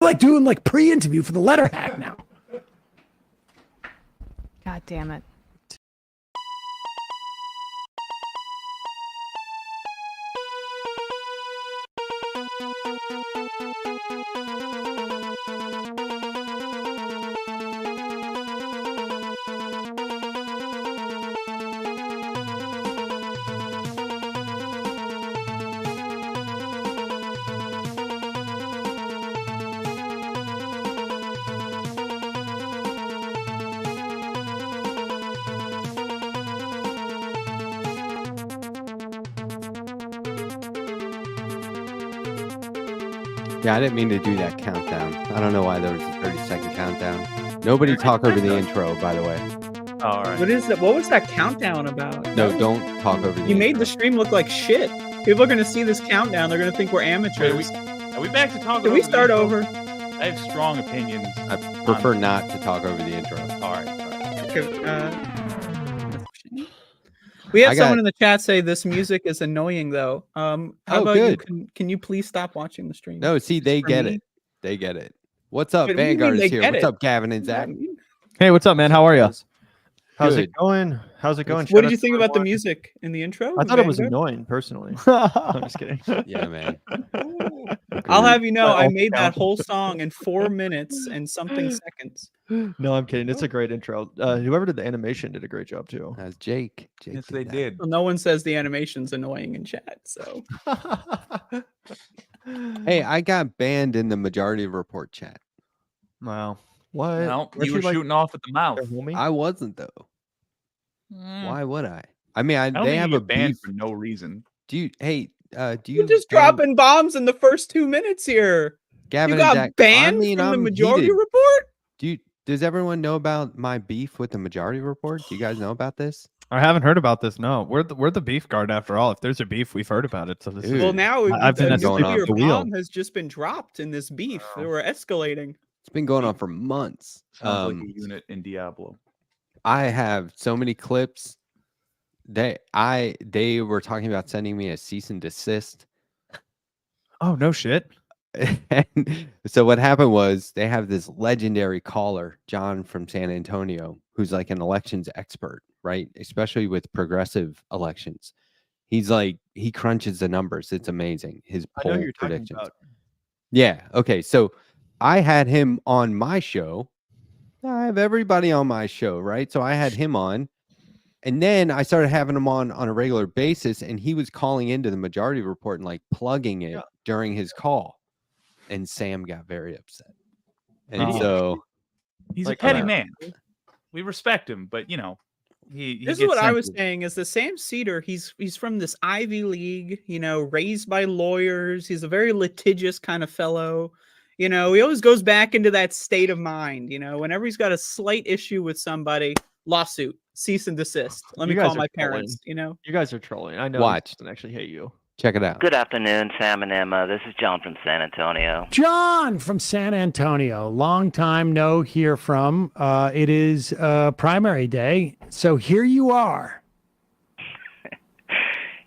like doing like pre-interview for the letter hack now. God damn it. Yeah, I didn't mean to do that countdown. I don't know why there was a 30-second countdown. Nobody talk over the intro, by the way. All right. What is that? What was that countdown about? No, don't talk over the You made intro. the stream look like shit. People are gonna see this countdown. They're gonna think we're amateurs. Are we back to talking? Can we start over? I have strong opinions. I prefer not to talk over the intro. All right. Okay, we have someone in the chat say this music is annoying, though. How about good. you? Can you please stop watching the stream? No, see, they get it. They get it. What's up, Vanguard is here. What's up, Gavin and Zach? Hey, what's up, man? How are you? How's it going? How's it going? What did you think about the music in the intro? I thought it was annoying, personally. I'm just kidding. Yeah, man. I'll have you know, I made that whole song in 4 minutes and something seconds. No, I'm kidding. It's a great intro. Whoever did the animation did a great job too. That's Jake. Yes, they did. Well, no one says the animation's annoying in chat, so. Hey, I got banned in the majority report chat. Wow. What? Well, you were shooting off at the mouth. I wasn't though. Why would I? I mean, I don't they think have you a get banned beef. for no reason. Do you? Hey, do you? You're just dropping bombs in the first 2 minutes here. Gavin you got and Zach, banned I mean, from the I'm majority heated. report? Does everyone know about my beef with the majority report? Do you guys know about this? I haven't heard about this. No, we're the beef guard after all. If there's a beef, we've heard about it. So this Dude. Well, now I've been a going on nuclear the wheel. bomb has just been dropped in this beef. They were escalating. It's been going on for months. Sounds like a unit in Diablo. I have so many clips. They were talking about sending me a cease and desist. Oh no shit. And so what happened was they have this legendary caller, John from San Antonio, who's like an elections expert, right? Especially with progressive elections. He's like, he crunches the numbers. It's amazing. His poll predictions. Yeah. Okay. So I had him on my show. I have everybody on my show, right? So I had him on. And then I started having him on a regular basis, and he was calling into the majority report and like plugging it during his call. And Sam got very upset. And so he's a petty man. We respect him, but you know, this is what I was saying is the Sam Cedar, he's from this Ivy League, you know, raised by lawyers. He's a very litigious kind of fellow. You know, he always goes back into that state of mind, you know, whenever he's got a slight issue with somebody, lawsuit, cease and desist. Let me call my parents, you know. You guys are trolling. I know. Watch. I actually hate you. Check it out. Good afternoon, Sam and Emma. This is John from San Antonio. John from San Antonio. Long time no hear from. It is primary day, so here you are.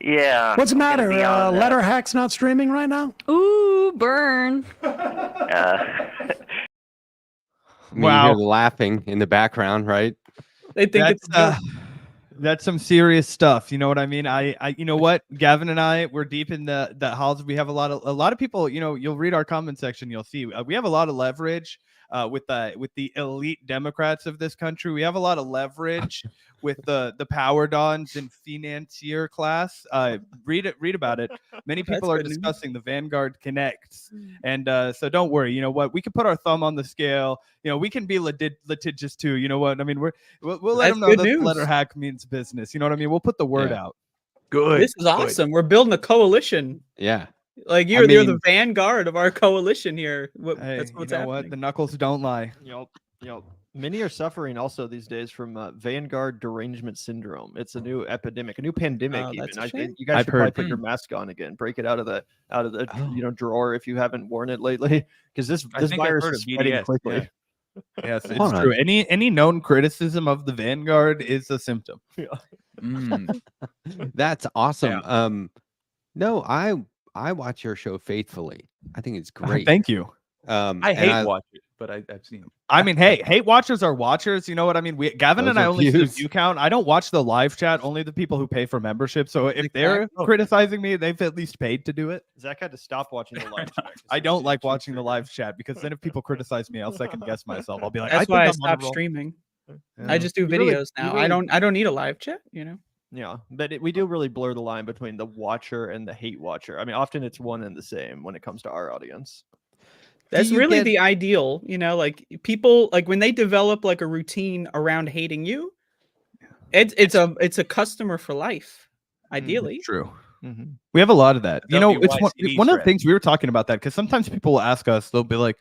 Yeah. What's the matter? Letter Hack's not streaming right now? Ooh, burn. You hear the laughing in the background, right? They think that's some serious stuff. You know what I mean? I you know what? Gavin and I, we're deep in the halls. We have a lot of people, you know, you'll read our comment section, you'll see we have a lot of leverage with the elite Democrats of this country. We have a lot of leverage with the power dons and financier class. Read about it. Many people are discussing the Vanguard connects, and so don't worry. You know what? We can put our thumb on the scale. You know, we can be litigious too. You know what? I mean, we'll let them know that the letter hack means business. You know what I mean? We'll put the word out. Good. This is awesome. We're building a coalition. Yeah. Like you're the vanguard of our coalition here. Hey, that's what's you know happening. what? The knuckles don't lie. Yep. Many are suffering also these days from Vanguard derangement syndrome. It's a new epidemic, a new pandemic. Even you guys should probably put your mask on again. Break it out of the drawer if you haven't worn it lately, because this virus is spreading quickly. Yeah. Yes, it's true. Any known criticism of the Vanguard is a symptom. That's awesome. Yeah. No, I watch your show faithfully. I think it's great. Thank you. I hate watch it, but I've seen it. I mean, hey, hate watchers are watchers. You know what I mean? Gavin and I only see the view count. I don't watch the live chat, only the people who pay for membership. So if they're criticizing me, they've at least paid to do it. Zach had to stop watching the live chat. I don't like watching the live chat because then if people criticize me, I'll second guess myself. I'll be like, that's why I stopped streaming. Yeah. I just do videos now. I don't need a live chat, you know. Yeah, but we do really blur the line between the watcher and the hate watcher. I mean, often it's one and the same when it comes to our audience. That's really the ideal, you know, like people like when they develop like a routine around hating you, it's a customer for life, ideally. True. Mm-hmm. We have a lot of that. You know, it's one of the things we were talking about that because sometimes people will ask us, they'll be like,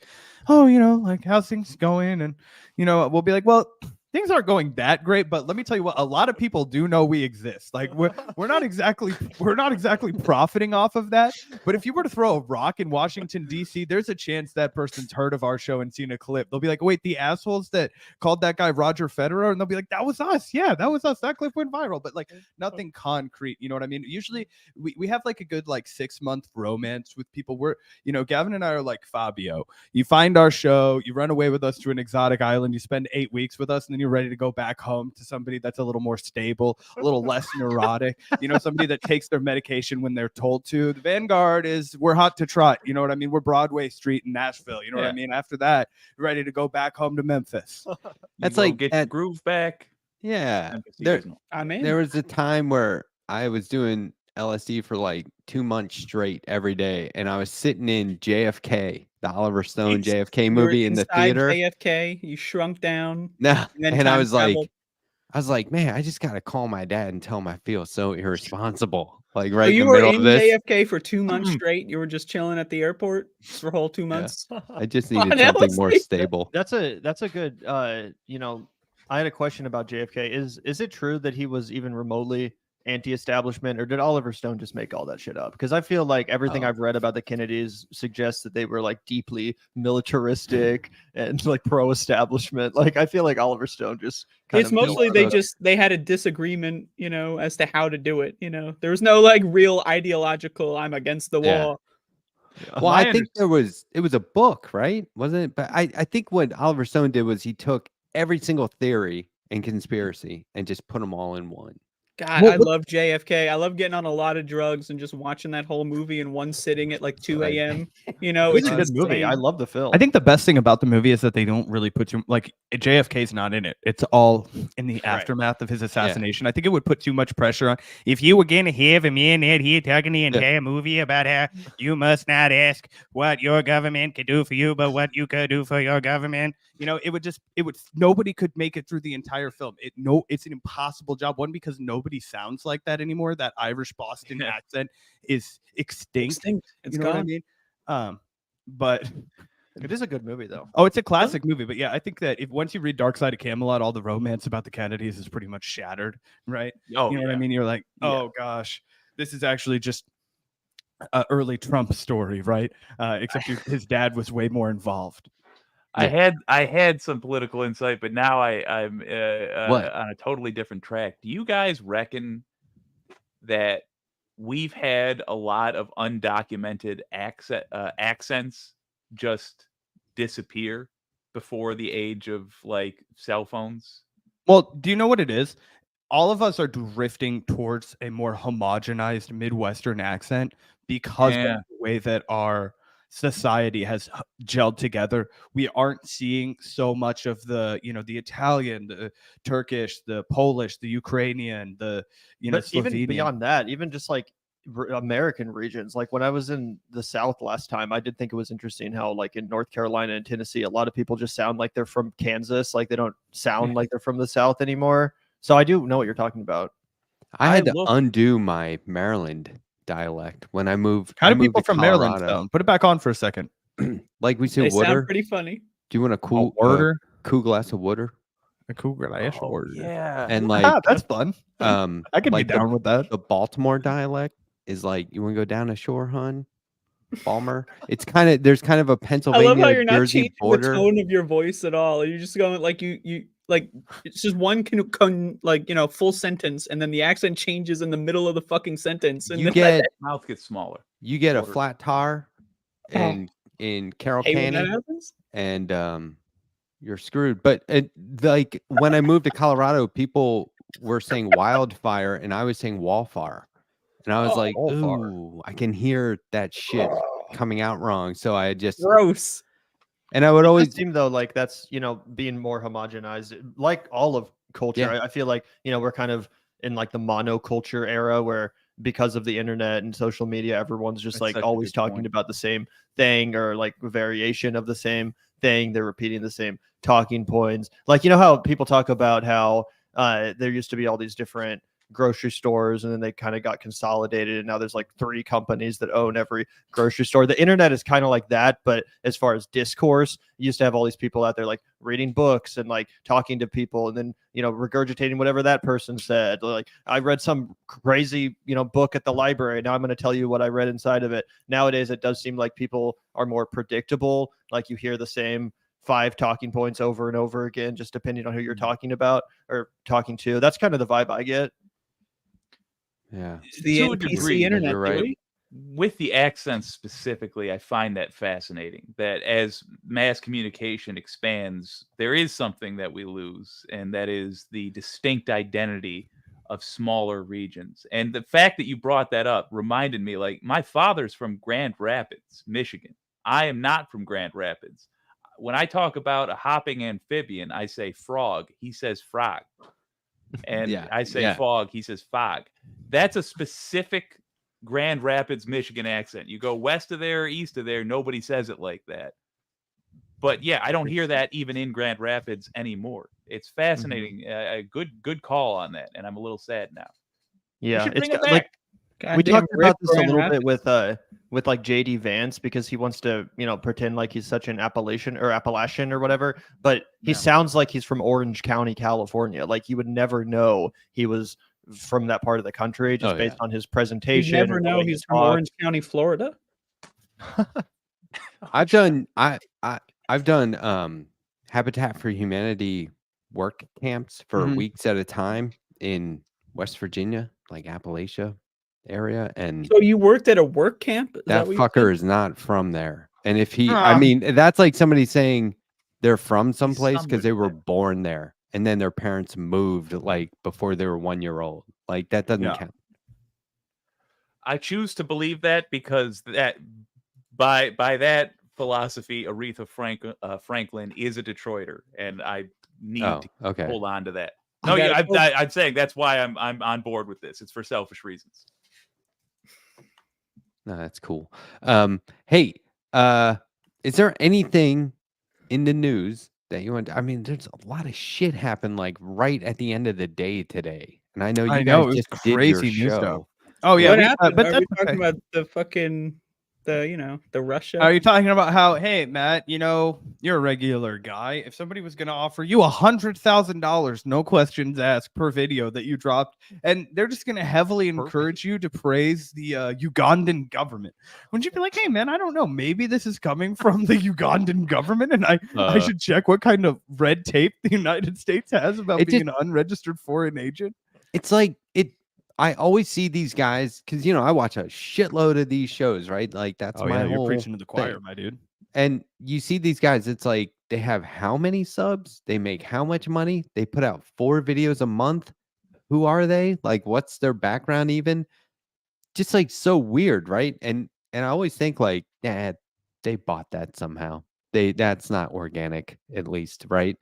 oh, you know, like how's things going? And, you know, we'll be like, well, things aren't going that great, but let me tell you what, a lot of people do know we exist. Like we're not exactly profiting off of that. But if you were to throw a rock in Washington, D.C., there's a chance that person's heard of our show and seen a clip. They'll be like, wait, the assholes that called that guy Roger Federer, and they'll be like, that was us. Yeah, that was us. That clip went viral, but like nothing concrete. You know what I mean? Usually we have like a good like 6-month romance with people. We're, you know, Gavin and I are like Fabio. You find our show, you run away with us to an exotic island, you spend 8 weeks with us, and then you're ready to go back home to somebody that's a little more stable, a little less neurotic, you know, somebody that takes their medication when they're told to. The Vanguard we're hot to trot, you know what I mean? We're Broadway Street in Nashville, you know what I mean? After that, you're ready to go back home to Memphis. That's like get your groove back. Yeah. There was a time where I was doing LSD for like 2 months straight every day, and I was sitting in JFK, the Oliver Stone JFK movie in the theater. JFK, you shrunk down. No, and I was like, man, I just gotta call my dad and tell him I feel so irresponsible. Like right in the middle of this. You were in JFK for 2 months straight. You were just chilling at the airport for a whole 2 months. Yeah. I just needed something more stable. That's a good. You know, I had a question about JFK. Is it true that he was even remotely anti-establishment, or did Oliver Stone just make all that shit up? Because I feel like everything I've read about the Kennedys suggests that they were like deeply militaristic and like pro-establishment. Like I feel like Oliver Stone just it's mostly they had a disagreement, you know, as to how to do it. You know, there was no like real ideological I'm against the war. Yeah. Well, I think it was a book, right? Wasn't it? But I think what Oliver Stone did was he took every single theory and conspiracy and just put them all in one. God, I love JFK. I love getting on a lot of drugs and just watching that whole movie in one sitting at like 2 a.m. You know, it's a good movie. I love the film. I think the best thing about the movie is that they don't really put you like JFK's not in it. It's all in the aftermath of his assassination. I think it would put too much pressure on. If you were going to have a man out here talking the entire movie about how you must not ask what your government could do for you, but what you could do for your government. You know, nobody could make it through the entire film. It's an impossible job. One, because nobody sounds like that anymore. That Irish Boston accent is extinct. It's you know gone. what I mean? But it is a good movie though. Oh, it's a classic movie. But yeah, I think that if once you read Dark Side of Camelot, all the romance about the Kennedys is pretty much shattered, right? Oh, you know what I mean? You're like, oh gosh, this is actually just an early Trump story, right? Except his dad was way more involved. I had some political insight, but now I'm on a totally different track. Do you guys reckon that we've had a lot of undocumented accents just disappear before the age of like cell phones? Well, do you know what it is? All of us are drifting towards a more homogenized Midwestern accent because of the way that our society has gelled together. We aren't seeing so much of the, you know, the Italian, the Turkish, the Polish, the Ukrainian, the, you know, Slovenian. Even beyond that, even just like American regions. Like when I was in the South last time, I did think it was interesting how like in North Carolina and Tennessee, a lot of people just sound like they're from Kansas. Like they don't sound like they're from the South anymore. So I do know what you're talking about. I had to undo my Maryland dialect when I moved. How do people from Maryland sound? Put it back on for a second. Like we say, they water. Sound pretty funny. Do you want a cool glass of water? A cool glass of water. Yeah. And like that's fun. I could like be down with that. The Baltimore dialect is like, you want to go down the shore, hun? Balmer. It's kind of there's kind of a Pennsylvania. I love how you're not Jersey changing border. the tone of your voice at all. You're just going like you like it's just one like you know full sentence, and then the accent changes in the middle of the fucking sentence, and you get mouth gets smaller. You get a flat tire, and in Carroll Hey, when that Canyon, happens? and you're screwed. But like when I moved to Colorado, people were saying wildfire, and I was saying wallfire, and I was like, ooh, I can hear that shit coming out wrong. So I just Gross. And I would It always does seem though like that's being more homogenized, like all of culture. Yeah. I feel like we're kind of in like the monoculture era where because of the internet and social media, everyone's just That's like such a always good talking point. about the same thing or like a variation of the same thing. They're repeating the same talking points. Like how people talk about how there used to be all these different grocery stores and then they kind of got consolidated and now there's like 3 companies that own every grocery store. The internet is kind of like that, but as far as discourse, you used to have all these people out there like reading books and like talking to people and then regurgitating whatever that person said. Like I read some crazy book at the library, now I'm going to tell you what I read inside of it. Nowadays it does seem like people are more predictable, like you hear the same 5 talking points over and over again just depending on who you're talking about or talking to. That's kind of the vibe I get. Yeah. It's the To a NPC degree, internet, you're right. Dewey. With the accents specifically, I find that fascinating. That as mass communication expands, there is something that we lose, and that is the distinct identity of smaller regions. And the fact that you brought that up reminded me, like, my father's from Grand Rapids, Michigan. I am not from Grand Rapids. When I talk about a hopping amphibian, I say frog. He says frog. And Yeah, I say yeah. fog. He says fog. That's a specific Grand Rapids, Michigan accent. You go west of there, east of there, nobody says it like that. But yeah, I don't hear that even in Grand Rapids anymore. It's fascinating. A good call on that, and I'm a little sad now. Yeah, We should bring it like back. we Goddamn talked about Rick this a Grand little Rapids. bit with like JD Vance because he wants to pretend like he's such an Appalachian or whatever, but he sounds like he's from Orange County, California. Like you would never know he was from that part of the country just based on his You presentation. never and the know way he he's from talks. Orange County, Florida. I've done Habitat for Humanity work camps for weeks at a time in West Virginia, like Appalachia area, and So you worked at a work camp? Is that what you fucker said? is not from there. And if I mean, that's like somebody saying they're from someplace because they were born there and then their parents moved like before they were 1 year old. Like that doesn't count. I choose to believe that because that by that philosophy, Aretha Franklin is a Detroiter, and I need to hold on to that. No, I'm saying that's why I'm on board with this. It's for selfish reasons. No, that's cool. Hey, is there anything in the news that you want? I mean, there's a lot of shit happened like right at the end of the day today, and I know you guys just did your show. Oh yeah, What happened? but Are that's we talking about the fucking the Russia? Are you talking about how, hey, Matt, you're a regular guy. If somebody was going to offer you $100,000, no questions asked per video that you dropped, and they're just going to heavily encourage you to praise the Ugandan government, wouldn't you be like, hey, man, I don't know, maybe this is coming from the Ugandan government, and I should check what kind of red tape the United States has about being an unregistered foreign agent? It's like I always see these guys because I watch a shitload of these shows, right? Like that's my whole you're preaching to the choir, thing. my dude. And you see these guys, it's like they have how many subs? They make how much money? They put out 4 videos a month. Who are they? Like, what's their background even? Just like so weird, right? And I always think like, they bought that somehow. That's not organic, at least, right?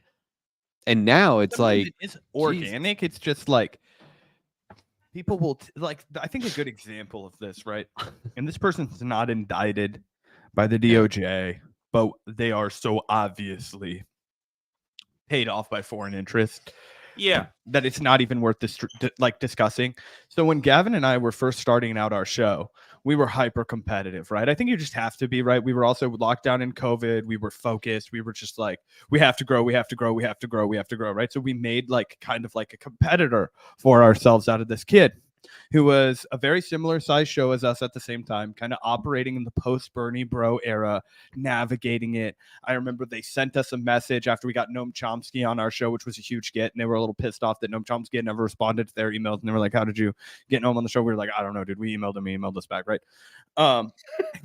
And now it's like it's organic. It's just like people will I think a good example of this, right? And this person's not indicted by the DOJ, but they are so obviously paid off by foreign interest. Yeah, that it's not even worth discussing. So when Gavin and I were first starting out our show, we were hyper competitive, right? I think you just have to be, right? We were also locked down in COVID. We were focused. We were just like, we have to grow, right? So we made like kind of like a competitor for ourselves out of this kid. who was a very similar size show as us at the same time, kind of operating in the post Bernie bro era, navigating it. I remember they sent us a message after we got Noam Chomsky on our show, which was a huge get, and they were a little pissed off that Noam Chomsky had never responded to their emails, and they were like, how did you get Noam on the show? We were like, I don't know, dude. We emailed him, he emailed us back, right?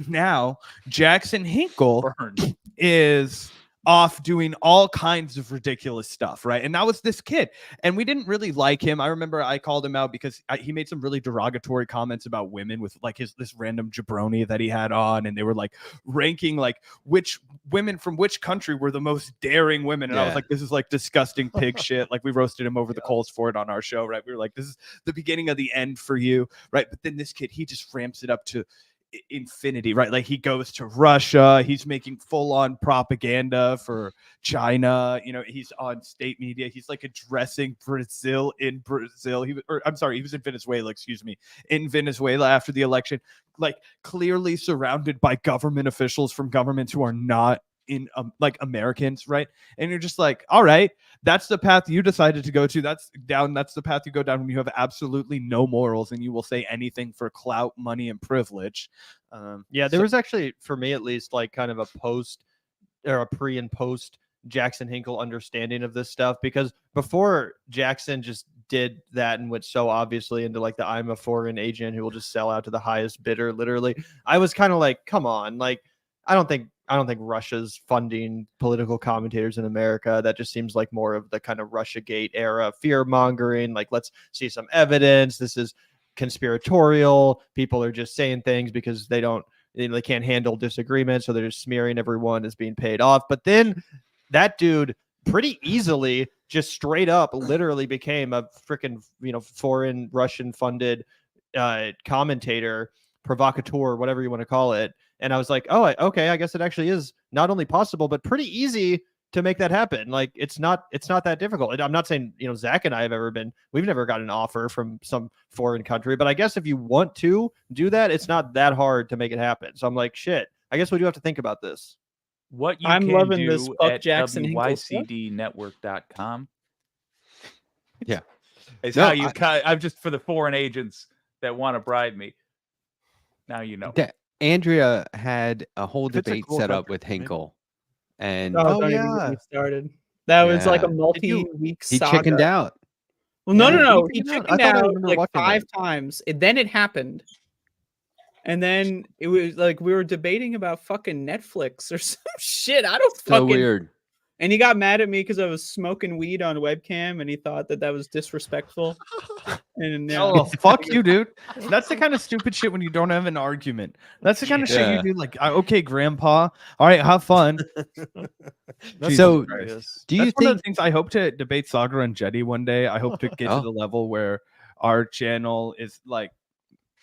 Now Jackson Hinkle is off doing all kinds of ridiculous stuff, right? And that was this kid, and we didn't really like him. I remember I called him out because he made some really derogatory comments about women with like this random jabroni that he had on, and they were like ranking like which women from which country were the most daring women, and I was like, this is like disgusting pig shit. Like we roasted him over the coals for it on our show, right? We were like, this is the beginning of the end for you, right? But then this kid, he just ramps it up to infinity, right? Like he goes to Russia, he's making full-on propaganda for China, you know, he's on state media, he's like addressing Brazil in Brazil. He was in Venezuela, in Venezuela after the election, like clearly surrounded by government officials from governments who are not in like Americans, right? And you're just like, all right, that's the path you decided to go to. That's the path you go down when you have absolutely no morals and you will say anything for clout, money, and privilege. There was actually, for me at least, like kind of a post or a pre and post Jackson Hinkle understanding of this stuff, because before Jackson just did that and went so obviously into like the I'm a foreign agent who will just sell out to the highest bidder, literally, I was kind of like, come on, like I don't think Russia's funding political commentators in America. That just seems like more of the kind of Russiagate era fear mongering. Like, let's see some evidence. This is conspiratorial. People are just saying things because they can't handle disagreement. So they're just smearing everyone as being paid off. But then that dude pretty easily just straight up literally became a freaking, foreign Russian funded commentator, provocateur, whatever you want to call it. And I was like, oh, okay, I guess it actually is not only possible, but pretty easy to make that happen. Like, it's not that difficult. I'm not saying, Zach and I we've never got an offer from some foreign country, but I guess if you want to do that, it's not that hard to make it happen. So I'm like, shit, I guess we do have to think about this. What you I'm can loving do this at Jackson wycdnetwork.com. Yeah. Is how you I'm just for the foreign agents that want to bribe me. Now you know. Andrea had a whole debate set up with Hinkle, and don't even get me started. That was like a multi-week saga. He chickened out. Well, no. He chickened out like 5 times. Then it happened. And then it was like we were debating about fucking Netflix or some shit. I don't fucking. So weird. And he got mad at me because I was smoking weed on webcam, and he thought that was disrespectful. And fuck you, dude. That's the kind of stupid shit when you don't have an argument. That's the kind of shit you do. Like, okay, Grandpa. All right, have fun. So, do you think one of the things I hope to debate Sagar and Jetty one day? I hope to get to the level where our channel is like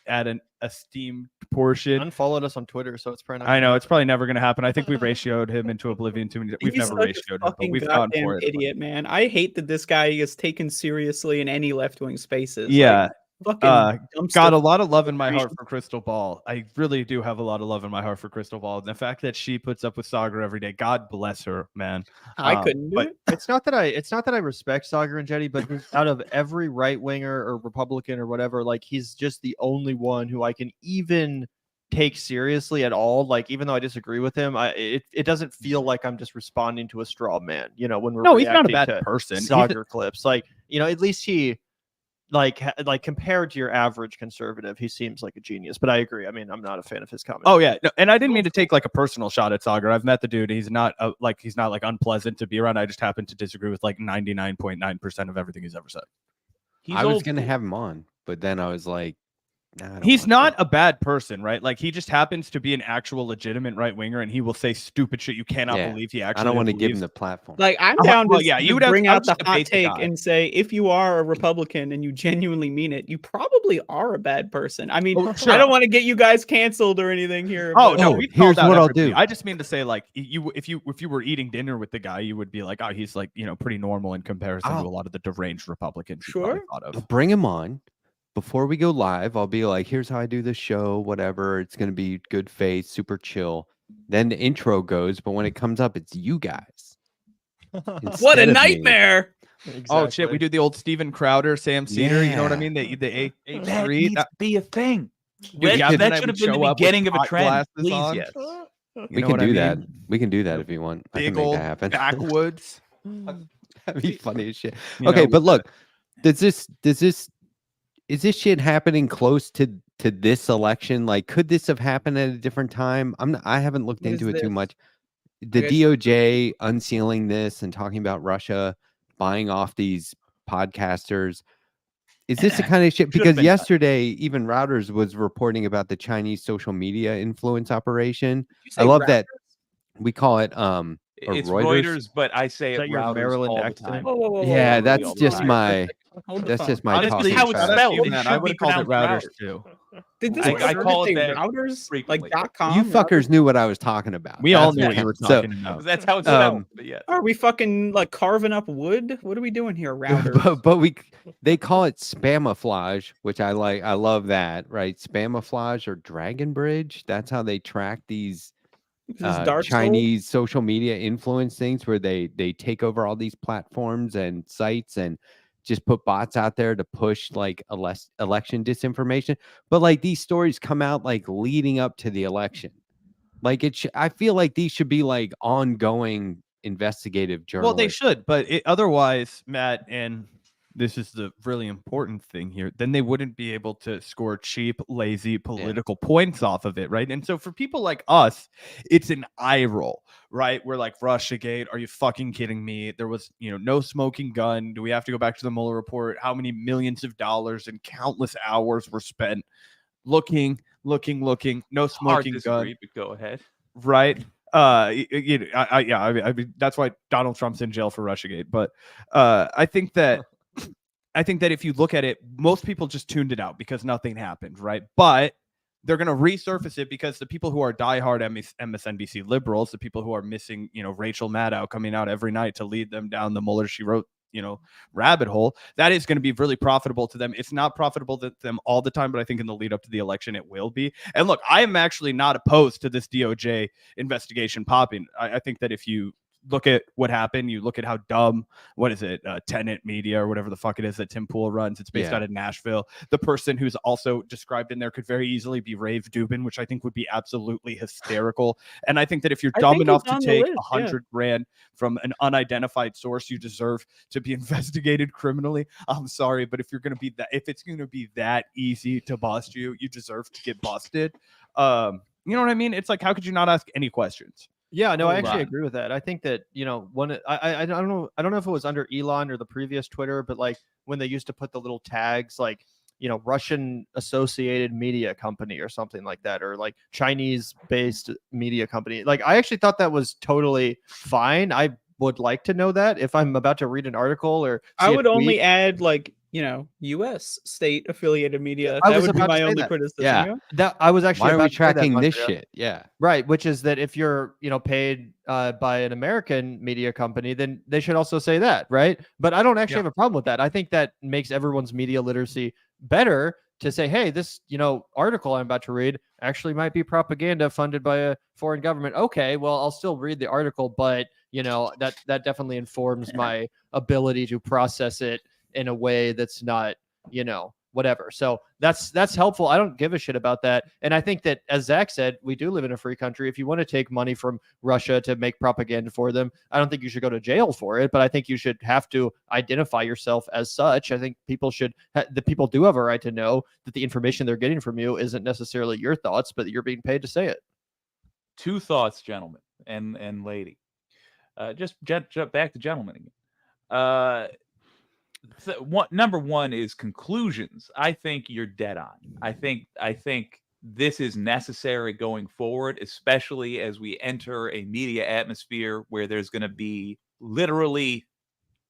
at an esteemed portion. Unfollowed us on Twitter, so it's probably not. I know it's probably never going to happen. I think we ratioed him into oblivion too many. We've never ratioed him, but we've gone for it. Idiot, man! I hate that this guy is taken seriously in any left-wing spaces. Yeah, got a lot of love in my heart for Crystal Ball. I really do have a lot of love in my heart for Crystal Ball. And the fact that she puts up with Sagar every day, God bless her, man. I couldn't do it. It's not that I respect Sagar and Jetty, but out of every right winger or Republican or whatever, like he's just the only one who I can even take seriously at all. Like, even though I disagree with him, it doesn't feel like I'm just responding to a straw man. When we're he's not a bad person. Sagar clips, like at least he. Like compared to your average conservative, he seems like a genius. But I agree. I mean, I'm not a fan of his comments. Oh yeah, no, and I didn't mean to take like a personal shot at Sagar. I've met the dude. He's not like unpleasant to be around. I just happen to disagree with like 99.9% of everything he's ever said. I was gonna have him on, but then I was like, he's not a bad person, right? Like, he just happens to be an actual legitimate right winger, and he will say stupid shit you cannot believe he actually. I don't want to give him the platform. Like, I'm down to you would bring out the hot take and say, if you are a Republican and you genuinely mean it, you probably are a bad person. I mean, I don't want to get you guys canceled or anything here. Oh no, here's what I'll do. I just mean to say, like, if you were eating dinner with the guy, you would be like, oh, he's like, pretty normal in comparison to a lot of the deranged Republicans. Sure, bring him on. Before we go live, I'll be like, here's how I do the show, whatever. It's going to be good faith, super chill. Then the intro goes, but when it comes up, it's you guys. What a nightmare. Exactly. Oh shit, we do the old Steven Crowder, Sam Cedar. You know what I Yeah. mean? The H That Street. needs to be a thing. Dude, That Gavin and I should would have been show the up with beginning of a hot trend. glasses Please, on. yes. You We know can what I do mean? that. We can do that if you want. I Big can make old that happen. backwoods. That'd be funny as shit. You Okay, know, but look, is this shit happening close to this election? Like, could this have happened at a different time? I haven't looked What is into it too this? much. The guess- DOJ unsealing this and talking about Russia buying off these podcasters. Is this the kind of shit? Should've Because been done. yesterday, even Routers was reporting about the Chinese social media influence operation. Did you say I love Raptors? that we call it or It's Reuters. Reuters, but I say Is it that your routers Maryland all the accent? time. Whoa, Yeah, Literally that's all the just time. my Hold the that's phone. just my Honestly, talking how it's style. spelled. It man, should I would be have called it pronounced routers too. Did this I motherfucker call it say that routers? frequently. Like .com? You fuckers knew what I was talking about. We all That's knew what what you were counts. So, talking about. That's how it's spelled. Um, But yeah. Are we fucking like carving up wood? What are we doing here, routers? but they call it spamouflage, which I like. I love that, right? Spamouflage or Dragon Bridge. That's how they track these This is Dark Souls? Chinese social media influence things, where they take over all these platforms and sites and just put bots out there to push like election disinformation. But like these stories come out like leading up to the election. Like I feel like these should be like ongoing investigative journalism. Well, they should, but otherwise, Matt, and this is the really important thing here, then they wouldn't be able to score cheap, lazy political points off of it, right? And so for people like us, it's an eye roll, right? We're like, Russiagate, are you fucking kidding me? There was, no smoking gun. Do we have to go back to the Mueller report? How many millions of dollars and countless hours were spent looking, no Hard smoking gun, disagree, but go ahead. right? I mean, that's why Donald Trump's in jail for Russiagate. But I think that if you look at it, most people just tuned it out because nothing happened, right? But they're going to resurface it because the people who are diehard MSNBC liberals, the people who are missing, Rachel Maddow coming out every night to lead them down the Mueller, she wrote, rabbit hole, that is going to be really profitable to them. It's not profitable to them all the time, but I think in the lead up to the election, it will be. And look, I am actually not opposed to this DOJ investigation popping. I think that if you look at what happened, you look at how dumb, Tenet Media or whatever the fuck it is that Tim Pool runs. It's based out of Nashville. The person who's also described in there could very easily be Rave Dubin, which I think would be absolutely hysterical. And I think that if you're dumb enough to take $100,000 from an unidentified source, you deserve to be investigated criminally. I'm sorry, but if it's going to be that easy to bust you, you deserve to get busted. You know what I mean? It's like, how could you not ask any questions? Yeah, no, I actually agree with that. I think that, I don't know if it was under Elon or the previous Twitter, but like when they used to put the little tags like, Russian associated media company or something like that, or like Chinese based media company. Like, I actually thought that was totally fine. I would like to know that if I'm about to read an article or I would only add like, U.S. state affiliated media. That would be my only criticism. Yeah, that I was actually. Why are we about to say that, tracking this Andrea. shit? Yeah, right. Which is that if you're, paid by an American media company, then they should also say that, right? But I don't actually have a problem with that. I think that makes everyone's media literacy better to say, hey, this, article I'm about to read actually might be propaganda funded by a foreign government. Okay, well, I'll still read the article, but that definitely informs my ability to process it in a way that's not, whatever. So that's helpful. I don't give a shit about that. And I think that, as Zach said, we do live in a free country. If you want to take money from Russia to make propaganda for them, I don't think you should go to jail for it, but I think you should have to identify yourself as such. I think people the people do have a right to know that the information they're getting from you isn't necessarily your thoughts, but that you're being paid to say it. Two thoughts, gentlemen and lady. Just jump back to gentlemen again. Number one is conclusions. I think you're dead on. I think this is necessary going forward, especially as we enter a media atmosphere where there's going to be literally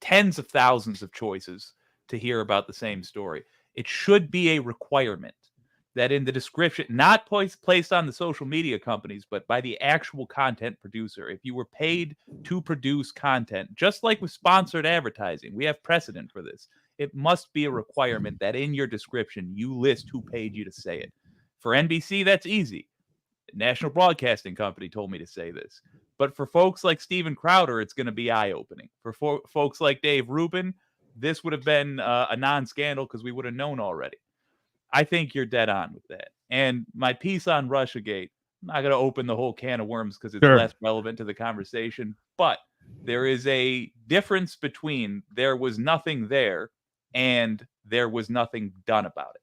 tens of thousands of choices to hear about the same story. It should be a requirement that in the description, not placed on the social media companies, but by the actual content producer. If you were paid to produce content, just like with sponsored advertising, we have precedent for this. It must be a requirement that in your description, you list who paid you to say it. For NBC, that's easy. National Broadcasting Company told me to say this. But for folks like Steven Crowder, it's going to be eye-opening. For folks like Dave Rubin, this would have been a non-scandal because we would have known already. I think you're dead on with that. And my piece on Russiagate, I'm not going to open the whole can of worms because it's less relevant to the conversation, but there is a difference between there was nothing there and there was nothing done about it.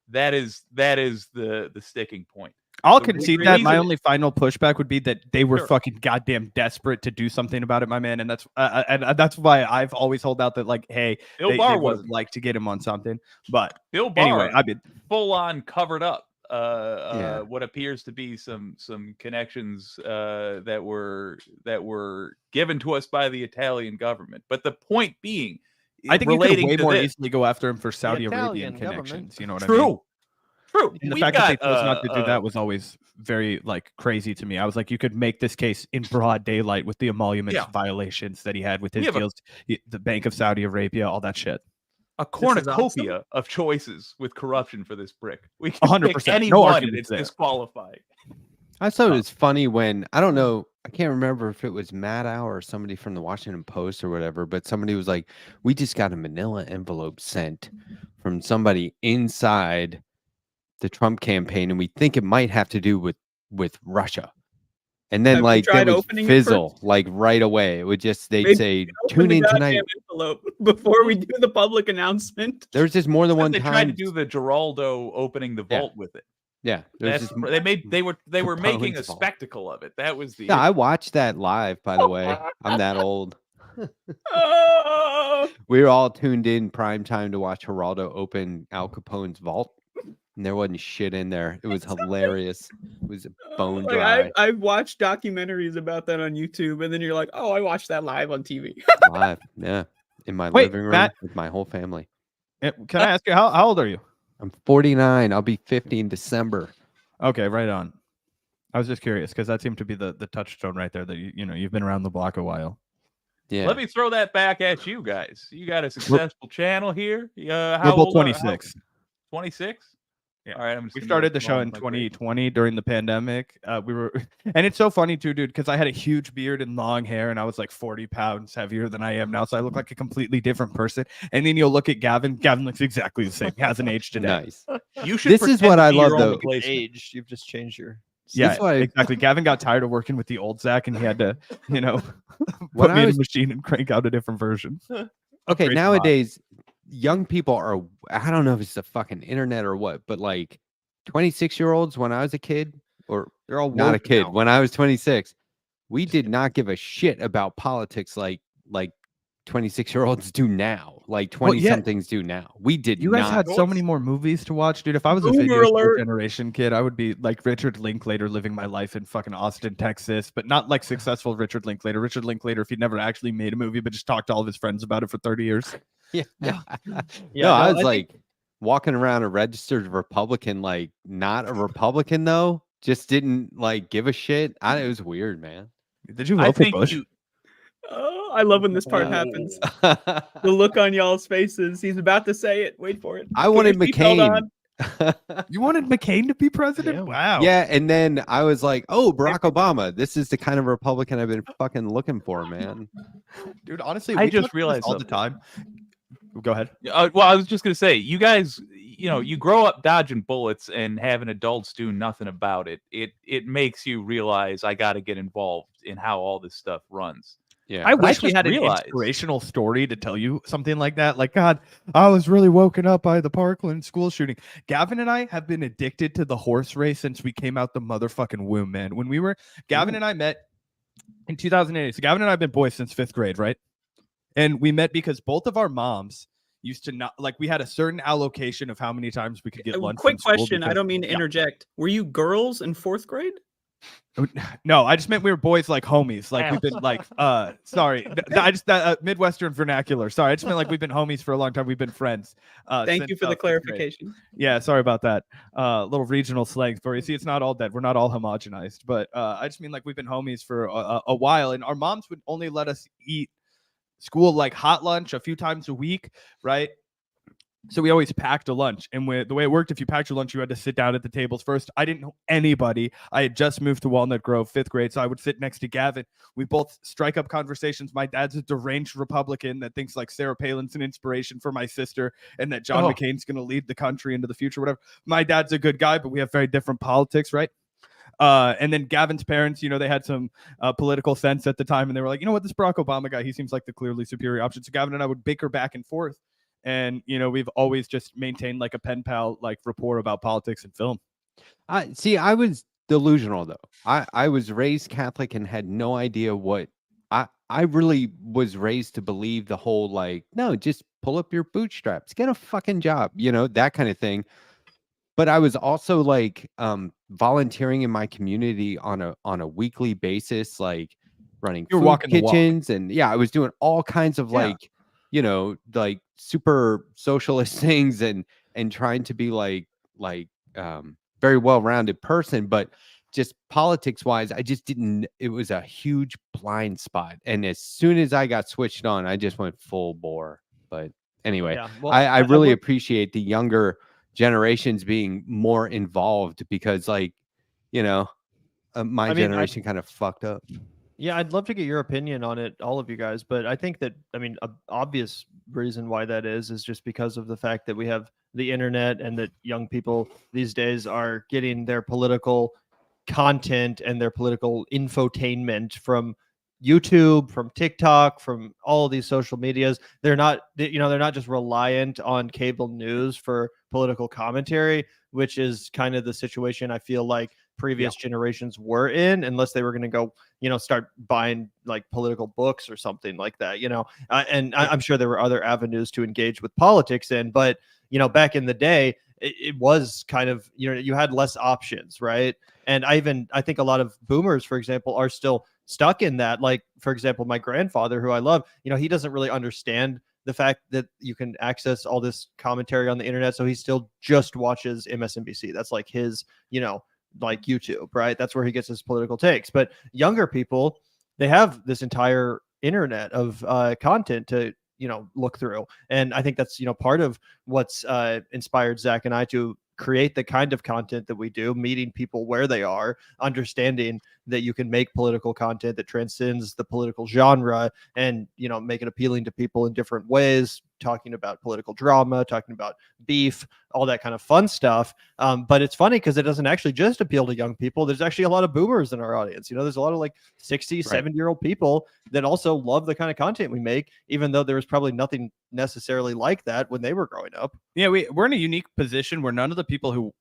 That is the sticking point. I'll concede that. My only final pushback would be that they were fucking goddamn desperate to do something about it, my man, and that's why I've always held out that, like, hey, Bill Barr would like to get him on something, but Bill Barr, anyway, I mean, full on covered up what appears to be some connections that were given to us by the Italian government. But the point being, I think you could way more easily go after him for Saudi Arabian connections. You know what I mean? True. And the fact that they chose not to do that was always very crazy to me. I was like, you could make this case in broad daylight with the emoluments violations that he had with his deals, the Bank of Saudi Arabia, all that shit. A cornucopia of choices with corruption for this brick. We can 100%. pick any No one, argument and it's there. disqualifying. I thought it was funny when, I don't know, I can't remember if it was Maddow or somebody from the Washington Post or whatever, but somebody was like, we just got a manila envelope sent from somebody inside the Trump campaign, and we think it might have to do with Russia. And then they would fizzle right away. It would just, they'd say, tune in tonight. Envelope before we do the public announcement. There's just more than one they time. tried to do the Geraldo opening the vault with it. Yeah. They were making a spectacle of it. That was the I watched that live, by the way. I'm that old. We were all tuned in prime time to watch Geraldo open Al Capone's vault. And there wasn't shit in there. It was hilarious. It was bone dry. I've watched documentaries about that on YouTube, and then you're like, oh, I watched that live on TV. Live, yeah. In my living room with my whole family. Can I ask you, how old are you? I'm 49. I'll be 50 in December. Okay, right on. I was just curious because that seemed to be the touchstone right there that you've been around the block a while. Yeah. Let me throw that back at you guys. You got a successful channel here. We're both 26. 26? Yeah. All right. We started the show in 2020 during the pandemic. And it's so funny too, dude, because I had a huge beard and long hair, and I was like 40 pounds heavier than I am now. So I look like a completely different person. And then you'll look at Gavin. Gavin looks exactly the same. He hasn't aged today. Nice. You should. This is what I love, though. Aged. You've just changed your. Yeah, exactly. Gavin got tired of working with the old Zach, and he had to, put me in a machine and crank out a different version. Okay, nowadays, young people are, I don't know if it's the fucking internet or what, but 26-year-olds when I was a kid, or they're all not a kid, now. when I was 26, we did not give a shit about politics like 26-year-olds do now, 20-somethings do now. We did not. You guys had so many more movies to watch, dude. If I was a video store generation kid, I would be like Richard Linklater living my life in fucking Austin, Texas, but not like successful Richard Linklater. Richard Linklater, if he'd never actually made a movie, but just talked to all of his friends about it for 30 years. Yeah. I was walking around a registered Republican, not a Republican though, just didn't give a shit. It was weird, man. Did you vote for Bush? Oh, I love when this part happens. The look on y'all's faces. He's about to say it. Wait for it. I wanted McCain. You wanted McCain to be president? Yeah. Wow. Yeah, and then I was like, oh, Barack Obama. This is the kind of Republican I've been fucking looking for, man. Dude, honestly, I just realized all the time. Go ahead. Well, I was just going to say, you guys, you grow up dodging bullets and having adults do nothing about it. It makes you realize I got to get involved in how all this stuff runs. Yeah, I wish we had an inspirational story to tell you something like that. Like, God, I was really woken up by the Parkland school shooting. Gavin and I have been addicted to the horse race since we came out the motherfucking womb, man. When Gavin and I met in 2008. So Gavin and I have been boys since 5th grade, right? And we met because both of our moms used to not we had a certain allocation of how many times we could get lunch. Quick question. I don't mean to interject. Were you girls in 4th grade? No, I just meant we were boys like homies. We've been sorry. I just Midwestern vernacular. Sorry, I just meant we've been homies for a long time. We've been friends. Thank you for the clarification. Yeah, sorry about that. Little regional slang for you. See, it's not all dead. We're not all homogenized, but I just mean we've been homies for a while, and our moms would only let us eat school hot lunch a few times a week, right? So we always packed a lunch, and the way it worked, if you packed your lunch, you had to sit down at the tables first. I didn't know anybody. I had just moved to Walnut Grove, 5th grade, so I would sit next to Gavin. We both strike up conversations. My dad's a deranged Republican that thinks like Sarah Palin's an inspiration for my sister and that John McCain's going to lead the country into the future, whatever. My dad's a good guy, but we have very different politics, right? And then Gavin's parents, they had some political sense at the time, and they were like, you know what, this Barack Obama guy, he seems like the clearly superior option. So Gavin and I would bicker back and forth. And, we've always just maintained like a pen pal, like rapport about politics and film. I was delusional though. I was raised Catholic and had no idea what I really was raised to believe the whole like, no, just pull up your bootstraps, get a fucking job, that kind of thing. But I was also like volunteering in my community on a weekly basis, like running food kitchens, and I was doing all kinds of like super socialist things and trying to be like very well-rounded person, but just politics wise, I just didn't, it was a huge blind spot. And as soon as I got switched on, I just went full bore. But anyway, I really appreciate the younger generations being more involved because my generation kind of fucked up. Yeah, I'd love to get your opinion on it, all of you guys. But I think that, an obvious reason why that is just because of the fact that we have the internet and that young people these days are getting their political content and their political infotainment from YouTube, from TikTok, from all of these social medias. They're not just reliant on cable news for political commentary, which is kind of the situation I feel like previous generations were in, unless they were going to go, start buying like political books or something like that, I'm sure there were other avenues to engage with politics in, but, back in the day, it was kind of, you had less options, right? And I think a lot of boomers, for example, are still stuck in that. Like, for example, my grandfather, who I love, he doesn't really understand the fact that you can access all this commentary on the internet. So he still just watches MSNBC. That's like his, like YouTube, right? That's where he gets his political takes. But younger people, they have this entire internet of content to, look through. And I think that's, part of what's inspired Zach and I to create the kind of content that we do, meeting people where they are, understanding that you can make political content that transcends the political genre and, make it appealing to people in different ways, talking about political drama, talking about beef, all that kind of fun stuff. But it's funny because it doesn't actually just appeal to young people. There's actually a lot of boomers in our audience. There's a lot of like 60, 70-year-old people that also love the kind of content we make, even though there was probably nothing necessarily like that when they were growing up. Yeah, we're in a unique position where none of the people who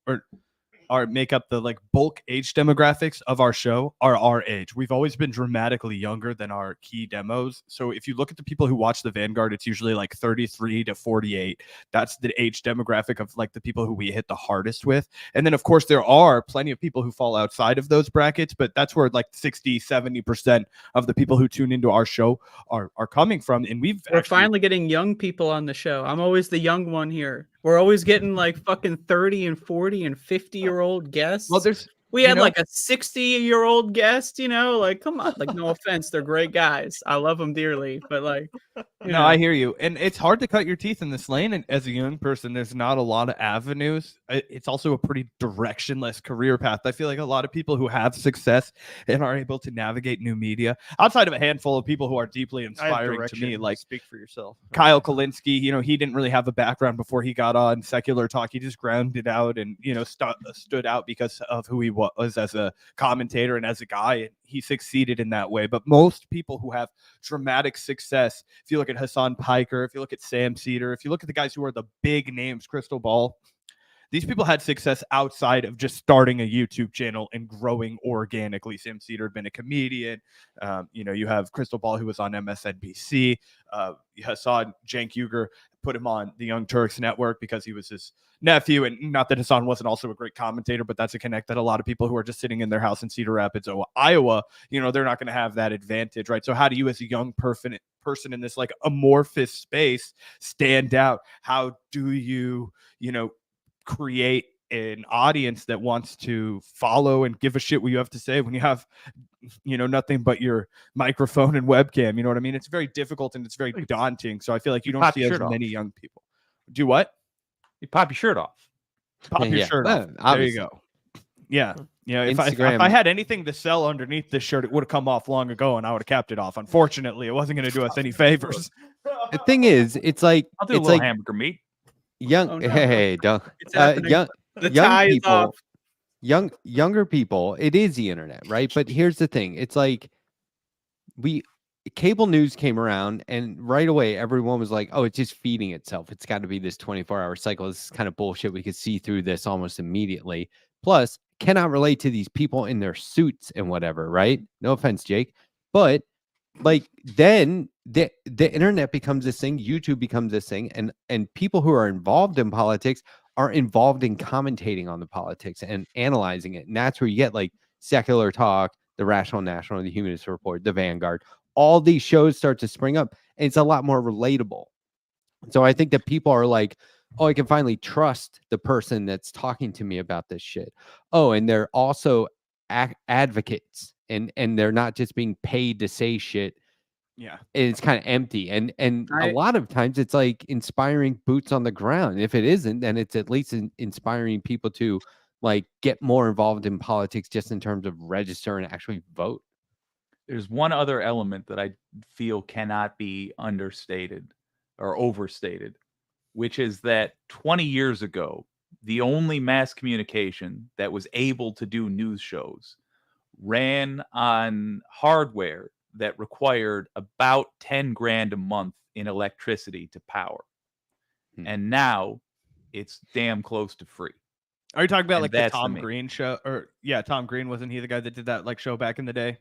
make up the like bulk age demographics of our show are our age. We've always been dramatically younger than our key demos. So if you look at the people who watch the Vanguard, it's usually like 33 to 48. That's the age demographic of like the people who we hit the hardest with. And then of course there are plenty of people who fall outside of those brackets, but that's where like 60, 70% of the people who tune into our show are coming from. And we're finally getting young people on the show. I'm always the young one here. We're always getting like fucking 30 and 40 and 50-year-old guests. Well, we had like a 60-year-old guest, like, come on, like, no offense. They're great guys. I love them dearly, but like, no, I hear you. And it's hard to cut your teeth in this lane. And as a young person, there's not a lot of avenues. It's also a pretty directionless career path. I feel like a lot of people who have success and are able to navigate new media, outside of a handful of people who are deeply inspiring to me, like speak for yourself. Kyle Kalinske, he didn't really have a background before he got on Secular Talk. He just grounded out and, stood out because of who he was as a commentator and as a guy. And he succeeded in that way. But most people who have dramatic success, if you look at Hassan Piker, if you look at Sam Cedar, if you look at the guys who are the big names, Crystal Ball, these people had success outside of just starting a YouTube channel and growing organically. Sam Cedar had been a comedian. You have Crystal Ball, who was on MSNBC. Hassan, Cenk Uygur put him on the Young Turks Network because he was his nephew. And not that Hassan wasn't also a great commentator, but that's a connect that a lot of people who are just sitting in their house in Cedar Rapids, Iowa, they're not going to have that advantage, right? So how do you, as a young person in this like amorphous space, stand out? How do you, create an audience that wants to follow and give a shit what you have to say when you have, nothing but your microphone and webcam? You know what I mean? It's very difficult and it's very daunting. So I feel like you don't see as many young people. Do what? You pop your shirt off. Pop your Yeah, shirt well, off. There you obviously. go. Yeah. You know, if Instagram- I had anything to sell underneath this shirt, it would have come off long ago and I would have kept it off. Unfortunately, it wasn't going to do us any favors. The thing is, it's like I'll do a it's little like hamburger meat. young. Oh, no. Hey, don't. It's happening. The young tie is people. off. Younger people. It is the internet, right? But here's the thing: it's like cable news came around, and right away everyone was like, "Oh, it's just feeding itself. It's got to be this 24-hour cycle. This is kind of bullshit. We could see through this almost immediately." Plus, cannot relate to these people in their suits and whatever, right? No offense, Jake, but like then the internet becomes this thing, YouTube becomes this thing, and people who are involved in politics are involved in commentating on the politics and analyzing it, and that's where you get like Secular Talk, the Rational National, the Humanist Report, the Vanguard. All these shows start to spring up, and it's a lot more relatable. So I think that people are like, oh, I can finally trust the person that's talking to me about this shit. Oh, and they're also advocates, and they're not just being paid to say shit. Yeah. And it's kind of empty. And a lot of times it's like inspiring boots on the ground. If it isn't, then it's at least inspiring people to like get more involved in politics just in terms of register and actually vote. There's one other element that I feel cannot be understated or overstated, which is that 20 years ago, the only mass communication that was able to do news shows ran on hardware that required about 10 grand a month in electricity to power. And now it's damn close to free. Are you talking about And like the that's Tom the main- Green show? Or yeah, Tom Green, wasn't he the guy that did that like show back in the day?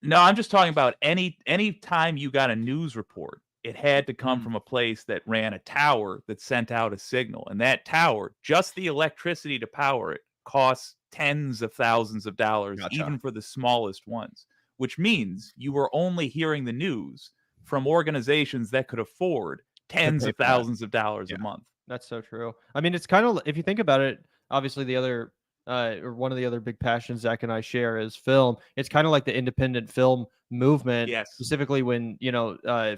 No, I'm just talking about any time you got a news report, it had to come from a place that ran a tower that sent out a signal. And that tower, just the electricity to power it, costs tens of thousands of dollars, Gotcha. even for the smallest ones, which means you were only hearing the news from organizations that could afford tens pay of for that. thousands of dollars Yeah. a month. That's so true. I mean, it's kind of, if you think about it, obviously the other or one of the other big passions Zach and I share is film. It's kind of like the independent film movement, Yes. specifically when,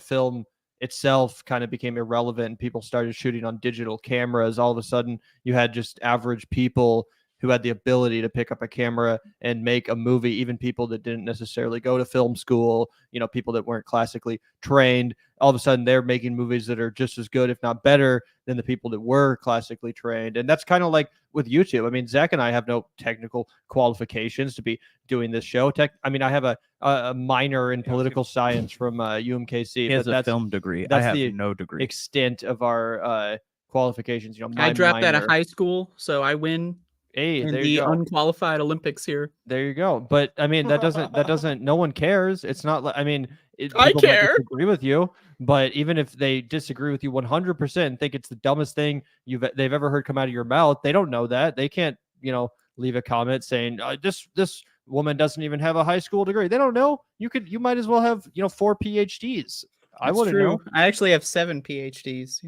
film itself kind of became irrelevant and people started shooting on digital cameras. All of a sudden you had just average people who had the ability to pick up a camera and make a movie, even people that didn't necessarily go to film school, people that weren't classically trained. All of a sudden they're making movies that are just as good, if not better, than the people that were classically trained. And that's kind of like with YouTube. I mean, Zach and I have no technical qualifications to be doing this show. I have a minor in political science from UMKC. He has but a that's film degree. I that's have the no degree. extent of our qualifications. I dropped out of minor- high school, so I win Hey, in there the you go. unqualified Olympics here. There you go. But I mean, that doesn't. No one cares. It's not like, I mean, I people might care. disagree with you, but even if they disagree with you 100% and think it's the dumbest thing they've ever heard come out of your mouth, they don't know that. They can't, leave a comment saying this woman doesn't even have a high school degree. They don't know. You might as well have 4 PhDs. I That's wouldn't true. know. I actually have 7 PhDs.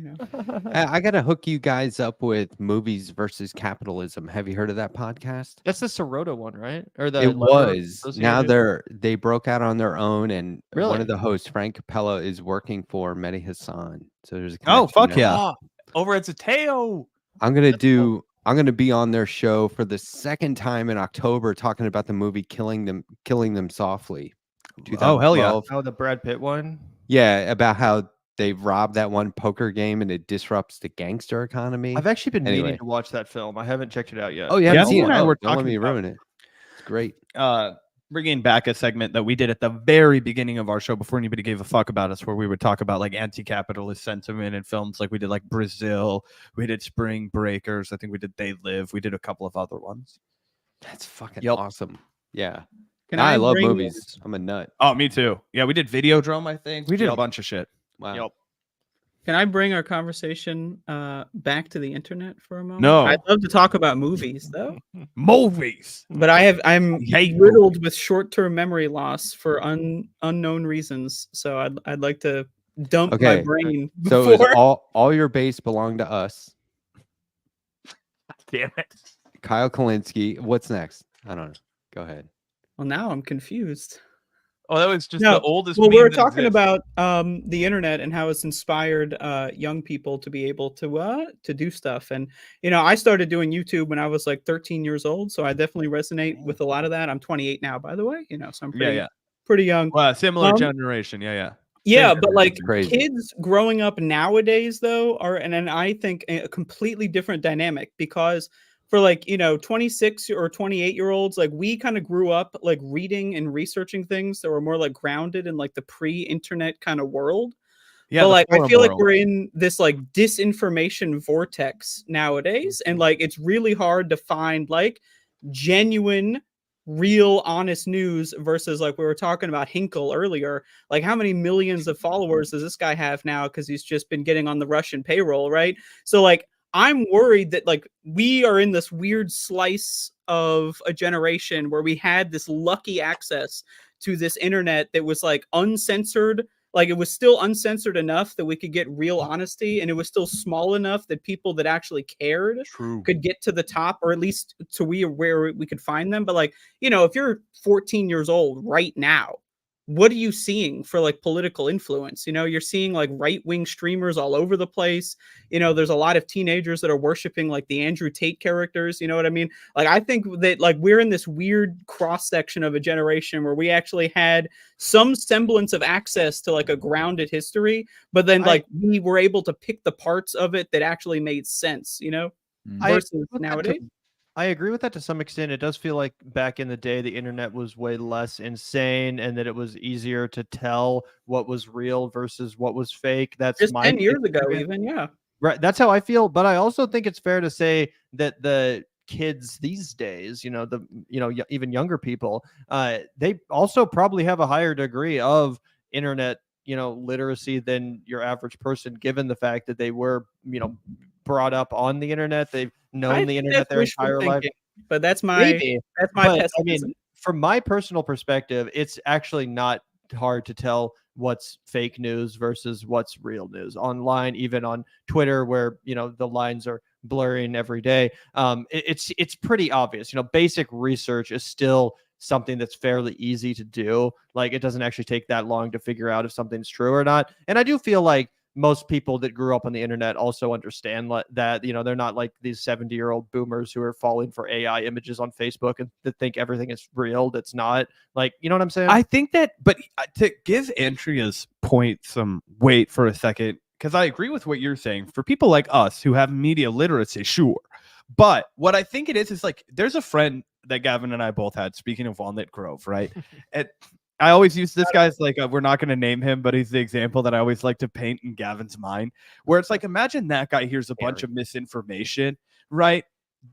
I got to hook you guys up with Movies versus Capitalism. Have you heard of that podcast? That's the Sirota one, right? Or the It Lever was. Now Association? they broke out on their own, and one Really? of the hosts, Frank Capella, is working for Mehdi Hassan. So there's a Oh, connection fuck there. yeah. Oh, over at Zateo. I'm gonna be on their show for the second time in October, talking about the movie Killing Them Softly. Oh, hell yeah. 2012. Oh, the Brad Pitt one. Yeah, about how they've robbed that one poker game and it disrupts the gangster economy. I've actually been Anyway. meaning to watch that film. I haven't checked it out yet. Oh, you Yeah, haven't seen you it? and I Oh, were don't let talking me about ruin it. It's great. Bringing back a segment that we did at the very beginning of our show before anybody gave a fuck about us, where we would talk about like anti-capitalist sentiment in films. Like we did like Brazil, we did Spring Breakers, I think we did They Live, we did a couple of other ones. That's fucking Yep. awesome. Yeah. Can I love bring- movies. I'm a nut. Oh, me too. Yeah, we did Videodrome, I think. We did Yep. a bunch of shit. Wow. Yep. Can I bring our conversation back to the internet for a moment? No. I'd love to talk about movies though, Movies. but I'm Hate riddled with short-term memory loss for unknown reasons. So I'd like to dump my Okay. brain So it was before. all your base belonged to us. Damn it. Kyle Kalinske. What's next? I don't know. Go ahead. Well, now I'm confused. Oh, that was just No. the oldest. Well, meme we were that talking exists. about the internet and how it's inspired young people to be able to do stuff. And I started doing YouTube when I was like 13 years old, so I definitely resonate with a lot of that. I'm 28 now, by the way. So I'm pretty young. Well, similar Um, generation. Yeah. Yeah, Same but like generation. Crazy. kids growing up nowadays though are and I think a completely different dynamic because for like 26 or 28-year-olds, like we kind of grew up like reading and researching things that were more like grounded in like the pre-internet kind of world. Yeah, But the like I forum feel like world. we're in this like disinformation vortex nowadays, and like it's really hard to find like genuine, real, honest news versus like we were talking about Hinkle earlier. Like how many millions of followers does this guy have now because he's just been getting on the Russian payroll, right? So like I'm worried that like we are in this weird slice of a generation where we had this lucky access to this internet that was like uncensored. Like it was still uncensored enough that we could get real honesty, and it was still small enough that people that actually cared could get to the top, or at least to where we could find them. But like, if you're 14 years old right now, what are you seeing for like political influence? You're seeing like right-wing streamers all over the place. There's a lot of teenagers that are worshiping like the Andrew Tate characters. You know what I mean? Like, I think that like we're in this weird cross section of a generation where we actually had some semblance of access to like a grounded history, but then like we were able to pick the parts of it that actually made sense, versus nowadays. I agree with that to some extent. It does feel like back in the day, the internet was way less insane and that it was easier to tell what was real versus what was fake. That's just my 10 years ago, experience. even. Yeah. Right. That's how I feel. But I also think it's fair to say that the kids these days, even younger people, they also probably have a higher degree of internet, literacy than your average person, given the fact that they were, brought up on the internet. They've known the internet their entire life. But that's my Maybe. But, pessimism. I mean, from my personal perspective, it's actually not hard to tell what's fake news versus what's real news online, even on Twitter, where the lines are blurring every day. It's pretty obvious. Basic research is still something that's fairly easy to do. Like it doesn't actually take that long to figure out if something's true or not. And I do feel like most people that grew up on the internet also understand that, they're not like these 70-year-old boomers who are falling for AI images on Facebook and that think everything is real. That's not, like, you know what I'm saying? I think that, but to give Andrea's point some weight for a second, because I agree with what you're saying. For people like us who have media literacy, sure. But what I think it is like, there's a friend that Gavin and I both had, speaking of Walnut Grove, right? I always use this guy's like, we're not going to name him, but he's the example that I always like to paint in Gavin's mind, where it's like, imagine that guy hears a bunch of misinformation, right?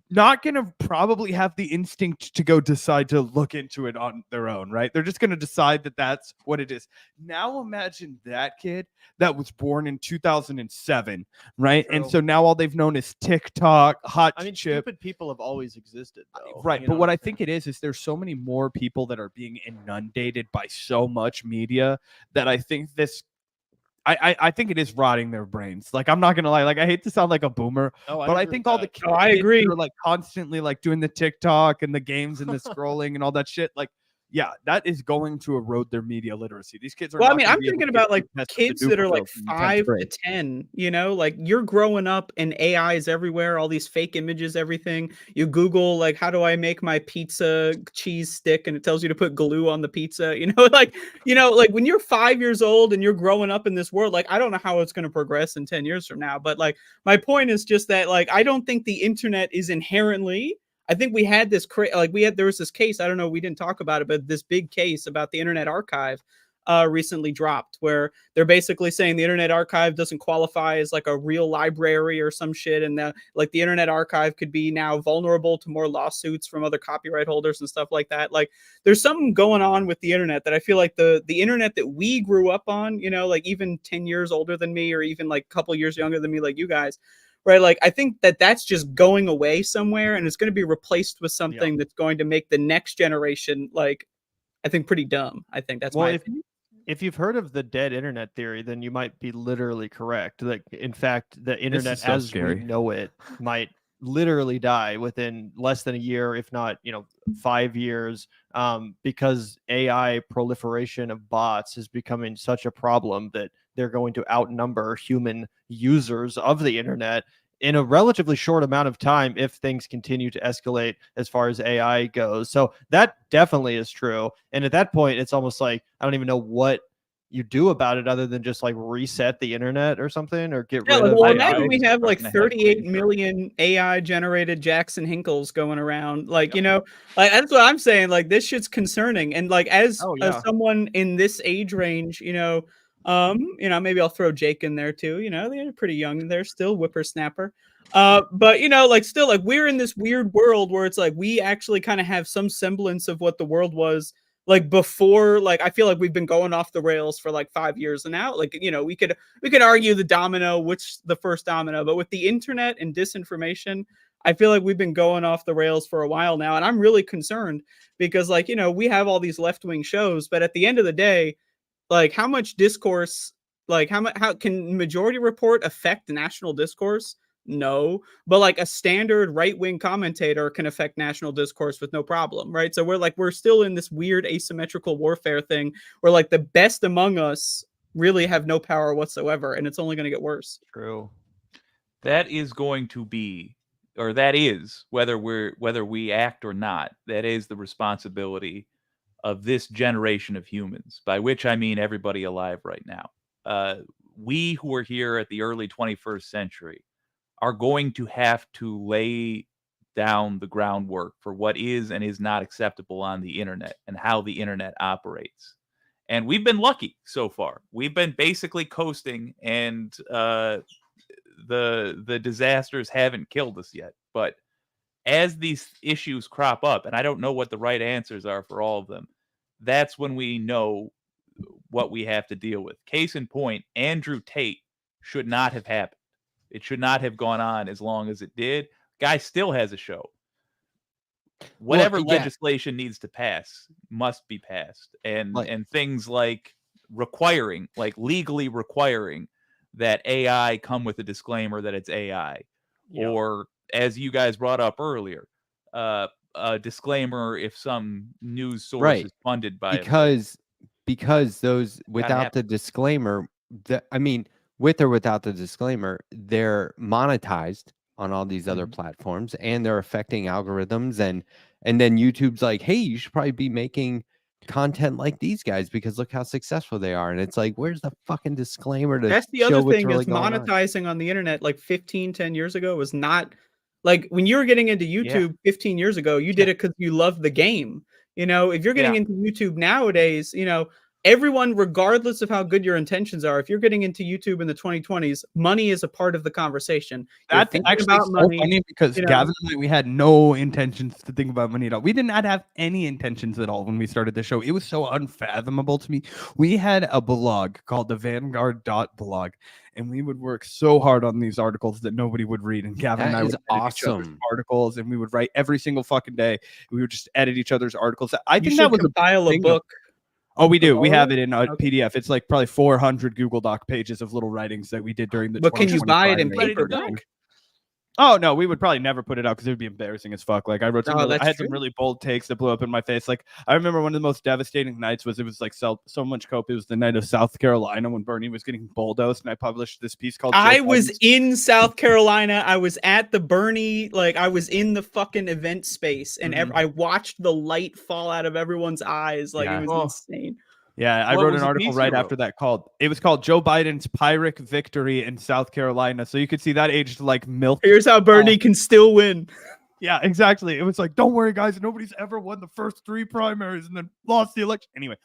Not going to probably have the instinct to go decide to look into it on their own, right? They're just going to decide that that's what it is. Now imagine that kid that was born in 2007, right? True. And so now all they've known is TikTok, hot chip. Stupid people have always existed, though. Right. But what I think it is there's so many more people that are being inundated by so much media that I think I think it is rotting their brains. Like, I'm not gonna lie. Like, I hate to sound like a boomer, but I think all the kids I agree. are like constantly like doing the TikTok and the games and the scrolling and all that shit. Like, yeah, that is going to erode their media literacy. These kids are. Well, I not mean, gonna I'm be able thinking to about get like the test of kids the that are like Duper in 10th 5 to grade. 10, like you're growing up and AI is everywhere, all these fake images, everything. You Google, like, how do I make my pizza cheese stick? And it tells you to put glue on the pizza, like when you're 5 years old and you're growing up in this world, like, I don't know how it's going to progress in 10 years from now. But like, my point is just that, like, I don't think the internet is inherently. I think we had this there was this case, I don't know, we didn't talk about it, but this big case about the Internet Archive recently dropped, where they're basically saying the Internet Archive doesn't qualify as like a real library or some shit, and the Internet Archive could be now vulnerable to more lawsuits from other copyright holders and stuff like that. Like, there's something going on with the internet that I feel like the internet that we grew up on, like even 10 years older than me, or even like a couple years younger than me, like you guys, right? Like, I think that that's just going away somewhere, and it's going to be replaced with something that's going to make the next generation, like, I think, pretty dumb. I think that's my opinion. If you've heard of the dead internet theory, then you might be literally correct. Like, in fact, the internet so as scary. we know it might literally die within less than a year, if not 5 years, because AI proliferation of bots is becoming such a problem that they're going to outnumber human users of the internet in a relatively short amount of time if things continue to escalate as far as AI goes. So that definitely is true. And at that point, it's almost like I don't even know what you do about it other than just like reset the internet or something, or get rid of. Well, imagine we have like 38 million AI generated Jackson Hinkles going around. Like, like that's what I'm saying. Like, this shit's concerning. And like, as someone in this age range, maybe I'll throw Jake in there too. They're pretty young. They're still whippersnapper. But like still like we're in this weird world where it's like we actually kind of have some semblance of what the world was like before. Like I feel like we've been going off the rails for like 5 years now. Like we could argue the domino, which the first domino, but with the internet and disinformation, I feel like we've been going off the rails for a while now, and I'm really concerned because like we have all these left-wing shows, but at the end of the day, like how much discourse, like how can Majority Report affect national discourse? No, but like a standard right-wing commentator can affect national discourse with no problem, right? So we're still in this weird asymmetrical warfare thing where like the best among us really have no power whatsoever, and it's only going to get worse. True. That is going to be, or that is whether we act or not, that is the responsibility of this generation of humans, by which I mean everybody alive right now. We who are here at the early 21st century are going to have to lay down the groundwork for what is and is not acceptable on the internet and how the internet operates. And we've been lucky so far. We've been basically coasting, and the disasters haven't killed us yet. But as these issues crop up, and I don't know what the right answers are for all of them, that's when we know what we have to deal with. Case in point, Andrew Tate should not have happened. It should not have gone on as long as it did. Guy still has a show. Whatever legislation needs to pass must be passed. And things like legally requiring that AI come with a disclaimer that it's AI. Yep. Or, as you guys brought up earlier, a disclaimer if some news source is funded by because those without the disclaimer, with or without the disclaimer, they're monetized on all these other platforms, and they're affecting algorithms, and then YouTube's like, hey, you should probably be making content like these guys because look how successful they are. And it's like, where's the fucking disclaimer to that's the show other what's thing really is going monetizing on the internet like 10 years ago was not like when you were getting into YouTube 15 years ago, you did it because you loved the game. If you're getting into YouTube nowadays, everyone, regardless of how good your intentions are, if you're getting into YouTube in the 2020s, money is a part of the conversation. That's actually so funny because Gavin and I, we had no intentions to think about money at all. We did not have any intentions at all when we started the show. It was so unfathomable to me. We had a blog called the Vanguard blog, and we would work so hard on these articles that nobody would read. And Gavin and I would edit each other's articles, and we would write every single fucking day. We would just edit each other's articles. I think that was a book. Oh, we do. We have it in a PDF. It's like probably 400 Google Doc pages of little writings that we did during the. But can you buy it in paperback? Oh no, we would probably never put it out because it would be embarrassing as fuck. Like I wrote, I had some really bold takes that blew up in my face. Like I remember one of the most devastating nights was it was like so much cope. It was the night of South Carolina when Bernie was getting bulldozed, and I published this piece called. I was in South Carolina. I was at the Bernie, like I was in the fucking event space, and I watched the light fall out of everyone's eyes. Like it was insane. Yeah, I wrote an article right after that it was called Joe Biden's Pyrrhic Victory in South Carolina. So you could see that aged like milk. Here's how Bernie can still win. Yeah, exactly. It was like, don't worry, guys. Nobody's ever won the first 3 primaries and then lost the election. Anyway,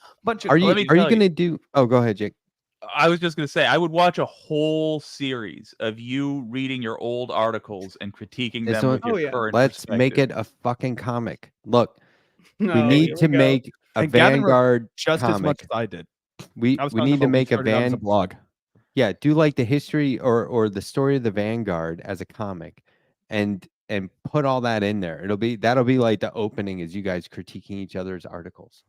are you going to do? Oh, go ahead, Jake. I was just going to say, I would watch a whole series of you reading your old articles and critiquing them with your current Let's make it a fucking comic. Look, we need to make a Vanguard just comic. As much as I did. We need to make a blog. Yeah, do like the history or the story of the Vanguard as a comic, and put all that in there. That'll be like the opening as you guys critiquing each other's articles.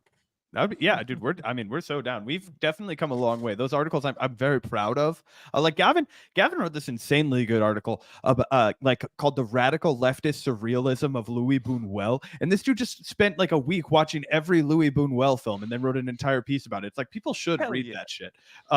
That would be, yeah, dude. We're so down. We've definitely come a long way. Those articles I'm very proud of. Like Gavin wrote this insanely good article about like called "The Radical Leftist Surrealism of Louis Buñuel," and this dude just spent like a week watching every Louis Buñuel film and then wrote an entire piece about it. It's like people should read that shit.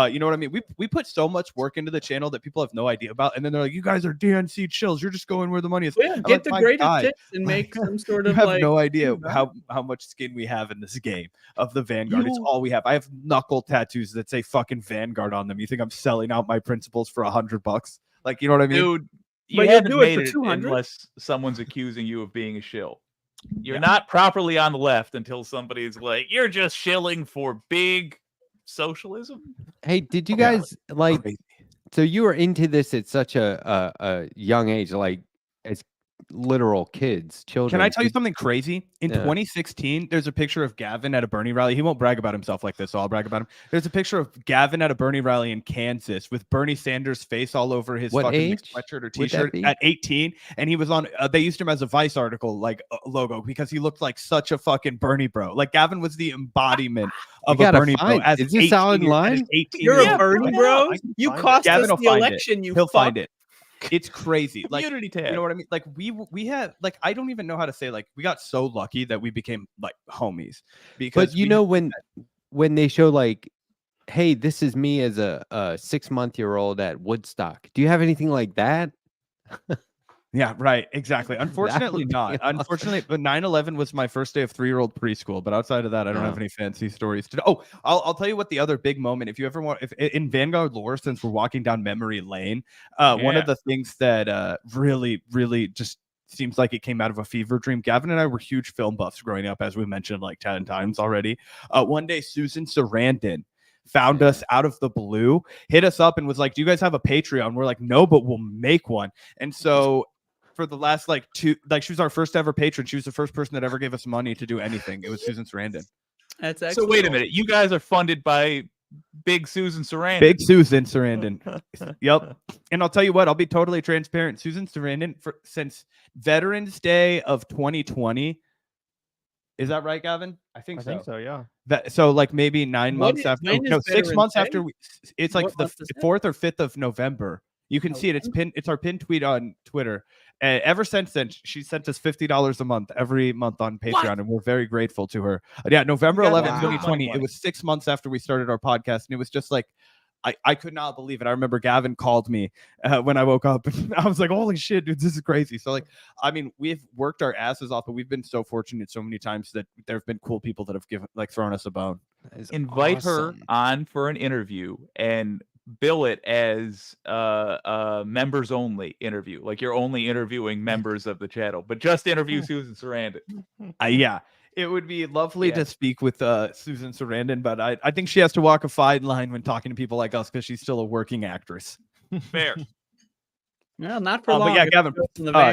You know what I mean? We put so much work into the channel that people have no idea about, and then they're like, "You guys are DNC chills. You're just going where the money is." Yeah, get the greatest tips and make some sort of. You have no idea how much skin we have in this game of the Vanguard. It's all we have. I have knuckle tattoos that say fucking Vanguard on them. You think I'm selling out my principles for $100? Like, you know what I mean? Dude, you haven't made it unless someone's accusing you of being a shill. You're not properly on the left until somebody's like, you're just shilling for big socialism. Hey, did you guys like? So you were into this at such a young age, like as literal kids, children. Can I tell you something crazy? In 2016, there's a picture of Gavin at a Bernie rally. He won't brag about himself like this, so I'll brag about him. There's a picture of Gavin at a Bernie rally in Kansas with Bernie Sanders' face all over his fucking sweatshirt or t-shirt at 18. And he was on, they used him as a Vice article, like logo, because he looked like such a fucking Bernie bro. Like Gavin was the embodiment of a Bernie bro. As is this solid line? You're a Bernie bro? You cost us the election, He'll find it. It's crazy. Like, Unity tab. You know what I mean? Like we had, like, I don't even know how to say, like, we got so lucky that we became like homies. Because but you know, when they show like, hey, this is me as a 6-month-old at Woodstock. Do you have anything like that? Yeah, right. Exactly. Unfortunately not. Awesome. Unfortunately, but 9/11 was my first day of 3-year-old preschool. But outside of that, I don't have any fancy stories to. Oh, I'll tell you what the other big moment. If you ever want, if in Vanguard lore, since we're walking down memory lane, one of the things that really just seems like it came out of a fever dream. Gavin and I were huge film buffs growing up, as we mentioned like 10 times already. One day, Susan Sarandon found us out of the blue, hit us up, and was like, "Do you guys have a Patreon?" We're like, "No, but we'll make one." And so, for the last she was our first ever patron. She was the first person that ever gave us money to do anything. It was Susan Sarandon. That's excellent. So wait a minute, you guys are funded by Big Susan Sarandon. Big Susan Sarandon. Yep. And I'll tell you what, I'll be totally transparent. Susan Sarandon, since Veterans Day of 2020. Is that right, Gavin? I think so, yeah. So like maybe 9 months after, no, 6 months after, it's like the 4th or 5th of November. You can see it. It's our pinned tweet on Twitter. And ever since then, she sent us $50 a month every month on Patreon, and we're very grateful to her. Yeah, November 11th, 2020. It was 6 months after we started our podcast, and it was just like, I could not believe it. I remember Gavin called me when I woke up, and I was like, "Holy shit, dude, this is crazy!" So like, I mean, we've worked our asses off, but we've been so fortunate so many times that there have been cool people that have thrown us a bone. Invite her on for an interview and bill it as a members only interview, like you're only interviewing members of the channel, but just interview Susan Sarandon. Yeah, it would be lovely to speak with Susan Sarandon, but I think she has to walk a fine line when talking to people like us because she's still a working actress. Fair. Well, not for long. But yeah, Gavin,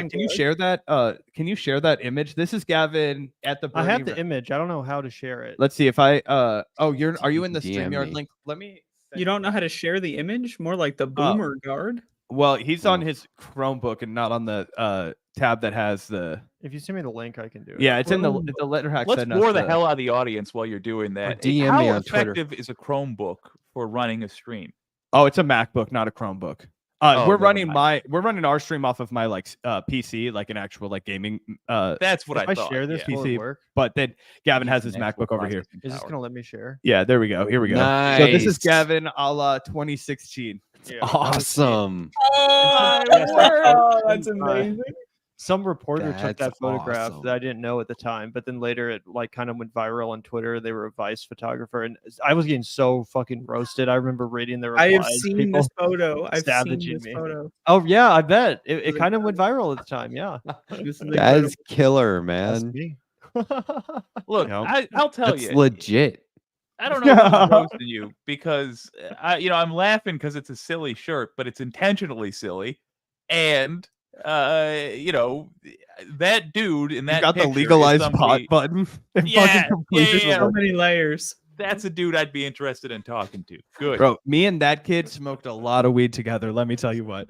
can you share that? Can you share that image? This is Gavin at the. I have the image. I don't know how to share it. Let's see if I. Are you in the StreamYard link? Let me. You don't know how to share the image? More like the Boomer Guard. Well, he's on his Chromebook and not on the tab that has the. If you send me the link, I can do it. Yeah, it's in the letter hack. Let's bore the hell out of the audience while you're doing that. DM me How on Twitter. effective is a Chromebook for running a stream? Oh, it's a MacBook, not a Chromebook. We're running our stream off of my PC, like an actual like gaming. That's what I thought. Share this PC, work. But then Gavin has his MacBook over here. Is this gonna let me share? Yeah, there we go. Here we go. Nice. So this is Gavin a la 2016. Yeah, awesome. Oh, that's amazing. Some reporter took that photograph awesome. that I didn't know at the time, but then later it like kind of went viral on Twitter. They were a Vice photographer, and I was getting so fucking roasted. I remember reading the replies. I have seen this photo. I've seen this photo. Oh yeah, I bet it kind of went viral at the time. Yeah, That is killer, man. Look, I'll tell you, it's legit. I don't know who's roasting you because I'm laughing because it's a silly shirt, but it's intentionally silly, and that dude in that got the picture legalized pot button. Yeah, so many layers. That's a dude I'd be interested in talking to. Good, bro. Me and that kid smoked a lot of weed together. Let me tell you what.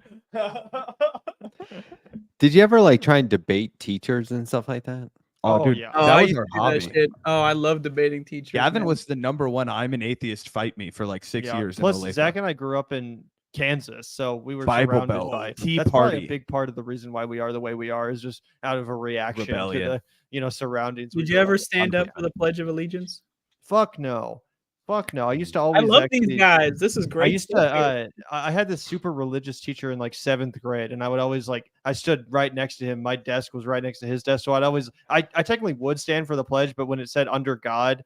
Did you ever like try and debate teachers and stuff like that? Oh, dude, yeah. Oh, that I was used our to do that hobby. shit. Oh, I love debating teachers. Gavin man. was the #1 I'm an atheist fight me for like 6 years. Plus, in Zach and I grew up in Kansas, so we were Bible surrounded Belt, by Tea that's probably Party. a big part of the reason why we are the way we are is just out of a reaction Rebellion. to the surroundings. Did you ever stand up for the Pledge of Allegiance? Fuck no. Fuck no. I used to I always love actually, these guys. This is great. I used to I had this super religious teacher in like 7th grade, and I would always I stood right next to him. My desk was right next to his desk. So I technically would stand for the pledge, but when it said under God.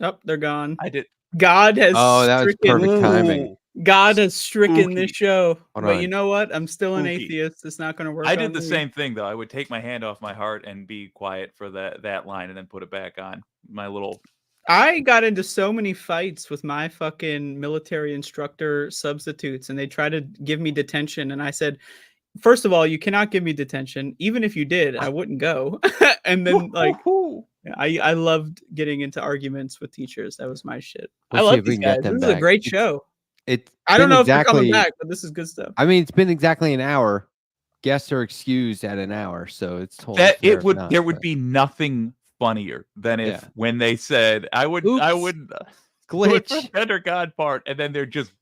Oh, they're gone. I did. God has that was stricken, perfect timing. God has stricken this Spooky. show. Hold But on. you know what? I'm still an Spooky. atheist. It's not going to work. I on did the me. same thing though. I would take my hand off my heart and be quiet for that line, and then put it back on. My little. I got into so many fights with my fucking military instructor substitutes, and they tried to give me detention. And I said, first of all, you cannot give me detention. Even if you did, I wouldn't go. And then I loved getting into arguments with teachers. That was my shit. We'll I see love if we these can get guys. them This is a back. great show. I been don't know if they're coming exactly- back, but this is good stuff. I mean, it's been exactly an hour. Guests are excused at an hour, so it's totally That fair it if would not, there would but- be nothing funnier than if Yeah. when they said I would Oops. glitch under God part, and then they're just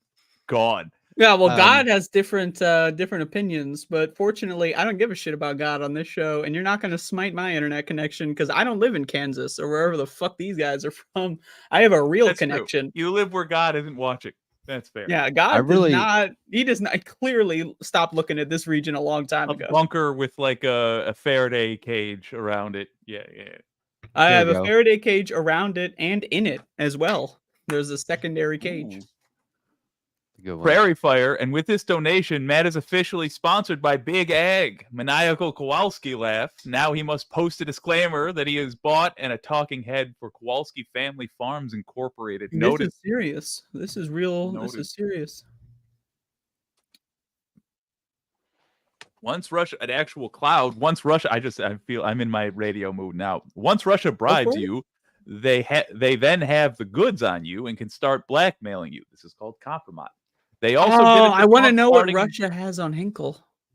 gone. Yeah, well, Um, God has different opinions, but fortunately, I don't give a shit about God on this show, and you're not going to smite my internet connection because I don't live in Kansas or wherever the fuck these guys are from. I have a real That's true. connection. You live where God isn't watching. That's fair. Yeah, God really- does not. He does not clearly stopped looking at this region a long time A ago. bunker with like a Faraday cage around it. Yeah. I There have we a go. Faraday cage around it and in it as well. There's a secondary cage. Good one. Prairie Fire, and with this donation, Matt is officially sponsored by Big Ag. Maniacal Kowalski laugh. Now he must post a disclaimer that he has bought and a talking head for Kowalski Family Farms Incorporated. This Noted. is serious. This is real. This Noted. is serious. Once Russia, an actual cloud. Once Russia, I feel I'm in my radio mood now. Once Russia bribes for it. you, they then have the goods on you and can start blackmailing you. This is called compromise. They also did it Oh, I want to before know what starting in Russia has on Hinkle.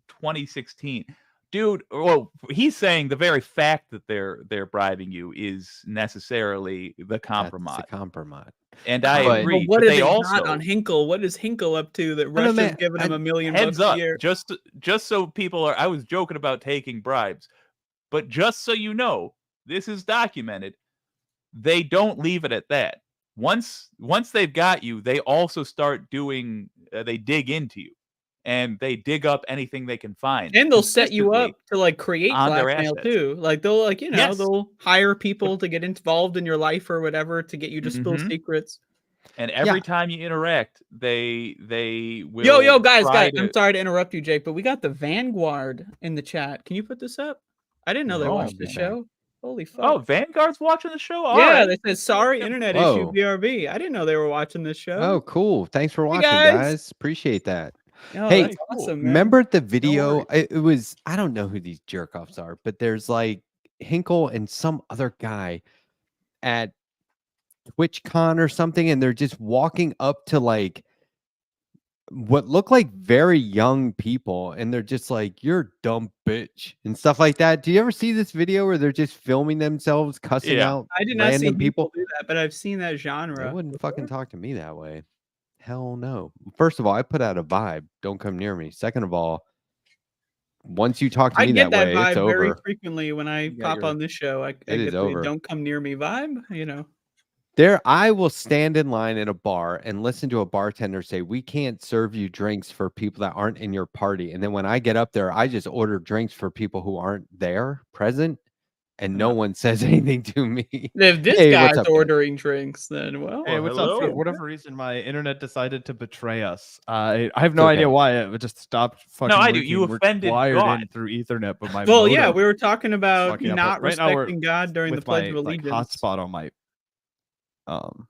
2016. Dude, well, he's saying the very fact that they're bribing you is necessarily the compromise. That's a compromise. And I But- agree. But what but do they they also got on Hinkle? What is Hinkle up to that know, Russia's man, giving him $1 million heads bucks up, a year? just so people are. I was joking about taking bribes, but just so you know, this is documented. They don't leave it at that. Once they've got you, they also start doing. They dig into you, and they dig up anything they can find. And they'll set you up consistently. to like create on their blackmail assets. too. Like they'll Yes. they'll hire people to get involved in your life or whatever to get you to spill Mhm. secrets. And every Yeah. time you interact, they will. Yo, guys, try I'm to- sorry to interrupt you, Jake, but we got the Vanguard in the chat. Can you put this up? I didn't know they No, watched the man. show. Holy fuck. Oh, Vanguard's watching the show. All yeah, right. they said sorry, internet issue, Whoa. BRB. I didn't know they were watching this show. Oh, cool. Thanks for watching, guys. guys. Appreciate that. Oh, Hey, that's awesome, man. Remember the video? worries. It was, I don't know who these jerk offs are, but there's like Hinkle and some other guy at TwitchCon or something, and they're just walking up to like what look like very young people, and they're just like, "You're a dumb bitch," and stuff like that. Do you ever see this video where they're just filming themselves cussing Yeah. out I did not see random people people? do that, but I've seen that They genre. wouldn't fucking talk to me that way. Hell no. First of all, I put out a vibe. Don't come near me. Second of all, once you talk to I me get that that way, it's vibe very over. frequently when I You got pop your- on this show. I It get is the over. "Don't come near me" vibe. You know, There, I will stand in line at a bar and listen to a bartender say, "We can't serve you drinks for people that aren't in your party." And then when I get up there, I just order drinks for people who aren't there, present, and no one says anything to me. if this Hey, what's guy's up, guys? ordering drinks, then well, Hey, what's up? hello. For whatever reason, my internet decided to betray us. I have no idea okay. why it just stopped fucking. I do. working. You We're offended wired God. in through Ethernet, but my well, yeah, modem we were talking about fucking up. not Right now we're respecting God during the with Pledge my of like Allegiance. hotspot on my You're Oh,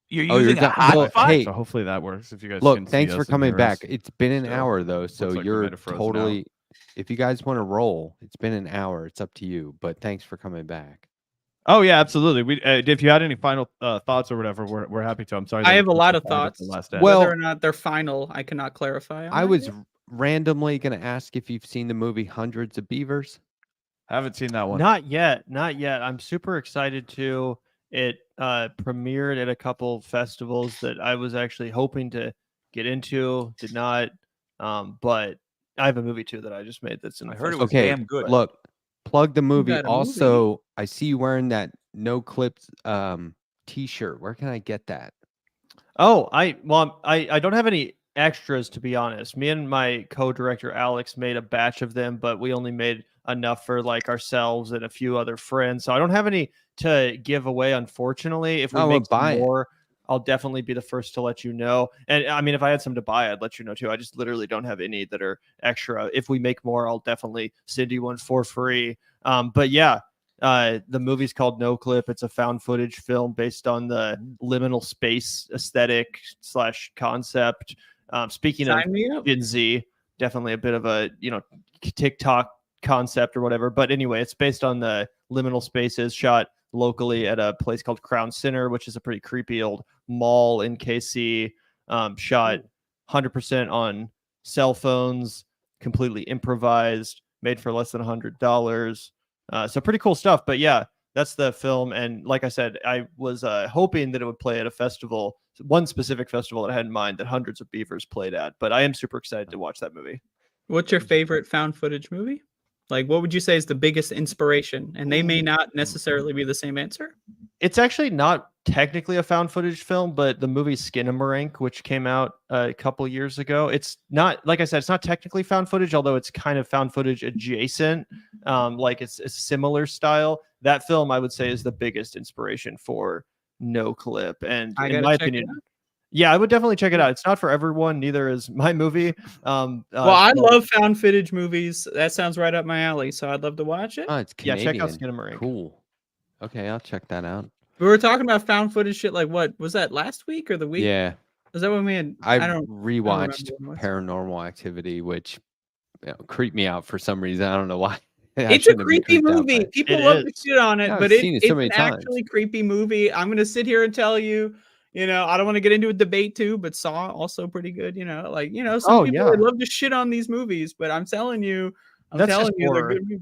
you're using a done. Well, hotspot. hey, So hopefully that works. If you guys look, can see thanks for us and coming hear back. us. It's been an still. hour though, so like we you're might have frozen out. totally. If you guys want to roll, it's been an hour. It's up to you. But thanks for coming back. Oh yeah, absolutely. We if you had any final thoughts or whatever, we're happy to. I'm sorry. I that have a we lot of fired up thoughts. the last ad. Well- Whether or not they're final, I cannot clarify. on I that was yet. randomly going to ask if you've seen the movie Hundreds of Beavers. Haven't seen that one. Not yet. I'm super excited to. It premiered at a couple festivals that I was actually hoping to get into. Did not. But I have a movie too that I just made that's in the I heard it was Okay, damn good. look, plug the movie. got a movie? Also, I see you wearing that no clips t-shirt. Where can I get that? Oh, I don't have any extras, to be honest. Me and my co-director Alex made a batch of them, but we only made enough for like ourselves and a few other friends. So I don't have any to give away, unfortunately. If we make some more, I'll definitely be the first to let you know. And I mean, if I had some to buy, I'd let you know too. I just literally don't have any that are extra. If we make more, I'll definitely send you one for free. But yeah, the movie's called No Clip. It's a found footage film based on the liminal space aesthetic / concept. Speaking of Gen Z, definitely a bit of a TikTok concept or whatever. But anyway, it's based on the liminal spaces, shot locally at a place called Crown Center, which is a pretty creepy old mall in KC. Shot 100% on cell phones, completely improvised, made for less than $100. So pretty cool stuff. But yeah, that's the film. And like I said, I was hoping that it would play at a festival, one specific festival that I had in mind that Hundreds of Beavers played at. But I am super excited to watch that movie. What's your favorite found footage movie? Like, what would you say is the biggest inspiration? And they may not necessarily be the same answer. It's actually not technically a found footage film, but the movie Skinamarink, which came out a couple years ago, it's not, like I said, it's not technically found footage, although it's kind of found footage adjacent. Like it's a similar style. That film, I would say, is the biggest inspiration for No Clip. And in my opinion, yeah, I would definitely check it out. It's not for everyone. Neither is my movie. Well, I love found footage movies. That sounds right up my alley. So I'd love to watch it. Oh, it's Canadian. Yeah, check out Skinamarink. Cool. Okay, I'll check that out. We were talking about found footage shit. Like, what was that last week or the week? Yeah. Was that when we had? I rewatched Paranormal Activity, which creeped me out for some reason. I don't know why. It's a creepy movie. People love to shit on it, but it's an actually creepy movie. I'm gonna sit here and tell you. I don't want to get into a debate too, but Saw also pretty good. Some people love to shit on these movies, but I'm telling you, they're good movies.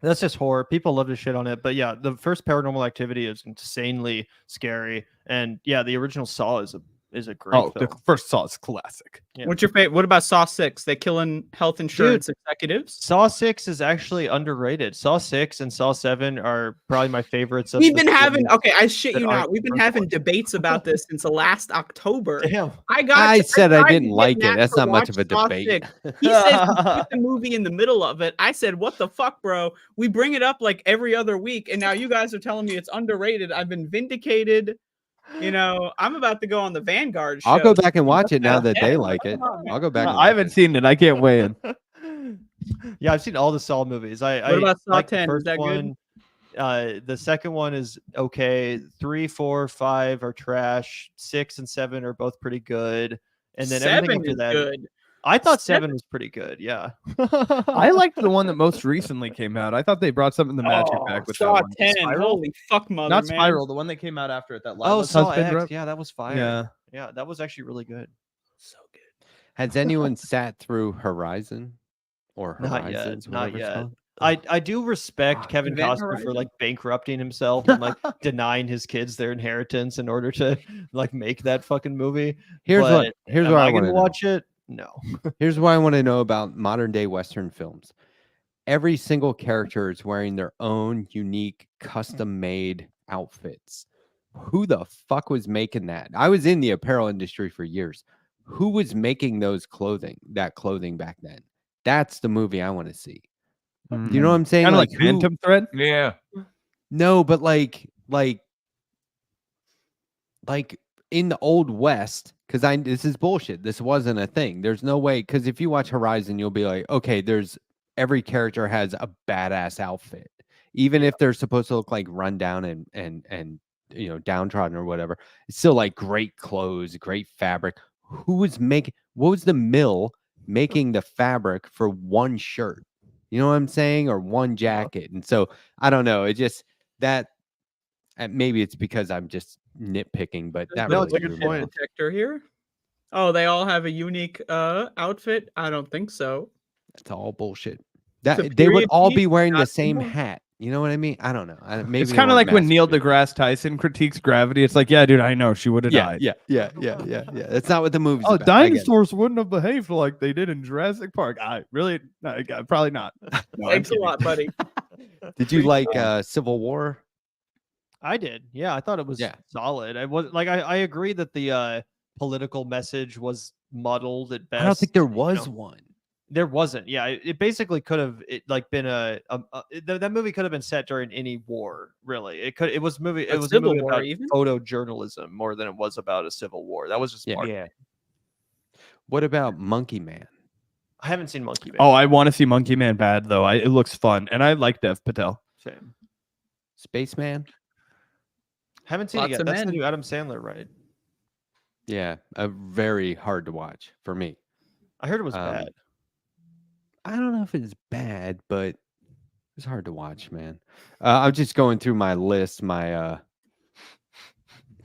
That's just horror. People love to shit on it, but yeah, the first Paranormal Activity is insanely scary, and yeah, the original Saw is a great film. The first Saw is classic. Yeah. What's your favorite? What about Saw 6? They killing health insurance executives? Saw 6 is actually underrated. Saw 6 and Saw 7 are probably my favorites. We've been having I shit you not. We've been having debates about this since last October. Damn. I said I didn't like it. That's not much of a debate. He said he put the movie in the middle of it. I said, what the fuck, bro? We bring it up like every other week, and now you guys are telling me it's underrated. I've been vindicated. I'm about to go on the Vanguard show. I'll go back and watch it now that they like it. I'll go back. I haven't seen it. I can't weigh in. Yeah, I've seen all the Saw movies. What about Saw 10? Is that good? The second one is okay. 3, 4, 5 are trash. 6 and 7 are both pretty good. And then 7 everything after that, good. I thought 7 was pretty good. Yeah. I liked the one that most recently came out. I thought they brought something the magic back with Saw that one. 10. Holy fuck, mother, Not man. Spiral, the one that came out after it. That Saw X. Yeah, that was fire. Yeah, that was actually really good. So good. Has anyone sat through Horizon or Horizons? Not yet. I do respect Kevin Costner for like bankrupting himself and like denying his kids their inheritance in order to like make that fucking movie. Here's what I want to watch it. No. Here's what I want to know about modern day Western films. Every single character is wearing their own unique custom made outfits. Who the fuck was making that? I was in the apparel industry for years. Who was making that clothing back then? That's the movie I want to see. You know what I'm saying? Kind of like Phantom Thread? Yeah. No, but like in the Old West, because this is bullshit. This wasn't a thing. There's no way, because if you watch Horizon, you'll be like, okay, every character has a badass outfit. Even if they're supposed to look like rundown and downtrodden or whatever, it's still like great clothes, great fabric. What was the mill making the fabric for one shirt? You know what I'm saying? Or one jacket. And so I don't know. It just maybe it's because I'm just nitpicking, but that it's a good point. Detector here. Oh, they all have a unique outfit? I don't think so. That's all bullshit. That they would all be piece, wearing the not same more. hat. You know what I mean? I don't know. Maybe It's they kind of weren't like when Neil masterpieces. deGrasse Tyson critiques gravity. It's like, yeah, dude, I know she would have died. Yeah. That's not what the movie's Oh, about. I get it. dinosaurs wouldn't have behaved like they did in Jurassic Park. I really, no, probably not. No, I'm Thanks a kidding. lot, buddy. Did you like Civil War? I did. Yeah, I thought it was Yeah. solid. I was like, I agree that the political message was muddled at best. I don't think there you was know. one. There wasn't. Yeah, it basically could have been that movie could have been set during any war. Really, it was movie. It A was a civil movie war about even? photojournalism more than it was about a civil war. That was just marketing. Yeah. What about Monkey Man? I haven't seen Monkey Man. Oh, I want to see Monkey Man bad though. It looks fun, and I like Dev Patel. Same. Spaceman? Haven't seen Lots it yet. of That's the men. new Adam Sandler, right? Yeah, very hard to watch for me. I heard it was Um, bad. I don't know if it's bad, but it's hard to watch, man. I'm just going through my list, my Have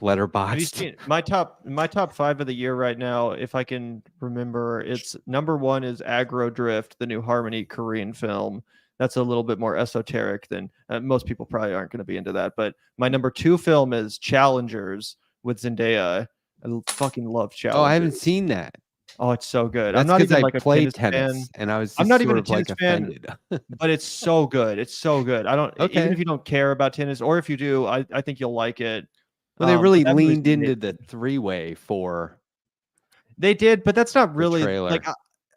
you letterboxd. seen my top 5 of the year right now? If I can remember, it's number 1 is Aggro Drift, the new Harmony Korean film. That's a little bit more esoteric than most people probably aren't going to be into that. But my number 2 film is Challengers with Zendaya. I fucking love Challengers. Oh, I haven't seen that. Oh, it's so good. That's I'm not because even I like a play tennis fan, and I was I'm just not even sort a of like tennis fan. offended. but it's so good. It's so good. I don't even Okay. if you don't care about tennis, or if you do, I think you'll like it. Well, they really that movie's leaned into amazing. the three-way for They did, but that's not really trailer. like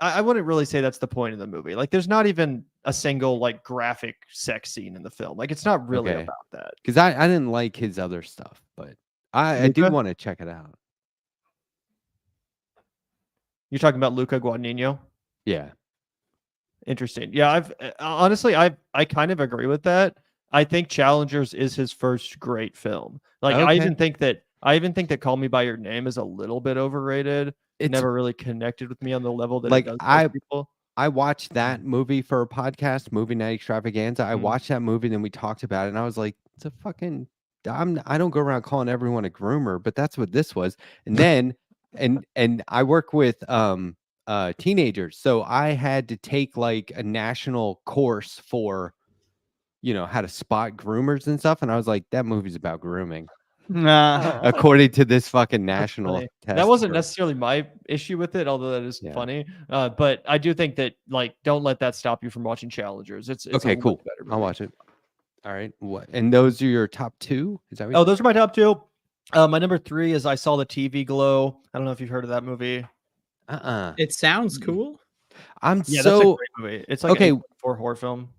I wouldn't really say that's the point of the movie. Like, there's not even a single like graphic sex scene in the film. Like, it's not really Okay. about that. because I didn't like his other stuff, but I do Luca? want to check it out. You're talking about Luca Guadagnino? Yeah. Interesting. Yeah, I've honestly, I kind of agree with that. I think Challengers is his first great film. Like, I Okay. even think that Call Me by Your Name is a little bit overrated. It It's never really connected with me on the level that like, it does with most people. I watched that movie for a podcast, Movie Night Extravaganza. I Mhm. watched that movie, then we talked about it, and I was like, it's a fucking I don't go around calling everyone a groomer, but that's what this was. And then and I work with teenagers, so I had to take like a national course for how to spot groomers and stuff. And I was like, that movie's about grooming, Nah. according to this fucking national funny. test. That wasn't for- necessarily my issue with it, although that is Yeah. funny. But I do think that, like, don't let that stop you from watching Challengers. It's Okay, a way cool. better I'll movie. watch it. All right. What? And those are your top two? Is that what Oh, those are my top 2. My number 3 is I Saw the TV Glow. I don't know if you've heard of that movie. It sounds cool. I'm Yeah, that's a so great movie. It's like okay. an A24 horror film.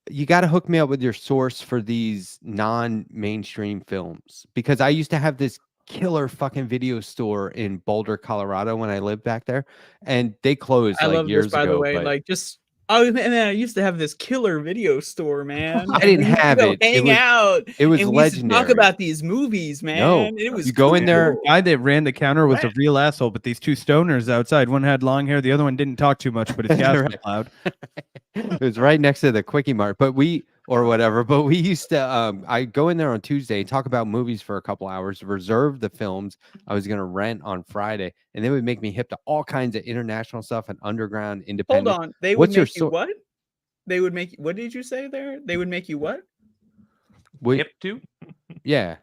You got to hook me up with your source for these non-mainstream films, because I used to have this killer fucking video store in Boulder, Colorado when I lived back there, and they closed I like love years this, by ago. the way. but Like, just man, I used to have this killer video store, man. I didn't We used to have go it. It Hang was- out. it was and we used to legendary. talk about these movies, man. No, and it was you go in there- cool. The guy that ran the counter was a Right. real asshole, but these two stoners outside, one had long hair, the other one didn't talk too much, but his gas was Right. loud. It was right next to the Quickie Mart, but we used to I go in there on Tuesday, talk about movies for a couple hours, reserve the films I was going to rent on Friday, and they would make me hip to all kinds of international stuff and underground Hold independent. on. They would What's your make you sor- what? They would make what did you say there? They would make you what? Wait, Hip to? yeah.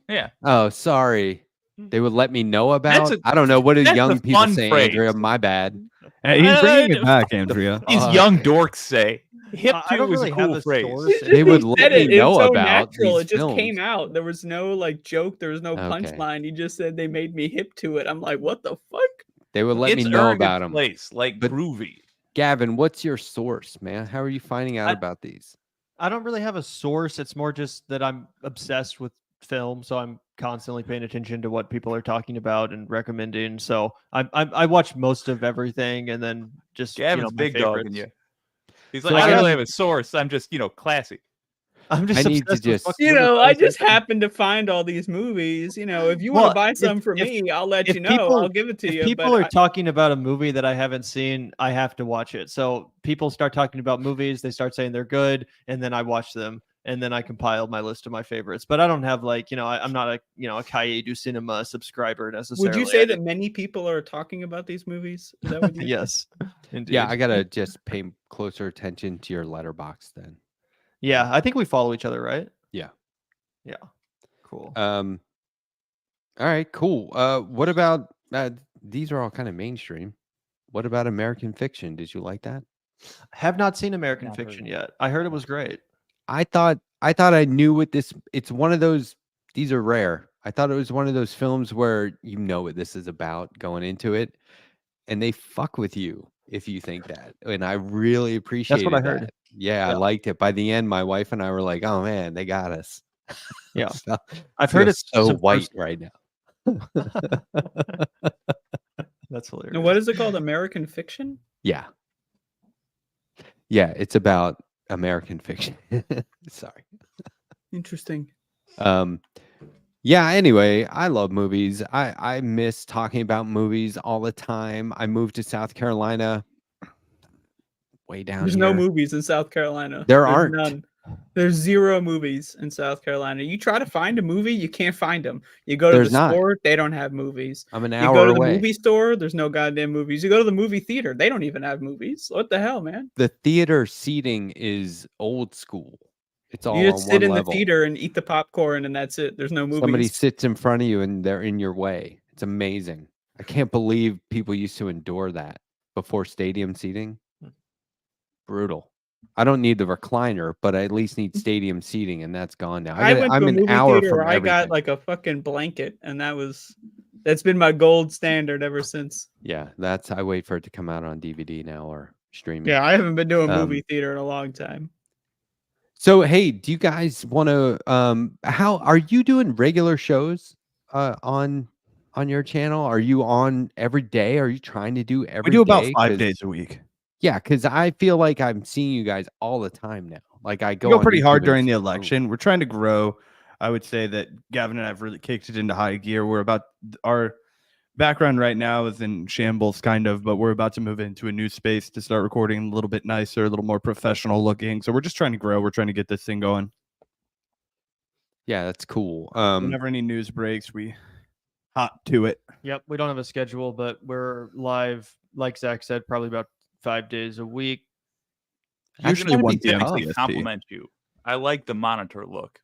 Yeah. Oh, sorry. They would let me know That's about. a- I don't know. What do that's young a people fun say, phrase. Andrea? My bad. Hey, he's bringing Uh, it back, Andrea. These Oh, young okay. dorks say. Hip I to don't is really a have cool a phrase. source. They would He let said me it. It know was so about natural. these It just films. came out. There was no like joke. There was no Okay. punchline. He just said they made me hip to it. I'm like, what the fuck? They would let It's me know earned its about them. place, like But- groovy. Gavin, what's your source, man? How are you finding out I- about these? I don't really have a source. It's more just that I'm obsessed with film, so I'm constantly paying attention to what people are talking about and recommending. So I watch most of everything, and then just Gavin's my big dogging favorites. you. He's So like, I I don't guess- really have a source. I'm just, classy. I'm just I need to obsessed with just- fucking You movies. know, I just happened to find all these movies. If you want Well, to buy if- some for if- me, I'll let if you know. people- I'll give it to you. If people but are talking about a movie that I haven't seen, I have to watch it. So people start talking about movies, they start saying they're good, and then I watch them. and then I compiled my list of my favorites. But I don't have like, I'm not a Cahiers du Cinema subscriber necessarily. Would you say that many people are talking about these movies? Is that what you Yes, indeed. Yeah, I gotta just pay closer attention to your letterbox then. Yeah, I think we follow each other, right? Yeah. Cool. All right, cool. What about these are all kind of mainstream. What about American Fiction? Did you like that? Have not seen American Fiction yet. I heard it was great. I thought I knew what this. It's one of those. These are rare. I thought it was one of those films where you know what this is about going into it, and they fuck with you if you think that. And I really appreciate. That's what I heard. Yeah, I liked it. By the end, my wife and I were like, "Oh man, they got us." Yeah, So, I've heard it's so white right now. That's hilarious. Now, what is it called? American Fiction? Yeah. Yeah, it's about American Fiction. Sorry. Interesting. Yeah, anyway, I love movies. I miss talking about movies all the time. I moved to South Carolina way down There's here. no movies in South Carolina. There There's aren't. none. There's 0 movies in South Carolina. You try to find a movie, you can't find them. You go to There's the not. store, they don't have movies. I'm an You hour go to the away. movie store, there's no goddamn movies. You go to the movie theater, they don't even have movies. What the hell, man? The theater seating is old school. It's all You on just one sit in level. the theater and eat the popcorn, and that's it. There's no movies. Somebody sits in front of you and they're in your way. It's amazing. I can't believe people used to endure that before stadium seating. Brutal. I don't need the recliner, but I at least need stadium seating, and that's gone now. I went to I'm a an movie hour theater from where I got everything. like a fucking blanket, and that's been my gold standard ever since. Yeah, I wait for it to come out on DVD now or streaming. Yeah, I haven't been to a movie theater in a long time. So hey, do you guys want to how are you doing regular shows on your channel? Are you on every day? Are you trying to do every day? We do about 5 days a week. Yeah, because I feel like I'm seeing you guys all the time now. Like I We go go on pretty YouTube hard and during the it's- election. We're trying to grow. I would say that Gavin and I have really kicked it into high gear. We're about our background right now is in shambles kind of, but we're about to move into a new space to start recording a little bit nicer, a little more professional looking. So we're just trying to grow. We're trying to get this thing going. Yeah, that's cool. Whenever any news breaks, we hot to it. Yep, we don't have a schedule, but we're live, like Zach said, probably about 5 days a week. Usually I'm gonna 1 p.m. typically CST. compliment you. I like the monitor look.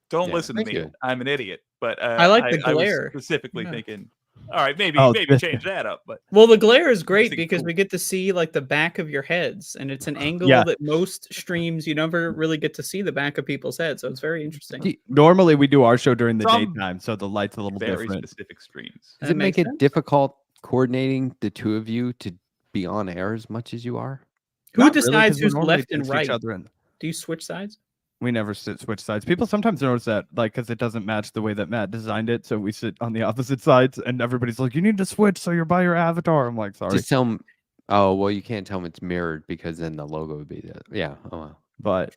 Don't Yeah, listen to thank me. you. I'm an idiot. But I like the I was glare. specifically Yeah. thinking, all right, maybe change that up. But Well, the glare is great Interesting, because cool. we get to see like the back of your heads, and it's an angle Yeah. that most streams you never really get to see the back of people's heads. So it's very interesting. Normally we do our show during the Some daytime, so the light's a little very different. specific streams. Does That it make makes it sense. difficult coordinating the two of you to be on air as much as you are? Who Not really, decides 'cause we're who's normally left and against right? each other and Do you switch sides? we never switch sides. People sometimes notice that, like, because it doesn't match the way that Matt designed it. So we sit on the opposite sides, and everybody's like, "You need to switch so you're by your avatar." I'm like, "Sorry," Just tell them. Oh well, you can't tell them it's mirrored because then the logo would be there. Yeah. Oh, well. but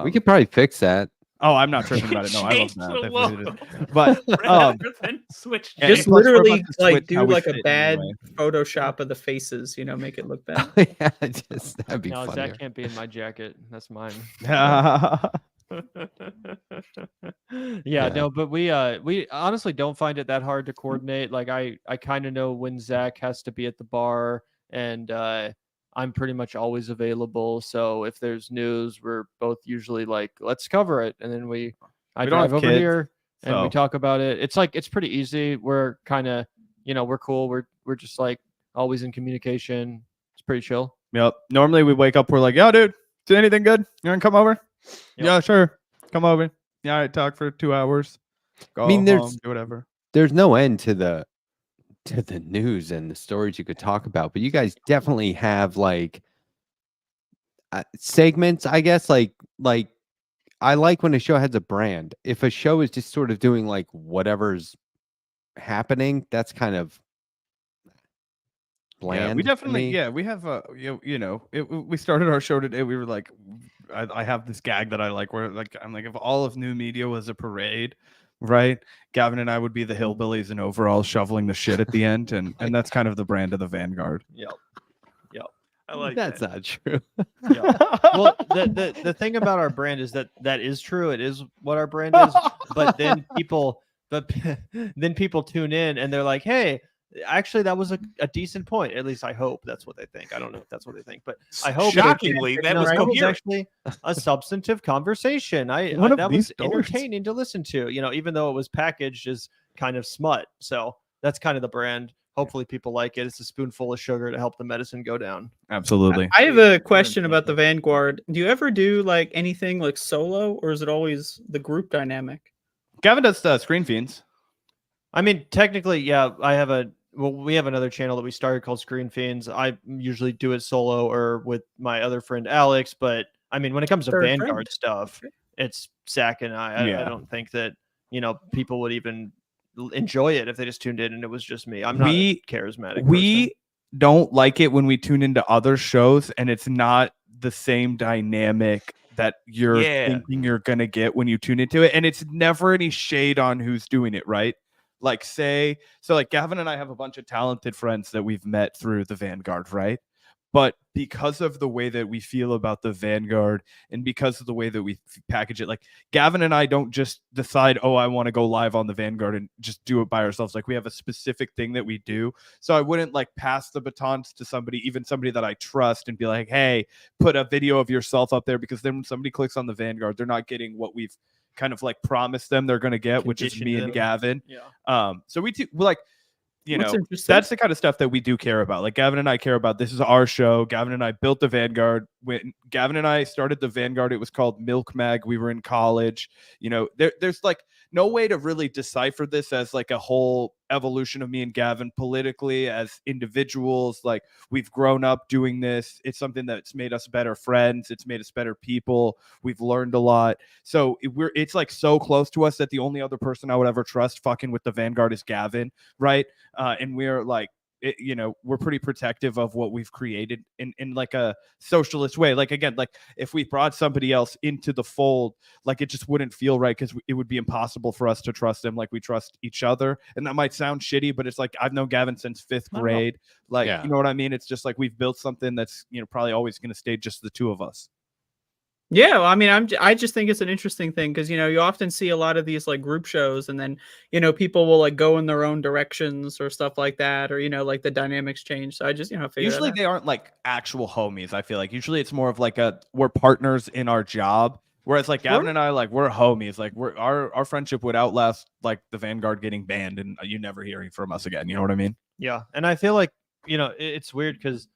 We could probably fix that. Oh, I'm not tripping about it. No, I love Change that. the Definitely logo. did. But Rather than switch. and Just plus we're literally about to like switch do how we like a fit bad anyway. Photoshop of the faces, make it look bad. Yeah, that'd be No, funnier. Zach can't be in my jacket. That's mine. Yeah. No, but we honestly don't find it that hard to coordinate. Like I kind of know when Zach has to be at the bar, and I'm pretty much always available. So if there's news, we're both usually like, let's cover it, and then I We don't drive have over kids, here and we so- talk about it. It's pretty easy. We're kind of we're cool. We're just like always in communication. It's pretty chill. Yep. Normally we wake up, we're like, "Yo, dude, do anything good? You want to come over?" Yeah, sure. Come over. Yeah, all right, talk for 2 hours. Go I mean, there's- home, do whatever. There's no end to the news and the stories you could talk about, but you guys definitely have like segments, I guess. Like I like when a show has a brand. If a show is just sort of doing like whatever's happening, that's kind of bland. Yeah, we to definitely. me. Yeah, we have we started our show today. We were like, I have this gag that I like where like I'm like, if all of new media was a parade, right? Gavin and I would be the hillbillies in overalls shoveling the shit at the end, and that's kind of the brand of the Vanguard. Yep. I like That's that. not true. Yeah. Well, the thing about our brand is that is true. It is what our brand is. But then people tune in and they're like, hey, actually that was a decent point. At least I hope that's what they think. I don't know if that's what they think, but I hope Shockingly, that was was coherent. actually a substantive conversation. One of that these was entertaining to listen to, even though it was packaged as kind of smut. So that's kind of the brand. Hopefully people like it. It's a spoonful of sugar to help the medicine go down. Absolutely. I have a question about the Vanguard. Do you ever do like anything like solo, or is it always the group dynamic? Gavin does Screen Fiends. I mean, technically, yeah. We have another channel that we started called Screen Fiends. I usually do it solo or with my other friend Alex. But I mean, when it comes to Vanguard stuff, it's Zach and I. I don't think that people would even enjoy it if they just tuned in and it was just me. I'm not a charismatic. We don't like it when we tune into other shows and it's not the same dynamic that you're thinking you're gonna get when you tune into it, and it's never any shade on who's doing it, right? Like like Gavin and I have a bunch of talented friends that we've met through the Vanguard, right? But because of the way that we feel about the Vanguard and because of the way that we package it, like Gavin and I don't just decide, oh, I want to go live on the Vanguard and just do it by ourselves. Like we have a specific thing that we do. So I wouldn't like pass the batons to somebody, even somebody that I trust, and be like, hey, put a video of yourself up there, because then when somebody clicks on the Vanguard, they're not getting what we've kind of like promised them they're going to get, which is me and Gavin. Yeah. So we're like, that's the kind of stuff that we do care about. Like Gavin and I care about. This is our show. Gavin and I built the Vanguard. When Gavin and I started the Vanguard, it was called Milk Mag. We were in college. There's like no way to really decipher this as like a whole evolution of me and Gavin politically as individuals. Like we've grown up doing this. It's something that's made us better friends. It's made us better people. We've learned a lot. So it's like so close to us that the only other person I would ever trust fucking with the Vanguard is Gavin, right? And we're like, we're pretty protective of what we've created in like a socialist way. Like, again, like if we brought somebody else into the fold, like it just wouldn't feel right, because it would be impossible for us to trust them like we trust each other. And that might sound shitty, but it's like I've known Gavin since 5th grade. Like, you know what I mean? It's just like we've built something that's, probably always going to stay just the two of us. Yeah, well, I mean, I just think it's an interesting thing because you often see a lot of these like group shows, and then people will like go in their own directions or stuff like that, or like the dynamics change. So I just usually they aren't like actual homies. I feel like usually it's more of like we're partners in our job. Whereas like Gavin and I, like we're homies. Like our friendship would outlast like the Vanguard getting banned and you never hearing from us again. You know what I mean? Yeah, and I feel like it's weird because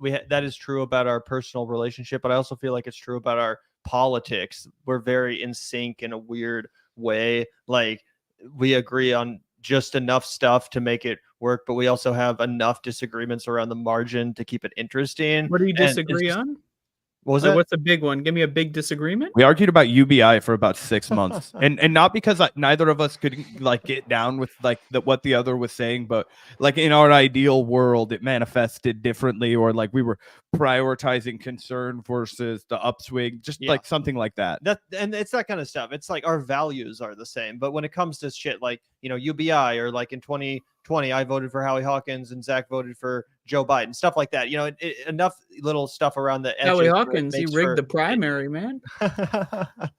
that is true about our personal relationship, but I also feel like it's true about our politics. We're very in sync in a weird way. Like we agree on just enough stuff to make it work, but we also have enough disagreements around the margin to keep it interesting. What do you disagree on? What was that? What's a big one? Give me a big disagreement. We argued about UBI for about 6 months, and not because neither of us could like get down with like what the other was saying, but like in our ideal world, it manifested differently, or like we were prioritizing concern versus the upswing, just like something like that. And it's that kind of stuff. It's like our values are the same, but when it comes to shit like UBI, or like in 2020, I voted for Howie Hawkins and Zach voted for Joe Biden, stuff like that. Enough little stuff around the edges. Howie Hawkins, he rigged the primary, man.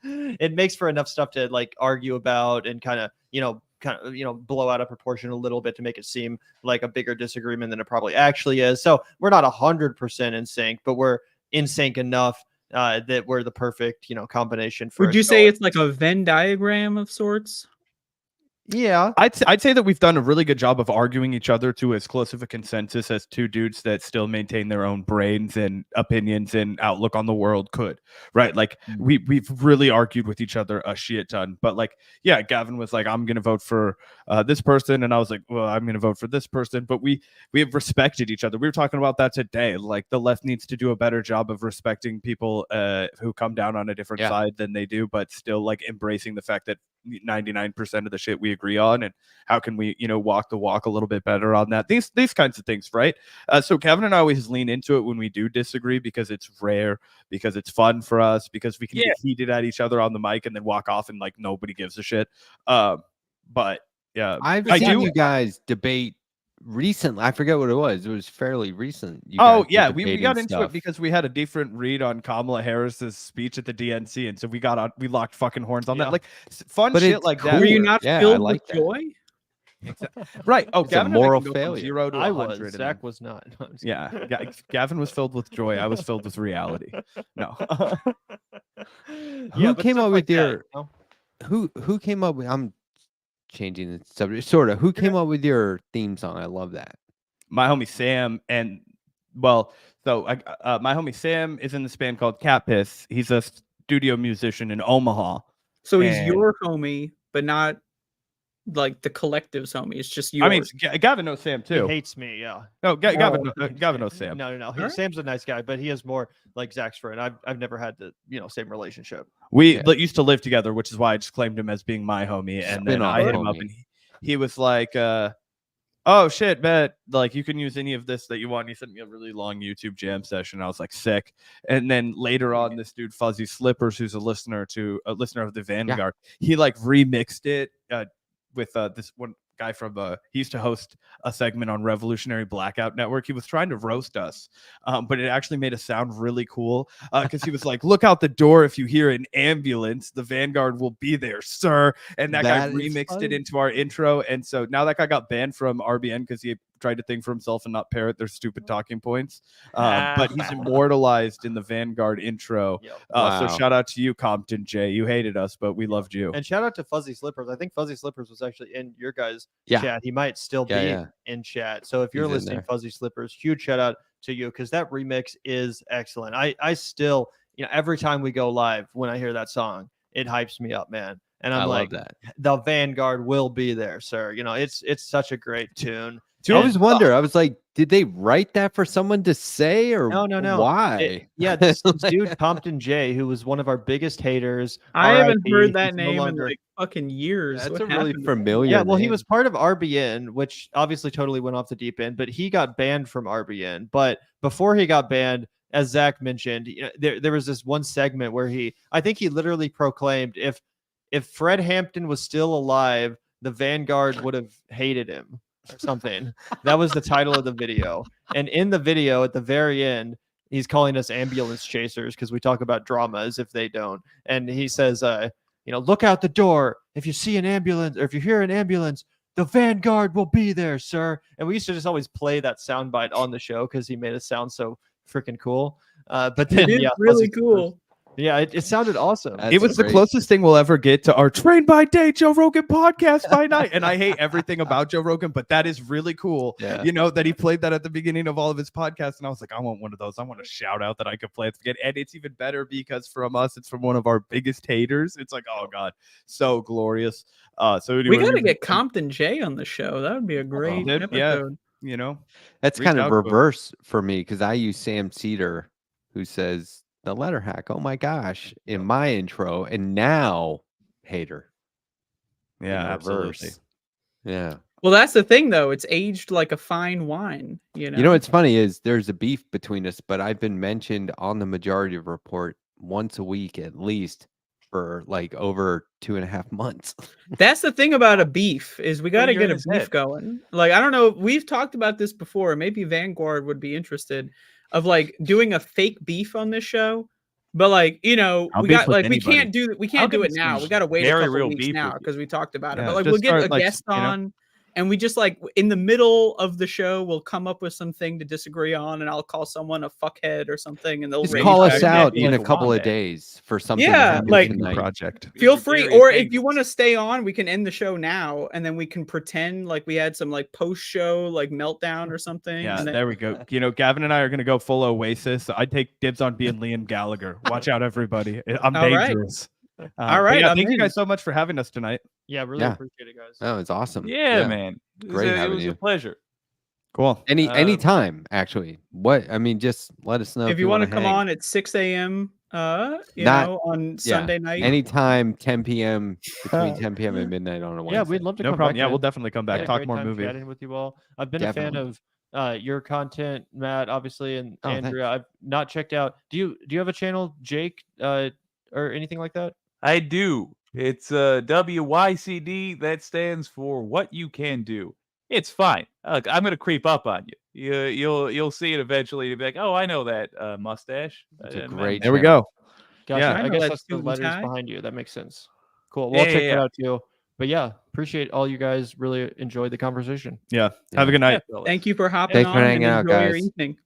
It makes for enough stuff to like argue about and kind of blow out of proportion a little bit to make it seem like a bigger disagreement than it probably actually is. So we're not 100% in sync, but we're in sync enough that we're the perfect combination for. Would you say it's like a Venn diagram of sorts? Yeah, I'd say that we've done a really good job of arguing each other to as close of a consensus as two dudes that still maintain their own brains and opinions and outlook on the world could, right? Like we've really argued with each other a shit ton. But like, yeah, Gavin was like, I'm gonna vote for this person, and I was like, well, I'm gonna vote for this person. But we have respected each other. We were talking about that today. Like the left needs to do a better job of respecting people who come down on a different side than they do, but still like embracing the fact that 99% of the shit we agree on, and how can we walk the walk a little bit better on that, these kinds of things, right? So Kevin and I always lean into it when we do disagree, because it's rare, because it's fun for us, because we can get heated at each other on the mic and then walk off and like nobody gives a shit. But yeah, I've seen you guys debate recently. I forget what it was. It was fairly recent. You Oh guys were yeah, we debating got into stuff. it because we had a different read on Kamala Harris's speech at the DNC, and so we locked fucking horns on that. Like fun But shit it's like that. Were you cooler. not Yeah, I filled like with that. joy? Right. Oh, It's a Gavin and I moral can go from failure. 0 to I 100. was. and Zach then- was not. No, I'm just Yeah, kidding. Gavin was filled with joy. I was filled with reality. No. Who but came stuff up like with that, your? you know? Who came up with? I'm changing the subject. Sort of. Who came up with your theme song? I love that. My homie Sam and well, so my homie Sam is in this band called Cat Piss. He's a studio musician in Omaha. So he's And- your homie, but not like the collective's homie. It's just yours. I mean, Gavin knows Sam He too. hates me. Yeah. No, Gavin He hates Gavin me. knows Sam. No. Alright. Sam's a nice guy, but he is more like Zach's friend. I've never had the same relationship. We used to live together, which is why I just claimed him as being my homie. And then Spin-off I hit him up, homie. and he was like, "Oh shit, bet like you can use any of this that you want." And he sent me a really long YouTube jam session. I was like, sick. And then later on, this dude Fuzzy Slippers, who's a listener of the Vanguard, he like remixed it with this one guy from he used to host a segment on Revolutionary Blackout Network. He was trying to roast us, but it actually made us sound really cool because he was like, "Look out the door if you hear an ambulance, the Vanguard will be there, sir." And that guy That is remixed it funny. into our intro, and so now that guy got banned from RBN because he tried to think for himself and not parrot their stupid talking points. But he's immortalized in the Vanguard intro. Yep. Wow. So shout out to you, Compton J. You hated us, but we loved you. And shout out to Fuzzy Slippers. I think Fuzzy Slippers was actually in your guys' Yeah. chat. He might still Yeah, be yeah. in chat. So if you're He's in listening, there. Fuzzy Slippers, huge shout out to you because that remix is excellent. I still, every time we go live, when I hear that song, it hypes me up, man. And I'm I like, love that. the Vanguard will be there, sir. It's such a great tune. I always wonder. I was like, did they write that for someone to say, or No. why? This dude Compton J, who was one of our biggest haters. I haven't RIP, heard that he's no name longer- in like fucking years. That's What a really happened to him? familiar. Yeah, well, he name. was part of RBN, which obviously totally went off the deep end, but he got banned from RBN. But before he got banned, as Zach mentioned, there was this one segment where I think he literally proclaimed if Fred Hampton was still alive, the Vanguard would have hated him or something. That was the title of the video. And in the video, at the very end, he's calling us ambulance chasers because we talk about drama as if they don't. And he says, look out the door. If you see an ambulance or if you hear an ambulance, the Vanguard will be there, sir. And we used to just always play that soundbite on the show because he made us sound so freaking cool. But then, It is yeah, really Fuzzy cool. Slippers. Yeah, it sounded awesome. That's It was the great. closest thing we'll ever get to our Train by Day Joe Rogan podcast by night. And I hate everything about Joe Rogan, but that is really cool. Yeah. That he played that at the beginning of all of his podcasts. And I was like, I want one of those. I want a shout out that I could play at the beginning. And it's even better because from us, it's from one of our biggest haters. It's like, oh God, so glorious. So anyway, We got to get Compton J on the show. That would be a great Yeah. episode. That's reach kind of out to him. reverse for me because I use Sam Cedar, who says the letter hack. Oh my gosh, in my intro, and now hater. Yeah, in absolutely. reverse. Yeah. Well, that's the thing, though. It's aged like a fine wine. You know what's funny is there's a beef between us, but I've been mentioned on the Majority Report once a week at least for like over 2.5 months. That's the thing about a beef is we got to you're get in a his beef head. going. Like, I don't know. We've talked about this before. Maybe Vanguard would be interested of like doing a fake beef on this show. But like, I'll we beef got with like we anybody. can't do I'll it give now. some We got to wait a very couple real weeks beef now with you. because we talked about it. Yeah, But like just we'll get start, a like, guest on. And we just like in the middle of the show, we'll come up with something to disagree on, and I'll call someone a fuckhead or something, and they'll Just rage call back us at out me. in a like a couple of wombat. days for something. Yeah, that happened like- tonight. project. Feel It's free, very or if dangerous. you want to stay on, we can end the show now, and then we can pretend like we had some like post-show like meltdown or something. Yeah, and then- there we go. Gavin and I are gonna go full Oasis. I'd take dibs on being Liam Gallagher. Watch out, everybody. I'm All right. dangerous. All right, Yeah, I'm thank you in. guys so much for having us tonight. Yeah, really Yeah. appreciate it, guys. Oh, it's awesome. Yeah, man. Great It having was you. a pleasure. Cool. Any time actually. Just let us know if you want to come hang. on at 6 a.m. Not- on Sunday night. Anytime 10 p.m. between 10 p.m. and midnight on a Wednesday. Yeah, we'd love to No come problem. back. Yeah, we'll man. definitely come back. Had a Talk great more time movie. chatting with you all. I've been a Definitely. fan of your content, Matt, obviously, and Oh, thanks. Andrea. I've not checked out. Do you have a channel, Jake, or anything like that? I do. It's WYCD. That stands for What You Can Do. It's fine. Look, I'm gonna creep up on you. You'll see it eventually. You'll be like, oh, I know that mustache. It's a great There we channel. go. Gotcha. Yeah. I I know guess that that's the suit and letters tie. behind you. That makes sense. Cool. Well, I'll check that out too. But yeah, appreciate all you guys. Really enjoyed the conversation. Yeah. Have a good night. Thank you for hopping Thanks for on hanging and out, enjoy your guys. evening.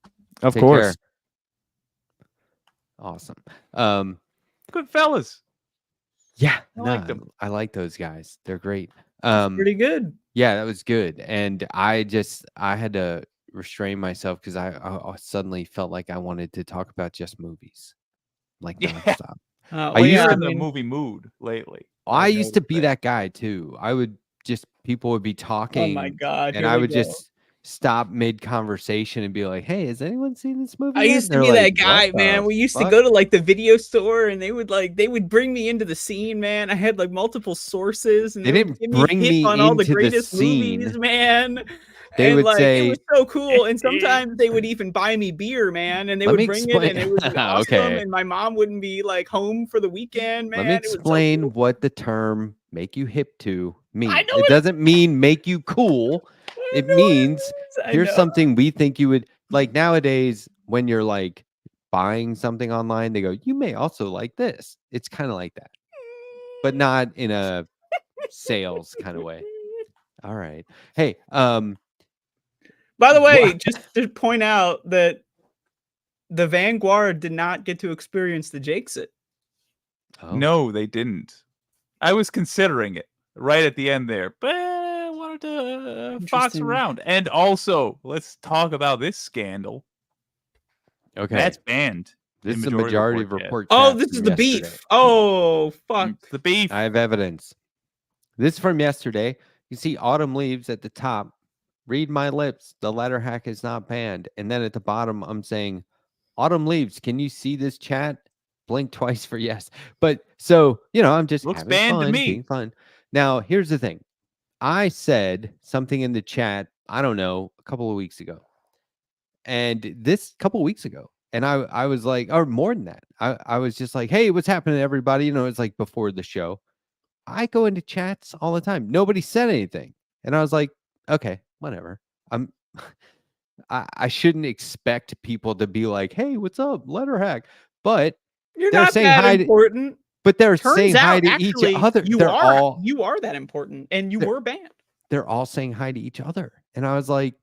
Of Take course. care. Awesome. Good fellas. Yeah, I like them. I like those guys. They're great. Pretty good. Yeah, that was good. And I had to restrain myself because I suddenly felt like I wanted to talk about just movies, like nonstop. You're in the movie mood lately. I used to be that guy too. People would be talking. Oh my God. And I would just stop mid conversation and be like, "Hey, has anyone seen this movie?" I yet?" used And to they're be like, that guy, "What man. the We used to fuck?" go to like the video store and they would bring me into the scene, man. I had like multiple sources and They would didn't give me bring hits me on all the into the greatest scene. movies, man. They and would like say- it was so cool. And sometimes they would even buy me beer, man, and they Let would me bring explain- it and it would be awesome. Okay. And my mom wouldn't be like home for the weekend, man. Let me It was so explain cool. what the term "make you hip to" means. know It doesn't mean make you cool. It means here's something we think you would like. Nowadays, when you're like buying something online, they go, "You may also like this." It's kind of like that, but not in a sales kind of way. All right. Hey, By the way, just to point out that the Vanguard did not get to experience the Jakesit. Oh. No, they didn't. I was considering it right at the end there, but I wanted to fox Interesting. around. And also, let's talk about this scandal. Okay. That's banned. This in is the majority of Report chat. report. Oh, chats this is from the yesterday. beef. Oh, fuck. It's the beef. I have evidence. This is from yesterday. You see Autumn Leaves at the top. Read my lips. The letter hack is not banned. And then at the bottom, I'm saying, Autumn Leaves, can you see this chat? Blink twice for yes. But so, I'm just Looks having banned to fun, me. being fun. Now, here's the thing. I said something in the chat, I don't know, a couple of weeks ago. And this couple of weeks ago. And I was like, or more than that. I was just like, hey, what's happening, everybody? It's like before the show. I go into chats all the time. Nobody said anything. And I was like, okay, whatever. I shouldn't expect people to be like, hey, what's up? Letter hack. But You're they're not saying that hi important. but they're Turns saying hi out, to actually, each other. You are that important, and you were banned. They're all saying hi to each other. And I was like,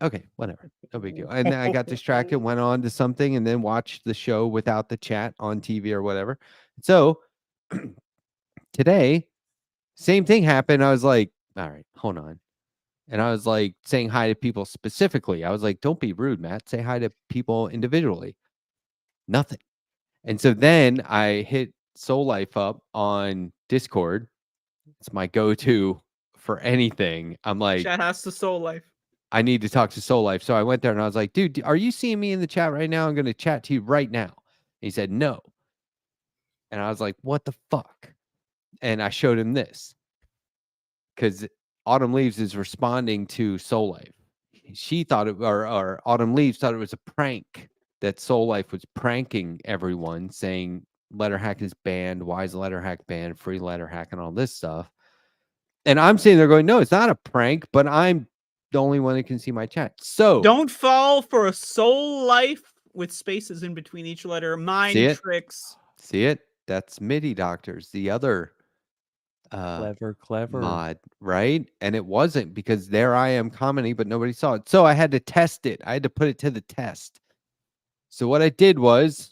okay, whatever. No big deal. And then I got distracted, went on to something, and then watched the show without the chat on TV or whatever. So today, same thing happened. I was like, all right, hold on. And I was like saying hi to people specifically. I was like, don't be rude, Matt. Say hi to people individually. Nothing. And so then I hit Soul Life up on Discord. It's my go-to for anything. I'm like, Chat has to Soul Life. I need to talk to Soul Life. So I went there and I was like, dude, are you seeing me in the chat right now? I'm going to chat to you right now. He said, no. And I was like, what the fuck? And I showed him this because Autumn Leaves is responding to Soul Life. She thought it, or Autumn Leaves thought it was a prank that Soul Life was pranking everyone, saying letter hack is banned. Why is letter hack banned? Free letter hack and all this stuff. And I'm sitting there going, no, it's not a prank, but I'm the only one that can see my chat. So don't fall for a Soul Life with spaces in between each letter. Mind tricks. See it? That's MIDI Doctors, the other clever mod, right? And it wasn't because there I am commenting, but nobody saw it. So I had to test it. I had to put it to the test. So what I did was,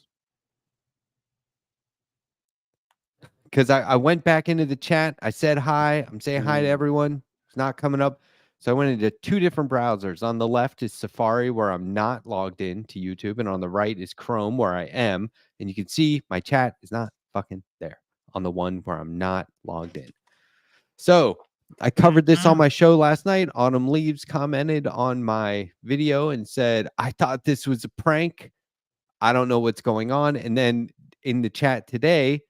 because I went back into the chat, I said hi. I'm saying hi to everyone. It's not coming up. So I went into two different browsers. On the left is Safari, where I'm not logged in to YouTube. And on the right is Chrome, where I am. And you can see my chat is not fucking there on the one where I'm not logged in. So I covered this on my show last night. Autumn Leaves commented on my video and said, I thought this was a prank. I don't know what's going on. And then in the chat today,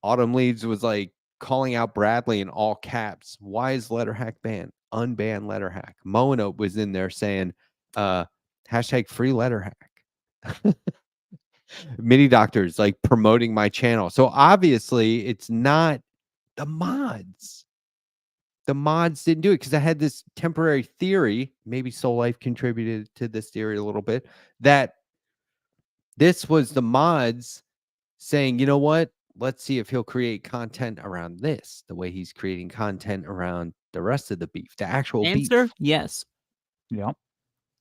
Autumn Leaves was like calling out Bradley in all caps. Why is letter hack banned? Unban letter hack. Mono was in there saying, hashtag free letter hack. MIDI Doctors like promoting my channel. So obviously it's not the mods. the mods didn't do it because I had this temporary theory. Maybe Soul Life contributed to this theory a little bit, that this was the mods saying, you know what? Let's see if he'll create content around this, the way he's creating content around the rest of the beef, the actual Answer, beef. yes. Yep.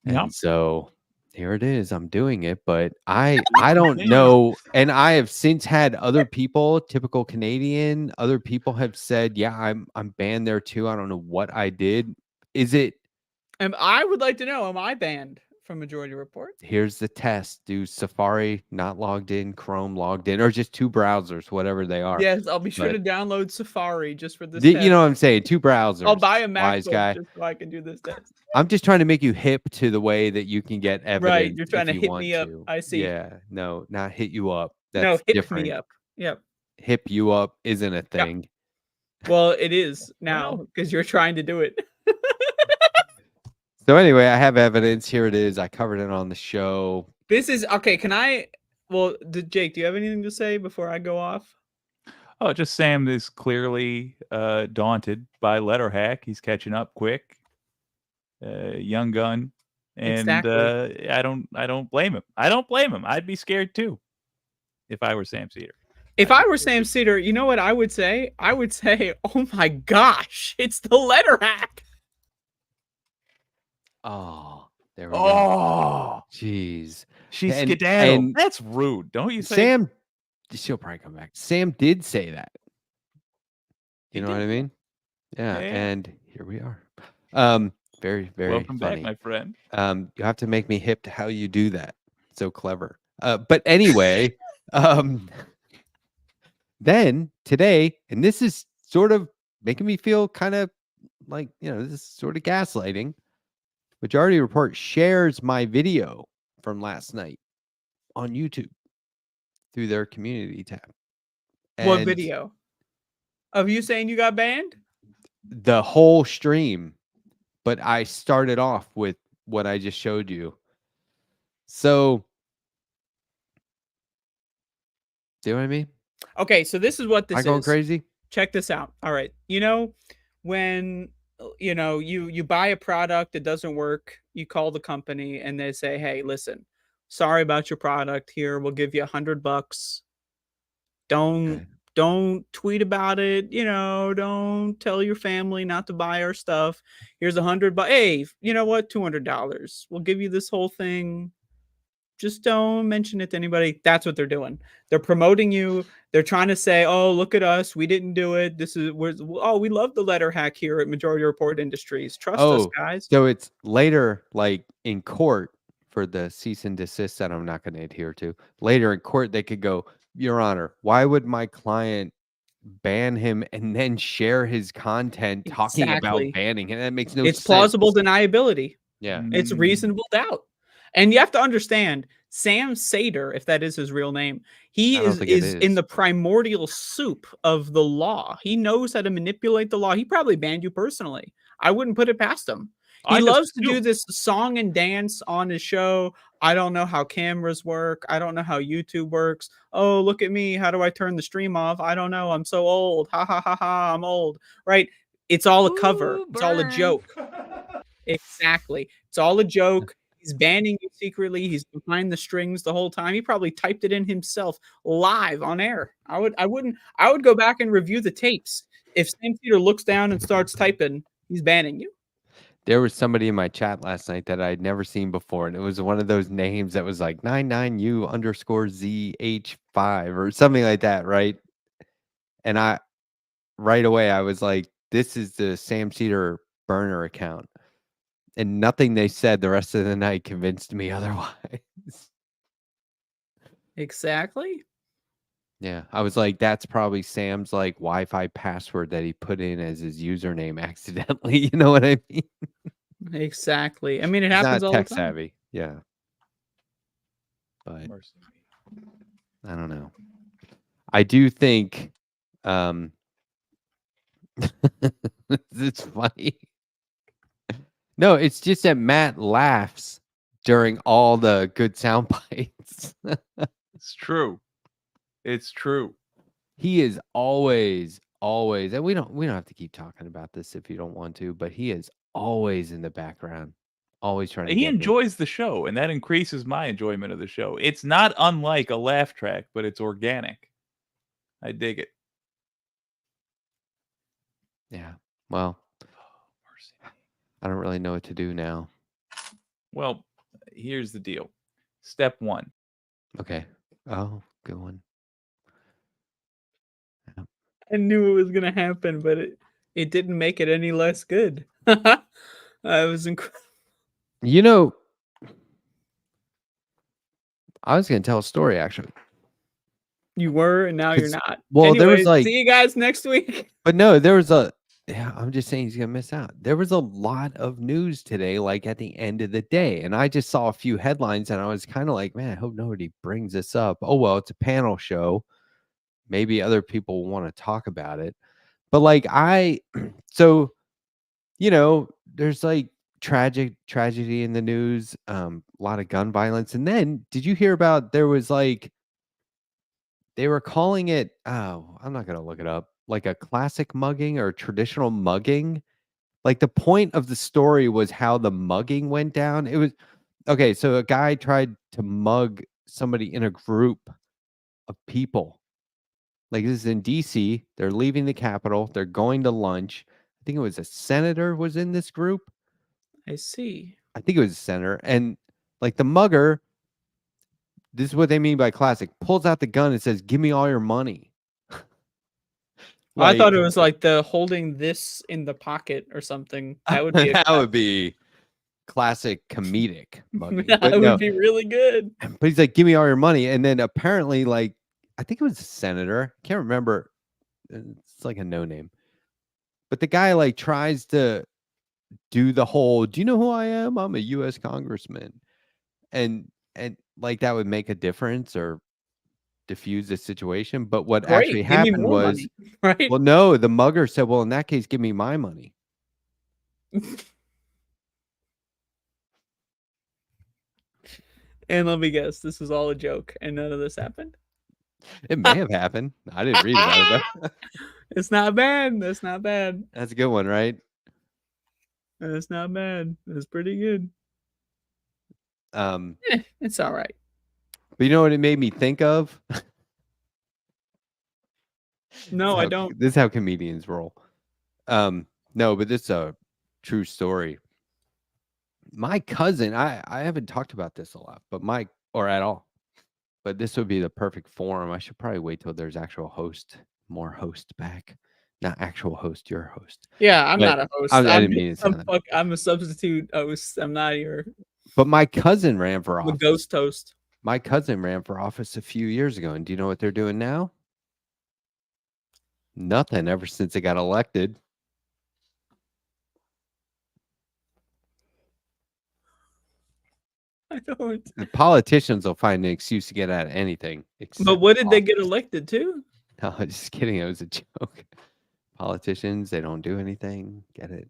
And so here it is. I'm doing it, but I don't know. And I have since had other people, typical Canadian, other people have said, yeah, I'm banned there too. I don't know what I did. Is it? I would like to know, am I banned from Majority Report? Here's the test. Do Safari not logged in, Chrome logged in, or just two browsers, whatever they are. Yes, I'll be sure to download Safari just for this You test. know what I'm saying? Two browsers. I'll buy a wise guy. MacBook just so I can do this test. I'm just trying to make you hip to the way that you can get evidence. Right, you're trying to you hit want me up. to. I see. Yeah, no, not hit you up. No, That's hip different. me up. Yep. Hip you up isn't a thing. Well, it is now because you're trying to do it. So anyway, I have evidence. Here it is. I covered it on the show. This is okay. Can I? Well, Jake, do you have anything to say before I go off? Oh, just Sam is clearly daunted by letter hack. He's catching up quick. Young gun, and I don't blame him. I don't blame him. I'd be scared too if I were Sam Cedar. If I were Sam Cedar, you know what I would say? I would say, "Oh my gosh, it's the letter hack." Oh, there we go. Oh, jeez. She's And- skedaddled. and That's rude, don't you think? Sam, she'll probably come back. Sam did say that. You He know what I did. mean? Yeah, Yeah. and here we are. Very, very Welcome funny. back, my friend. You have to make me hip to how you do that. So clever. But anyway, then today, and this is sort of making me feel kind of like, this is sort of gaslighting. Majority Report shares my video from last night on YouTube through their community tab. What And video? Of you saying you got banned? the whole stream, but I started off with what I just showed you. So, do you know what I mean? Okay, so this is what this Am I going is. crazy? Check this out. All right. When you buy a product, it doesn't work, you call the company and they say, "Hey, listen, sorry about your product. Here, we'll give you $100. Don't tweet about it. Don't tell your family not to buy our stuff. Here's $100. Hey, you know what? $200. We'll give you this whole thing. Just don't mention it to anybody." That's what they're doing. They're promoting you. They're trying to say, "Oh, look at us. We didn't do it. We love the letter hack here at Majority Report Industries. Trust us, guys." So it's later, like in court, for the cease and desist that I'm not going to adhere to. Later in court, they could go, "Your Honor, why would my client ban him and then share his content talking about Exactly. banning him? That makes no sense." It's plausible deniability. Yeah. It's reasonable doubt. And you have to understand, Sam Seder, if that is his real name, he I don't is think it in is. the primordial soup of the law. He knows how to manipulate the law. He probably banned you personally. I wouldn't put it past him. He I just loves to do assume. this song and dance on his show. I don't know how cameras work. I don't know how YouTube works. Oh, look at me. How do I turn the stream off? I don't know. I'm so old. Ha ha ha ha. I'm old. Right? It's all a cover. Ooh, It's all a burn. joke. Exactly. It's all a joke. He's banning you secretly. He's behind the strings the whole time. He probably typed it in himself live on air. I would go back and review the tapes. If Sam Peter looks down and starts typing, he's banning you. There was somebody in my chat last night that I'd never seen before, and it was one of those names that was like 99U_ZH5 or something like that, right? And right away I was like, this is the Sam Cedar burner account. And nothing they said the rest of the night convinced me otherwise. Exactly. Yeah, I was like, that's probably Sam's like Wi-Fi password that he put in as his username accidentally. You know what I mean? Exactly. I mean, it He's happens not all tech the time. savvy. Yeah. But I don't know. I do think it's funny. No, it's just that Matt laughs during all the good sound bites. It's true. It's true. He is always always, and we don't have to keep talking about this if you don't want to, but he is always in the background, always trying to He get me. enjoys the show, and that increases my enjoyment of the show. It's not unlike a laugh track, but it's organic. I dig it. Yeah. Well, I don't really know what to do now. Well, here's the deal. Step 1. Okay. Oh, good one. Yeah. I knew it was gonna happen, but it didn't make it any less good. It was incredible. You know, I was going to tell a story actually. You were, and now you're not. Well, there was Anyways, like, see you guys next week. but no, there was a. Yeah, I'm just saying he's gonna miss out. There was a lot of news today, like at the end of the day, and I just saw a few headlines, and I was kind of like, man, I hope nobody brings this up. Oh well, it's a panel show. Maybe other people want to talk about it, but like so there's like tragedy in the news, a lot of gun violence, and then did you hear about there was like they were calling it? Oh, I'm not gonna look it up. Like a classic mugging or traditional mugging. Like the point of the story was how the mugging went down. It was okay. So a guy tried to mug somebody in a group of people. Like this is in DC. They're leaving the Capitol. They're going to lunch. I think it was a senator was in this group. I see. I think it was a senator. And like the mugger, this is what they mean by classic, pulls out the gun and says, "Give me all your money." I thought it was like the holding this in the pocket or something. That would be that would be classic comedic mugging. that would be really good. But he's like, "Give me all your money," and then apparently, like, I think it was a senator. Can't remember. It's like a no name. But the guy like tries to do the whole, "Do you know who I am? I'm a U.S. congressman," and like that would make a difference or diffuse the situation. But what actually happened was, money, right? Well, no, the mugger said, "Well, in that case, give me my money." And let me guess, this is all a joke, and none of this happened. It may have happened. I didn't read about it. It's not bad. That's not bad. That's a good one, right? That's not bad. That's pretty good. It's all right. But you know what it made me think of? No, I don't. This is how comedians roll. No, but this is a true story. My cousin, I haven't talked about this a lot, but or at all. But this would be the perfect forum. I should probably wait till there's more host back. Not actual host, your host. Yeah, I'm not a host. I didn't mean to say that. I'm a substitute host. I'm not your. But my cousin ran for office. Ghost host. My cousin ran for office a few years ago, and do you know what they're doing now? Nothing ever since they got elected. I don't. The politicians will find an excuse to get out of anything. But what did they get elected to? No, just kidding. It was a joke. Politicians, they don't do anything. Get it?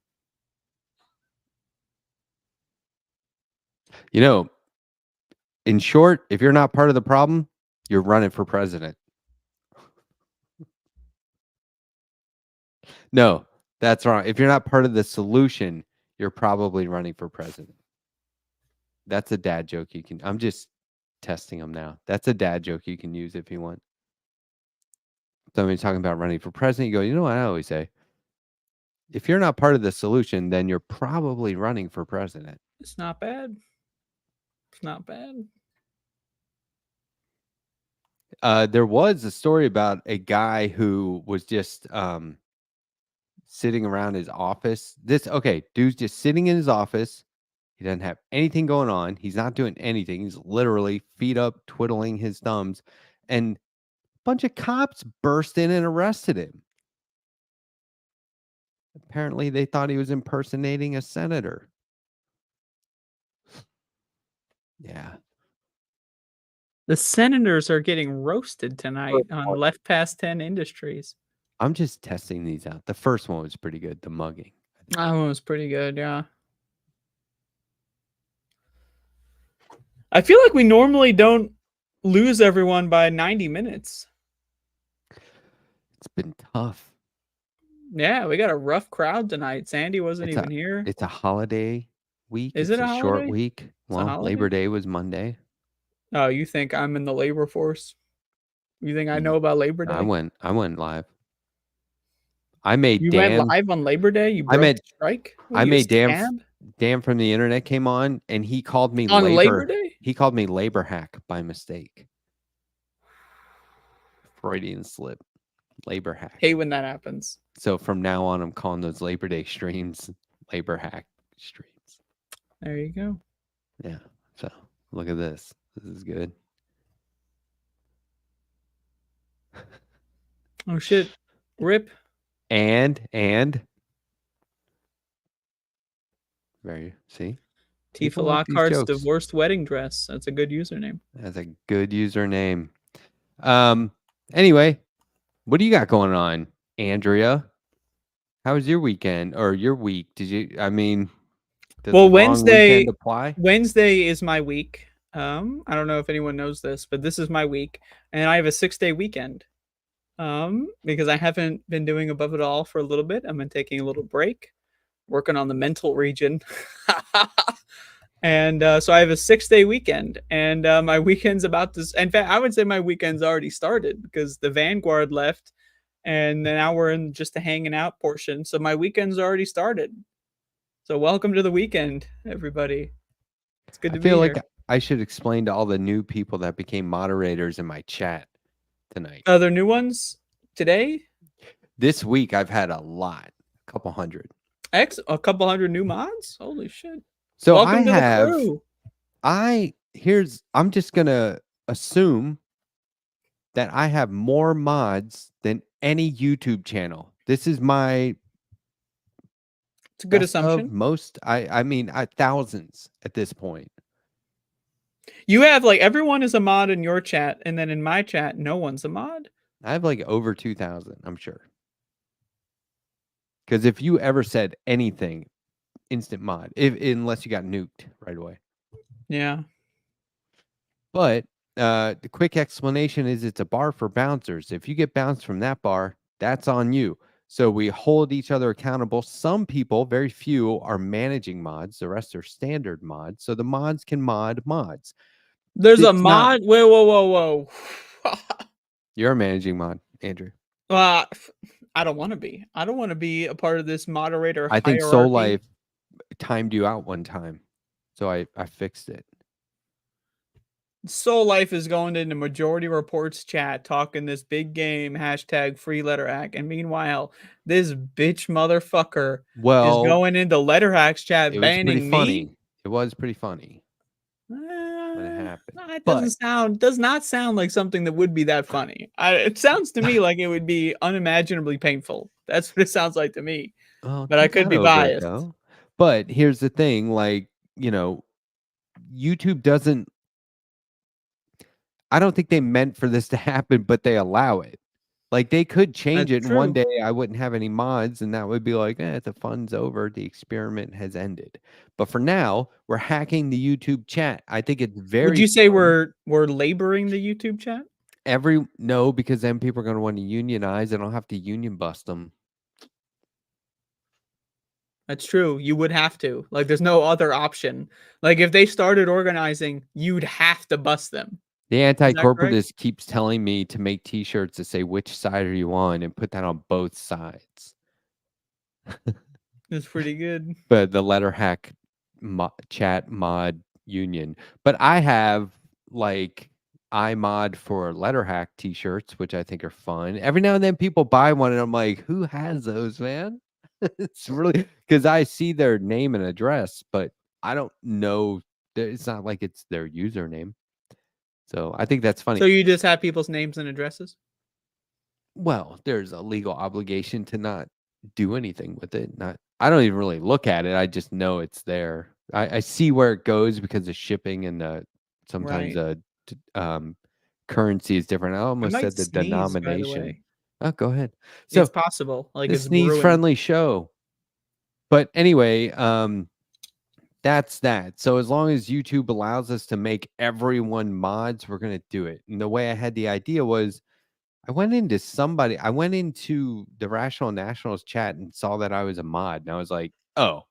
In short, if you're not part of the problem, you're running for president. No, that's wrong. If you're not part of the solution, you're probably running for president. That's a dad joke you can. I'm just testing them now. That's a dad joke you can use if you want. Somebody talking about running for president, you go, you know what I always say? If you're not part of the solution, then you're probably running for president. It's not bad. It's not bad. There was a story about a guy who was just sitting around his office. Dude's just sitting in his office. He doesn't have anything going on. He's not doing anything. He's literally feet up, twiddling his thumbs. And a bunch of cops burst in and arrested him. Apparently, they thought he was impersonating a senator. Yeah. The senators are getting roasted tonight on Left Past 10 Industries. I'm just testing these out. The first one was pretty good, the mugging. That one was pretty good, yeah. I feel like we normally don't lose everyone by 90 minutes. It's been tough. Yeah, we got a rough crowd tonight. Sandy wasn't even here. It's a holiday week. Is it's it a short holiday? week. It's a Well, Labor holiday? Day was Monday. Oh, you think I'm in the labor force? You think I know about Labor Day? I went live. I made You Dan. went live on Labor Day? You I broke made the strike? What I are you, a made Dan. scab? Dan from the internet came on and he called me On Labor Day? He called me labor hack by mistake. Freudian slip. Labor hack. Hate when that happens. So from now on, I'm calling those Labor Day streams labor hack streams. There you go. Yeah. So look at this. This is good. Oh shit. Rip. And very see. Tifa People like these Lockhart's jokes. divorced wedding dress. That's a good username. That's a good username. Anyway, what do you got going on, Andrea? How was your weekend or your week? Did you? I mean, does well, the long weekend apply? Wednesday is my week. I don't know if anyone knows this, but this is my week, and I have a 6-day weekend. Because I haven't been doing Above It All for a little bit. I've been taking a little break, working on the mental region. And so I have a 6-day weekend, and my weekend's about to. In fact, I would say my weekend's already started because the Vanguard left, and now we're in just the hanging out portion. So my weekend's already started. So welcome to the weekend, everybody. It's good to be here. I feel like I should explain to all the new people that became moderators in my chat tonight. Other new ones today? This week I've had a lot, a couple hundred. A couple hundred new mods? Holy shit. So welcome to the crew. I'm just gonna assume that I have more mods than any YouTube channel. This is my It's a good assumption. Most I mean thousands at this point. You have like everyone is a mod in your chat, and then in my chat, no one's a mod. I have like over 2,000, I'm sure. Because if you ever said anything, instant mod, unless you got nuked right away. Yeah. But the quick explanation is it's a bar for bouncers. If you get bounced from that bar, that's on you. So we hold each other accountable. Some people, very few, are managing mods. The rest are standard mods. So the mods can mod mods. There's a mod. Whoa. You're a managing mod, Andrew. I don't want to be. I don't want to be a part of this moderator. I think Soul Life timed you out one time, so I fixed it. Soul Life is going into Majority Reports chat talking this big game #free letter hack, and meanwhile this bitch motherfucker is going into letter hacks chat banning me. It was pretty funny when it happened. It does not sound like something that would be that funny. It sounds to me like it would be unimaginably painful. That's what it sounds like to me. Well, but I could be biased. But here's the thing, like, YouTube doesn't. I don't think they meant for this to happen, but they allow it. Like they could change it, and one day I wouldn't have any mods, and that would be like, the fun's over, the experiment has ended. But for now, we're hacking the YouTube chat. I think it's very. Would you say we're laboring the YouTube chat? No, because then people are going to want to unionize, and I'll have to union bust them. That's true. You would have to. Like, there's no other option. Like, if they started organizing, you'd have to bust them. The anti-corporatist keeps telling me to make T-shirts that say which side are you on and put that on both sides. It's pretty good. But the letter hack chat mod union. But I have like iMod for letter hack T-shirts, which I think are fun. Every now and then people buy one, and I'm like, who has those, man? It's really because I see their name and address, but I don't know. It's not like it's their username. So I think that's funny. So you just have people's names and addresses? Well, there's a legal obligation to not do anything with it. I don't even really look at it. I just know it's there. I see where it goes because of shipping, and sometimes currency is different. I almost said the denomination. Oh, go ahead. So it's possible. Like it's sneeze-friendly show. But anyway, that's that. So as long as YouTube allows us to make everyone mods, we're going to do it. And the way I had the idea was I went into the Rational Nationals chat and saw that I was a mod, and I was like, oh,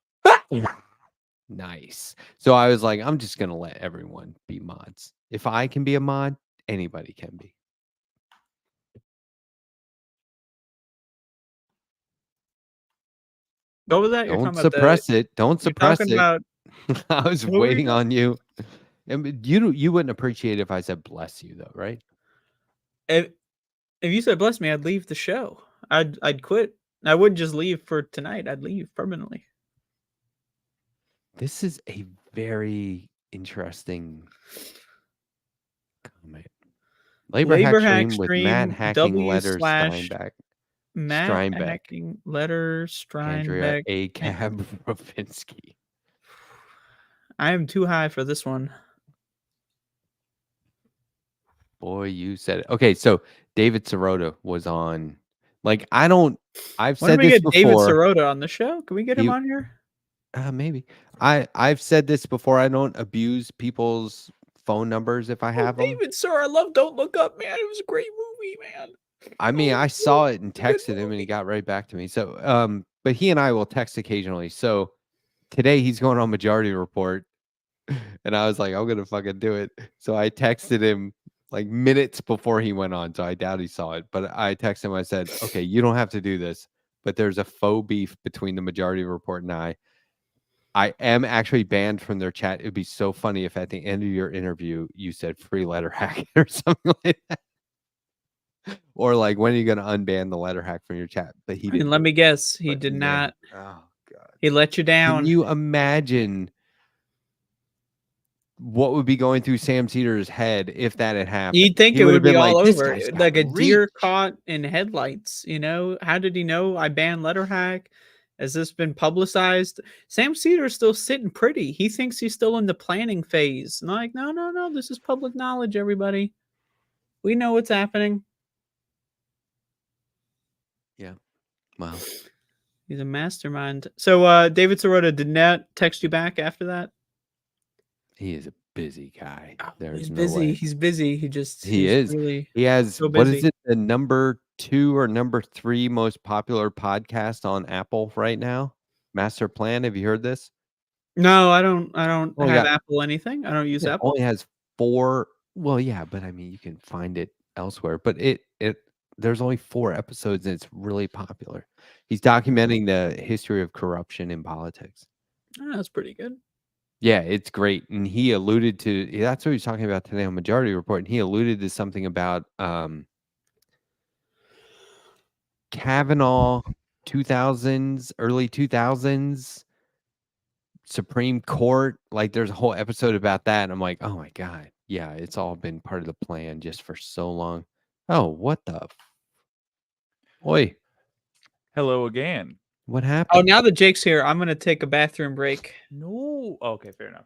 nice. So I was like, I'm just gonna let everyone be mods. If I can be a mod, anybody can be. Go with that. Don't suppress it. Don't suppress it. About, I was waiting on you. And you wouldn't appreciate it if I said bless you though, right? If you said bless me, I'd leave the show. I'd quit. I wouldn't just leave for tonight. I'd leave permanently. This is a very interesting comment. Labor hack stream with Matt hacking letters Steinbeck. Matt hacking letters Andrea Steinbeck. A. Cab Ravinsky. I am too high for this one. Boy, you said it. Okay, so David Sirota was on. Like, I've said this before. David Sirota on the show? Can we get him on here? Maybe. I've said this before. I don't abuse people's phone numbers if I have them. David, sir, I love Don't Look Up, man. It was a great movie, man. I mean, I saw it and texted him, and he got right back to me. So, but he and I will text occasionally. So today he's going on Majority Report, and I was like, I'm gonna fucking do it. So I texted him like minutes before he went on. So I doubt he saw it, but I texted him. I said, okay, you don't have to do this, but there's a faux beef between the Majority Report and I am actually banned from their chat. It'd be so funny if at the end of your interview you said free letter hack or something like that. Or like, when are you going to unban the letter hack from your chat? But he didn't. Let me guess. He did not. Oh, God. He let you down. Can you imagine what would be going through Sam Cedar's head if that had happened? You'd think it would be all over. Like a reach. deer caught in headlights. You know, how did he know I banned letter hack? Has this been publicized? Sam Cedar's still sitting pretty. He thinks he's still in the planning phase. And I'm like, no. This is public knowledge, everybody. We know what's happening. Yeah. Wow. He's a mastermind. So David Sirota did not text you back after that? He is a busy guy. He's busy. He's busy. He is. Really he has so what is it? The number 2 or number 3 most popular podcast on Apple right now. Master Plan. Have you heard this? No, I don't have Apple anything. I don't use Apple. Only has 4. Well, yeah, but I mean, you can find it elsewhere. But there's only 4 episodes, and it's really popular. He's documenting the history of corruption in politics. Oh, that's pretty good. Yeah, it's great. And he alluded to, that's what he's talking about today on Majority Report. And he alluded to something about Kavanaugh 2000s, early 2000s, Supreme Court. Like, there's a whole episode about that. And I'm like, oh my God. Yeah, it's all been part of the plan just for so long. Oh, what the? Oi. Hello again. What happened? Oh, now that Jake's here, I'm going to take a bathroom break. No. Okay, fair enough.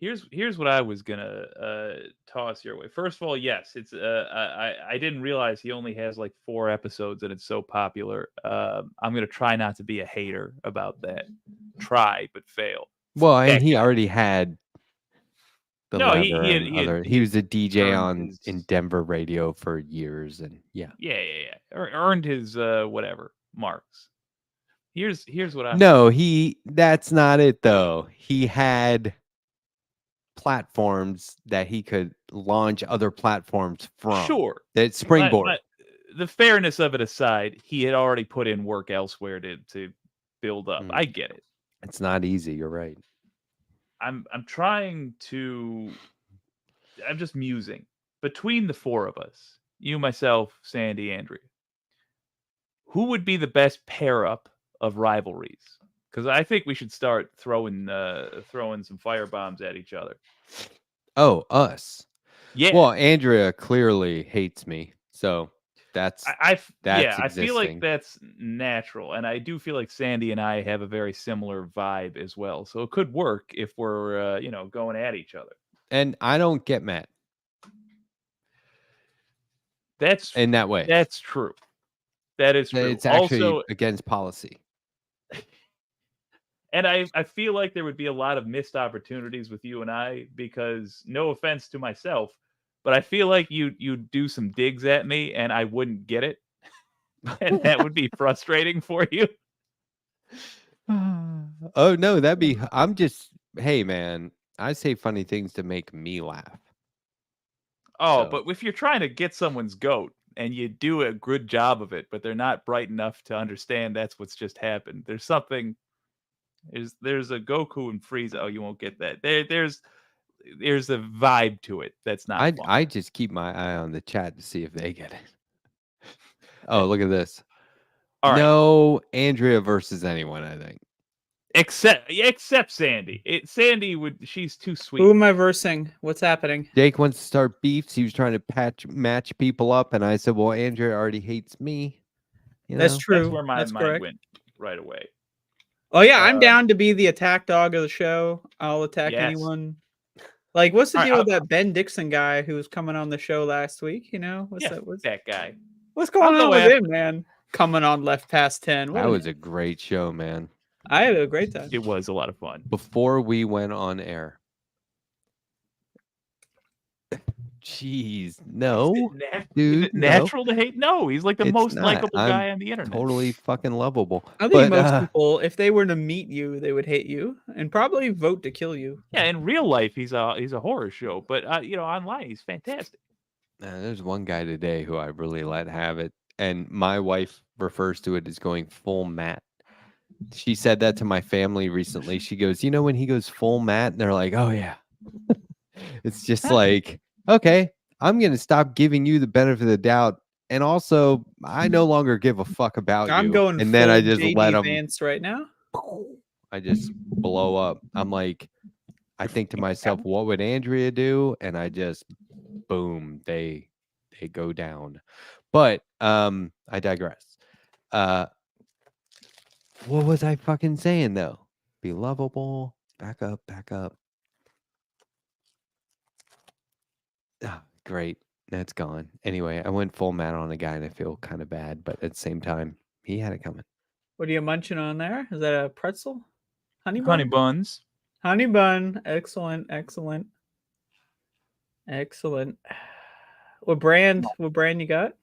Here's what I was gonna toss your way. First of all, yes, it's I didn't realize he only has like 4 episodes and it's so popular. I'm gonna try not to be a hater about that. Try but fail. Well, and he already had the he was a DJ in Denver radio for years, and yeah. Earned his whatever marks. Here's what I that's not it though. He had platforms that he could launch other platforms from. Sure. That springboard. But the fairness of it aside, he had already put in work elsewhere to build up. I get it. It's not easy, you're right. I'm just musing. Between the 4 of us, you, myself, Sandy, Andrea, who would be the best pair up of rivalries? Because I think we should start throwing some firebombs at each other. Oh, us. Yeah. Well, Andrea clearly hates me, so that's I feel like that's natural, and I do feel like Sandy and I have a very similar vibe as well. So it could work if we're going at each other. And I don't get mad. That's in that way. That's true. That is true. It's actually also against policy. And I feel like there would be a lot of missed opportunities with you and I, because no offense to myself, but I feel like you do some digs at me and I wouldn't get it, and that would be frustrating for you. Oh no, that'd be. I'm just. Hey man, I say funny things to make me laugh. Oh, So- but if you're trying to get someone's goat and you do a good job of it, but they're not bright enough to understand that's what's just happened. There's something. There's a Goku and Frieza. Oh, you won't get that. There's a vibe to it that's not. fun. I just keep my eye on the chat to see if they get it. Oh, look at this. All right. No, Andrea versus anyone. I think. Except Sandy. Sandy she's too sweet. Who am I versing? What's happening? Jake wants to start beefs. He was trying to match people up, and I said, "Well, Andrea already hates me." That's true. That's where my That's mind correct. went right away. Oh yeah, I'm down to be the attack dog of the show. I'll attack Yes. anyone. Like, what's the All right, deal with that Ben Dixon guy who was coming on the show last week? You know, what's that guy? What's going I'll on go with after- him, man? Coming on left past 10. That was a great show, man. I had a great time. It was a lot of fun. Before we went on air. Jeez, no, dude. Is it natural to hate? No, he's like the It's most not. likable I'm guy on the internet. Totally fucking lovable. I think most people, if they were to meet you, they would hate you and probably vote to kill you. Yeah, in real life, he's a horror show, but online, he's fantastic. There's one guy today who I really let have it, and my wife refers to it as going full Matt. She said that to my family recently. She goes, when he goes full Matt, and they're like, "Oh yeah." It's just like, okay, I'm gonna stop giving you the benefit of the doubt, and also I no longer give a fuck about you. I'm going and then I full just JD let them. Vance right now. I just blow up. I'm like, I think to myself, what would Andrea do? And I just, boom, they go down. But I digress. What was I fucking saying though? Be lovable. Back up. Ah, great. That's gone. Anyway, I went full Matt on a guy and I feel kind of bad, but at the same time, he had it coming. What are you munching on there? Is that a pretzel? Honey buns. Honey bun. Excellent. What brand you got?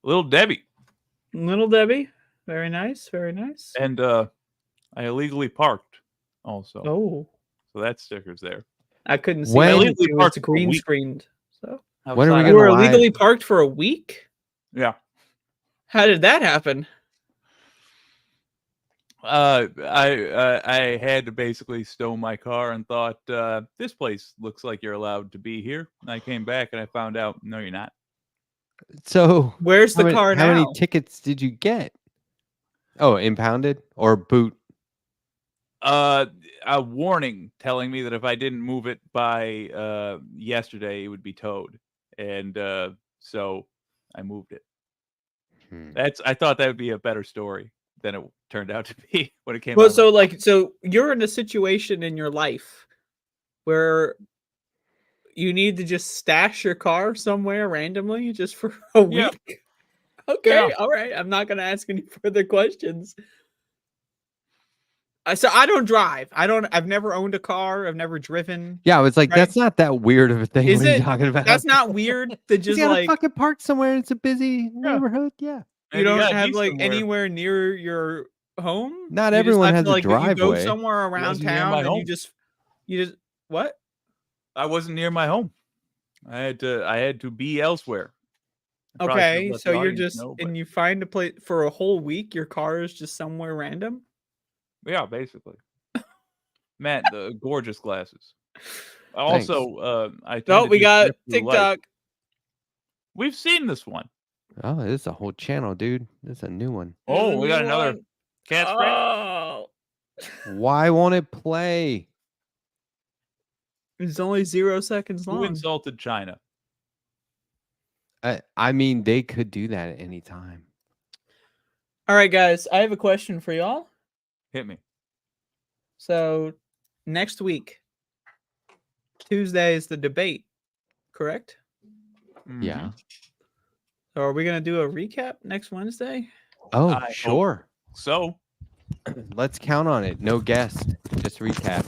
Little Debbie. Little Debbie. Very nice. And I illegally parked also. Oh. So that sticker's there. I couldn't see When- that. Illegally It's parked for a green week. screened. So When are we Outside. you gonna were live? illegally parked for a week? Yeah. How did that happen? I had to basically stow my car and thought, this place looks like you're allowed to be here. And I came back and I found out, no, you're not. So Where's the car how now? many tickets did you get? Oh, impounded or boot? A warning telling me that if I didn't move it by yesterday, it would be towed. And so I moved it. I thought that would be a better story than it turned out to be when it came Well, out. so you're in a situation in your life where you need to just stash your car somewhere randomly just for a week. Yeah. Okay, Yeah. all right. I'm not going to ask any further questions. So I don't drive. I've never owned a car. I've never driven. Yeah, I was like, Right. that's not that weird of a thing. Is What are you it? talking about? That's not weird to You just gotta like fucking park somewhere. It's a busy neighborhood. Yeah. you don't have like anywhere near your home. Not You just everyone have has to, a like, you go driveway. somewhere around Wasn't near town my and home. you just what? I wasn't near my home. I had to be elsewhere. I probably should've Okay, let so the you're audience just know, but and you find a place for a whole week. Your car is just somewhere random. yeah, basically. Matt, the gorgeous glasses. Also, I tend No, to we do got thrift through life. TikTok. We've seen this one. Oh, this is a whole channel, dude. This is a new one. Oh, we got another one. cat scratch. Oh, Why won't it play? it's only 0 seconds Who long. insulted China? I mean, they could do that at any time. All right, guys, I have a question for y'all. Hit me. So next week, Tuesday is the debate, correct? Yeah. So are we gonna do a recap next Wednesday? Oh, I hope sure. So, Let's count on it. No guest. Just recap.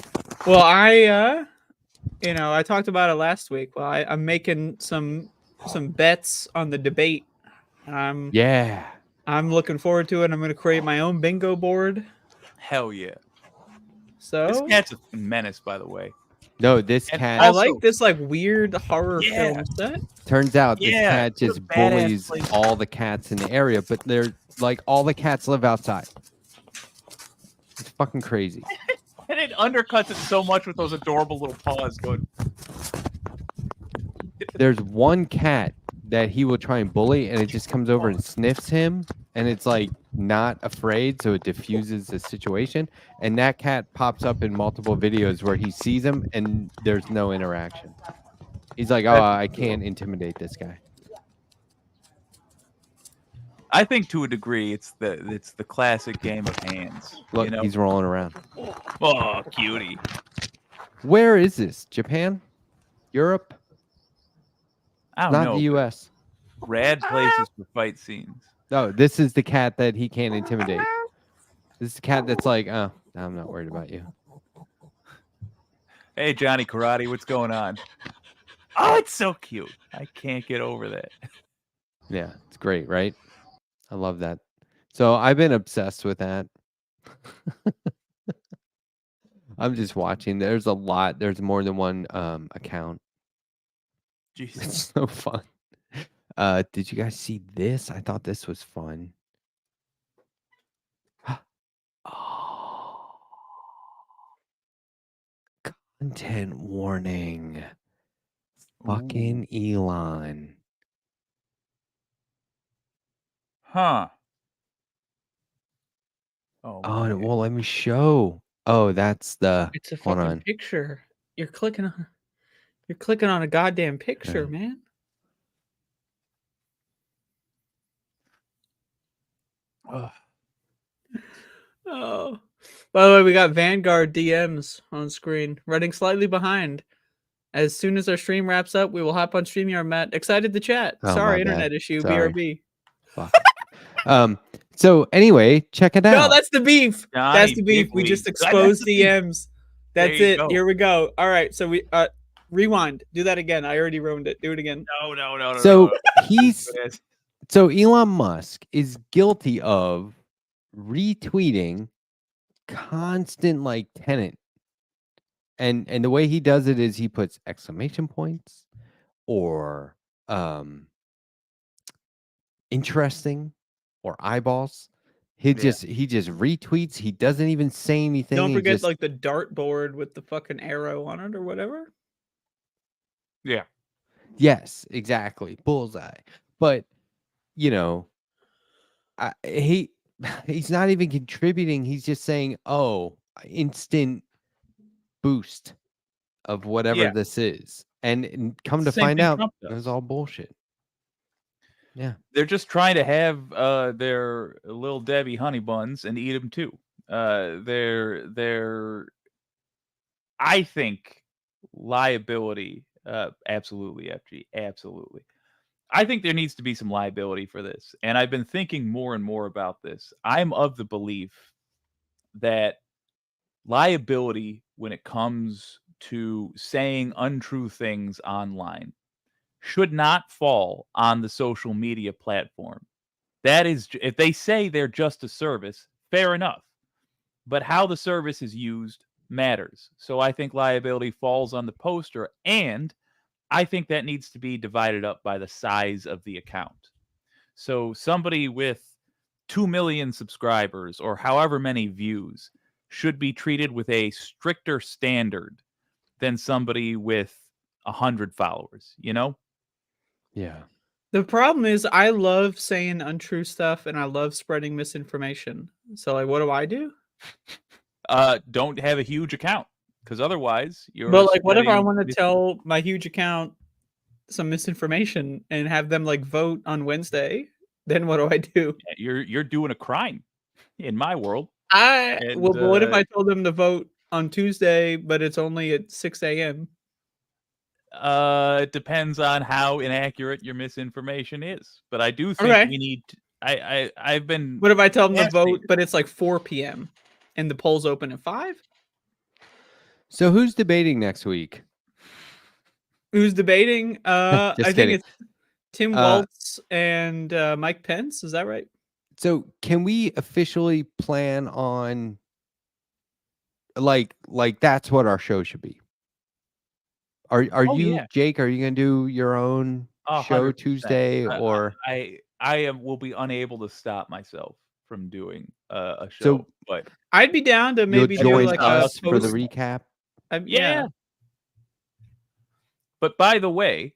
Well, you know, I talked about it last week. Well, I'm making some bets on the debate. Yeah. I'm looking forward to it. I'm going to create my own bingo board. Hell yeah. So this cat's a menace, by the way. No, this And cat. I also- like this like weird horror Yeah. film set. Turns out this Yeah, cat what a just badass bullies place. all the cats in the area, but they're like all the cats live outside. It's fucking crazy. And it undercuts it so much with those adorable little paws going. There's one cat that he will try and bully, and it just comes over and sniffs him, and it's like not afraid, so it diffuses the situation. And that cat pops up in multiple videos where he sees him and there's no interaction. He's like, "Oh, I can't intimidate this guy." I think to a degree, it's the classic game of hands. Look, you know? he's rolling around. Oh, cutie. Where is this? Japan? Europe? I don't Not know. the U.S. Rad places for fight scenes. No, this is the cat that he can't intimidate. This is the cat that's like, "Oh, I'm not worried about you." Hey, Johnny Karate, what's going on? Oh, it's so cute. I can't get over that. Yeah, it's great, right? I love that. So I've been obsessed with that. I'm just watching. There's a lot. There's more than one account. Jesus. It's so fun. Did you guys see this? I thought this was fun. Oh. Content warning. Fucking Elon. Huh. Oh, Oh, man. well, let me show. Oh, that's the. It's a Hold fucking on. picture. You're clicking on a goddamn picture, Okay. man. Ugh. Oh. By the way, we got Vanguard DMs on screen, running slightly behind. As soon as our stream wraps up, we will hop on StreamYard, Matt. Excited to chat. Oh, Sorry, my bad. internet issue, Sorry. BRB. Fuck. So anyway, check it out. No, that's the beef. That's Johnny the beef. We Bigwig. just That's exposed the beef. DMs. There That's you it. go. Here we go. All right. So we rewind. Do that again. I already ruined it. Do it again. No. So he's Yes. so Elon Musk is guilty of retweeting constant like tenant. And the way he does it is he puts exclamation points or interesting or eyeballs. He just retweets. He doesn't even say anything. Don't He forget just- like the dartboard with the fucking arrow on it or whatever. Yeah. Yes, exactly. Bullseye. But you know, he's not even contributing. He's just saying, "Oh, instant boost of whatever Yeah. this is." And come to Same find thing out, Trump it does. was all bullshit. Yeah. They're just trying to have their little Debbie honey buns and eat them too. They're I think liability. Absolutely, FG. Absolutely. I think there needs to be some liability for this. And I've been thinking more and more about this. I'm of the belief that liability, when it comes to saying untrue things online, should not fall on the social media platform. That is, if they say they're just a service, fair enough. But how the service is used matters. So I think liability falls on the poster, and I think that needs to be divided up by the size of the account. So somebody with 2 million subscribers or however many views should be treated with a stricter standard than somebody with 100 followers, you know? Yeah. The problem is I love saying untrue stuff and I love spreading misinformation. So like what do? Don't have a huge account, because otherwise you're But like what if I spreading want to tell my huge account some misinformation and have them like vote on Wednesday? Then what do? You're doing a crime in my world. But what if I told them to vote on Tuesday, but it's only at 6 a.m.? It depends on how inaccurate your misinformation is. But I do think we need I've been What if I tell them to asking- vote, but it's like 4 p.m. and the polls open at 5? So who's debating next week? Who's debating? I Just think kidding. it's Tim Uh, Waltz and Mike Pence. Is that right? So can we officially plan on like that's what our show should be? Are Oh, you, yeah. Jake, are you gonna do your own show 100%. Tuesday or I will be unable to stop myself from doing a show, so but I'd be down to you'll maybe do join like a us for the post. recap? Yeah. But by the way,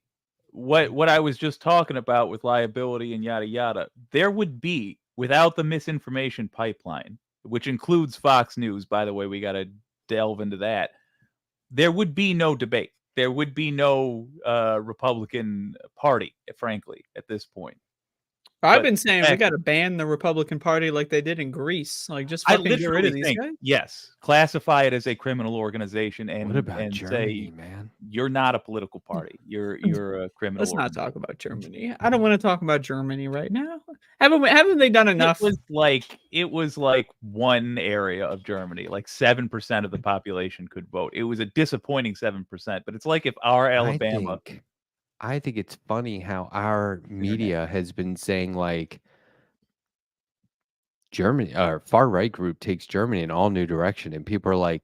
what I was just talking about with liability and yada yada, there would be, without the misinformation pipeline, which includes Fox News, by the way, we got to delve into that. There would be no debate. There would be no Republican Party, frankly, at this point. I've been saying we got to ban the Republican Party like they did in Greece. Like, just fucking get rid of these guys. Yes, classify it as a criminal organization and What about Germany, say, man? you're not a political party. You're a criminal. Let's not talk about Germany. I don't want to talk about Germany right now. Haven't they done enough? It was like one area of Germany, like 7% of the population could vote. It was a disappointing 7%, but it's like if our Alabama. I think it's funny how our media has been saying like Germany or far right group takes Germany in all new direction, and people are like,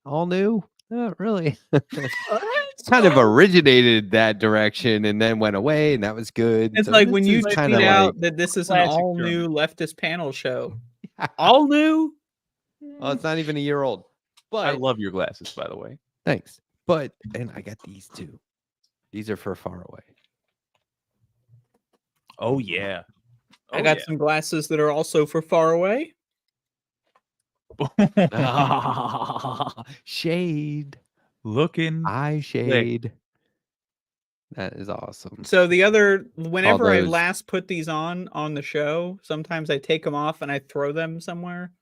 all new? Not really. Kind of originated that direction and then went away, and that was good. It's so like when you kind tweet of out that this is an all new leftist panel show. All new? Well, it's not even a year old. But I love your glasses, by the way. Thanks. But and I got these too. These are for far away. Oh yeah. I got some glasses that are also for far away. Shade. Looking. Eye shade. That is awesome. So whenever I last put these on the show, sometimes I take them off and I throw them somewhere.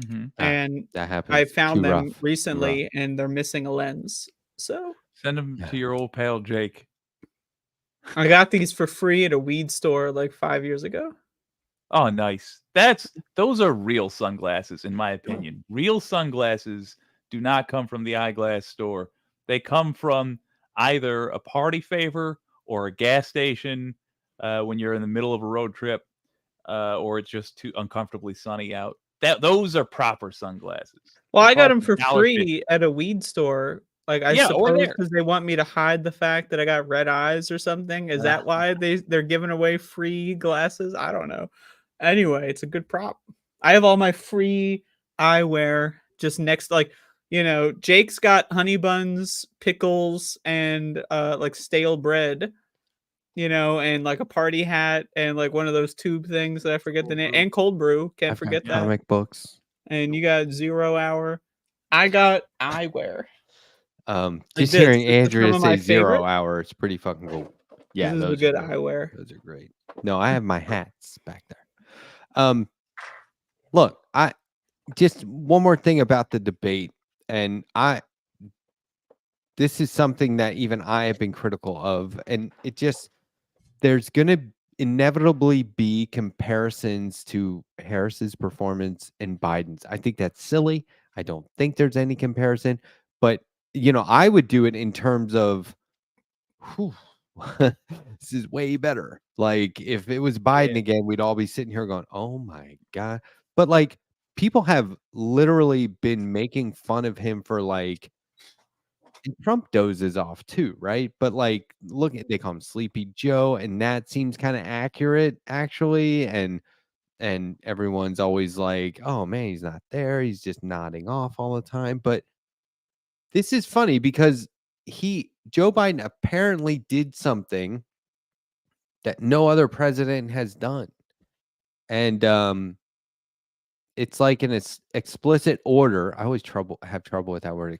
Mm-hmm. And that happens. I found them recently and they're missing a lens. So send them to your old pal Jake. I got these for free at a weed store like 5 years ago. Oh, nice. Those are real sunglasses, in my opinion. Real sunglasses do not come from the eyeglass store. They come from either a party favor or a gas station when you're in the middle of a road trip, or it's just too uncomfortably sunny out. Those are proper sunglasses. Well, I got them for free at a weed store. Like, I suppose because they want me to hide the fact that I got red eyes or something. Is that why they're giving away free glasses? I don't know. Anyway, it's a good prop. I have all my free eyewear just next, like, Jake's got honey buns, pickles, and like stale bread, and like a party hat and like one of those tube things that I forget the name, and cold brew. Can't forget that. Comic books. And you got 0 hour. I got eyewear. Just hearing Andrea say 0 hour, it's pretty fucking cool. Yeah, this is a good eyewear. Those are great. No, I have my hats back there. Look, I just one more thing about the debate, and this is something that even I have been critical of, and there's gonna inevitably be comparisons to Harris's performance and Biden's. I think that's silly. I don't think there's any comparison, but I would do it in terms of, this is way better. Like, if it was Biden again, we'd all be sitting here going, oh my God. But like, people have literally been making fun of him for like, and Trump dozes off too, right? But like, they call him Sleepy Joe, and that seems kind of accurate actually. And everyone's always like, oh man, he's not there. He's just nodding off all the time. But this is funny because Joe Biden apparently did something that no other president has done. And it's like an explicit order. I always have trouble with that word,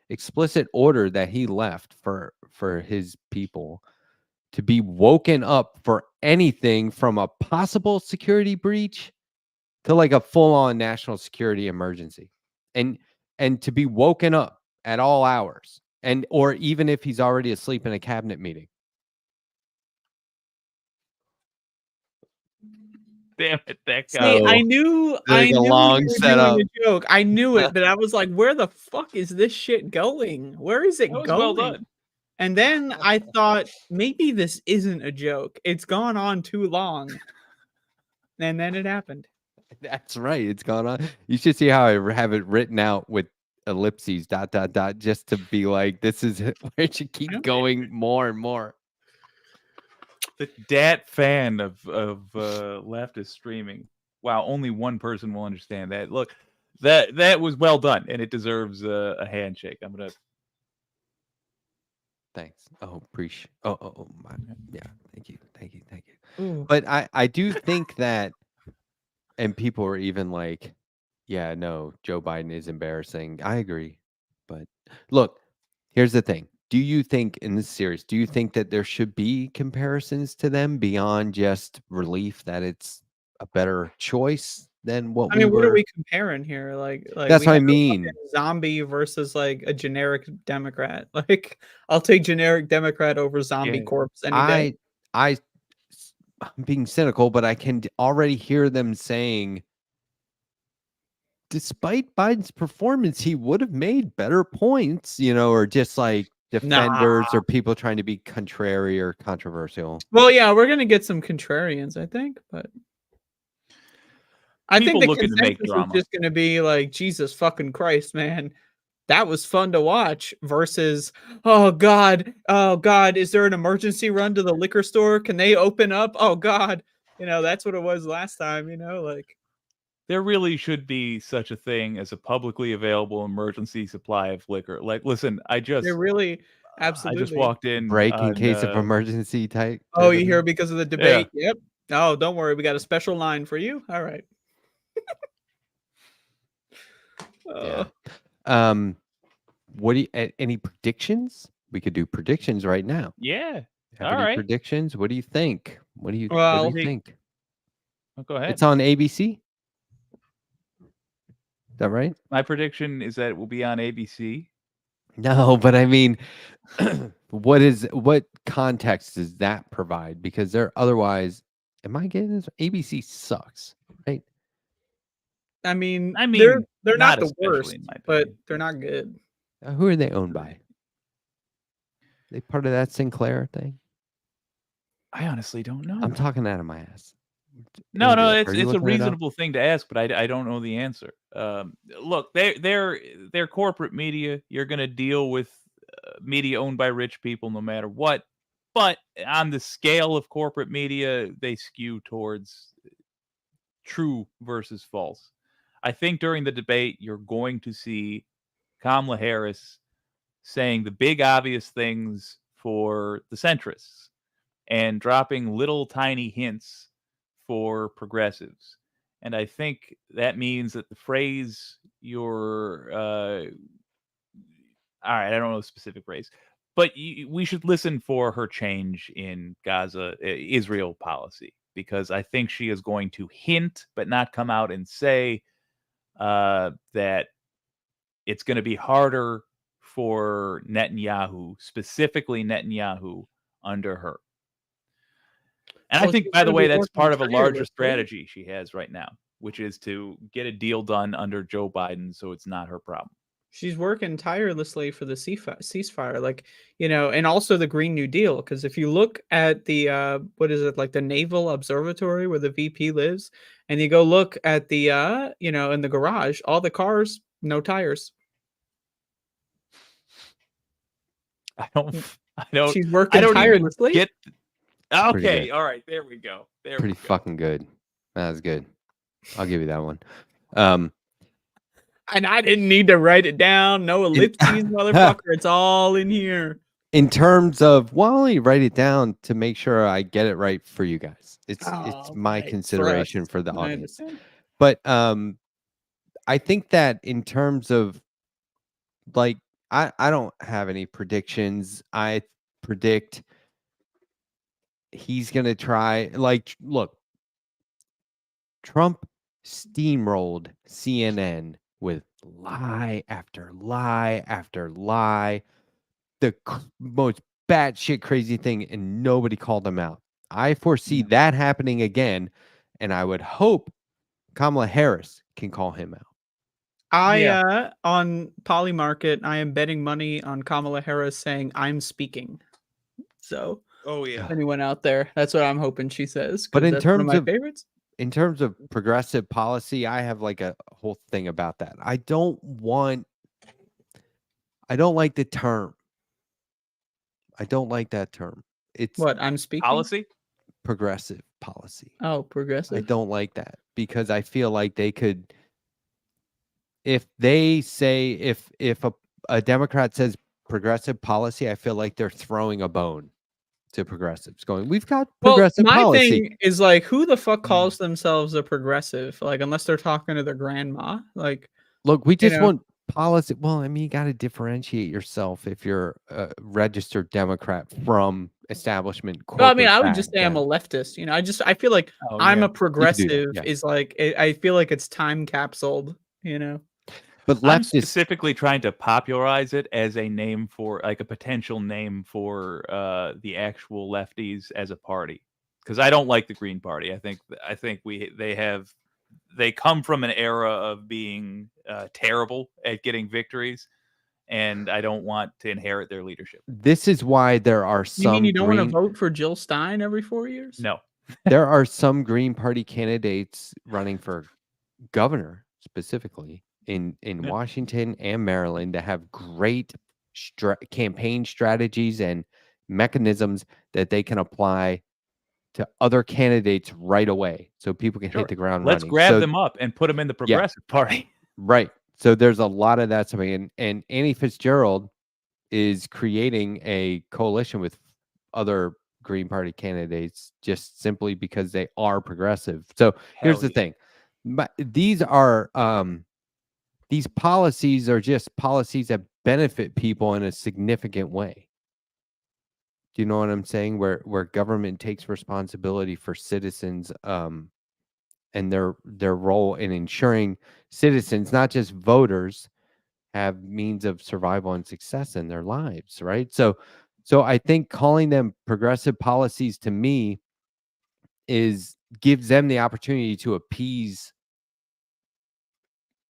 explicit order that he left for his people to be woken up for anything from a possible security breach to like a full-on national security emergency. And to be woken up at all hours, or even if he's already asleep in a cabinet meeting. Damn it, that guy. See, I knew a long setup. A joke. I knew it, but I was like, where the fuck is this shit going? Where is it going? Well done. And then I thought maybe this isn't a joke. It's gone on too long. And then it happened. That's right. It's gone on. You should see how I have it written out with ellipses, ... just to be like, this is where it should keep going more and more. The dat fan of leftist streaming. Wow, only one person will understand that. Look, that was well done, and it deserves a handshake. I'm gonna. Thanks. Oh, appreciate. Oh, my. Yeah. Thank you. Ooh. But I do think that, and people are even like, yeah, no, Joe Biden is embarrassing. I agree. But look, here's the thing. Do you think in this series, do you think that there should be comparisons to them beyond just relief that it's a better choice than what I mean, we what are were? we comparing here? Like That's we what I have a mean. fucking zombie versus like a generic Democrat. Like I'll take generic Democrat over zombie corpse any day. I'm being cynical, but I can already hear them saying, despite Biden's performance, he would have made better points, or just like defenders or people trying to be contrary or controversial. Well, yeah, we're gonna get some contrarians, I think, but I think the consensus is just gonna be like, Jesus fucking Christ, man. That was fun to watch versus, oh God, is there an emergency run to the liquor store? Can they open up? Oh God. That's what it was last time, like. There really should be such a thing as a publicly available emergency supply of liquor. Like, listen, There really, absolutely. I just walked in. Break in case of emergency type. Oh, you hear because of the debate? Yeah. Yep. Oh, don't worry. We got a special line for you. All right. Yeah. What do you, any predictions? We could do predictions right now. Yeah. Have any predictions? What do you think? What do you think? Oh, go ahead. It's on ABC. Is that right? My prediction is that it will be on ABC. No, but I mean, what context does that provide? Because they're otherwise, am I getting this? ABC sucks, right? I mean, they're not the worst, but they're not good. Who are they owned by? They part of that Sinclair thing? I honestly don't know. I'm talking out of my ass. No, it's a reasonable thing to ask, but I don't know the answer. Look, they're corporate media. You're going to deal with media owned by rich people no matter what. But on the scale of corporate media, they skew towards true versus false. I think during the debate, you're going to see Kamala Harris saying the big obvious things for the centrists and dropping little tiny hints for progressives. And I think that means that the phrase all right, I don't know the specific phrase, but we should listen for her change in Gaza, Israel policy, because I think she is going to hint, but not come out and say that it's going to be harder for Netanyahu, specifically Netanyahu, under her. And I think, by the way, that's part of a larger strategy she has right now, which is to get a deal done under Joe Biden so it's not her problem. She's working tirelessly for the ceasefire, and also the Green New Deal. Because if you look at the, what is it, like the Naval Observatory where the VP lives, and you go look at the, in the garage, all the cars, no tires. I don't. She's working tirelessly. Okay, all right, there we go. Pretty fucking good. That was good. I'll give you that one. And I didn't need to write it down. No ellipses, motherfucker. It's all in here. In terms of, I'll only write it down to make sure I get it right for you guys. It's my consideration for the audience. But I think that in terms of, like, I don't have any predictions. I predict he's going to try, like, look, Trump steamrolled CNN with lie after lie after lie, the most batshit crazy thing, and nobody called him out. I foresee that happening again, and I would hope Kamala Harris can call him out. On Polymarket, I am betting money on Kamala Harris saying I'm speaking. So, anyone out there, that's what I'm hoping she says. But in that's one of terms my of favorites. In terms of progressive policy, I have like a whole thing about that. I don't like the term. I don't like that term. It's What I'm speaking. Policy? progressive policy. Oh, progressive. I don't like that because I feel like they could, if they say, if a Democrat says progressive policy, I feel like they're throwing a bone to progressives, going, we've got progressive my policy. thing is like, who the fuck calls themselves a progressive? Like, unless they're talking to their grandma. Like, look, we just want policy. Well, I mean, you got to differentiate yourself if you're a registered Democrat from establishment. Well, I mean, I would just say I'm a leftist. You know, I feel like I'm a progressive. Is like, I feel like it's time capsuled. You know. But I'm specifically trying to popularize it as a name for, like, a potential name for the actual lefties as a party, because I don't like the Green Party. I think they come from an era of being terrible at getting victories, and I don't want to inherit their leadership. This is why there are some. You mean you don't want to vote for Jill Stein every 4 years? No. There are some Green Party candidates running for governor specifically in Washington and Maryland that have great campaign strategies and mechanisms that they can apply to other candidates right away, so people can hit the ground running. Let's grab them up and put them in the Progressive Party. Right. So there's a lot of that. And Annie Fitzgerald is creating a coalition with other Green Party candidates just simply because they are progressive. So here's the thing. But these policies are just policies that benefit people in a significant way. Do you know what I'm saying? Where government takes responsibility for citizens and their role in ensuring citizens, not just voters, have means of survival and success in their lives, right? So I think calling them progressive policies to me gives them the opportunity to appease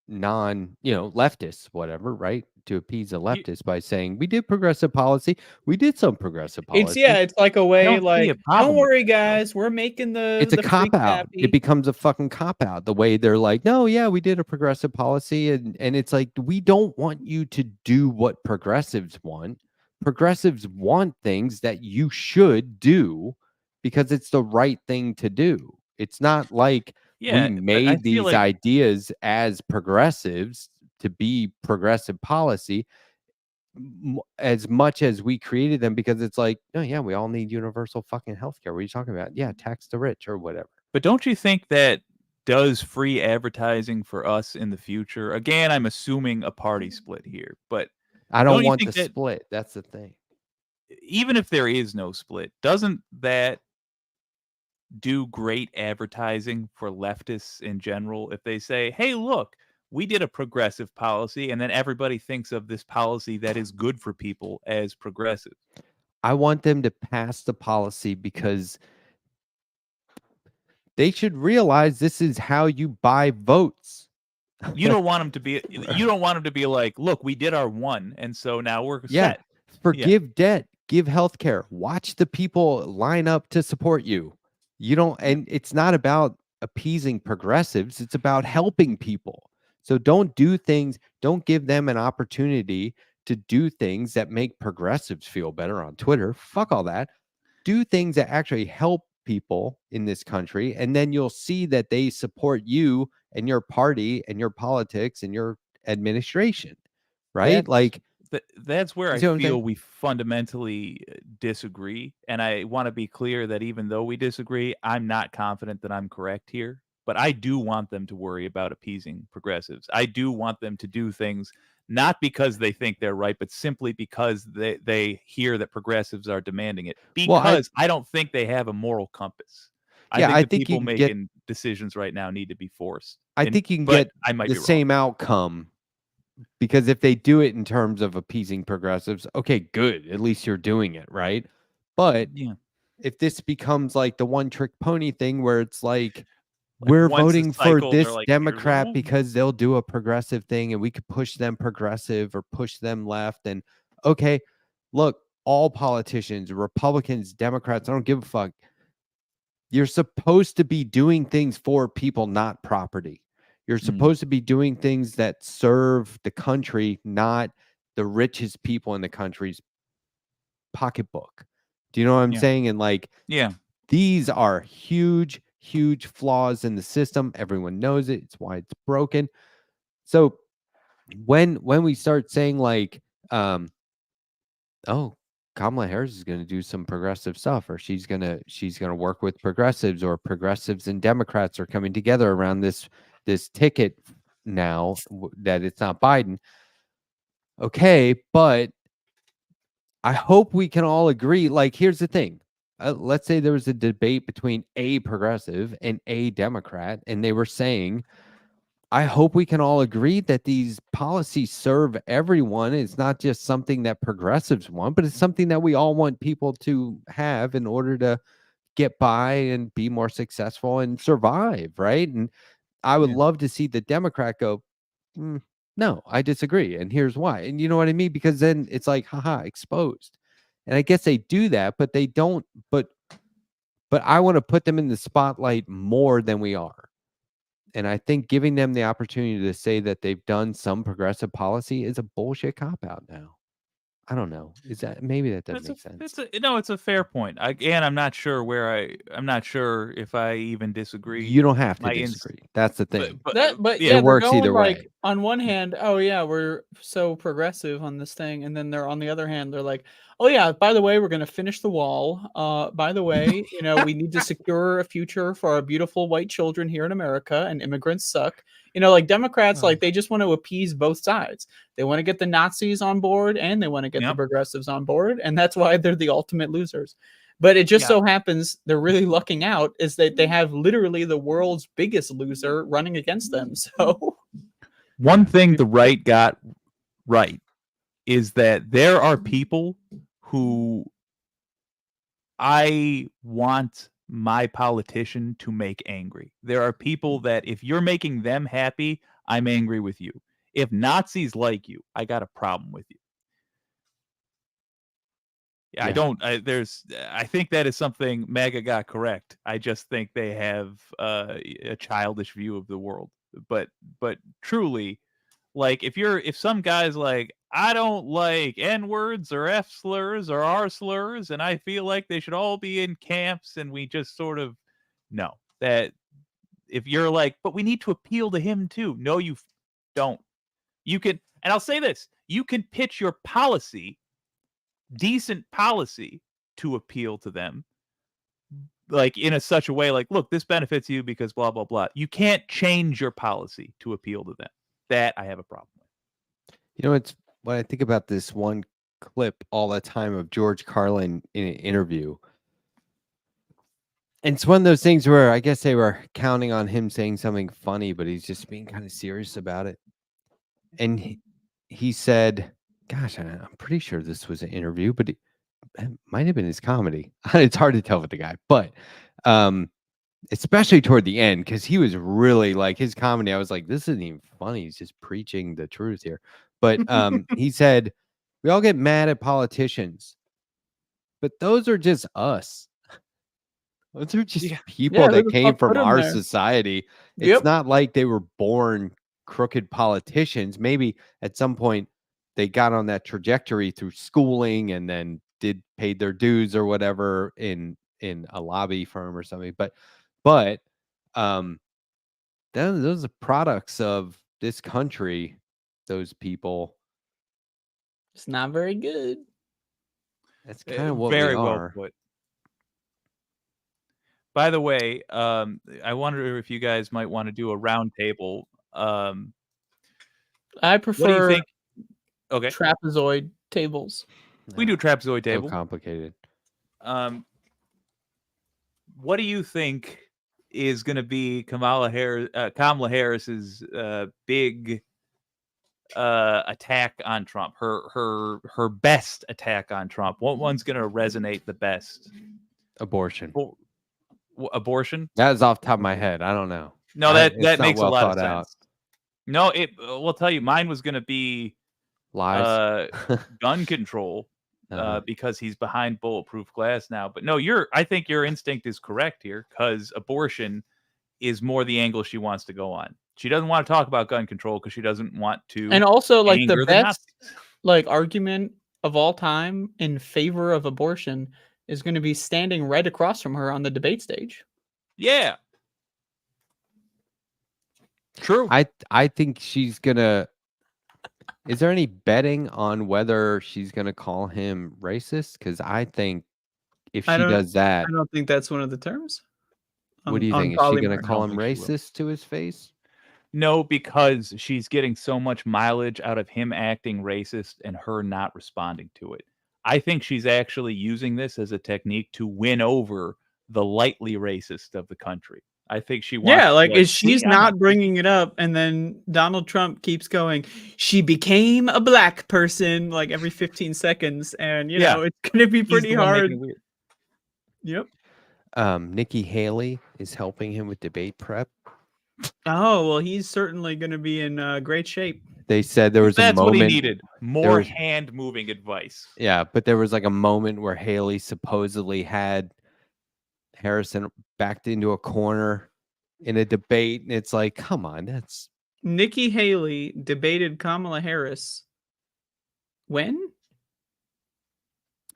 leftists, whatever, right? To appease a leftist by saying, we did progressive policy. We did some progressive policy. It's like a way, like, don't worry, guys, we're making it's a cop out. It becomes a fucking cop out. The way they're like, no, yeah, we did a progressive policy. And it's like, we don't want you to do what progressives want. Progressives want things that you should do because it's the right thing to do. It's not like we made these ideas as progressives to be progressive policy as much as we created them, because it's like, oh yeah, we all need universal fucking healthcare. What are you talking about? Yeah, tax the rich or whatever. But don't you think that does free advertising for us in the future? Again, I'm assuming a party split here, but I don't want the split. That's the thing. Even if there is no split, doesn't that do great advertising for leftists in general if they say, hey, look, we did a progressive policy, and then everybody thinks of this policy that is good for people as progressive? I want them to pass the policy because they should realize this is how you buy votes. You don't want them to be like, look, we did our one, and so now we're set. Forgive debt, give healthcare, watch the people line up to support you. You don't, and it's not about appeasing progressives, it's about helping people. So don't give them an opportunity to do things that make progressives feel better on Twitter. Fuck all that. Do things that actually help people in this country, and then you'll see that they support you and your party and your politics and your administration, right? That's where I feel we fundamentally disagree. And I want to be clear that even though we disagree, I'm not confident that I'm correct here. But I do want them to worry about appeasing progressives. I do want them to do things not because they think they're right, but simply because they hear that progressives are demanding it. Because I don't think they have a moral compass. I think people making decisions right now need to be forced. I think you can get the same outcome. Because if they do it in terms of appeasing progressives, okay, good. At least you're doing it, right? But if this becomes like the one trick pony thing where it's like, we're once the voting for cycles are, this like, years Democrat old? because they'll do a progressive thing and we could push them progressive or push them left. And okay, look, all politicians, Republicans, Democrats, I don't give a fuck. You're supposed to be doing things for people, not property. You're supposed to be doing things that serve the country, not the richest people in the country's pocketbook. Do you know what I'm saying? And like, Yeah. these are huge, huge flaws in the system. Everyone knows it. It's why it's broken. So when we start saying like, oh, Kamala Harris is going to do some progressive stuff, or she's going to work with progressives, or progressives and Democrats are coming together around this ticket now that it's not Biden. Okay, but I hope we can all agree. Like, here's the thing. Let's say there was a debate between a progressive and a Democrat, and they were saying, I hope we can all agree that these policies serve everyone. It's not just something that progressives want, but it's something that we all want people to have in order to get by and be more successful and survive, right? And I would love to see the Democrat go, no, I disagree. And here's why. And you know what I mean? Because then it's like, haha, exposed. And I guess they do that, but they don't. But I want to put them in the spotlight more than we are. And I think giving them the opportunity to say that they've done some progressive policy is a bullshit cop-out now. I don't know. Is that maybe that doesn't make sense? It's a fair point. I'm not sure I'm not sure if I even disagree. You don't have to disagree. That's the thing. But it works either way. Like, on one hand, oh yeah, we're so progressive on this thing, and then they're on the other hand, they're like, oh yeah, by the way, we're going to finish the wall. By the way, we need to secure a future for our beautiful white children here in America, and immigrants suck. Like Democrats, like they just want to appease both sides. They want to get the Nazis on board and they want to get the progressives on board. And that's why they're the ultimate losers. But it just so happens they're really lucking out is that they have literally the world's biggest loser running against them. So one thing the right got right is that there are people who I want my politician to make angry. There are people that if you're making them happy, I'm angry with you. If Nazis like you, I got a problem with you. Yeah. I think that is something MAGA got correct. I just think they have a childish view of the world. But truly, like if some guy's like, I don't like N-words or F slurs or R slurs, and I feel like they should all be in camps, and we just sort of know that if you're like, but we need to appeal to him too. No, you don't. You can, and I'll say this, you can pitch your policy, decent policy, to appeal to them. Like in such a way, like, look, this benefits you because blah, blah, blah. You can't change your policy to appeal to them. That I have a problem with. It's when I think about this one clip all the time of George Carlin in an interview. And it's one of those things where I guess they were counting on him saying something funny, but he's just being kind of serious about it. And he said, gosh, I'm pretty sure this was an interview, but it might have been his comedy. It's hard to tell with the guy, but especially toward the end, because he was really like his comedy. I was like, this isn't even funny. He's just preaching the truth here. But he said, we all get mad at politicians, but those are just us. Those are just people that came from our society. It's not like they were born crooked politicians. Maybe at some point they got on that trajectory through schooling and then paid their dues or whatever in a lobby firm or something. But those are products of this country. Those people. It's not very good. That's kind of what very we well are. Put. By the way, I wonder if you guys might want to do a round table. I prefer what do you think? Okay. Trapezoid tables. We do trapezoid table. So complicated. What do you think is going to be Kamala Harris's big attack on Trump? Her best attack on Trump. What one's going to resonate the best? Abortion. Abortion? That is off the top of my head. I don't know. No, that it's not makes well a lot of thought out. sense. No, we'll tell you, mine was going to be Lies. gun control because he's behind bulletproof glass now. But no, I think your instinct is correct here, because abortion is more the angle she wants to go on. She doesn't want to talk about gun control because she doesn't want to. And also, like, the anger best Nazis. Argument of all time in favor of abortion is going to be standing right across from her on the debate stage. Yeah. True. I think she's gonna. Is there any betting on whether she's gonna call him racist? Because I think if she does that, I don't think that's one of the terms. What do you think? Is she gonna call him racist to his face? No, because she's getting so much mileage out of him acting racist and her not responding to it. I think she's actually using this as a technique to win over the lightly racist of the country. I think she wants. Yeah, like, is she's not bringing it up, and then Donald Trump keeps going, she became a black person, like, every 15 seconds, and, you know, it's going to be pretty hard. Yep. Nikki Haley is helping him with debate prep. Oh, well, he's certainly going to be in great shape. They said there was a moment. That's what he needed. More hand-moving advice. Yeah, but there was like a moment where Haley supposedly had Harrison backed into a corner in a debate, and it's like, come on, that's Nikki Haley debated Kamala Harris. When?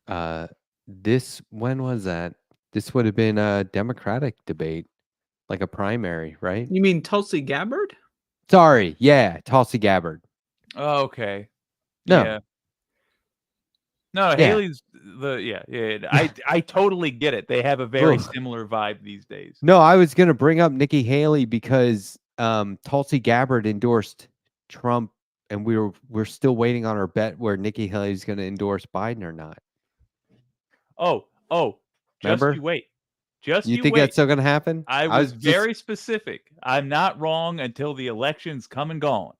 When was that? This would have been a Democratic debate, like a primary, right? You mean Tulsi Gabbard? Sorry, yeah, Tulsi Gabbard. Oh, okay. No. Yeah. No, Haley's I totally get it. They have a very similar vibe these days. No, I was gonna bring up Nikki Haley because Tulsi Gabbard endorsed Trump, and we're still waiting on our bet where Nikki Haley is gonna endorse Biden or not. Oh, remember? Just you wait. You think that's still gonna happen? I was very specific. I'm not wrong until the election's come and gone.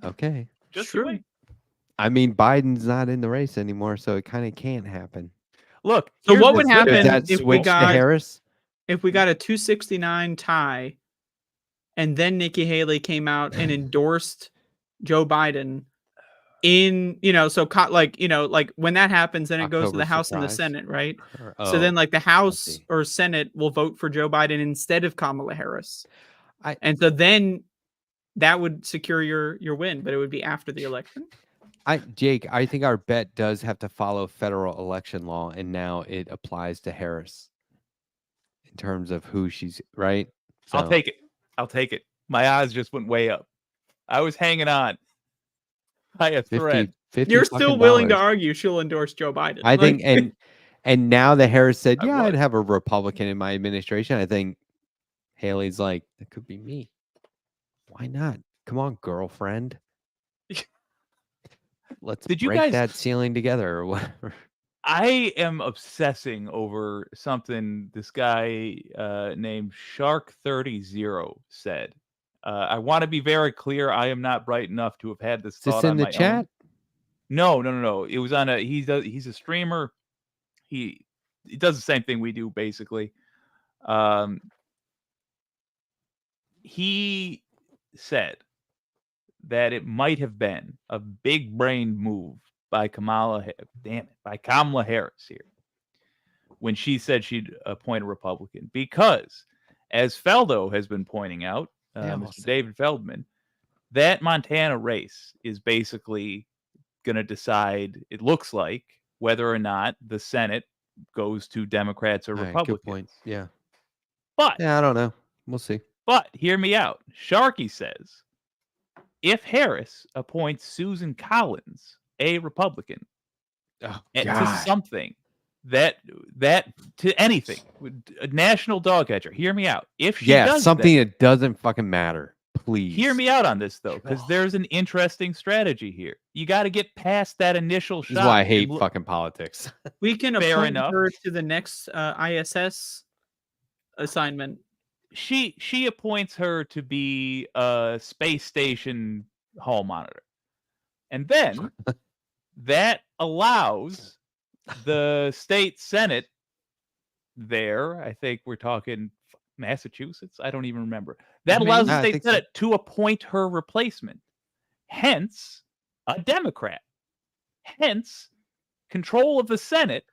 Okay. Just you wait. I mean, Biden's not in the race anymore, so it kind of can't happen. Look, so what would happen if we got Harris? If we got a 269 tie, and then Nikki Haley came out and endorsed Joe Biden in, so like when that happens, then it goes to the House and the Senate, right? So then like the House or Senate will vote for Joe Biden instead of Kamala Harris. And so then that would secure your win, but it would be after the election. Jake, I think our bet does have to follow federal election law, and now it applies to Harris in terms of who she's right. So, I'll take it. My odds just went way up. I was hanging on by a thread. 50 You're still willing to argue she'll endorse Joe Biden. I think, and now that Harris said, yeah, I'd have a Republican in my administration, I think Haley's like, that could be me. Why not? Come on, girlfriend. Let's break that ceiling together or whatever. I am obsessing over something this guy named Shark30 said. I want to be very clear. I am not bright enough to have had this thought in the chat. Own. No. It was on he's a streamer. He does the same thing we do basically. He said that it might have been a big brain move by Kamala Harris here when she said she'd appoint a Republican, because as Feldo has been pointing out, Mr. David Feldman, that Montana race is basically going to decide, it looks like, whether or not the Senate goes to Democrats or Republicans. Good point. Yeah. But I don't know. We'll see. But hear me out. Sharky says, if Harris appoints Susan Collins, a Republican, to something that to anything, a national dog catcher, hear me out. If she does something that doesn't fucking matter, please hear me out on this though, because there's an interesting strategy here. You got to get past that initial shock. This is why I hate fucking politics. We can appoint her to the next ISS assignment. She appoints her to be a space station hall monitor, and then that allows the state Senate there, I think we're talking Massachusetts. I don't even remember. That allows the state senate to appoint her replacement. Hence, a Democrat. Hence, control of the Senate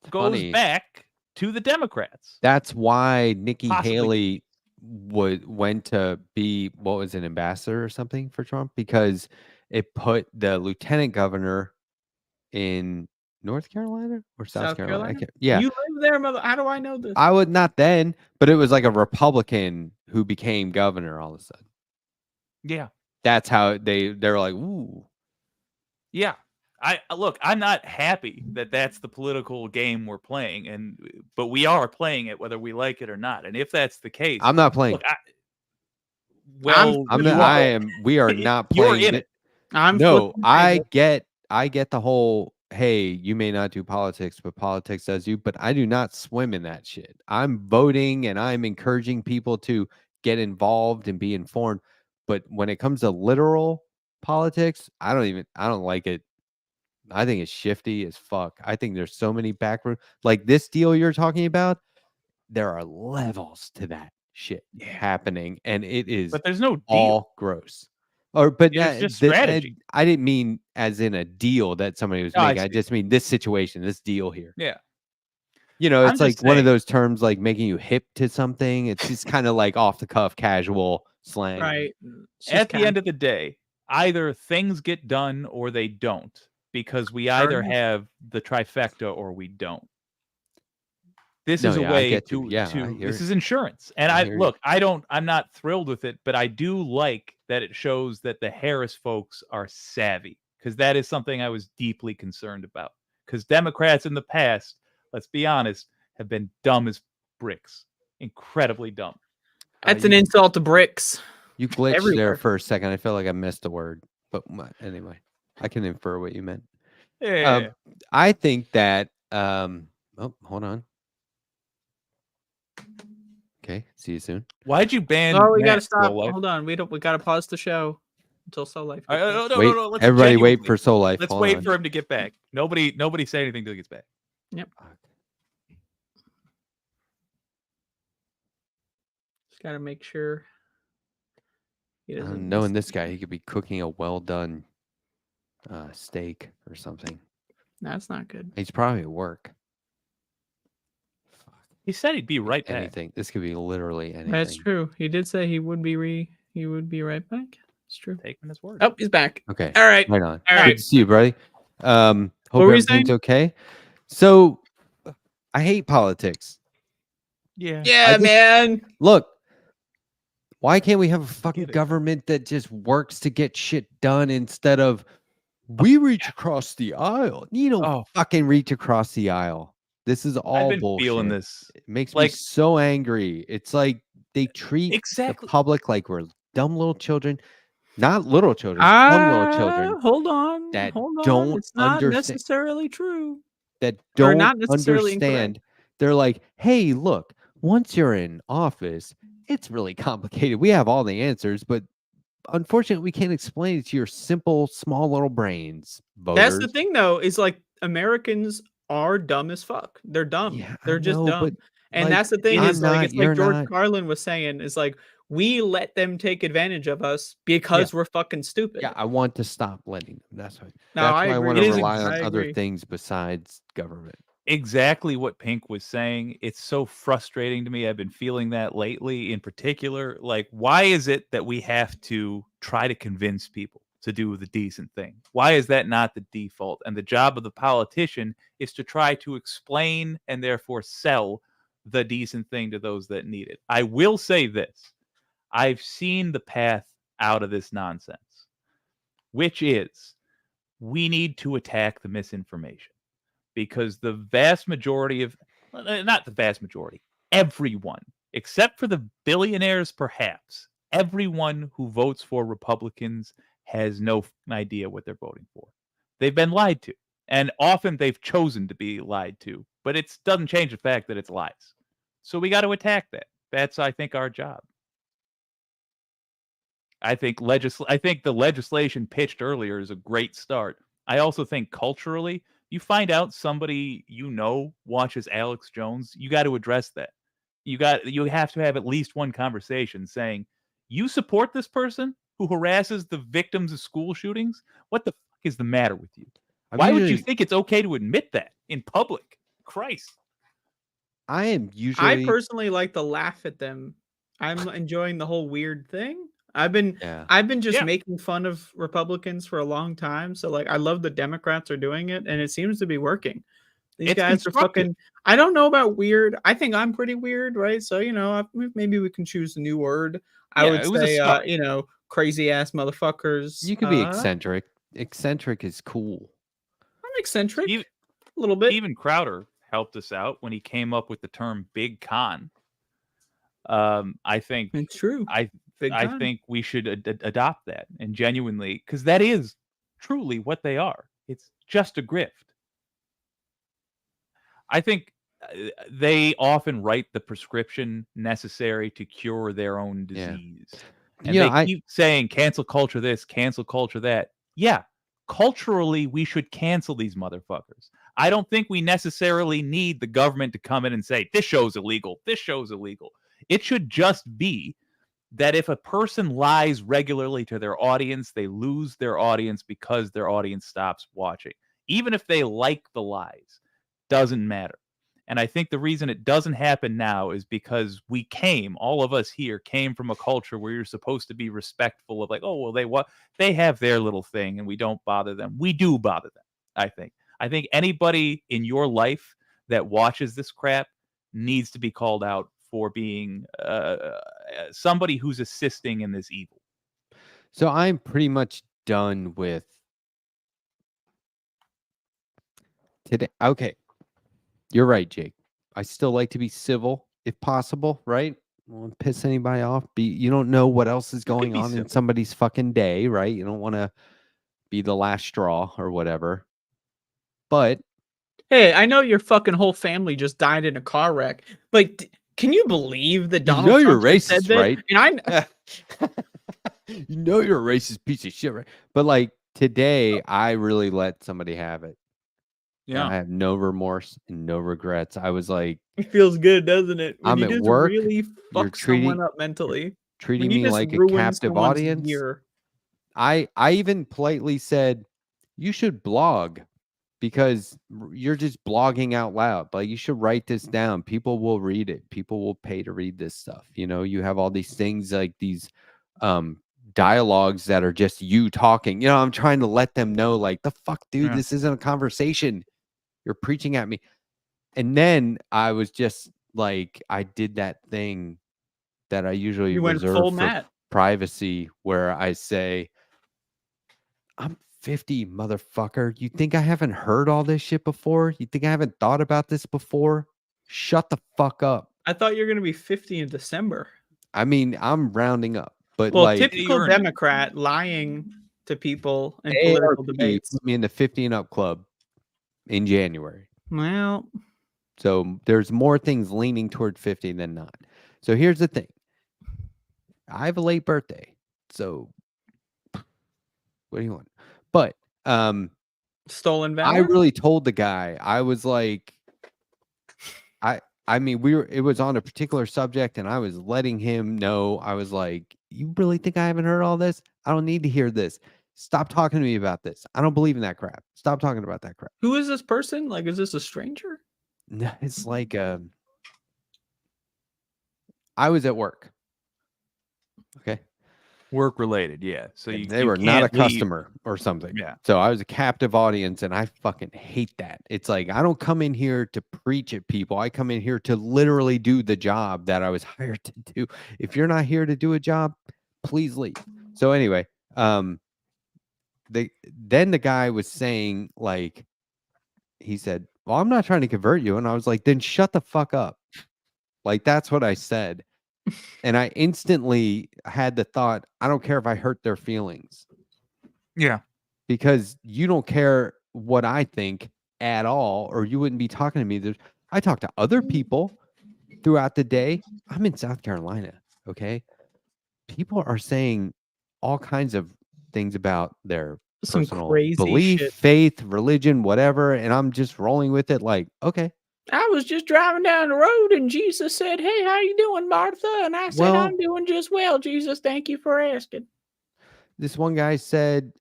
goes back to the Democrats. That's why Nikki Haley went to be an ambassador or something for Trump, because it put the lieutenant governor in North Carolina or South Carolina? Yeah. You live there, mother. How do I know this? I would not then, but it was like a Republican who became governor all of a sudden. Yeah. That's how they're like, ooh. Yeah. I'm not happy that that's the political game we're playing, but we are playing it whether we like it or not. And if that's the case, I'm not playing. Look, we are not playing. You're in it. I get the whole, hey, you may not do politics, but politics does you. But I do not swim in that shit. I'm voting and I'm encouraging people to get involved and be informed. But when it comes to literal politics, I don't like it. I think it's shifty as fuck. I think there's so many backroom, like this deal you're talking about. There are levels to that shit happening, and it is. But there's no deal. All gross. But it's just strategy. I didn't mean as in a deal that somebody was making. I just mean this situation, this deal here. Yeah. It's like one of those terms like making you hip to something. It's just kind of like off the cuff, casual slang. Right. At the end of the day, either things get done or they don't, because we either have the trifecta or we don't. This is a way to this is insurance. And I'm not thrilled with it, but I do like that it shows that the Harris folks are savvy, because that is something I was deeply concerned about. Because Democrats in the past, let's be honest, have been dumb as bricks. Incredibly dumb. That's an insult to bricks. You glitched there for a second. I feel like I missed a word. But anyway, I can infer what you meant. Yeah. I think that hold on. Okay, see you soon. Why'd you ban? Oh, we gotta stop. Hold on, we gotta pause the show until Soul Life. No. Everybody wait for Soul Life. Let's wait for him to get back. Nobody say anything till he gets back. Yep. Just gotta make sure. Knowing this guy, he could be cooking a well done steak or something. That's not good. He's probably at work. He said he'd be right back. Anything. This could be literally anything. That's true. He did say he would be right back. It's true. Taking his word. Oh, he's back. Okay. All right. Right on. All right. Good to see you, buddy. Hope everything's okay. So, I hate politics. Yeah, man. Look, why can't we have a fucking government that just works to get shit done instead of we reach across the aisle? You don't fucking reach across the aisle. This is all I've been bullshit. Feeling this. It makes me so angry. It's like they treat the public like we're dumb little children. Not little children, dumb little children. Hold on. That don't It's not necessarily true. That don't not necessarily understand. They're like, hey, look, once you're in office, it's really complicated. We have all the answers, but unfortunately, we can't explain it to your simple, small little brains. Voters. That's the thing, though, is like Americans are dumb as fuck. They're dumb. Yeah, They're just dumb. And like, that's the thing is like it's like George not. Carlin was saying is like we let them take advantage of us because we're fucking stupid. Yeah, I want to stop letting them. That's why. No, that's I why I agree. want to rely on other things besides government. Exactly what Pink was saying. It's so frustrating to me. I've been feeling that lately in particular. Like, why is it that we have to try to convince people to do the decent thing? Why is that not the default? And the job of the politician is to try to explain and therefore sell the decent thing to those that need it. I will say this. I've seen the path out of this nonsense, which is we need to attack the misinformation. Because the vast majority of, not the vast majority, everyone, except for the billionaires perhaps, everyone who votes for Republicans has no idea what they're voting for. They've been lied to. And often they've chosen to be lied to. But it doesn't change the fact that it's lies. So we got to attack that. That's, I think, our job. I think the legislation pitched earlier is a great start. I also think culturally, you find out somebody watches Alex Jones, you got to address that. You have to have at least one conversation saying, you support this person who harasses the victims of school shootings? What the fuck is the matter with you? Why would you think it's okay to admit that in public? Christ. I personally like to laugh at them. I'm enjoying the whole weird thing. I've been just making fun of Republicans for a long time. So like I love the Democrats are doing it and it seems to be working. These guys are fucking I don't know about weird. I think I'm pretty weird, right? So, maybe we can choose a new word. I would say crazy ass motherfuckers. You could be eccentric. Eccentric is cool. I'm eccentric. A little bit. Even Crowder helped us out when he came up with the term big con. I think it's true. I think we should adopt that and genuinely, because that is truly what they are. It's just a grift. I think they often write the prescription necessary to cure their own disease. And they keep saying cancel culture this, cancel culture that. Yeah, culturally, we should cancel these motherfuckers. I don't think we necessarily need the government to come in and say, this show's illegal, this show's illegal. It should just be that if a person lies regularly to their audience, they lose their audience because their audience stops watching. Even if they like the lies, doesn't matter. And I think the reason it doesn't happen now is because all of us here came from a culture where you're supposed to be respectful of like, oh, well, they have their little thing and we don't bother them. We do bother them, I think. I think anybody in your life that watches this crap needs to be called out for being somebody who's assisting in this evil. So I'm pretty much done with today. Okay. You're right, Jake. I still like to be civil if possible, right? I don't want to piss anybody off. You don't know what else is going on in somebody's fucking day, right? You don't want to be the last straw or whatever. But hey, I know your fucking whole family just died in a car wreck. Like, can you believe that Donald Trump you're racist, said that? right? And you know you're a racist piece of shit, right? But like today, I really let somebody have it. Yeah, I have no remorse and no regrets. I was like, it feels good, doesn't it? When I'm you at just work. Really fuck someone up mentally, treating me like a captive audience. Year. I even politely said, you should blog because you're just blogging out loud. Like you should write this down. People will read it. People will pay to read this stuff. You have all these things like these dialogues that are just you talking. I'm trying to let them know like the fuck, dude, this isn't a conversation. You're preaching at me. And then I was just like, I did that thing that I usually reserve for privacy where I say, I'm 50, motherfucker. You think I haven't heard all this shit before? You think I haven't thought about this before? Shut the fuck up. I thought you were going to be 50 in December. I mean, I'm rounding up. But typical Democrat lying to people in political debates. Put me in the 50 and up club in January. Well, so there's more things leaning toward 50 than not. So here's the thing. I have a late birthday. So what do you want? But stolen valor. I really told the guy, I was like, I mean, it was on a particular subject and I was letting him know. I was like, you really think I haven't heard all this? I don't need to hear this. Stop talking to me about this. I don't believe in that crap. Stop talking about that crap. Who is this person? Like, is this a stranger? No, it's like I was at work. Okay. Work related, yeah. So they were not a customer or something. Yeah. So I was a captive audience and I fucking hate that. It's like I don't come in here to preach at people. I come in here to literally do the job that I was hired to do. If you're not here to do a job, please leave. So anyway, then the guy was saying like he said, well, I'm not trying to convert you. And I was like, then shut the fuck up. Like that's what I said. And I instantly had the thought, I don't care if I hurt their feelings. Yeah. Because you don't care what I think at all, or you wouldn't be talking to me. I talk to other people throughout the day. I'm in South Carolina, okay? People are saying all kinds of things about their personal belief, faith, religion, whatever, and I'm just rolling with it like, okay. I was just driving down the road and Jesus said, "Hey, how you doing, Martha?" And I said, "I'm doing just well, Jesus. Thank you for asking." This one guy said,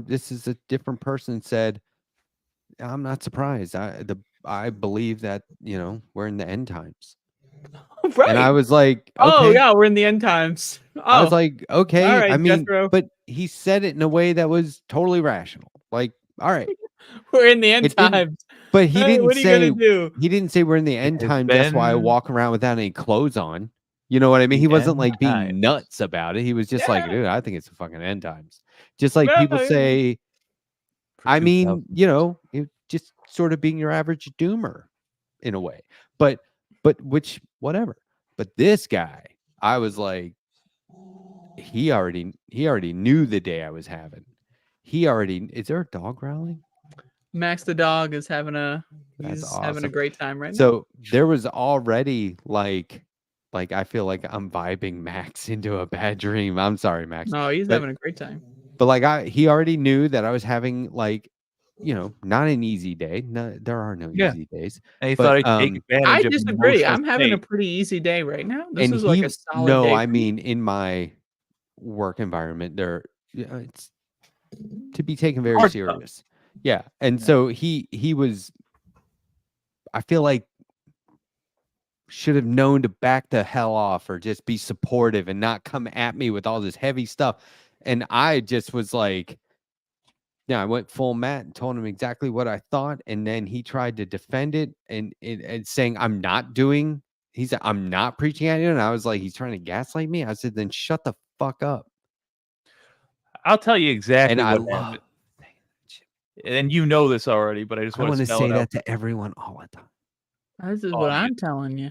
this is a different person said, I'm not surprised. I believe that, we're in the end times. Right. And I was like, oh okay. yeah, we're in the end times. I was like, okay. All right, I mean, Jethro. but he said it in a way that was totally rational. Like, all right, we're in the end times. But he didn't what are say you gonna do? He didn't say we're in the end times. That's why I walk around without any clothes on. You know what I mean? He wasn't like being nuts about it. He was just like, dude, I think it's the fucking end times. Just like people say, I mean, just sort of being your average doomer in a way. But which whatever. But this guy, I was like, he already knew the day I was having. Is there a dog growling? Max the dog is having That's awesome. having a great time right now. So there was already like I feel like I'm vibing Max into a bad dream. I'm sorry, Max. No, he's having a great time. But he already knew that I was having not an easy day. No, there are no easy days. And he thought I'd take advantage I disagree. I'm having a pretty easy day right now. This is like a solid day. No, I mean in my work environment, it's to be taken very serious. Yeah. And so he was, I feel like, should have known to back the hell off or just be supportive and not come at me with all this heavy stuff. And I just was like, I went full Matt and told him exactly what I thought. And then he tried to defend it and saying, I'm not preaching at you. And I was like, he's trying to gaslight me. I said, then shut the fuck up. I'll tell you exactly what happened. And you know this already, but I just want to say that to everyone all the time. This is what I'm telling you.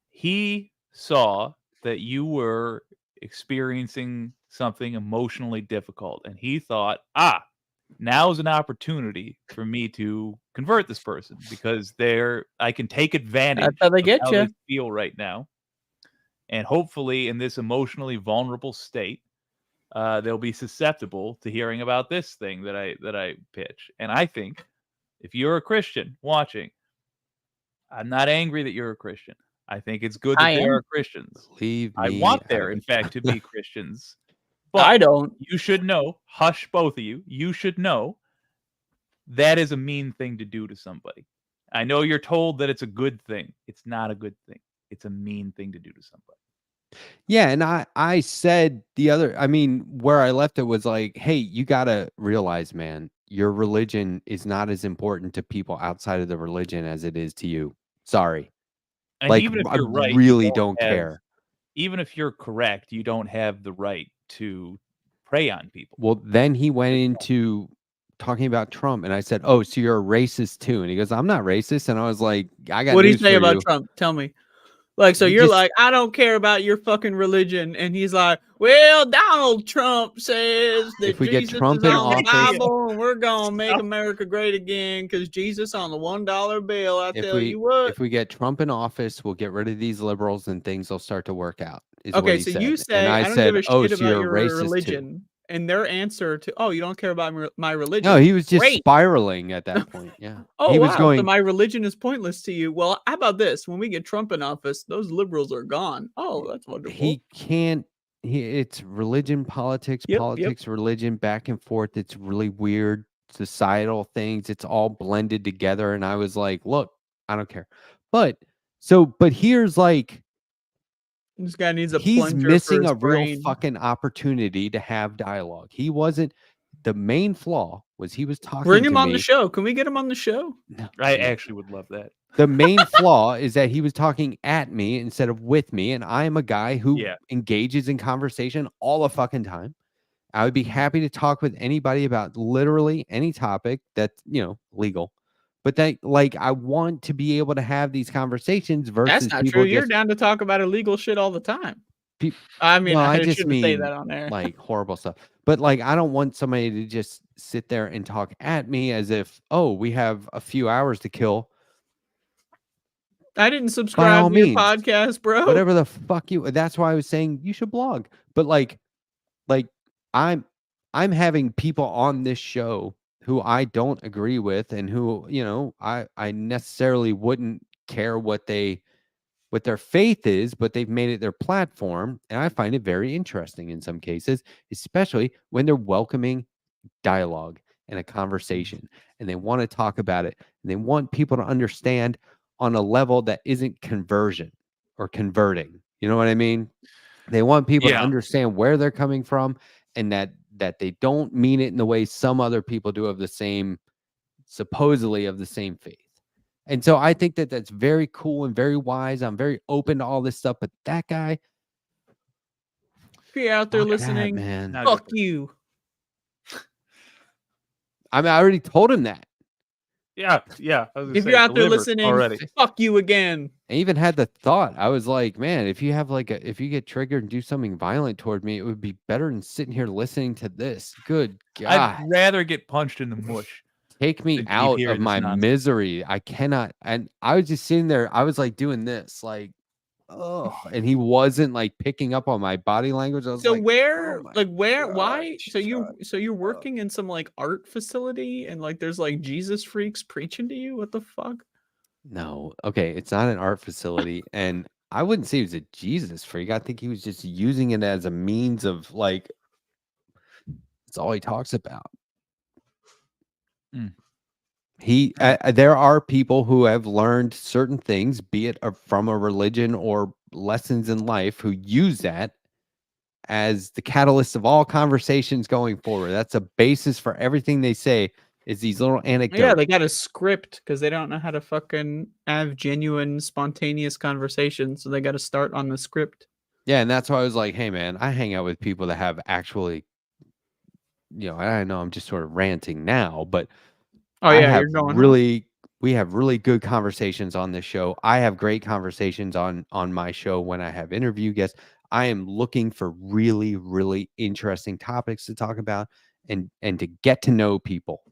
He saw that you were experiencing something emotionally difficult, and he thought, now is an opportunity for me to convert this person because I can take advantage That's how they get of you. how they feel right now. And hopefully in this emotionally vulnerable state, they'll be susceptible to hearing about this thing that I pitch. And I think if you're a Christian watching, I'm not angry that you're a Christian. I think it's good that there are Christians. I want there, in fact, to be Christians. But I don't. You should know, hush, both of you. You should know that is a mean thing to do to somebody. I know you're told that it's a good thing. It's not a good thing. It's a mean thing to do to somebody. Yeah, and I said where I left it was like, hey, you got to realize, man, your religion is not as important to people outside of the religion as it is to you. Sorry. And even if you're right, really don't care. Even if you're correct, you don't have the right to prey on people. Well, then he went into talking about Trump, and I said, "Oh, so you're a racist too?" And he goes, "I'm not racist." And I was like, "I got." What do you say about Trump? Tell me. Like, so you're like, I don't care about your fucking religion, and he's like, well, Donald Trump says that if we Jesus get Trump is in on office, the Bible, and we're gonna make America great again because Jesus on the $1 bill. I tell you what. If we get Trump in office, we'll get rid of these liberals, and things will start to work out. Okay, so you say I don't give a shit about your religion. And their answer to, you don't care about my religion. No, he was just spiraling at that point. Yeah. He was going, so my religion is pointless to you. Well, how about this? When we get Trump in office, those liberals are gone. Oh, that's wonderful. He can't. It's religion, politics, religion, back and forth. It's really weird societal things. It's all blended together. And I was like, look, I don't care. But here's like, this guy needs a he's missing a brain. real fucking opportunity to have dialogue. He wasn't. The main flaw was he was talking. Bring him on the show. Can we get him on the show? No, I actually would love that. The main flaw is that he was talking at me instead of with me, and I am a guy who engages in conversation all the fucking time. I would be happy to talk with anybody about literally any topic that's legal. But that, I want to be able to have these conversations versus that's not true. You're down to talk about illegal shit all the time. I mean, I just shouldn't say that on there. Like horrible stuff. But I don't want somebody to just sit there and talk at me as if, we have a few hours to kill. I didn't subscribe to your podcast, bro. Whatever the fuck you. That's why I was saying you should blog. But I'm having people on this show who I don't agree with and who, I necessarily wouldn't care what their faith is, but they've made it their platform. And I find it very interesting in some cases, especially when they're welcoming dialogue and a conversation and they want to talk about it and they want people to understand on a level that isn't conversion or converting. You know what I mean? They want people to understand where they're coming from and that they don't mean it in the way some other people do of the same, supposedly of the same faith. And so I think that that's very cool and very wise. I'm very open to all this stuff, but that guy, if you're out there fuck that, listening, man. fuck you. I mean, I already told him that. Yeah. I was gonna If say, you're out there delivered listening, already. fuck you again. I even had the thought. I was like, man, if you have if you get triggered and do something violent toward me, it would be better than sitting here listening to this. Good God. I'd rather get punched in the mush. Take me than keep out hearing of this my nonsense. misery. I cannot. And I was just sitting there. I was like doing this, like, oh, and he wasn't like picking up on my body language. I was So like, where, oh my why? gosh, So you're working in some like art facility and like there's like Jesus freaks preaching to you? What the fuck? No, okay, it's not an art facility, and I wouldn't say he was a Jesus freak. I think he was just using it as a means of like, that's all he talks about. There are people who have learned certain things, be it from a religion or lessons in life, who use that as the catalyst of all conversations going forward. That's a basis for everything they say, is these little anecdotes. Yeah, they got a script because they don't know how to fucking have genuine, spontaneous conversations. So they got to start on the script. Yeah, and that's why I was like, hey, man, I hang out with people that have actually, I know I'm just sort of ranting now, but we have really good conversations on this show. I have great conversations on my show when I have interview guests. I am looking for really, really interesting topics to talk about and to get to know people,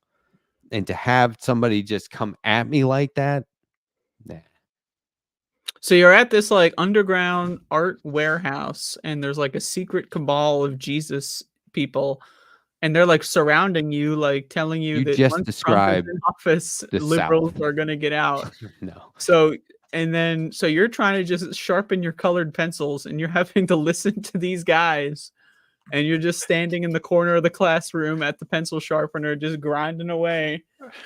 and to have somebody just come at me like that. Nah. So you're at this like underground art warehouse and there's like a secret cabal of Jesus people. And they're like surrounding you, like telling you that just once described Trump is in office, liberals are going to get out. No. So you're trying to just sharpen your colored pencils and you're having to listen to these guys. And you're just standing in the corner of the classroom at the pencil sharpener, just grinding away.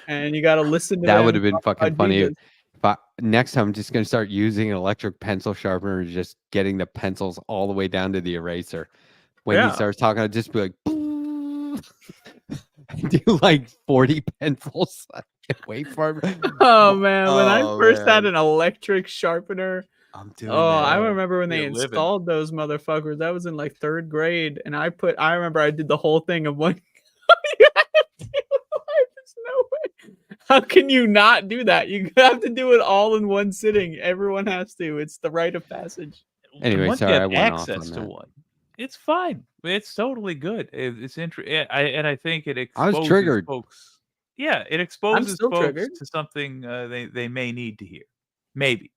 And you got to listen to that them would have been fucking funny. Jesus. Next time I'm just going to start using an electric pencil sharpener, just getting the pencils all the way down to the eraser. When he starts talking, I'd just be like, do like 40 pencils. Wait for him. Oh man, when I first had an electric sharpener, I'm doing I remember when they You're living. installed those motherfuckers. That was in like 3rd grade, and I remember I did the whole thing of one. There's no way. How can you not do that? You have to do it all in one sitting. Everyone has to. It's the rite of passage. Anyway, Once sorry, you I have went off access on to that. one, it's fine. It's totally good. It's interesting. I think it I was exposes triggered. folks. Yeah, it exposes still folks triggered. to something they may need to hear. Maybe.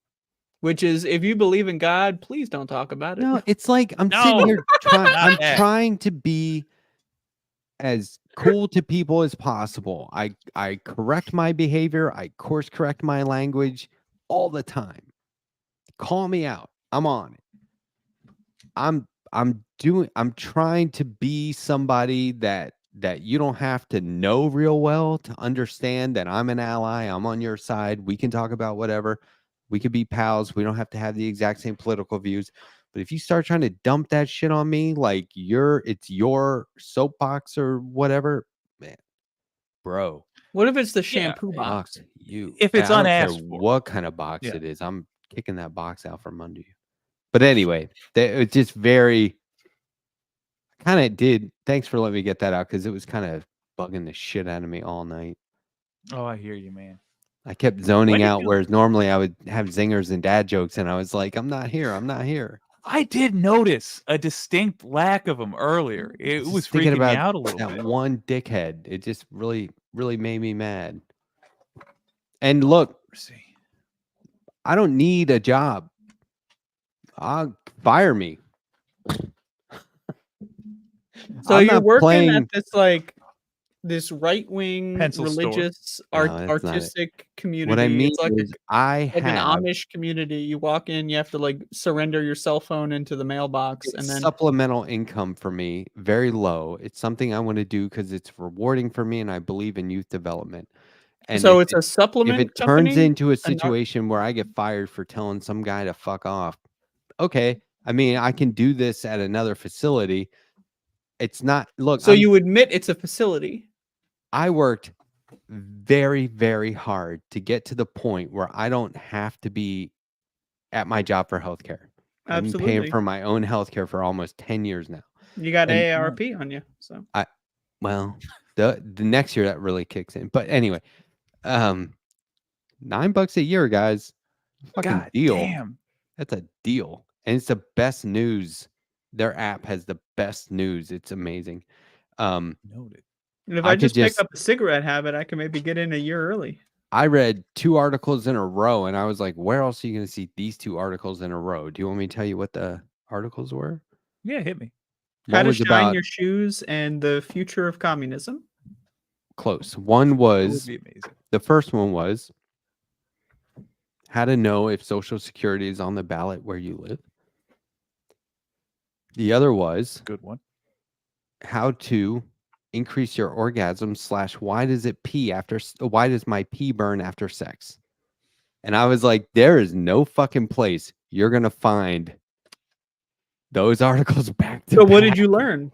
Which is, if you believe in God, please don't talk about it. No, it's like I'm sitting here trying to be as cool to people as possible. I correct my behavior. I course correct my language all the time. Call me out. I'm on it. I'm trying to be somebody that you don't have to know real well to understand that I'm an ally. I'm on your side. We can talk about whatever. We could be pals. We don't have to have the exact same political views. But if you start trying to dump that shit on me like it's your soapbox or whatever, man, bro. What if it's the shampoo box? If it's I don't unasked care for. what kind of box it is, I'm kicking that box out from under you. But anyway, it's just very kind of did. Thanks for letting me get that out because it was kind of bugging the shit out of me all night. Oh, I hear you, man. I kept zoning out, whereas normally I would have zingers and dad jokes, and I was like, I'm not here. I'm not here. I did notice a distinct lack of them earlier. It was freaking me out a little bit. That one dickhead. It just really, really made me mad. And look, I don't need a job. Fire me. So you're working at this like this right wing Pencil store. religious No, that's not it. artistic community. What I mean It's like is, I like an have Amish community. You walk in, you have to like surrender your cell phone into the mailbox, it's and then supplemental income for me, very low. It's something I want to do because it's rewarding for me, and I believe in youth development. And so if it's a if supplement it turns company. into a a nar- situation where I get fired for telling some guy to fuck off, okay. I mean, I can do this at another facility. It's not. Look, So you admit it's a facility. I worked very, very hard to get to the point where I don't have to be at my job for healthcare. I've been paying Absolutely. for my own healthcare for almost 10 years now. You got And AARP on you, so well, the next year that really kicks in. But anyway, $9 a year, guys. Fucking God deal. damn. That's a deal. And it's the best news. Their app has the best news. It's amazing. Noted. and if I I could just pick just- up a cigarette habit, I can maybe get in a year early. I read 2 articles in a row, and I was like, where else are you going to see these 2 articles in a row? Do you want me to tell you what the articles were? Yeah, hit me. How One to was shine about your shoes and the future of communism. close. One That would was, be amazing. the first one was how to know if Social Security is on the ballot where you live. The other was Good one. how to increase your orgasm / why does my pee burn after sex? And I was like, there is no fucking place you're gonna find those articles back to So what did back. you learn?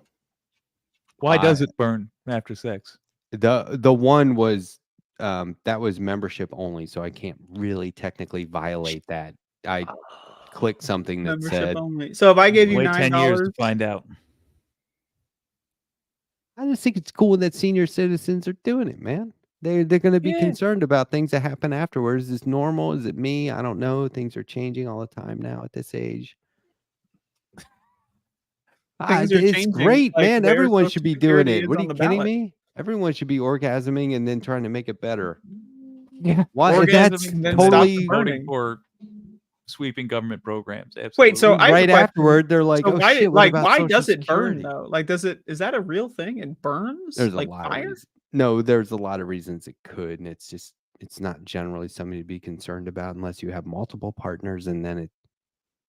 Why does it burn after sex? The one was that was membership only, so I can't really technically violate that. I clicked something that Membership said, only. So if I gave you Wait 10 years to $9, find out. I just think it's cool that senior citizens are doing it, man. They're going to be Yeah. concerned about things that happen afterwards. Is this normal? Is it me? I don't know. Things are changing all the time now at this age. Things are It's changing, great, like man. where Everyone Social should be doing Security it. is What are on you the kidding ballot. me? Everyone should be orgasming and then trying to make it better. Yeah. Why? That's Orgasming, then totally stop voting burning. for sweeping government programs. Absolutely. Wait, so I have a right question. afterward. They're like, So oh why, shit, what about why Social does it Security? burn though? Like, is that a real thing? It burns? There's like a lot fire? of reasons. No, there's a lot of reasons it could, and it's not generally something to be concerned about unless you have multiple partners, and then it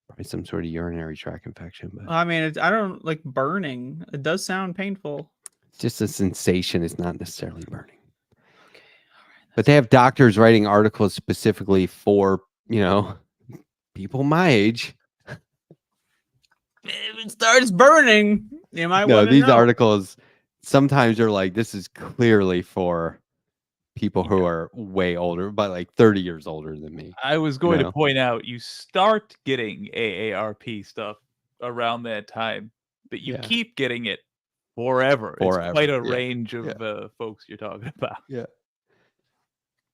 probably some sort of urinary tract infection. But I mean, I don't like burning. It does sound painful. it's just a sensation. It's not necessarily burning. Okay, all right. But they have doctors writing articles specifically for people my age. If it starts burning, you might No, want to these know. articles sometimes are like, this is clearly for people who are way older, but like 30 years older than me. I was going No. to point out you start getting AARP stuff around that time, but you Yeah. keep getting it forever. It's Forever, quite a yeah, range of folks you're talking about. Yeah.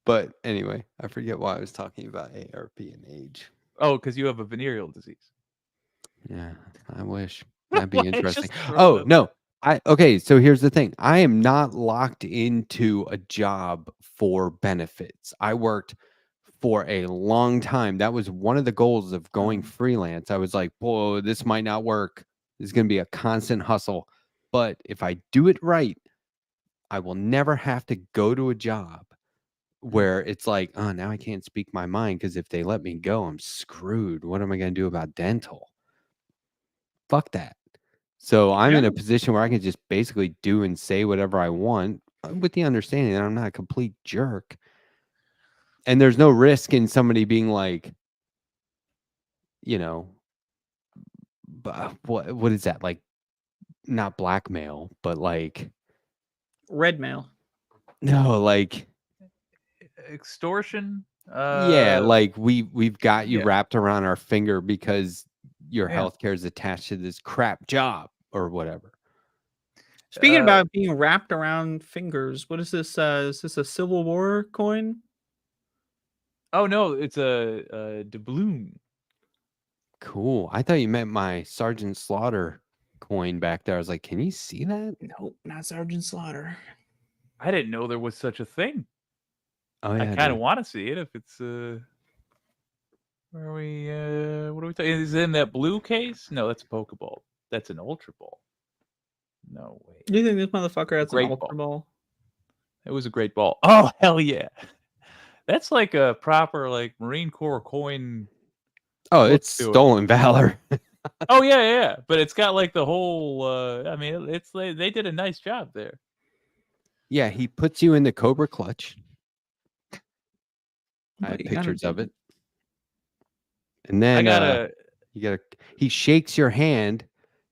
But anyway, I forget why I was talking about ARP and age. Oh, because you have a venereal disease. Yeah, I wish. That'd be Why, just interesting. throw Oh, it up no. Okay, so here's the thing. I am not locked into a job for benefits. I worked for a long time. That was one of the goals of going freelance. I was like, whoa, this might not work. This is going to be a constant hustle. But if I do it right, I will never have to go to a job where it's like, oh, now I can't speak my mind because if they let me go, I'm screwed. What am I going to do about dental? Fuck that. So I'm in a position where I can just basically do and say whatever I want with the understanding that I'm not a complete jerk. And there's no risk in somebody being like, what is that? Like, not blackmail, but like Red mail. no, like Extortion. yeah, like we've got you yeah. wrapped around our finger because your Yeah. healthcare is attached to this crap job or whatever. Speaking about being wrapped around fingers, what is this? Is this a Civil War coin? Oh no, it's a doubloon. Cool. I thought you meant my Sergeant Slaughter coin back there. I was like, can you see that? Nope, not Sergeant Slaughter. I didn't know there was such a thing. Oh yeah. I kind of want to see it if it's where are we what are we talking? Is it in that blue case? No, that's a Pokeball. That's an Ultra Ball. No way. Do you think this motherfucker has an Great Ultra Ball? It was a great ball. Oh, hell yeah. That's like a proper like Marine Corps coin. Oh, it's stolen valor. Oh yeah. But it's got like the whole I mean it's they did a nice job there. Yeah, he puts you in the Cobra clutch. I have pictures of it. And then he shakes your hand.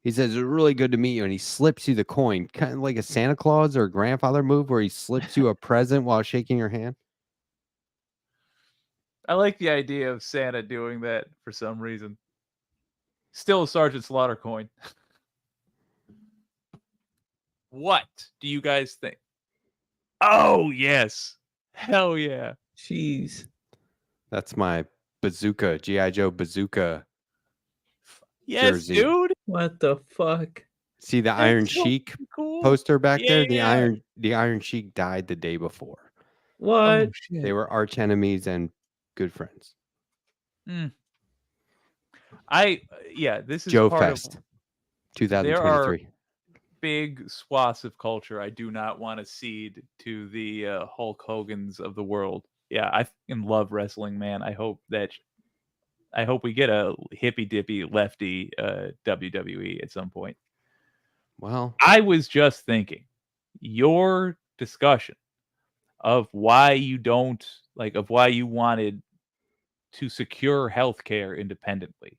He says, "It's really good to meet you." And he slips you the coin, kind of like a Santa Claus or a grandfather move where he slips you a present while shaking your hand. I like the idea of Santa doing that for some reason. Still a Sergeant Slaughter coin. What do you guys think? Oh, yes. Hell yeah. Jeez. That's my bazooka, G.I. Joe bazooka. Yes, jersey. dude. What the fuck? See the Iron Sheik poster back there? The Iron Sheik died the day before. What? Oh, shit. They were arch enemies and good friends. This is Joe part Fest, of 2023. There are big swaths of culture I do not want to cede to the Hulk Hogan's of the world. Yeah, I fucking love wrestling, man. I hope we get a hippy dippy lefty WWE at some point. Well, I was just thinking your discussion of why you wanted to secure healthcare independently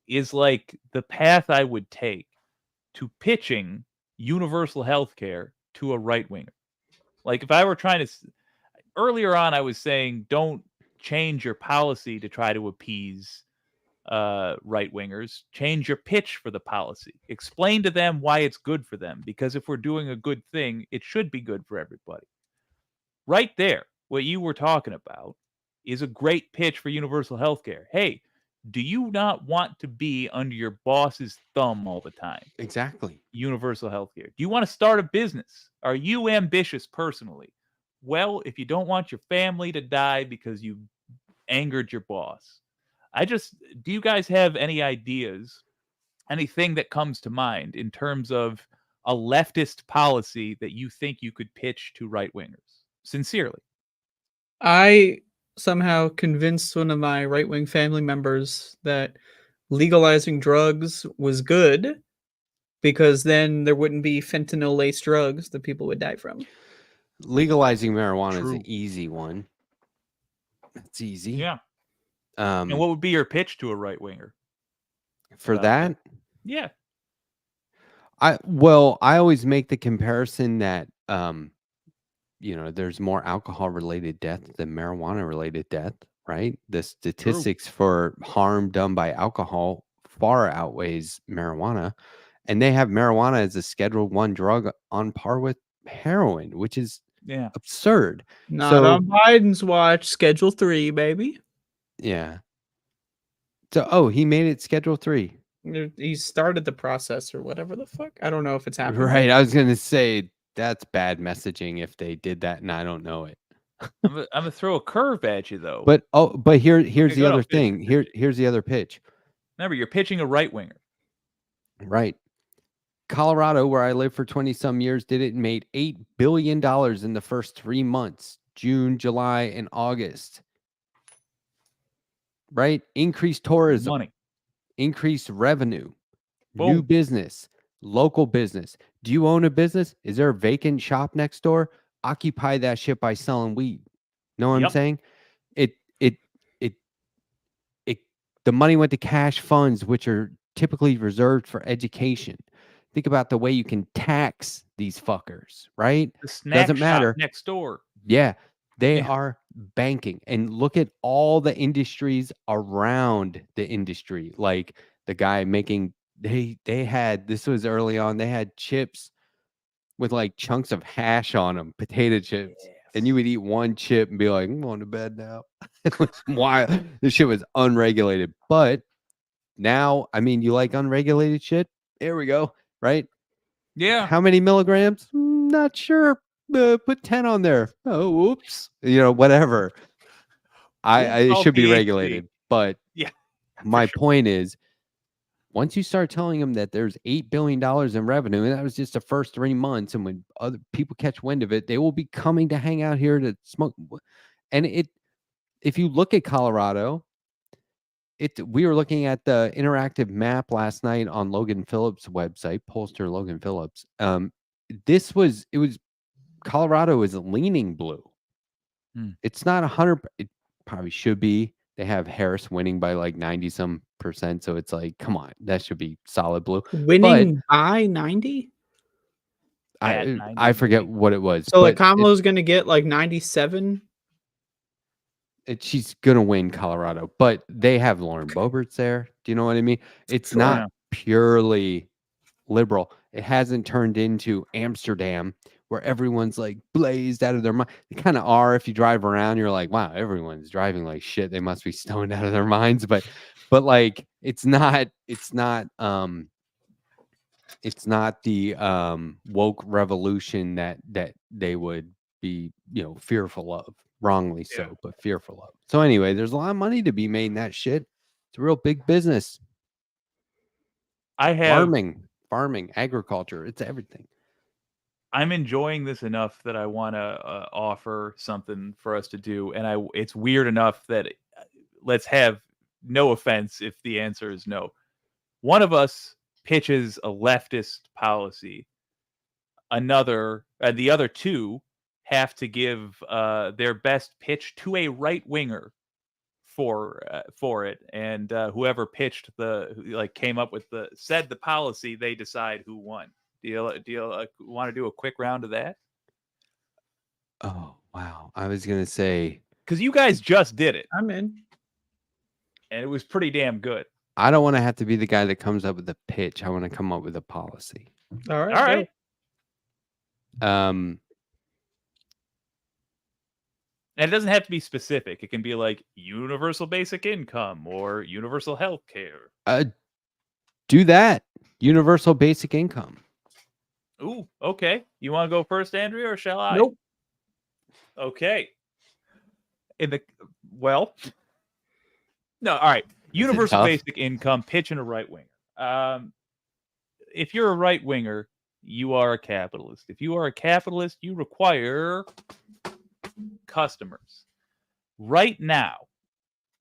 is like the path I would take to pitching universal healthcare to a right winger. Like if I were trying to earlier on, I was saying don't change your policy to try to appease right wingers. Change your pitch for the policy. Explain to them why it's good for them. Because if we're doing a good thing, it should be good for everybody. Right there, what you were talking about is a great pitch for universal healthcare. Hey, do you not want to be under your boss's thumb all the time? Exactly. Universal healthcare. Do you want to start a business? Are you ambitious personally? Well, if you don't want your family to die because you angered your boss, do you guys have any ideas, anything that comes to mind in terms of a leftist policy that you think you could pitch to right wingers? Sincerely. I somehow convinced one of my right-wing family members that legalizing drugs was good because then there wouldn't be fentanyl-laced drugs that people would die from. Legalizing marijuana is an easy one. It's easy. Yeah. And what would be your pitch to a right winger? For that? Yeah. I always make the comparison that there's more alcohol related death than marijuana related death, right? The statistics for harm done by alcohol far outweighs marijuana, and they have marijuana as a Schedule I drug on par with heroin, which is absurd. Not on Biden's watch. Schedule III, baby. Yeah. So, he made it Schedule III. He started the process or whatever the fuck. I don't know if it's happening. Right. I was gonna say that's bad messaging if they did that, and I don't know it. I'm gonna throw a curve at you though. But here's the other thing. Here's the other pitch. Remember, you're pitching a right winger. Right. Colorado, where I lived for 20 some years, did it and made $8 billion in the first 3 months, June, July, and August. Right? Increased tourism, money, increased revenue, boom, new business, local business. Do you own a business? Is there a vacant shop next door? Occupy that shit by selling weed. Know what I'm saying? The money went to cash funds, which are typically reserved for education. Think about the way you can tax these fuckers, right? The snack Doesn't matter. shop next door. Yeah. They are banking. And look at all the industries around the industry. Like the guy making, they had, this was early on, they had chips with like chunks of hash on them, potato chips. Yes. And you would eat one chip and be like, I'm going to bed now. It was wild. This shit was unregulated. But now, I mean, you like unregulated shit? There we go. Right? Yeah. How many milligrams? Not sure. Put 10 on there. Oh, whoops. Whatever. It should be regulated. But my point is, once you start telling them that there's $8 billion in revenue, and that was just the first 3 months, and when other people catch wind of it, they will be coming to hang out here to smoke. And if you look at Colorado, we were looking at the interactive map last night on Logan Phillips' website, pollster Logan Phillips. Colorado is leaning blue. It's not 100. It probably should be. They have Harris winning by like 90% so it's like, come on, that should be solid blue. Winning by 90. I forget what it was. So like Kamala's going to get like 97. She's gonna win Colorado, but they have Lauren Boeberts there. Do you know what I mean? It's not purely liberal. It hasn't turned into Amsterdam where everyone's like blazed out of their mind. They kind of are. If you drive around, you're like, wow, everyone's driving like shit. They must be stoned out of their minds. But like, it's not the woke revolution that they would be, fearful of. Wrongly so, but fearful of. So anyway, there's a lot of money to be made in that shit. It's a real big business. Farming, agriculture, it's everything. I'm enjoying this enough that I want to offer something for us to do, and it's weird enough that let's have no offense if the answer is no. One of us pitches a leftist policy. The other two have to give their best pitch to a right winger for it, and whoever pitched came up with said the policy, they decide who won. Do you want to do a quick round of that? Oh wow, I was gonna say, because you guys just did it. I'm in, and it was pretty damn good. I don't want to have to be the guy that comes up with the pitch. I want to come up with a policy. All right. And it doesn't have to be specific. It can be like universal basic income or universal health care. Do that. Universal basic income. Ooh, okay. You want to go first, Andrea, or shall I? Nope. Okay. No, all right. Universal basic income, pitch in a right winger. If you're a right winger, you are a capitalist. If you are a capitalist, you require customers. Right now,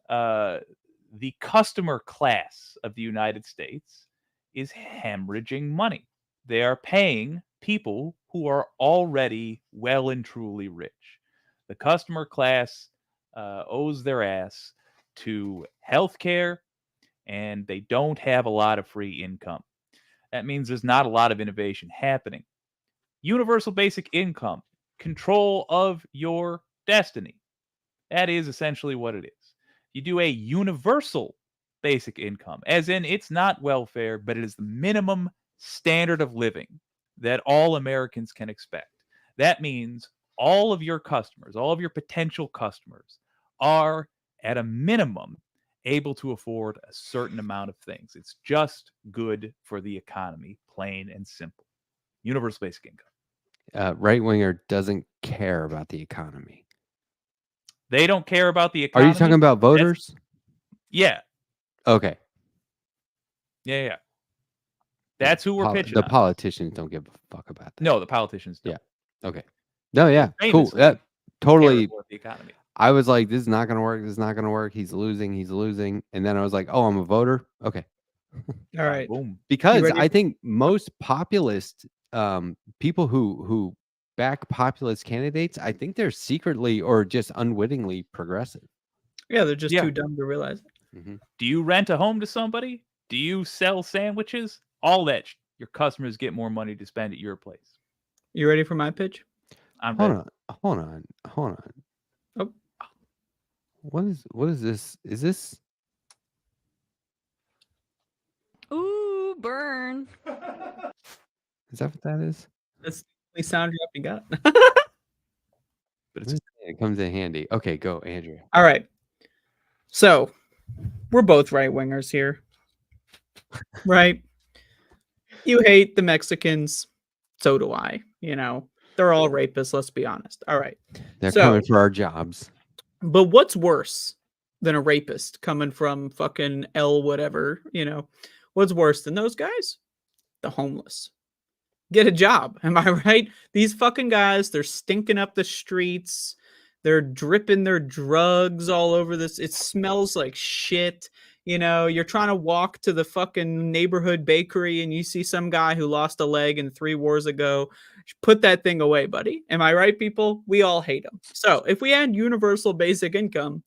the customer class of the United States is hemorrhaging money. They are paying people who are already well and truly rich. The customer class owes their ass to healthcare, and they don't have a lot of free income. That means there's not a lot of innovation happening. Universal basic income, control of your destiny. That is essentially what it is. You do a universal basic income, as in it's not welfare, but it is the minimum standard of living that all Americans can expect. That means all of your customers, all of your potential customers are at a minimum able to afford a certain amount of things. It's just good for the economy, plain and simple. Universal basic income. Right winger doesn't care about the economy. They don't care about the economy. Are you talking about voters? Yeah. Okay. Yeah. That's who we're pitching. The politicians don't give a fuck about that. No, the politicians don't. Yeah. Okay. No, yeah. Cool. That totally. The economy. I was like, this is not going to work. This is not going to work. He's losing. And then I was like, oh, I'm a voter. Okay. All right. Boom. Because I think most populist people who back populist candidates, I think they're secretly or just unwittingly progressive. Yeah, they're just too dumb to realize it. Mm-hmm. Do you rent a home to somebody? Do you sell sandwiches? All that. Your customers get more money to spend at your place. You ready for my pitch? I'm ready. Hold on. Oh. What is this? Is this? Ooh, burn. Is that what that is? That's the only sound drop you got. But it comes in handy. Okay, go, Andrea. All right. So we're both right wingers here. Right? You hate the Mexicans. So do I. They're all rapists, let's be honest. All right. They're coming for our jobs. But what's worse than a rapist coming from fucking L whatever, What's worse than those guys? The homeless. Get a job. Am I right? These fucking guys, they're stinking up the streets. They're dripping their drugs all over this. It smells like shit. You know, you're trying to walk to the fucking neighborhood bakery and you see some guy who lost a leg in 3 wars ago. Put that thing away, buddy. Am I right, people? We all hate him. So if we had universal basic income,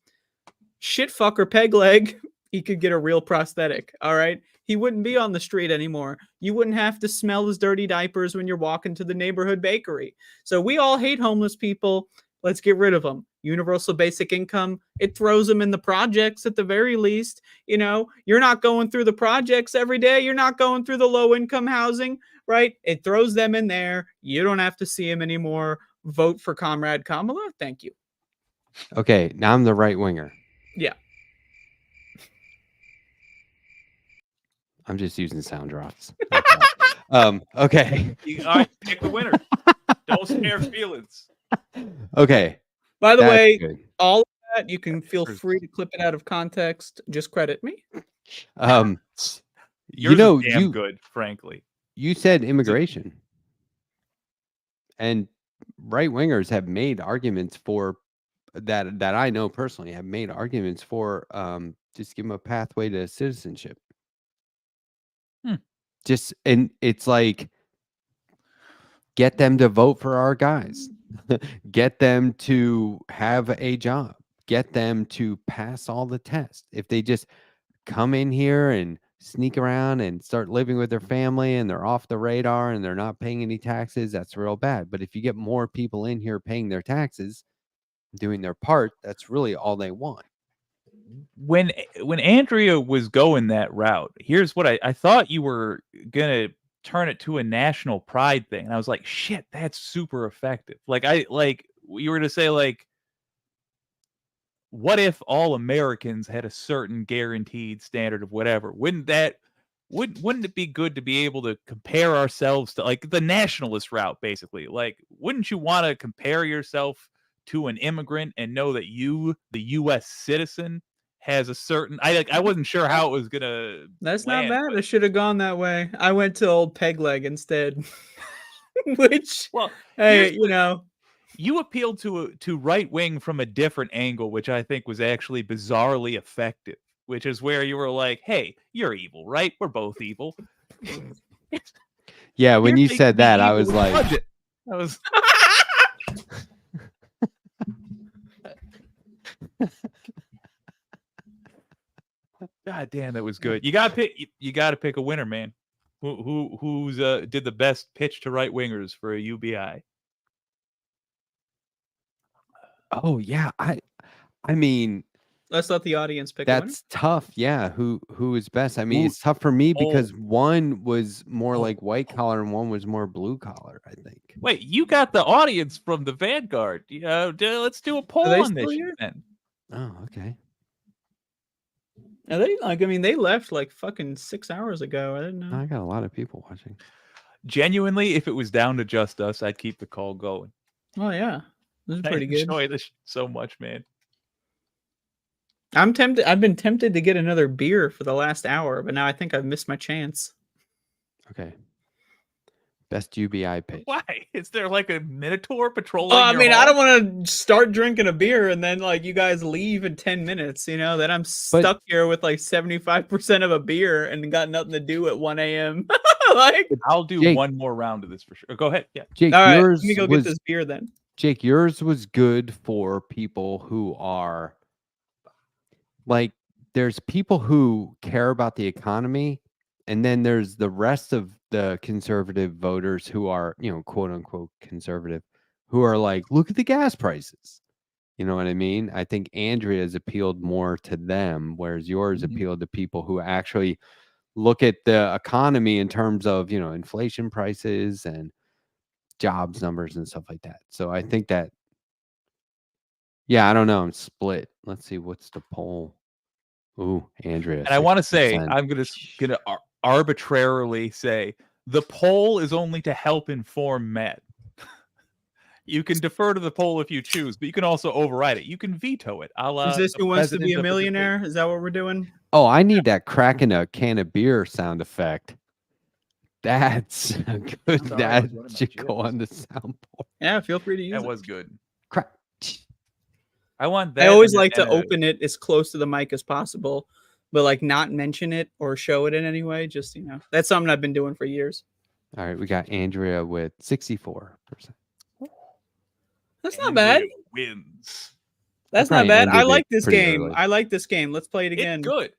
shit fucker peg leg, he could get a real prosthetic. All right. He wouldn't be on the street anymore. You wouldn't have to smell his dirty diapers when you're walking to the neighborhood bakery. So we all hate homeless people. Let's get rid of them. Universal basic income, it throws them in the projects at the very least. You know, you're not going through the projects every day. You're not going through the low income housing, right? It throws them in there. You don't have to see them anymore. Vote for Comrade Kamala. Thank you. Okay, now I'm the right winger. Yeah. I'm just using sound drops. Okay. All right, pick the winner. Don't spare feelings. Okay. By the way, good. all of that, you can feel free to clip it out of context. Just credit me. Yours you know, is damn good, frankly. You said immigration. And right wingers have made arguments for that I know personally have made arguments for just give them a pathway to citizenship. Just, and it's like, get them to vote for our guys, get them to have a job, get them to pass all the tests. If they just come in here and sneak around and start living with their family and they're off the radar and they're not paying any taxes, that's real bad. But if you get more people in here paying their taxes, doing their part, that's really all they want. When Andrea was going that route, here's what I thought you were gonna turn it to a national pride thing. And I was like, shit, that's super effective. Like you were to say, like, what if all Americans had a certain guaranteed standard of whatever? Wouldn't it be good to be able to compare ourselves to, like, the nationalist route, basically? Like, wouldn't you want to compare yourself to an immigrant and know that you, the U.S. citizen, has a certain, I wasn't sure how it was gonna. That's land, not bad. but I should have gone that way. I went to old peg leg instead. Which, well, hey, you know, you appealed to right wing from a different angle, which I think was actually bizarrely effective. Which is where you were like, "Hey, you're evil, right? We're both evil." Yeah, when you said that, I was like, I was. God damn, that was good. You gotta pick a winner, man. Who's did the best pitch to right wingers for a UBI? oh yeah, I mean, let's let the audience pick. that's tough. Yeah, who is best? I mean, Who- it's tough for me because one was more like white collar and one was more blue collar, I think. Wait, you got the audience from the Vanguard. Let's do a poll they on still this here? shit then. Oh, okay. Are they like? I mean, they left like fucking 6 hours ago. I didn't know. I got a lot of people watching. Genuinely, if it was down to just us, I'd keep the call going. Oh yeah, this is pretty I good. enjoy this so much, man. I'm tempted. I've been tempted to get another beer for the last hour, but now I think I've missed my chance. Okay. Best UBI pitch. Why? Is there like a minotaur patrolling? Oh, I your mean, hall? I don't want to start drinking a beer and then like you guys leave in 10 minutes. You know, then I'm stuck here with like 75% of a beer and got nothing to do at 1 a.m. Like, I'll do Jake, one more round of this for sure. Go ahead. Yeah. Jake, all right, yours let me go was get this beer then. Jake, yours was good for people who are like, there's people who care about the economy, and then there's the rest of the conservative voters who are, quote unquote conservative, who are like, look at the gas prices. You know what I mean? I think Andrea's appealed more to them, whereas yours appealed to people who actually look at the economy in terms of, inflation prices and jobs numbers and stuff like that. So I think that, yeah, I don't know. I'm split. Let's see. What's the poll? Ooh, Andrea. And I want to say, 60%. I'm gonna arbitrarily say the poll is only to help inform Matt. You can defer to the poll if you choose, but you can also override it. You can veto it. Is this Who Wants to Be a Millionaire? Is that what we're doing? Oh, I need that cracking a can of beer sound effect. That's good. That should go on the soundboard. Yeah, feel free to use it. That was good. Crack. I want that. I always like to open it as close to the mic as possible, but like not mention it or show it in any way. Just, that's something I've been doing for years. All right, we got Andrea with 64%. That's not bad. Wins. That's not bad. I like this game. I like this game. Let's play it again. It's good.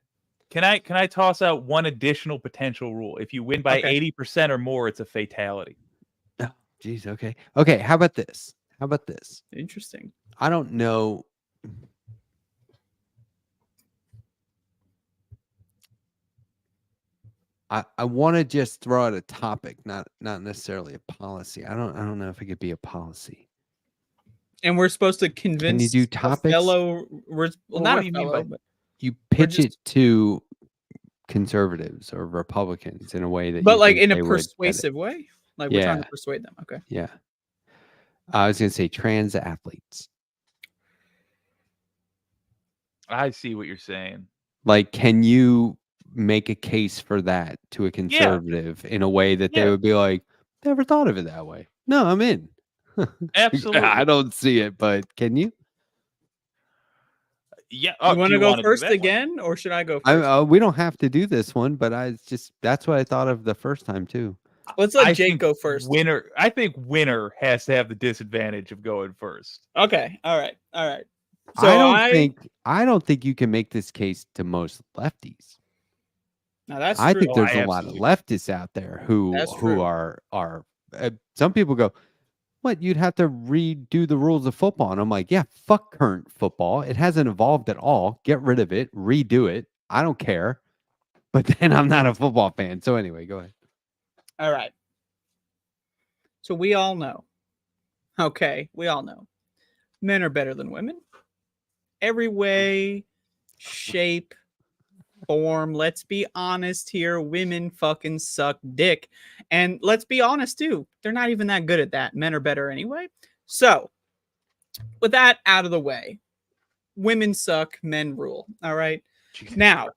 Can I toss out one additional potential rule? If you win by 80% or more, it's a fatality. Oh, geez. Okay. Okay. How about this? Interesting. I don't know. I want to just throw out a topic, not necessarily a policy. I don't know if it could be a policy. And we're supposed to convince. Can you do topics? Not a fellow, but you pitch it to conservatives or Republicans in a way that, but like in a persuasive way, like we're trying to persuade them. Okay. Yeah. I was going to say trans athletes. I see what you're saying. Like, can you make a case for that to a conservative in a way that they would be like, never thought of it that way? No, I'm in. Absolutely. I don't see it, but can you? Yeah. You want to go first again, or should I go first? We don't have to do this one, but that's what I thought of the first time too. Let's let Jake go first. I think winner has to have the disadvantage of going first. Okay. All right. So I don't think you can make this case to most lefties. Now that's I true. think there's a lot of leftists out there who are some people go, what, you'd have to redo the rules of football. And I'm like, yeah, fuck current football. It hasn't evolved at all. Get rid of it, redo it. I don't care. But then I'm not a football fan. So anyway, go ahead. All right. So we all know. Okay, we all know. Men are better than women. Every way, shape, form. Let's be honest here. Women fucking suck dick. And let's be honest too. They're not even that good at that. Men are better anyway. So with that out of the way, women suck, men rule. All right. Now,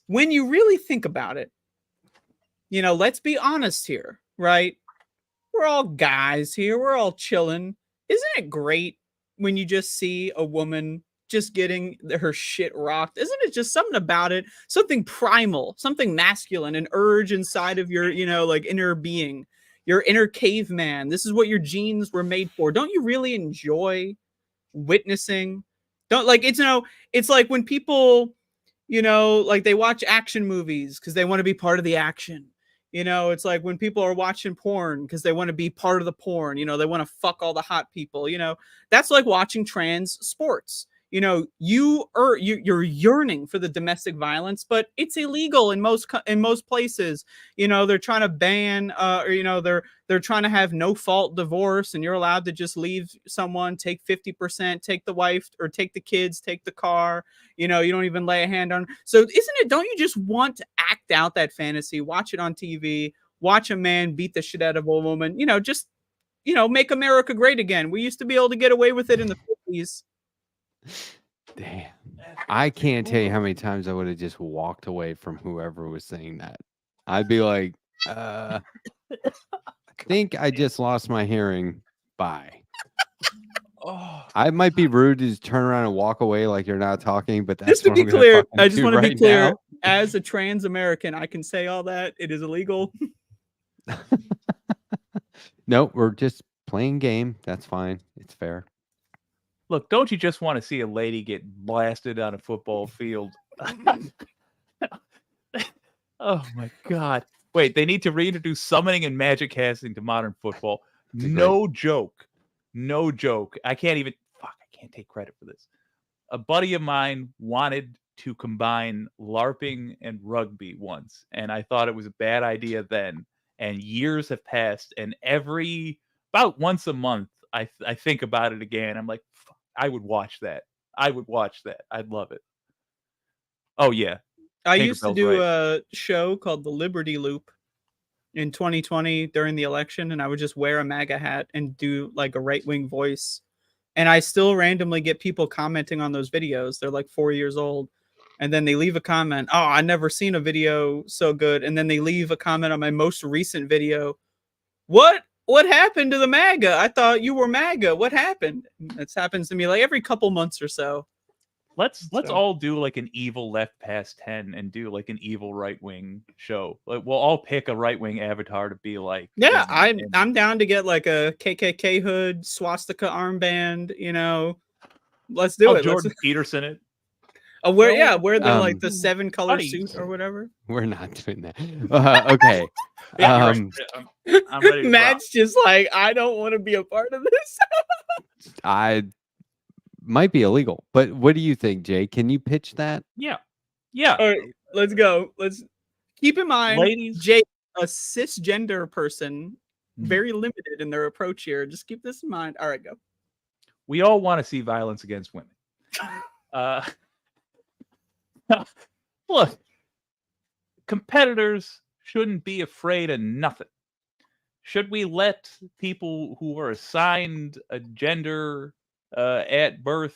when you really think about it, let's be honest here, right? We're all guys here. We're all chilling. Isn't it great when you just see a woman just getting her shit rocked? Isn't it just something about it? Something primal, something masculine, an urge inside of your, like inner being, your inner caveman. This is what your genes were made for. Don't you really enjoy witnessing? It's like when people, like they watch action movies because they want to be part of the action. It's like when people are watching porn because they want to be part of the porn. They want to fuck all the hot people. That's like watching trans sports. You're yearning for the domestic violence, but it's illegal in most places. They're trying to ban, they're trying to have no fault divorce, and you're allowed to just leave someone, take 50%, take the wife or take the kids, take the car. You don't even lay a hand on. So don't you just want to act out that fantasy? Watch it on TV. Watch a man beat the shit out of a woman. Make America great again. We used to be able to get away with it in the 50s. Damn. I can't tell you how many times I would have just walked away from whoever was saying that. I'd be like, I think I just lost my hearing. Bye. I might be rude to just turn around and walk away like you're not talking, but that's just to be clear. I just want to be clear. Now. As a trans American, I can say all that. It is illegal. No, we're just playing game. That's fine. It's fair. Look, don't you just want to see a lady get blasted on a football field? Oh my God. Wait, they need to reintroduce summoning and magic casting to modern football. No joke. I can't take credit for this. A buddy of mine wanted to combine LARPing and rugby once, and I thought it was a bad idea then. And years have passed, and about once a month, I think about it again. I'm like, I would watch that. I'd love it. Oh yeah. I used to do a show called The Liberty Loop. in 2020 during the election, and I would just wear a MAGA hat and do like a right-wing voice. And I still randomly get people commenting on those videos. They're like 4 years old. And then they leave a comment. Oh, I never seen a video so good. And then they leave a comment on my most recent video. What happened to the MAGA? I thought you were MAGA. What happened? This happens to me like every couple months or so. Let's all do like an evil left past 10 and do like an evil right wing show. Like we'll all pick a right wing avatar to be like. Yeah, I'm down to get like a KKK hood, swastika armband. You know, let's do it. Jordan Peterson it. Wear the like the 7-color suit or whatever. We're not doing that. Okay. Yeah, I'm ready to Matt's just like, I don't want to be a part of this. I might be illegal, but what do you think, Jay? Can you pitch that? Yeah. All right, let's go. Let's keep in mind, ladies, Jay, a cisgender person, very limited in their approach here. Just keep this in mind. All right, go. We all want to see violence against women. Look, competitors shouldn't be afraid of nothing. Should we let people who are assigned a gender at birth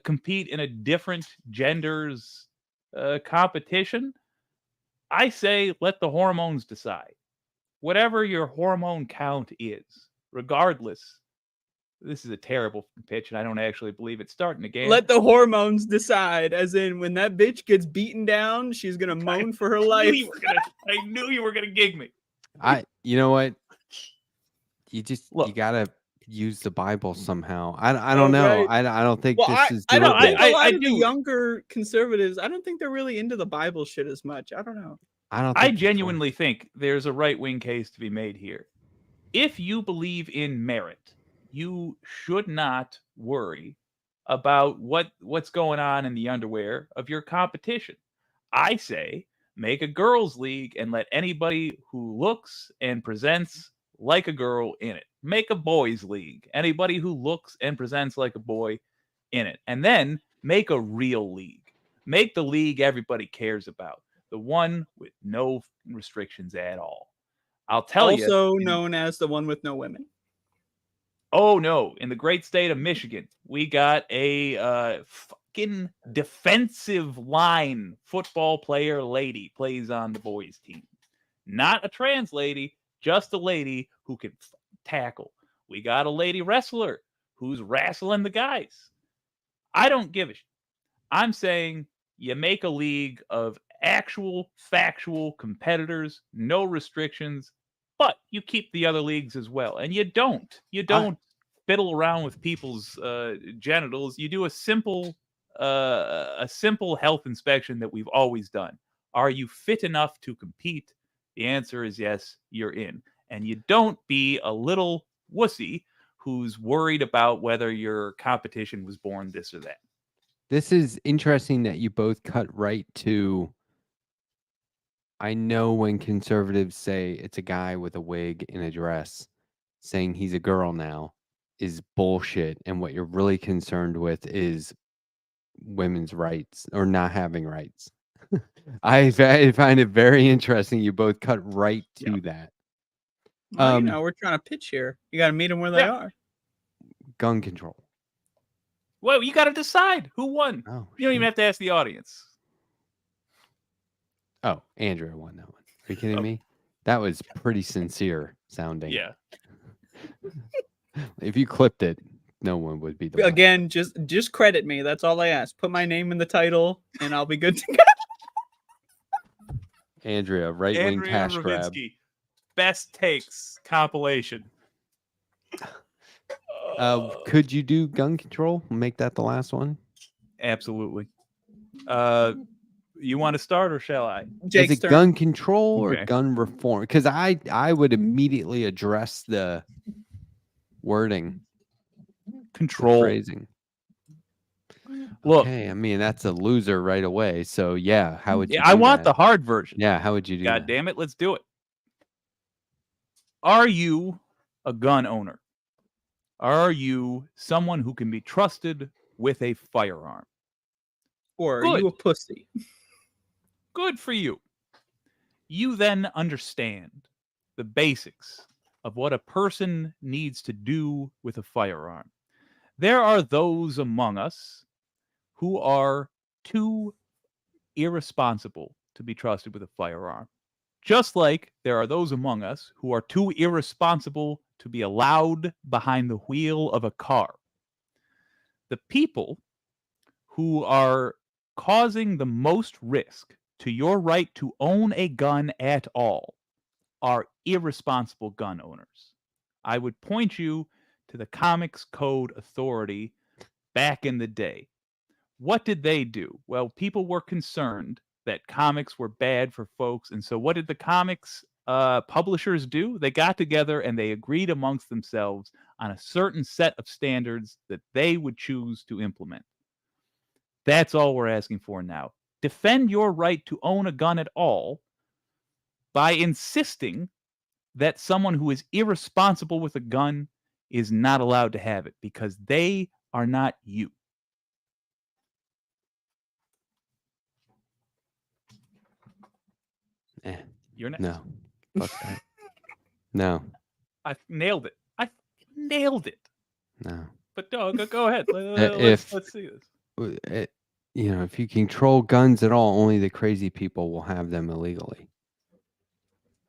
compete in a different gender's competition? I say let the hormones decide. Whatever your hormone count is, regardless. This is a terrible pitch, and I don't actually believe it's starting again. Let the hormones decide, as in when that bitch gets beaten down, she's gonna moan for her life. I knew you were gonna gig me. You know what? You gotta use the Bible somehow. I don't know. Right. I don't think this is. I don't think a lot of the younger conservatives. I don't think they're really into the Bible shit as much. I don't know. I genuinely think there's a right-wing case to be made here. If you believe in merit, you should not worry about what's going on in the underwear of your competition. I say make a girls' league and let anybody who looks and presents like a girl in it. Make a boys' league. Anybody who looks and presents like a boy in it. And then make a real league. Make the league everybody cares about. The one with no restrictions at all. I'll tell you. Also known as the one with no women. Oh, no. In the great state of Michigan, we got a fucking defensive line football player lady plays on the boys' team. Not a trans lady, just a lady who can tackle. We got a lady wrestler who's wrestling the guys. I don't give a shit. I'm saying you make a league of actual, factual competitors, no restrictions, but you keep the other leagues as well. And you don't fiddle around with people's genitals. You do a simple health inspection that we've always done. Are you fit enough to compete? The answer is yes, you're in. And you don't be a little wussy who's worried about whether your competition was born this or that. This is interesting that you both cut right to, I know when conservatives say it's a guy with a wig and a dress, saying he's a girl now is bullshit. And what you're really concerned with is women's rights or not having rights. I find it very interesting. You both cut right to that. Well, we're trying to pitch here. You got to meet them where they are. Gun control. Well, you got to decide who won. Oh, you don't even have to ask the audience. Oh, Andrea won that one. Are you kidding me? That was pretty sincere sounding. Yeah. If you clipped it, no one would be the Again, one. just credit me. That's all I ask. Put my name in the title, and I'll be good to go. Andrea, right-wing cash grab. Best takes compilation. Could you do gun control? Make that the last one? Absolutely. You want to start or shall I? Is it gun control or gun reform? Because I would immediately address the wording. Control. Phrasing. Look, okay, I mean that's a loser right away. So yeah, how would you? I want the hard version. Yeah, how would you do? God damn it, let's do it. Are you a gun owner? Are you someone who can be trusted with a firearm? Or are you a pussy? Good for you. you then understand the basics of what a person needs to do with a firearm. There are those among us who are too irresponsible to be trusted with a firearm. Just like there are those among us who are too irresponsible to be allowed behind the wheel of a car. The people who are causing the most risk to your right to own a gun at all are irresponsible gun owners. I would point you to the Comics Code Authority back in the day. What did they do? Well, people were concerned that comics were bad for folks. And so what did the comics publishers do? They got together and they agreed amongst themselves on a certain set of standards that they would choose to implement. That's all we're asking for now. Defend your right to own a gun at all by insisting that someone who is irresponsible with a gun is not allowed to have it because they are not you. You're next. No. Fuck that. No. I nailed it. I nailed it. No. But no, go ahead. Let's see this. If you control guns at all, only the crazy people will have them illegally.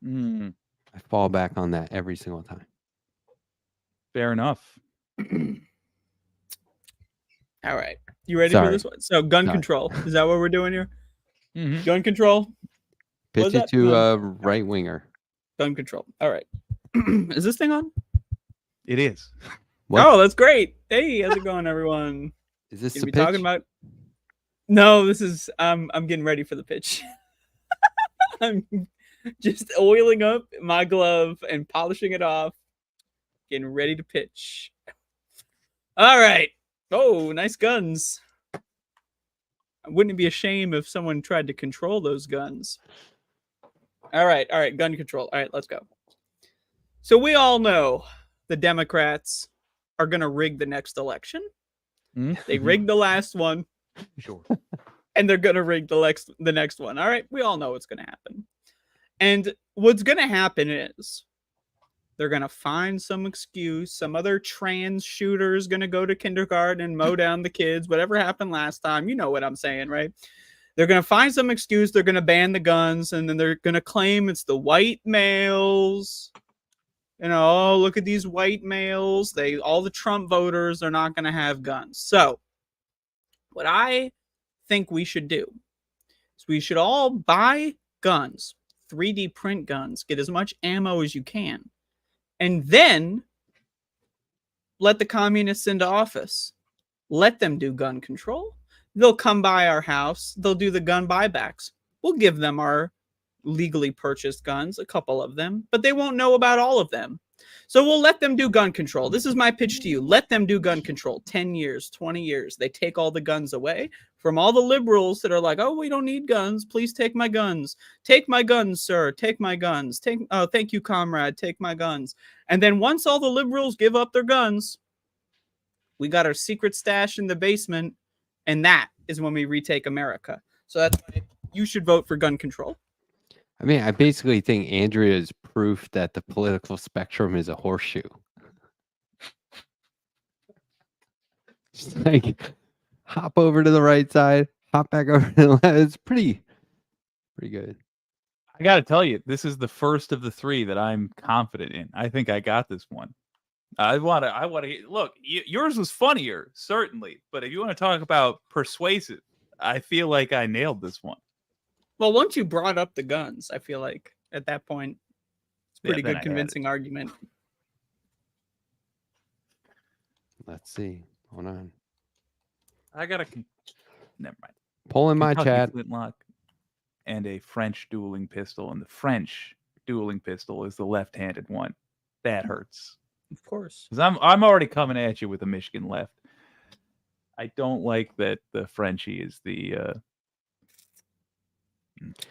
I fall back on that every single time. Fair enough. All right. You ready for this one? So gun control. Is that what we're doing here? Mm-hmm. Gun control. Pitch it to a right winger. Gun control. All right. Is this thing on? It is. What? Oh, that's great. Hey, how's it going, everyone? Is this Gonna the be talking about? No, this is. I'm getting ready for the pitch. I'm just oiling up my glove and polishing it off, getting ready to pitch. All right. Oh, nice guns. Wouldn't it be a shame if someone tried to control those guns? All right, gun control. All right, let's go. So we all know the Democrats are going to rig the next election. They rigged the last one. Sure. And they're going to rig the next one. All right, we all know what's going to happen. And what's going to happen is they're going to find some excuse. Some other trans shooter is going to go to kindergarten and mow down the kids. Whatever happened last time. You know what I'm saying, right? They're going to find some excuse. They're going to ban the guns. And then they're going to claim it's the white males. Oh, look at these white males. All the Trump voters are not going to have guns. So what I think we should do is we should all buy guns, 3D print guns, get as much ammo as you can. And then let the communists into office. Let them do gun control. They'll come by our house. They'll do the gun buybacks. We'll give them our legally purchased guns, a couple of them, but they won't know about all of them. So we'll let them do gun control. This is my pitch to you. Let them do gun control. 10 years, 20 years. They take all the guns away from all the liberals that are like, oh, we don't need guns. Please take my guns. Take my guns, sir. Take my guns. Thank you, comrade. Take my guns. And then once all the liberals give up their guns, we got our secret stash in the basement. And that is when we retake America. So that's why you should vote for gun control. I mean, I basically think Andrea is proof that the political spectrum is a horseshoe. Just like hop over to the right side, hop back over to the left. It's pretty good. I got to tell you, this is the first of the three that I'm confident in. I think I got this one. I want to look. Yours was funnier, certainly, but if you want to talk about persuasive, I feel like I nailed this one. Well, once you brought up the guns, I feel like at that point, it's a pretty good convincing argument. Let's see. Hold on. I got never mind. Pull in my Kentucky chat. Flintlock and a French dueling pistol, and the French dueling pistol is the left-handed one. That hurts. Of course. Because I'm already coming at you with a Michigan left. I don't like that the Frenchie is the.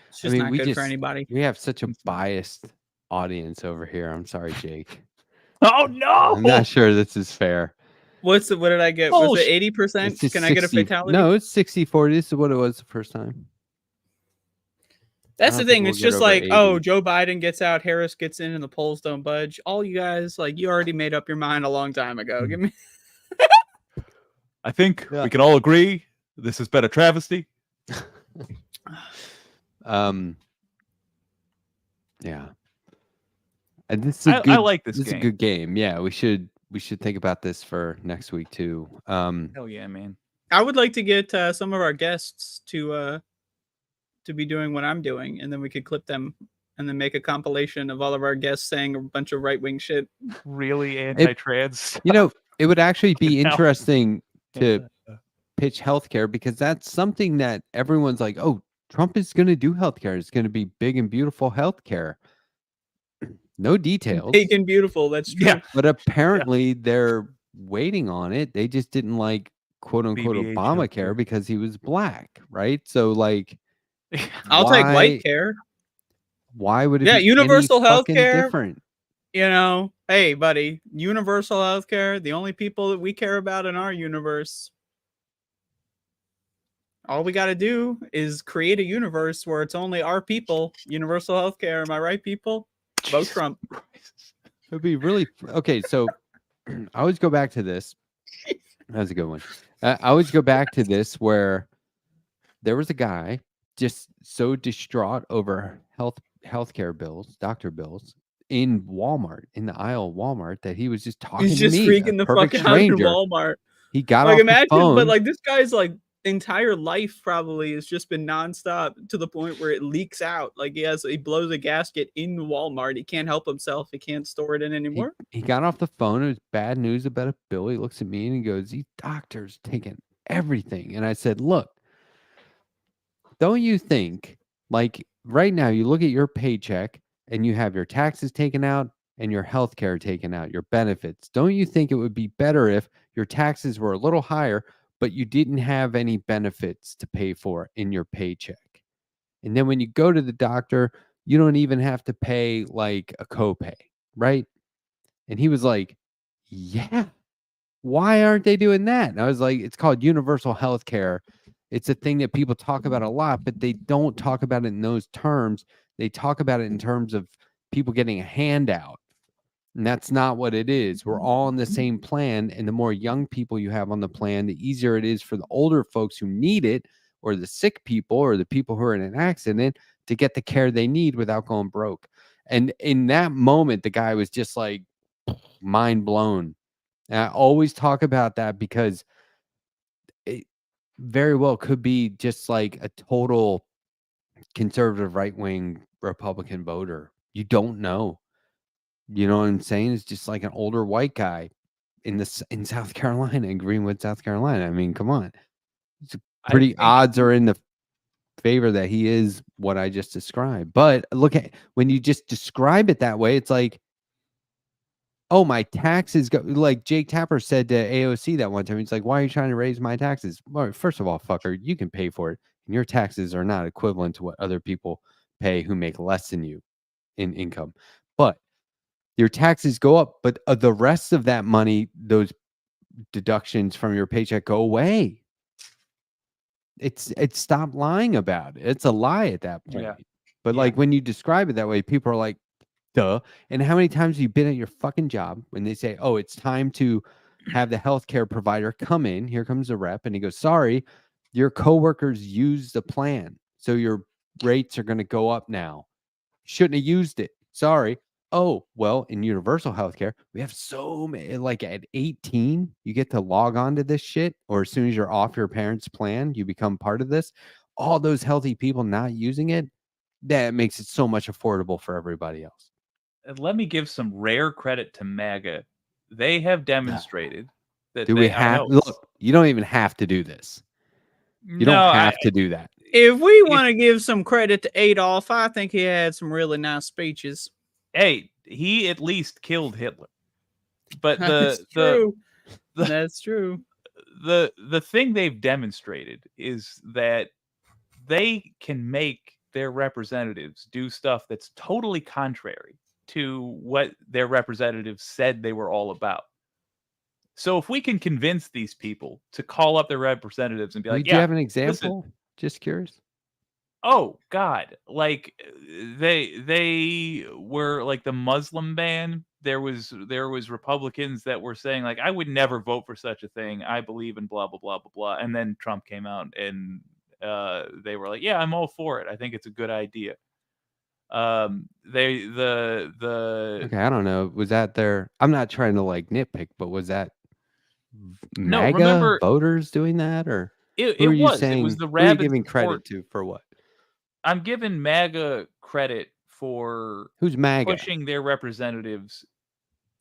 It's just not good for anybody. We have such a biased audience over here. I'm sorry, Jake. Oh no! I'm not sure this is fair. What did I get? Was it 80%? Can I get a fatality? No, it's 60-40. This is what it was the first time. That's the thing. we'll It's get just over like, 80. oh, Joe Biden gets out, Harris gets in, and the polls don't budge. All you guys, like, you already made up your mind a long time ago. Give me. I think we can all agree this has been a travesty. Yeah. And this is a good, I like this is a game. good game. Yeah, we should think about this for next week too. Hell yeah, man. I would like to get some of our guests to be doing what I'm doing, and then we could clip them and then make a compilation of all of our guests saying a bunch of right-wing shit. Really anti-trans. You know, it would actually be Now- interesting to pitch healthcare, because that's something that everyone's like, oh, Trump is going to do healthcare. It's going to be big and beautiful healthcare. No details. Big and beautiful. That's true. Yeah. But apparently they're waiting on it. They just didn't like quote unquote BBH Obamacare healthcare. because he was black, right? So like, I'll take white care. Why would it Yeah, be universal any health fucking care. different? You know, hey, buddy, universal health care. The only people that we care about in our universe. All we got to do is create a universe where it's only our people. Universal health care. Am I right, people? Vote Trump. It'd be really okay. So I always go back to this. That's a good one. I always go back to this where there was a guy just so distraught over healthcare bills, doctor bills in Walmart, in the aisle of Walmart, that he was just talking He's to just me, freaking a the perfect fuck out in stranger. Walmart. He got Like, off imagine, the phone. but like this guy's like entire life probably has just been nonstop to the point where it leaks out. Like he blows a gasket in Walmart. He can't help himself. He can't store it in anymore. He got off the phone. It was bad news about a bill. He looks at me and he goes, "These doctors taking everything." And I said, "Look, don't you think, like right now, you look at your paycheck and you have your taxes taken out and your health care taken out, your benefits. Don't you think it would be better if your taxes were a little higher, but you didn't have any benefits to pay for in your paycheck? And then when you go to the doctor, you don't even have to pay like a copay, right?" And he was like, "Yeah, why aren't they doing that?" And I was like, "It's called universal health care. It's a thing that people talk about a lot, but they don't talk about it in those terms. They talk about it in terms of people getting a handout. And that's not what it is. We're all on the same plan. And the more young people you have on the plan, the easier it is for the older folks who need it, or the sick people, or the people who are in an accident, to get the care they need without going broke." And in that moment, the guy was just like mind blown. And I always talk about that because it very well could be just like a total conservative right-wing Republican voter. You don't know. You know what I'm saying? It's just like an older white guy in South Carolina, in Greenwood, South Carolina. I mean, come on. It's pretty odds are in the favor that he is what I just described. But look at when you just describe it that way, it's like, oh, my taxes go, like Jake Tapper said to AOC that one time. He's like, "Why are you trying to raise my taxes?" Well, first of all, fucker, you can pay for it. And your taxes are not equivalent to what other people pay who make less than you in income. But your taxes go up, but the rest of that money, those deductions from your paycheck, go away. It's stop lying about it. It's a lie at that point. Yeah. But like when you describe it that way, people are like, duh. And how many times have you been at your fucking job when they say, "Oh, it's time to have the healthcare provider come in. Here comes the rep." And he goes, "Sorry, your coworkers used the plan. So your rates are going to go up now. Shouldn't have used it. Sorry." "Oh, well, in universal healthcare, we have so many, like at 18, you get to log on to this shit, or as soon as you're off your parents' plan, you become part of this." All those healthy people not using it, that makes it so much affordable for everybody else. And let me give some rare credit to MAGA. They have demonstrated that Do we have look? You don't even have to do this. You don't have to do that. If we want to give some credit to Adolf, I think he had some really nice speeches. Hey, he at least killed Hitler. But That's true. That's true. The thing they've demonstrated is that they can make their representatives do stuff that's totally contrary to what their representatives said they were all about. So if we can convince these people to call up their representatives and be like, do you have an example? Listen, just curious. Oh God! Like they were like the Muslim ban. There was Republicans that were saying like, I would never vote for such a thing. I believe in blah blah blah blah blah. And then Trump came out and they were like, yeah, I'm all for it. I think it's a good idea. Okay, I don't know. Was that their? I'm not trying to like nitpick, but was that no? MAGA Remember, voters doing that, or it who are you was saying? the Who are you rabid giving support. credit to for what? I'm giving MAGA credit for Who's MAGA? pushing their representatives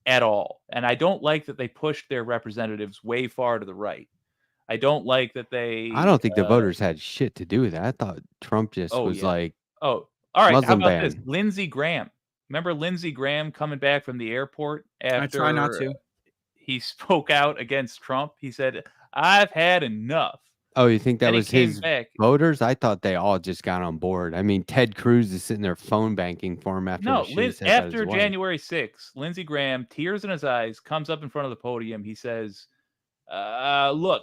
at all. And I don't like that they pushed their representatives way far to the right. I don't like that they... I don't think the voters had shit to do with that. I thought Trump just was like... Oh, all right. Muslim How about this? ban. Lindsey Graham. Remember Lindsey Graham coming back from the airport after... I try not to. He spoke out against Trump. He said, I've had enough. Oh, you think that And he was came his back. voters? I thought they all just got on board. I mean, Ted Cruz is sitting there phone banking for him after No, the shit he said about after his wife. January 6th, Lindsey Graham, tears in his eyes, comes up in front of the podium. He says, look,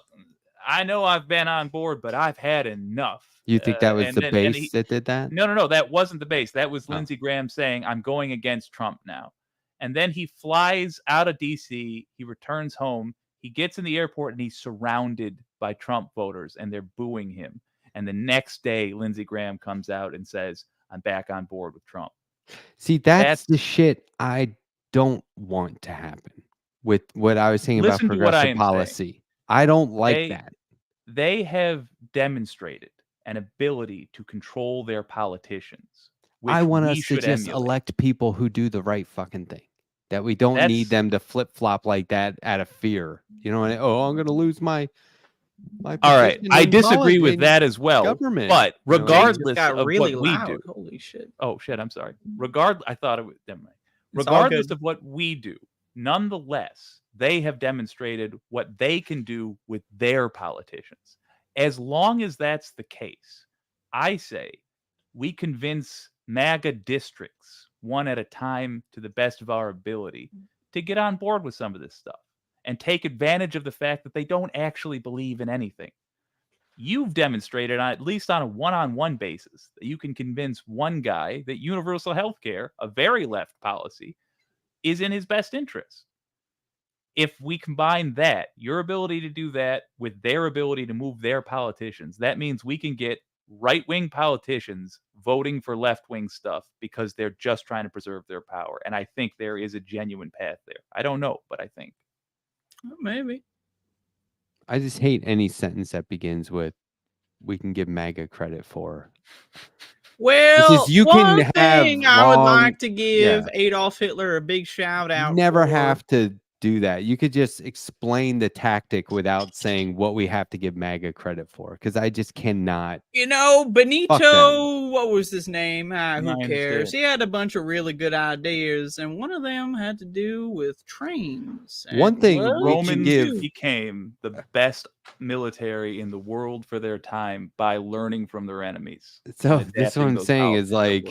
I know I've been on board, but I've had enough. You think that was the base that did that? No, that wasn't the base. That was Lindsey Graham saying, I'm going against Trump now. And then he flies out of D.C., he returns home, he gets in the airport, and he's surrounded by Trump voters, and they're booing him. And the next day, Lindsey Graham comes out and says, I'm back on board with Trump. See, that's the shit I don't want to happen with what I was saying about progressive policy. I don't like that. They have demonstrated an ability to control their politicians. I want us to just elect people who do the right fucking thing. That we don't need them to flip-flop like that out of fear. You know, I'm going to lose my all right, I disagree with that as well. Government, but regardless of really what we loud. do, Holy shit! Oh shit! I'm sorry. I thought it was. Never mind. Regardless of what we do, nonetheless, they have demonstrated what they can do with their politicians. As long as that's the case, I say we convince MAGA districts one at a time to the best of our ability to get on board with some of this stuff and take advantage of the fact that they don't actually believe in anything. You've demonstrated, at least on a one-on-one basis, that you can convince one guy that universal health care, a very left policy, is in his best interest. If we combine that, your ability to do that with their ability to move their politicians, that means we can get right-wing politicians voting for left-wing stuff because they're just trying to preserve their power. And I think there is a genuine path there. I don't know, but I think. Maybe. I just hate any sentence that begins with "we can give MAGA credit for." Well, one thing I would like to give Yeah. Adolf Hitler a big shout out. Never have to do that. You could just explain the tactic without saying what we have to give MAGA credit for, because I just cannot. You know, Benito, what was his name? Who cares? He had a bunch of really good ideas, and one of them had to do with trains. One thing Romans became the best military in the world for their time by learning from their enemies. So this what I'm saying is like,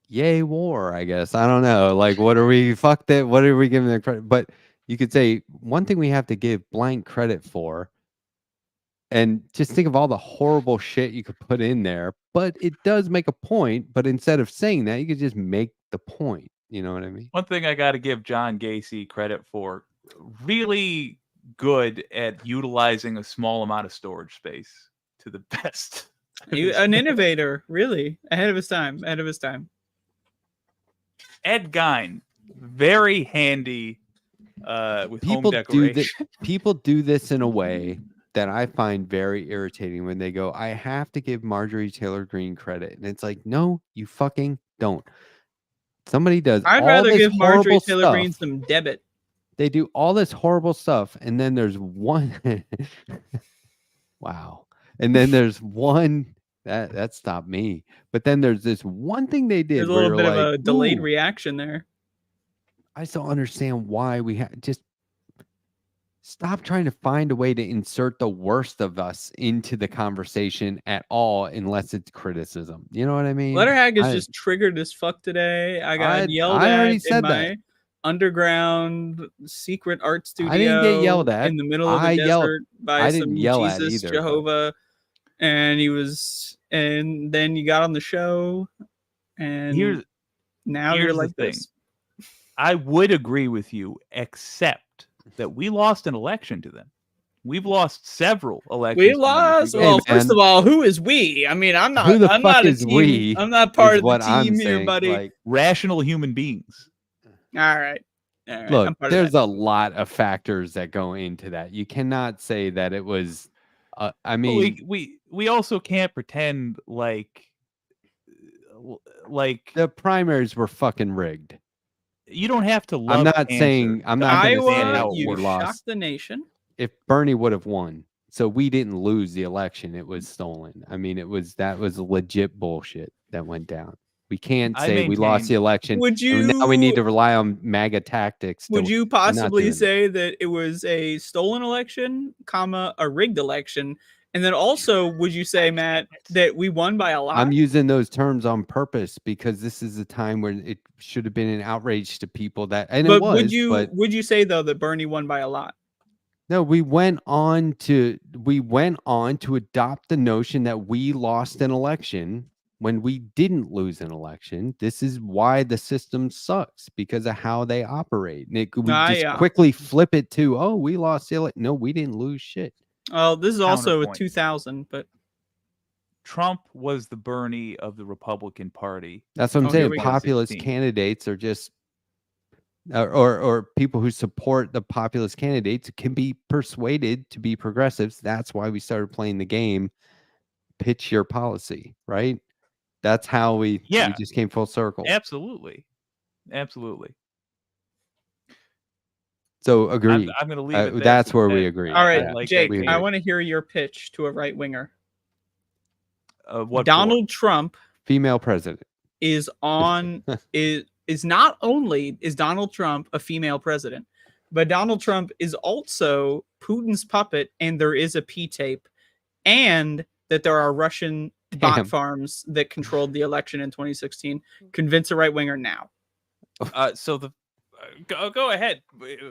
yay war, I guess. I don't know. Like, what are we? Fuck that. What are we giving them credit? But you could say one thing we have to give blank credit for, and just think of all the horrible shit you could put in there. But it does make a point. But instead of saying that, you could just make the point. You know what I mean? One thing I got to give John Gacy credit for: really good at utilizing a small amount of storage space to the best. An innovator, really ahead of his time. Ed Gein, very handy with home decoration. People do this in a way that I find very irritating when they go, I have to give Marjorie Taylor Greene credit. And it's like, no, you fucking don't. Somebody does. I'd rather give Marjorie Taylor Greene some debit. They do all this horrible stuff. And then there's one. Wow. And then there's one. That stopped me. But then there's this one thing they did. There's a little bit of a delayed reaction there. I still understand why we just stop trying to find a way to insert the worst of us into the conversation at all, unless it's criticism. You know what I mean? Letterhag is just triggered as fuck today. I got yelled at in my underground secret art studio. I didn't get yelled at in the middle of the desert by some Jesus Jehovah. And he was and then you got on the show, and now you're like this. I would agree with you, except that we lost an election to them. We've lost several elections. We lost. Well, first of all, who is we? I mean, I'm not. Who the I'm fuck not a is team. we? I'm not part of the what I'm team here, saying, buddy. like, rational human beings. All right. All right. Look, there's a lot of factors that go into that. You cannot say that it was. I mean, we also can't pretend like the primaries were fucking rigged. You don't have to love. I'm not saying I'm not going to say Iowa, we're lost. shocked the nation. If Bernie would have won, so we didn't lose the election, it was stolen. I mean, that was legit bullshit that went down. We can't say we lost the election. Would you? Now we need to rely on MAGA tactics. Would you possibly say that it was a stolen election, a rigged election? And then also, would you say, Matt, that we won by a lot? I'm using those terms on purpose because this is a time when it should have been an outrage to people it was. Would you say though that Bernie won by a lot? No, we went on to adopt the notion that we lost an election when we didn't lose an election. This is why the system sucks, because of how they operate. We quickly flip it to, oh, we lost the election. No, we didn't lose shit. Oh, this is also with 2000, but Trump was the Bernie of the Republican Party. That's what I'm saying. Populist candidates are just, or people who support the populist candidates can be persuaded to be progressives. That's why we started playing the game. Pitch your policy, right? That's how we just came full circle. Absolutely. So agree. I'm going to leave it. That's where we agree. All right, Jake, I want to hear your pitch to a right winger. Donald Trump, female president, is not only is Donald Trump a female president, but Donald Trump is also Putin's puppet, and there is a P-tape, and that there are Russian bot farms that controlled the election in 2016. Convince a right winger now. Go ahead,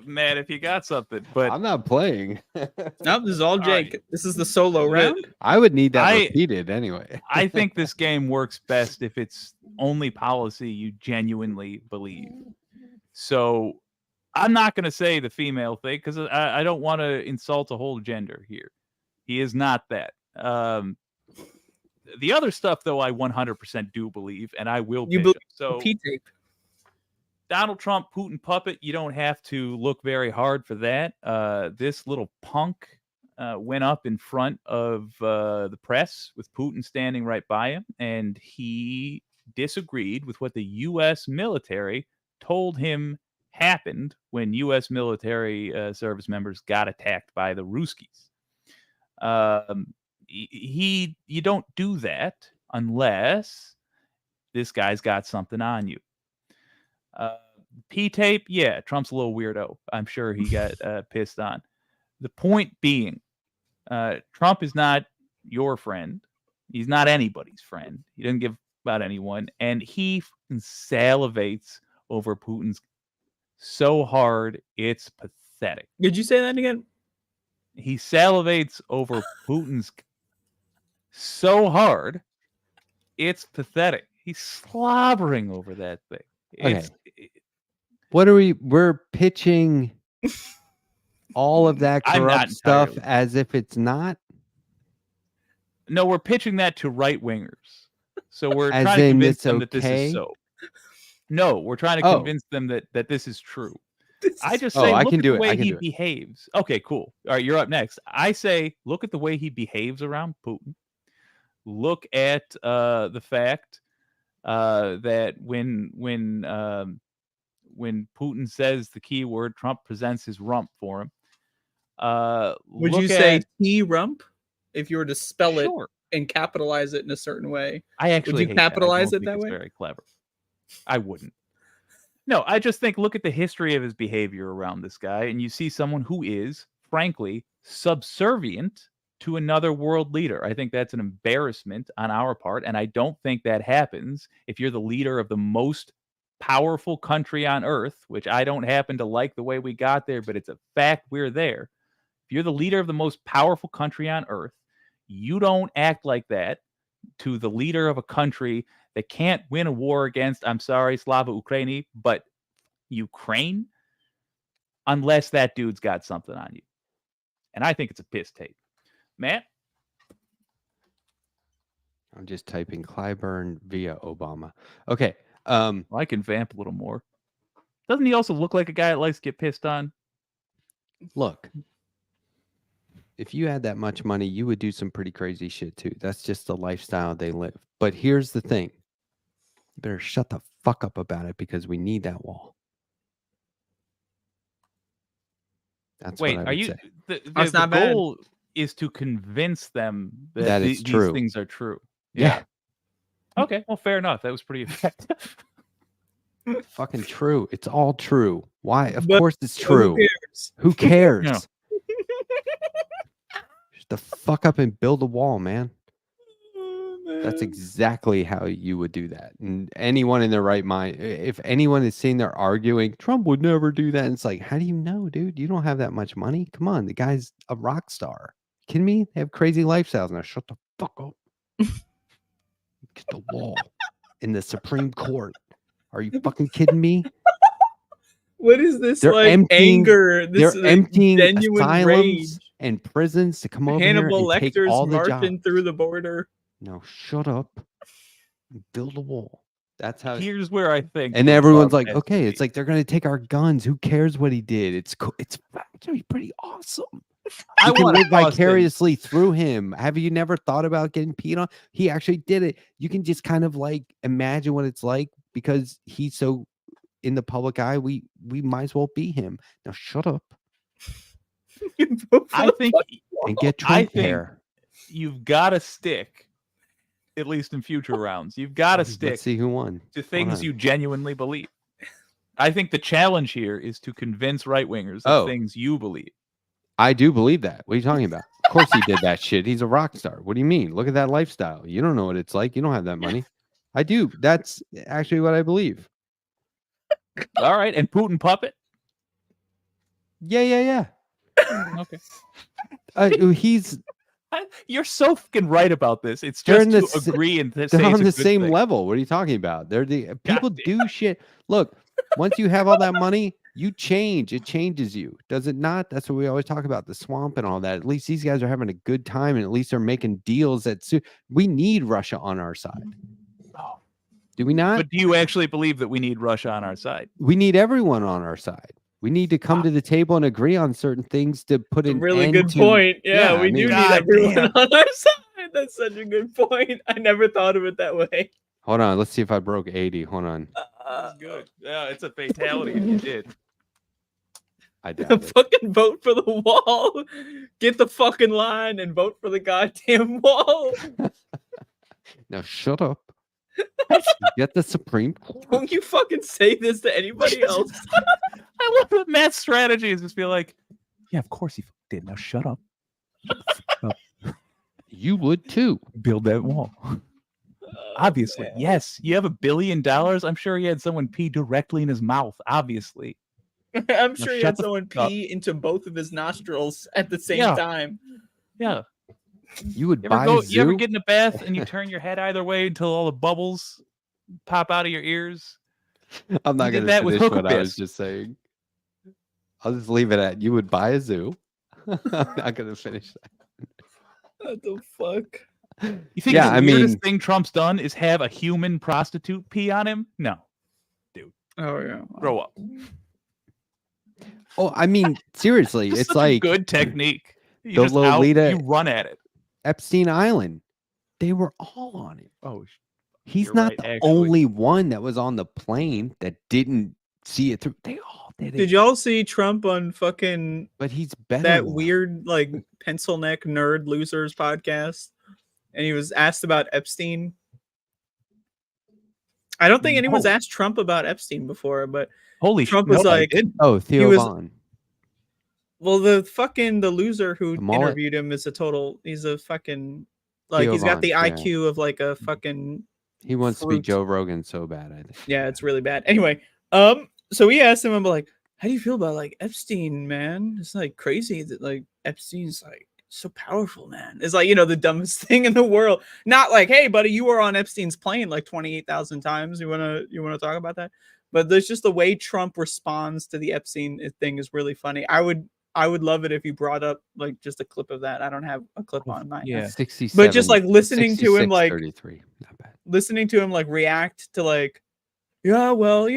Matt, if you got something. But I'm not playing. No, this is all Jake. Right. This is the solo round. I would need that repeated anyway. I think this game works best if it's only policy you genuinely believe. So I'm not going to say the female thing because I don't want to insult a whole gender here. He is not that. The other stuff, though, I 100% do believe, and I will. So P-tape. Donald Trump, Putin puppet, you don't have to look very hard for that. This little punk went up in front of the press with Putin standing right by him, and he disagreed with what the U.S. military told him happened when U.S. military service members got attacked by the Ruskies. You don't do that unless this guy's got something on you. P-tape, yeah, Trump's a little weirdo. I'm sure he got pissed on. The point being, Trump is not your friend. He's not anybody's friend. He doesn't give about anyone. And he salivates over Putin's so hard, it's pathetic. Did you say that again? He salivates over Putin's so hard, it's pathetic. He's slobbering over that thing. What are we're pitching all of that corrupt stuff as if it's not? No, we're pitching that to right wingers. So we're trying to convince them that this is so. No, we're trying to convince them that this is true. I just say, look at the way he behaves. Okay, cool. All right, you're up next. I say, look at the way he behaves around Putin. Look at the fact that when Putin says the key word, Trump presents his rump for him. Would you say T-rump if you were to spell it and capitalize it in a certain way? I actually would you capitalize it that way? Very clever. I wouldn't. No, I just think look at the history of his behavior around this guy, and you see someone who is, frankly, subservient to another world leader. I think that's an embarrassment on our part, and I don't think that happens if you're the leader of the most powerful country on earth, which I don't happen to like the way we got there, but it's a fact we're there. If you're the leader of the most powerful country on earth, you don't act like that. to the leader of a country that can't win a war against, I'm sorry, Slava Ukraini, but Ukraine, unless that dude's got something on you. And I think it's a piss take. Matt? I'm just typing Clyburn via Obama. Okay. Well, I can vamp a little more. Doesn't he also look like a guy that likes to get pissed on? Look, if you had that much money, you would do some pretty crazy shit too. That's just the lifestyle they live. But here's the thing. You better shut the fuck up about it because we need that wall. That's Wait, what I are would you say. the goal is to convince them that is true. These things are true. Yeah. Okay, well, fair enough. That was pretty effective. Fucking true. It's all true. Why? Of But course it's true. Who cares? Who cares? No. Shut the fuck up and build a wall, man. Oh, That's man. exactly how you would do that. And anyone in their right mind, if anyone is sitting there arguing, Trump would never do that. And it's like, how do you know, dude? You don't have that much money. Come on. The guy's a rock star. Kidding me? They have crazy lifestyles. Now shut the fuck up. Get the wall in the Supreme Court. Are you fucking kidding me? What is this They're like emptying- anger? This They're is emptying genuine asylums rage. and prisons to come over Hannibal here and take Lecter's all the marching jobs. through the border. No, shut up. Build a wall. That's how. Here's where I think. And the everyone's rub like, has to okay, be. it's like they're gonna take our guns. Who cares what he did? It's actually pretty awesome. I You can want live vicariously through him. Have you never thought about getting peed on? He actually did it. You can just kind of like imagine what it's like because he's so in the public eye. We might as well be him. Now shut up I think and get I Trump think hair. you've got to stick, at least in future rounds. You've got to stick Let's see who won. to Hold things on. you genuinely believe. I think the challenge here is to convince right wingers Oh. of things you believe. I do believe that. What are you talking about? Of course he did that shit. He's a rock star. What do you mean? Look at that lifestyle. You don't know what it's like. You don't have that money. I do. That's actually what I believe. All right, and Putin puppet. Yeah. Okay, He's you're so fucking right about this. It's They're just in to the agree and say they're it's on a the good same thing. level. What are you talking about? They're the people damn. do shit. Look, once you have all that money, you change. It changes you. Does it not? That's what we always talk about, the swamp and all that. At least these guys are having a good time and at least they're making deals that suit. We need Russia on our side. Oh. Do we not? But do you actually believe that we need Russia on our side? We need everyone on our side. We need to come to the table and agree on certain things to put an really end good to- point. Yeah, I we do mean- need God everyone damn. on our side. That's such a good point. I never thought of it that way. Hold on. Let's see if I broke 80. Hold on. That's good. Yeah, it's a fatality if you did. I doubt it. Fucking vote for the wall. Get the fucking line and vote for the goddamn wall. Now shut up. Get the Supreme Court. Don't you fucking say this to anybody else. I love that Matt's strategy is just be like, yeah, of course he did. Now shut up. You would too. Build that wall. Obviously, yes. You have $1 billion. I'm sure he had someone pee directly in his mouth. Obviously. I'm sure he shut had the someone fuck up. pee into both of his nostrils at the same Yeah. time. Yeah. You would You buy ever, a zoo. you ever get in a bath and you turn your head either way until all the bubbles pop out of your ears? I'm not You going did to that with finish what I hookah was piss. just saying. I'll just leave it at you would buy a zoo. I'm not going to finish that. What the fuck? You think Yeah, the I weirdest mean- thing Trump's done is have a human prostitute pee on him? No. Oh yeah. Grow up. Oh, I mean, seriously, It's it's such like a good technique. You the just out, Lolita- you run at it. Epstein Island. They were all on it. Oh, He's You're not right, the actually. only one that was on the plane that didn't see it through. They all did it. Did y'all see Trump on fucking But he's better. that now. weird like pencil neck nerd losers podcast? And he was asked about Epstein. I don't think anyone's No. asked Trump about Epstein before, but holy Trump shit. was No, I like- didn't. Oh, Theo was- Vaughn. well, the loser who The mullet? interviewed him is he's a fucking like Theo he's got the Von, yeah. IQ of like a fucking He wants to be fruit. Joe Rogan so bad, I think. yeah, it's really bad. Anyway, so we asked him, I'm like, how do you feel about like Epstein, man? It's like crazy that like Epstein's like so powerful, man. It's like, the dumbest thing in the world. Not like, hey, buddy, you were on Epstein's plane like 28,000 times. You wanna talk about that? But there's just the way Trump responds to the Epstein thing is really funny. I would love it if you brought up like just a clip of that. I don't have a clip on mine. Yeah. 67, but just like listening to him like 33. Not bad. listening to him like react to like, yeah, well,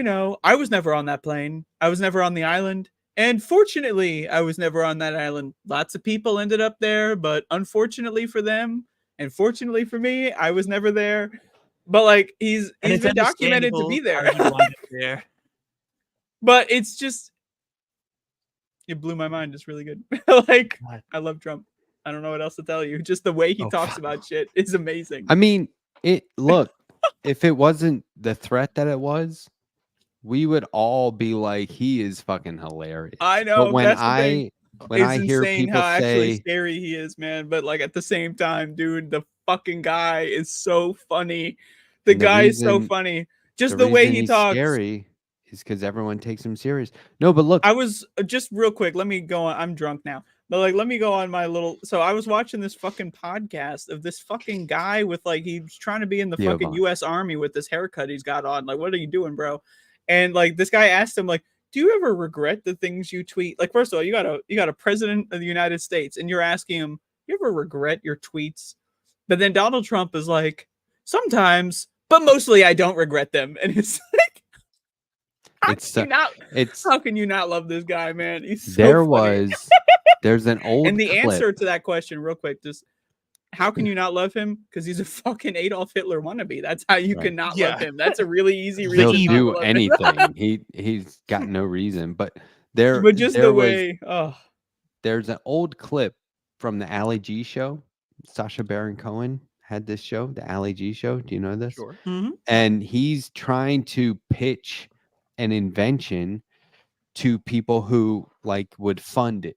I was never on that plane. I was never on the island. And fortunately, I was never on that island. Lots of people ended up there, but unfortunately for them, and fortunately for me, I was never there. But like he's been documented to be there. there. But it's just it blew my mind. It's really good. Like I love Trump. I don't know what else to tell you. Just the way he talks about shit is amazing. I mean, look, if it wasn't the threat that it was, we would all be like, he is fucking hilarious. I know. But when I hear people how actually say scary he is, man. But like at the same time, dude, the fucking guy is so funny. The guy is so funny. Just the way he talks. Scary is because everyone takes him serious. No, but look, I was just real quick. Let me go on. I'm drunk now. But like, let me go on my little. So I was watching this fucking podcast of this fucking guy with like he's trying to be in the fucking U.S. Army with this haircut he's got on. Like, what are you doing, bro? And like this guy asked him like, do you ever regret the things you tweet? Like, first of all, you got a president of the United States, and you're asking him, you ever regret your tweets? But then Donald Trump is like, sometimes, but mostly I don't regret them. And it's like, how can you not love this guy, man? He's so funny. There's an old and the clip. answer to that question, real quick, just how can you not love him? Because he's a fucking Adolf Hitler wannabe. That's how you can not love him. That's a really easy reason. He'll do anything. He's got no reason. But there's an old clip from the Ali G show. Sacha Baron Cohen had this show, the Ali G show. Do you know this? Sure. Mm-hmm. And he's trying to pitch an invention to people who like would fund it.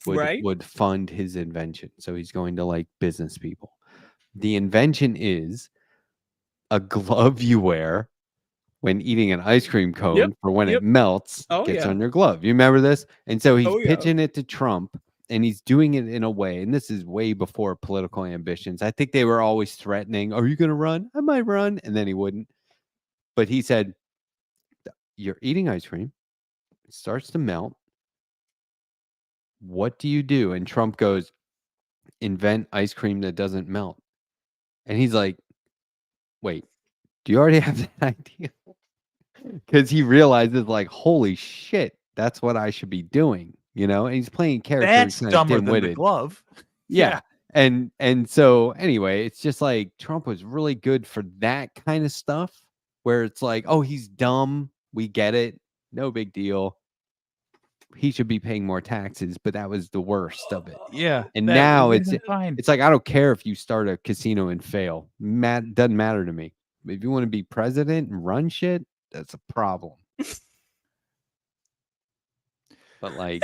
Would fund his invention. So he's going to like business people. The invention is a glove you wear when eating an ice cream cone for when it melts, gets on your glove. You remember this? And so he's pitching it to Trump, and he's doing it in a way, and this is way before political ambitions. I think they were always threatening, are you going to run? I might run. And then he wouldn't. But he said, you're eating ice cream. It starts to melt. What do you do? And Trump goes, invent ice cream that doesn't melt. And he's like, wait, do you already have that idea? Because he realizes like, holy shit, that's what I should be doing. And he's playing character. That's dumber than the glove. Yeah. And so anyway, it's just like Trump was really good for that kind of stuff where it's like, oh, he's dumb. We get it. No big deal. He should be paying more taxes, but that was the worst of it. Yeah. And now it's like, I don't care if you start a casino and fail. Doesn't matter to me. If you want to be president and run shit, that's a problem. But like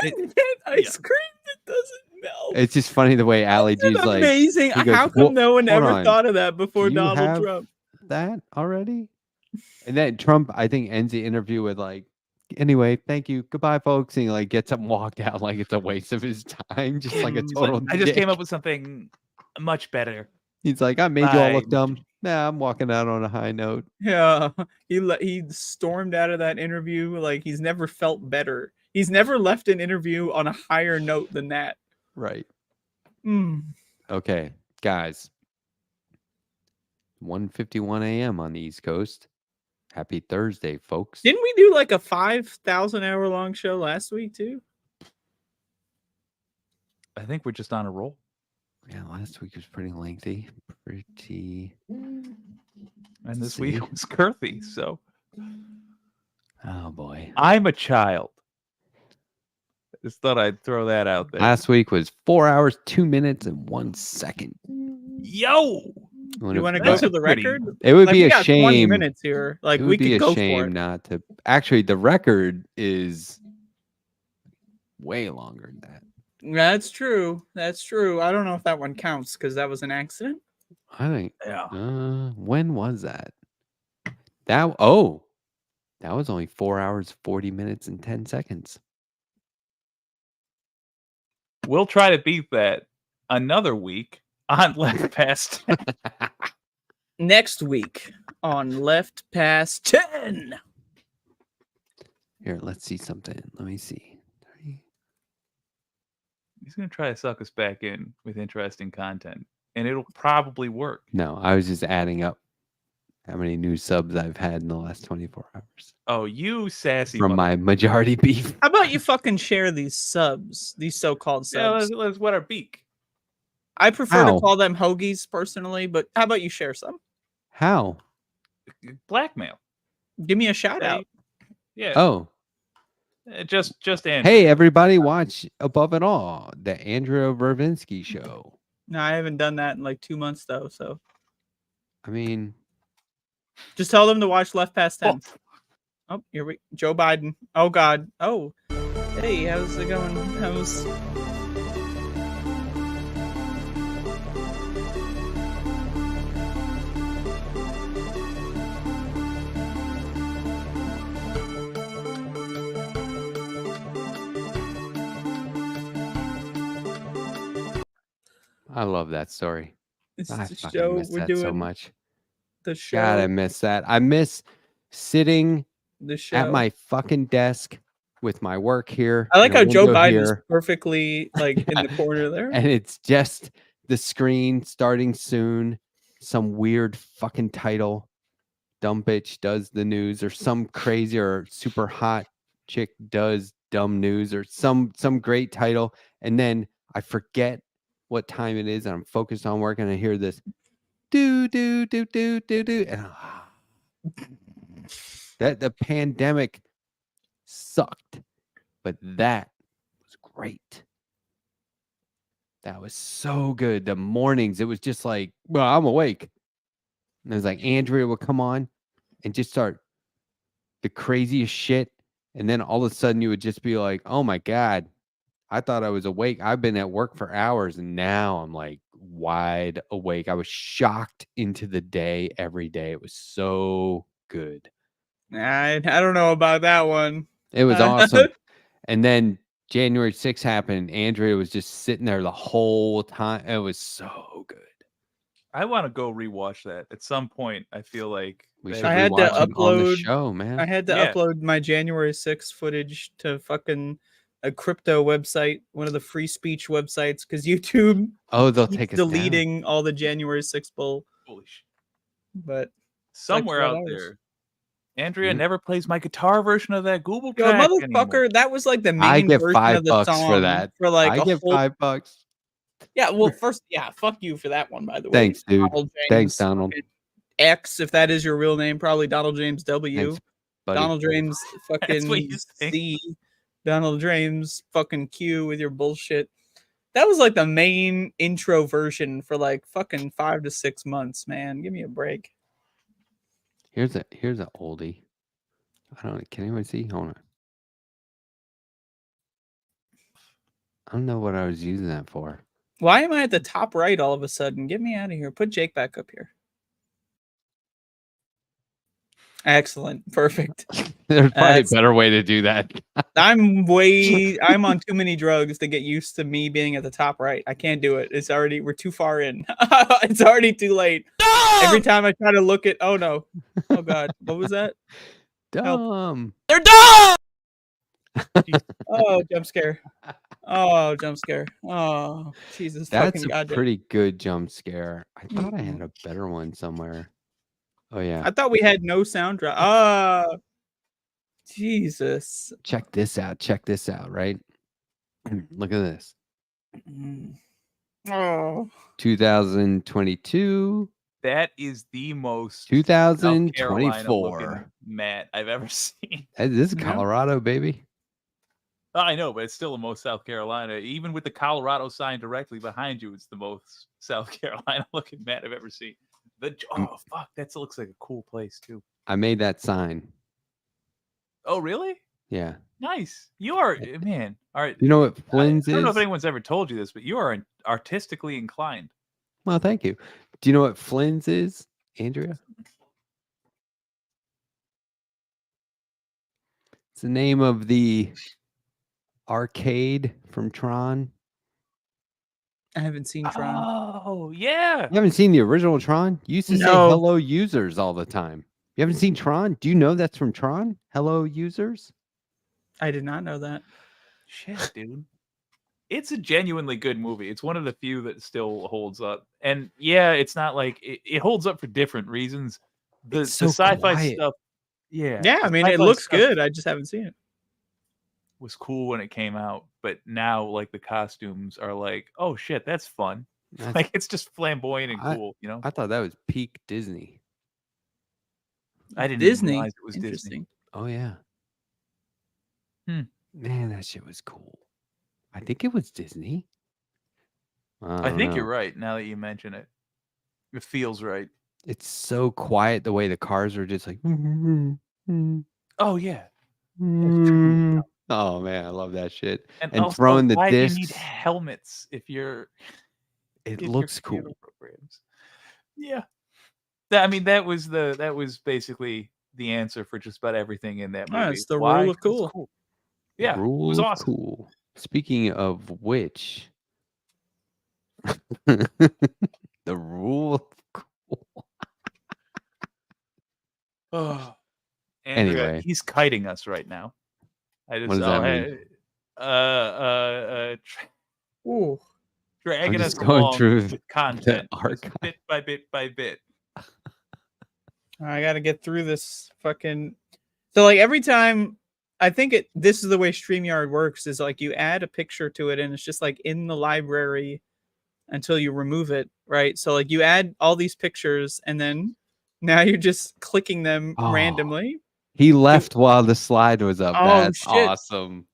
ice cream that doesn't melt. It's just funny the way Ali G's like amazing. How come no one ever thought of that before Donald Trump? That already? And then Trump, I think, ends the interview with like, anyway, thank you. Goodbye, folks. And he like gets up and walked out like it's a waste of his time. Just like a total I just came up with something much better. He's like, I made you all look dumb. Nah, I'm walking out on a high note. Yeah. He stormed out of that interview like he's never felt better. He's never left an interview on a higher note than that. Right. Mm. Okay, guys. 1:51 a.m. on the East Coast. Happy Thursday, folks. Didn't we do like a 5,000 hour long show last week too? I think we're just on a roll. Yeah, last week was pretty lengthy. And this week was girthy, so. Oh boy. I'm a child. I just thought I'd throw that out there. Last week was 4 hours, 2 minutes, and 1 second. Yo! You want to go to the record? It would be a shame. 20 minutes here. Like we could go for it. It would be a shame not to. Actually, the record is way longer than that. That's true. That's true. I don't know if that one counts because that was an accident. I think. Yeah. When was that? That was only 4 hours, 40 minutes, and 10 seconds. We'll try to beat that another week on Left Past 10. Next week on Left Past 10. Here, let's see something. Let me see. He's going to try to suck us back in with interesting content, and it'll probably work. No, I was just adding up how many new subs I've had in the last 24 hours. Oh, you sassy from my majority beef. How about you fucking share these subs, these so-called subs? Yeah, let's wet our beak. I prefer to call them hoagies personally, but how about you share some? How? Blackmail. Give me a shout out. Yeah. Oh. Just Andrew. Hey, everybody, watch Above It All, the Andrea Vervinsky show. No, I haven't done that in like 2 months though. So, I mean, just tell them to watch Left Past 10. Oh, here we Joe Biden. Oh God. Oh, hey, how's it going? How's I love that story. it's I the fucking show miss we're that doing? so much. The show. God, I miss that. I miss sitting The show. at my fucking desk with my work here. I like and a how Joe window Biden is here, perfectly like in the corner there. and it's just the screen starting soon. Some weird fucking title. Dumb bitch does the news, or some crazy or super hot chick does dumb news, or some great title, and then I forget what time it is, and I'm focused on work, and I hear this do do do do do do, and that the pandemic sucked, but that was great. That was so good. The mornings, it was just like, well, I'm awake. And it was like Andrea would come on and just start the craziest shit. And then all of a sudden you would just be like, oh my God, I thought I was awake. I've been at work for hours and now I'm like wide awake. I was shocked into the day every day. It was so good. I don't know about that one. It was awesome. And then January 6th happened. Andrea was just sitting there the whole time. It was so good. I want to go rewatch that at some point. I feel like we should I had to rewatch it on the upload show, man. I had to upload my January 6th footage to fucking a crypto website, one of the free speech websites, because YouTube they'll keeps take us down. deleting all the January 6th bull. Holy shit. But somewhere out there, Andrea never plays my guitar version of that Google track motherfucker, anymore. that was like the main I get version of the $5 song for that. For like I get $5. Yeah, well, first, fuck you for that one, by the way. Thanks, dude. Donald James, Thanks, Donald. X, if that is your real name, probably Donald James W. Thanks, buddy. Donald James fucking what you think. C. Donald James fucking Q with your bullshit. That was like the main intro version for like fucking 5 to 6 months, man. Give me a break. Here's a oldie. Can anyone see? Hold on. I don't know what I was using that for. Why am I at the top right all of a sudden? Get me out of here. Put Jake back up here. Excellent. Perfect. There's probably a better way to do that. I'm on too many drugs to get used to me being at the top right. I can't do it. We're too far in. It's already too late. No! Every time I try to look at, oh no. Oh God. What was that? Dumb. They're dumb! Oh, jump scare. Oh, jump scare. Oh, Jesus. That's a pretty good jump scare. I thought I had a better one somewhere. Oh, yeah. I thought we had no sound drop. Jesus. Check this out, right? Look at this. Oh. 2022. That is the most 2024 Matt I've ever seen. This is Colorado, baby. I know, but it's still the most South Carolina. Even with the Colorado sign directly behind you, it's the most South Carolina looking Matt I've ever seen. Oh fuck, that looks like a cool place too. I made that sign. Oh really? Yeah. Nice. You are, man. All right. You know what Flynn's is? I don't know if anyone's ever told you this, but you are artistically inclined. Well, thank you. Do you know what Flynn's is, Andrea? It's the name of the arcade from Tron. I haven't seen Tron. Oh, yeah. You haven't seen the original Tron? You used to say No. hello users all the time. You haven't seen Tron? Do you know that's from Tron? Hello users? I did not know that. Shit, dude. It's a genuinely good movie. It's one of the few that still holds up. And yeah, it's not like it holds up for different reasons. The so sci-fi quiet. stuff. Yeah. Yeah, I the mean, it sci-fi looks stuff good. I just haven't seen it. Was cool when it came out, but now like the costumes are like, oh shit, that's fun. That's- Like it's just flamboyant and I- cool, you know? I thought that was peak Disney. I didn't even Disney. realize it was Disney. Interesting. Oh yeah. Hmm. Man, that shit was cool. I think it was Disney. I don't think you're know. right now that you mention it. It feels right. It's so quiet the way the cars are just like. Oh yeah. Oh man, I love that shit. And And also, throwing the why do you need discs. helmets if you're It if looks you're cool. programs? Yeah. I mean, that was basically the answer for just about everything in that movie. It's the Why? rule of 'Cause it's cool. Yeah, Rule it was of awesome. cool. Speaking of which, the rule of cool. Oh, Andrea, Anyway. he's kiting us right now. I just What does that mean? Ooh. Dragging just us going along through with content, just archive. bit by bit by bit. I got to get through this fucking. So like every time, I think this is the way StreamYard works. Is like you add a picture to it, and it's just like in the library until you remove it, right? So like you add all these pictures, and then now you're just clicking them randomly. He left while the slide was up. Oh, That's shit. awesome.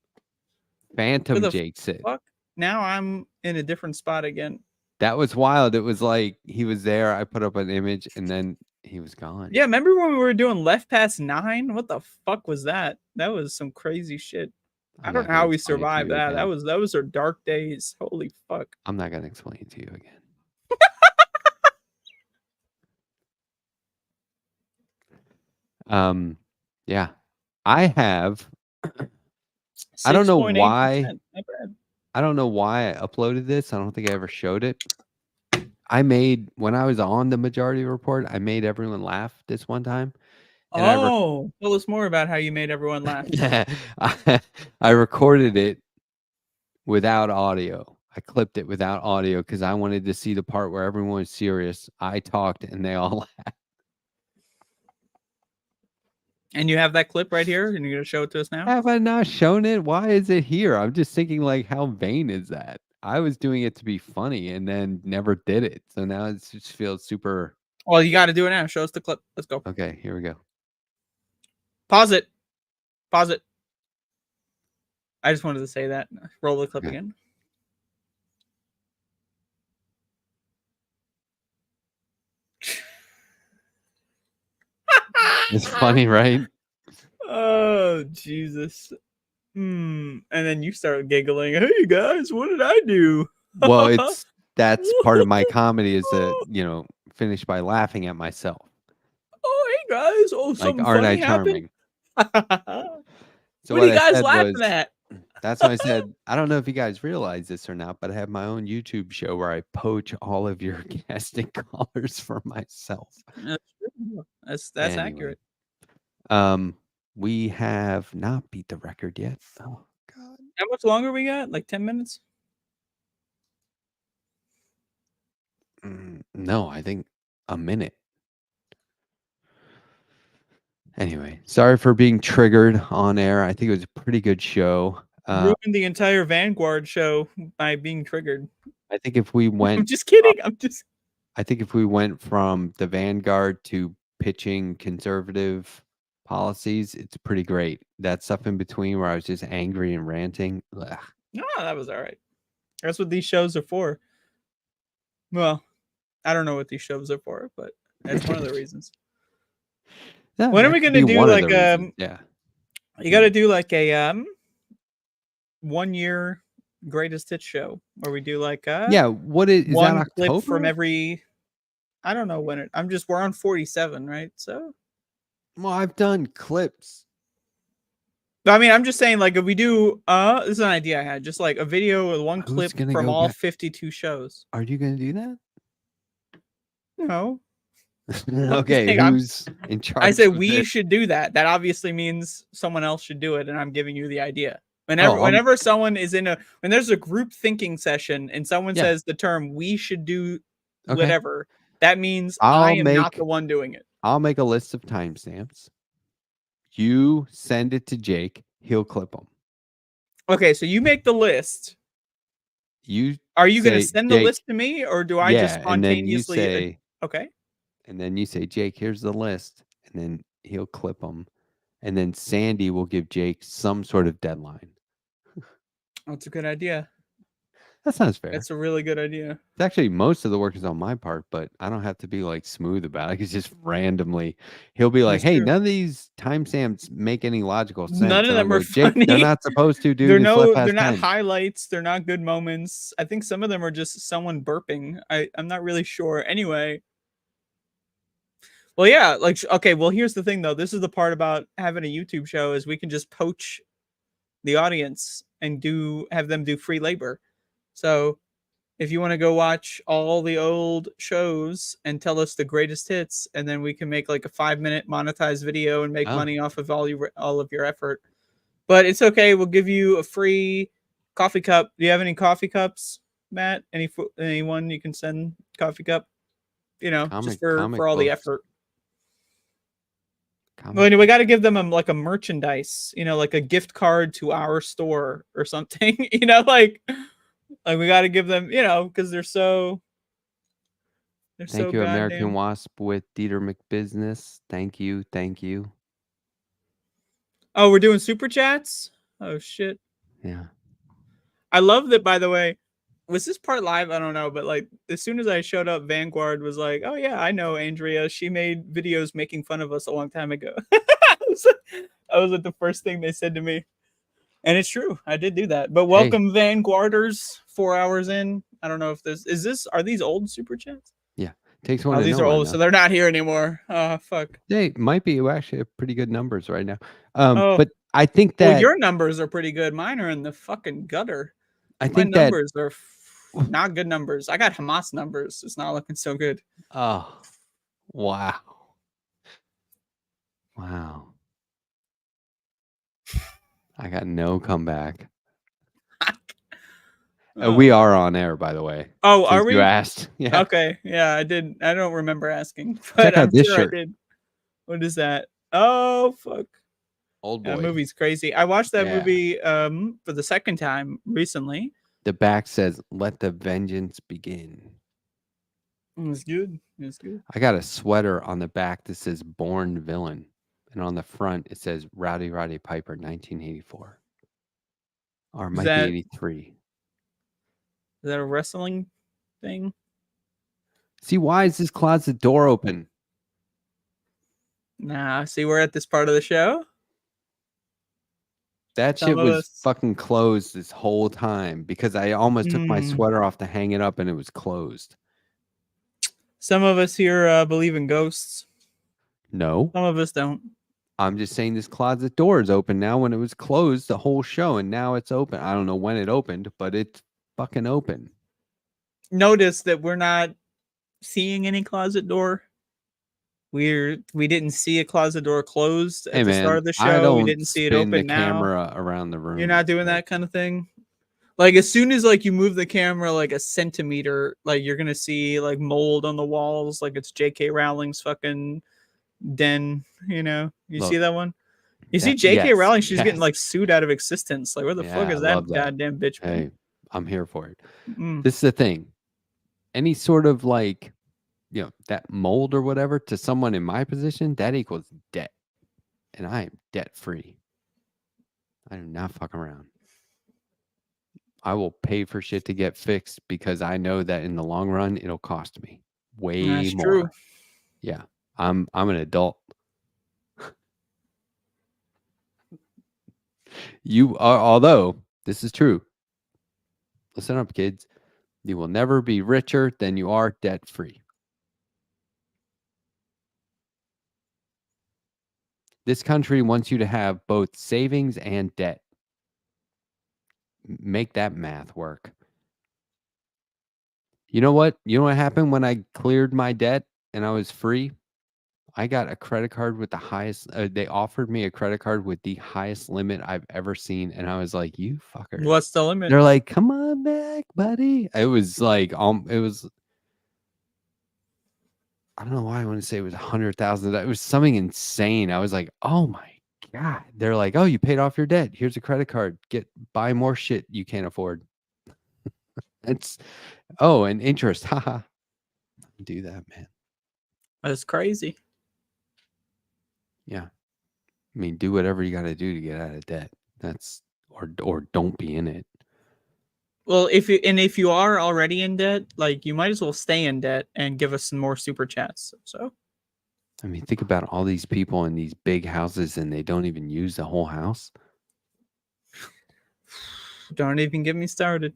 Phantom the Jake said. Fuck. Now I'm in a different spot again. That was wild. It was like he was there. I put up an image and then he was gone. Yeah, remember when we were doing Left Past 9? What the fuck was that? That was some crazy shit. I don't know how we survived that. That was our dark days. Holy fuck. I'm not gonna explain it to you again. Yeah. I have I don't know why. 6.8%. Not bad. I don't know why I uploaded this. I don't think I ever showed it. When I was on the Majority Report, I made everyone laugh this one time. And tell us more about how you made everyone laugh. I recorded it without audio. I clipped it without audio because I wanted to see the part where everyone was serious. I talked and they all laughed. And you have that clip right here, and you're gonna show it to us now? Have I not shown it? Why is it here? I'm just thinking, like, how vain is that? I was doing it to be funny and then never did it. So now it just feels super. Well, you got to do it now. Show us the clip. Let's go. Okay, here we go. Pause it. Pause it. I just wanted to say that. Roll the clip again. It's funny, right? Oh, Jesus. And then you start giggling. Hey, guys, what did I do? Well, that's part of my comedy is to, finish by laughing at myself. Oh, hey, guys. Oh, something Aren't I funny charming? happened. So what are you I guys said laughing at? That's why I said, I don't know if you guys realize this or not, but I have my own YouTube show where I poach all of your casting callers for myself. That's true. That's Anyway. accurate. We have not beat the record yet. Oh God. How much longer we got? Like 10 minutes? No, I think a minute. Anyway, sorry for being triggered on air. I think it was a pretty good show. Ruined the entire Vanguard show by being triggered. I think if we went I'm just kidding. I think if we went from the Vanguard to pitching conservative policies, it's pretty great. That stuff in between where I was just angry and ranting. Ugh. No, that was all right. That's what these shows are for. Well, I don't know what these shows are for, but that's one of the reasons. Yeah, when are that we could going to be do one of like the reasons. Yeah. You got to do like a 1 year greatest hits show where we do like what is one that clip October? from every. I don't know when we're on 47, right? So well, I've done clips. I mean, I'm just saying, like, if we do, this is an idea I had, just like a video with one clip from all 52 shows. Are you gonna do that? No. Okay, who's in charge? I said we should do that. That obviously means someone else should do it, and I'm giving you the idea. Whenever someone is when there's a group thinking session and someone says the term "we should do whatever," that means I am not the one doing it. I'll make a list of timestamps. You send it to Jake. He'll clip them. Okay, so you make the list. Are you going to send the list to me, or do I just spontaneously? And then you say, okay. And then you say, Jake, here's the list, and then he'll clip them, and then Sandy will give Jake some sort of deadline. That's a good idea. That sounds fair. That's a really good idea. It's actually most of the work is on my part, but I don't have to be like smooth about it. It's just randomly. He'll be like, "Hey, none of these timestamps make any logical sense." None of them are funny. Jake, they're not supposed to do. They're not highlights. They're not good moments. I think some of them are just someone burping. I'm not really sure. Anyway. Well, yeah, like, okay, well, here's the thing, though. This is the part about having a YouTube show is we can just poach the audience and have them do free labor. So if you want to go watch all the old shows and tell us the greatest hits, and then we can make like a 5-minute monetized video and make money off of all of your effort. But it's okay. We'll give you a free coffee cup. Do you have any coffee cups, Matt? Anyone you can send coffee cup? You know, just for all the effort. Well, we got to give them like a merchandise, you know, like a gift card to our store or something, you know, like we got to give them, you know, because they're so. Thank you, American Wasp with Dieter McBusiness. Thank you. Oh, we're doing super chats? Oh, shit. Yeah. I love that, by the way. Was this part live? I don't know, but like as soon as I showed up, Vanguard was like, "Oh yeah, I know Andrea. She made videos making fun of us a long time ago." That was like the first thing they said to me, and it's true. I did do that. But welcome, Vanguarders. 4 hours in. I don't know if are these old super chats? Yeah, takes one. Oh, these are old, so they're not here anymore. Oh fuck. They might be actually pretty good numbers right now. But I think that your numbers are pretty good. Mine are in the fucking gutter. I think my numbers are not good numbers. I got Hamas numbers. It's not looking so good. Oh, wow. I got no comeback. We are on air, by the way. Oh, are we? You asked. Yeah. Okay. Yeah, I did. I don't remember asking. But check out this shirt. I did. What is that? Oh, fuck. Old boy. That movie's crazy. I watched that movie for the second time recently. The back says, "Let the vengeance begin." It's good. It's good. I got a sweater on the back that says "Born Villain," and on the front it says "Rowdy Roddy Piper, 1984," or might be 83. Is that a wrestling thing? See, why is this closet door open? Nah. See, we're at this part of the show. That shit was fucking closed this whole time because I almost took my sweater off to hang it up and it was closed. Some of us here believe in ghosts. No. Some of us don't. I'm just saying this closet door is open now when it was closed the whole show and now it's open. I don't know when it opened, but it's fucking open. Notice that we're not seeing any closet door. We didn't see a closet door closed at the start of the show. We didn't see it open the now. Camera around the room. You're not doing that kind of thing. Like as soon as like you move the camera like a centimeter, like you're gonna see like mold on the walls, like it's J.K. Rowling's fucking den. You know, see that one? You see J.K. Rowling? She's getting like sued out of existence. Like where the fuck is that goddamn bitch? Hey, I'm here for it. This is the thing. Any sort of like, you know, that mold or whatever to someone in my position, that equals debt. And I am debt free. I do not fuck around. I will pay for shit to get fixed because I know that in the long run, it'll cost me way more. True. Yeah. I'm an adult. You are, although this is true. Listen up, kids. You will never be richer than you are debt free. This country wants you to have both savings and debt. Make that math work. You know what? You know what happened when I cleared my debt and I was free? I got a credit card with the highest. They offered me a credit card with the highest limit I've ever seen, and I was like, "You fucker!" What's the limit? They're like, "Come on back, buddy." It was like, it was. I don't know why I want to say it was 100,000. It was something insane. I was like, "Oh my god!" They're like, "Oh, you paid off your debt. Here's a credit card. Buy more shit you can't afford." It's and interest. Haha. Do that, man. That's crazy. Yeah. I mean, do whatever you got to do to get out of debt. That's or don't be in it. Well, if you are already in debt, like you might as well stay in debt and give us some more super chats. So, I mean, think about all these people in these big houses and they don't even use the whole house. Don't even get me started.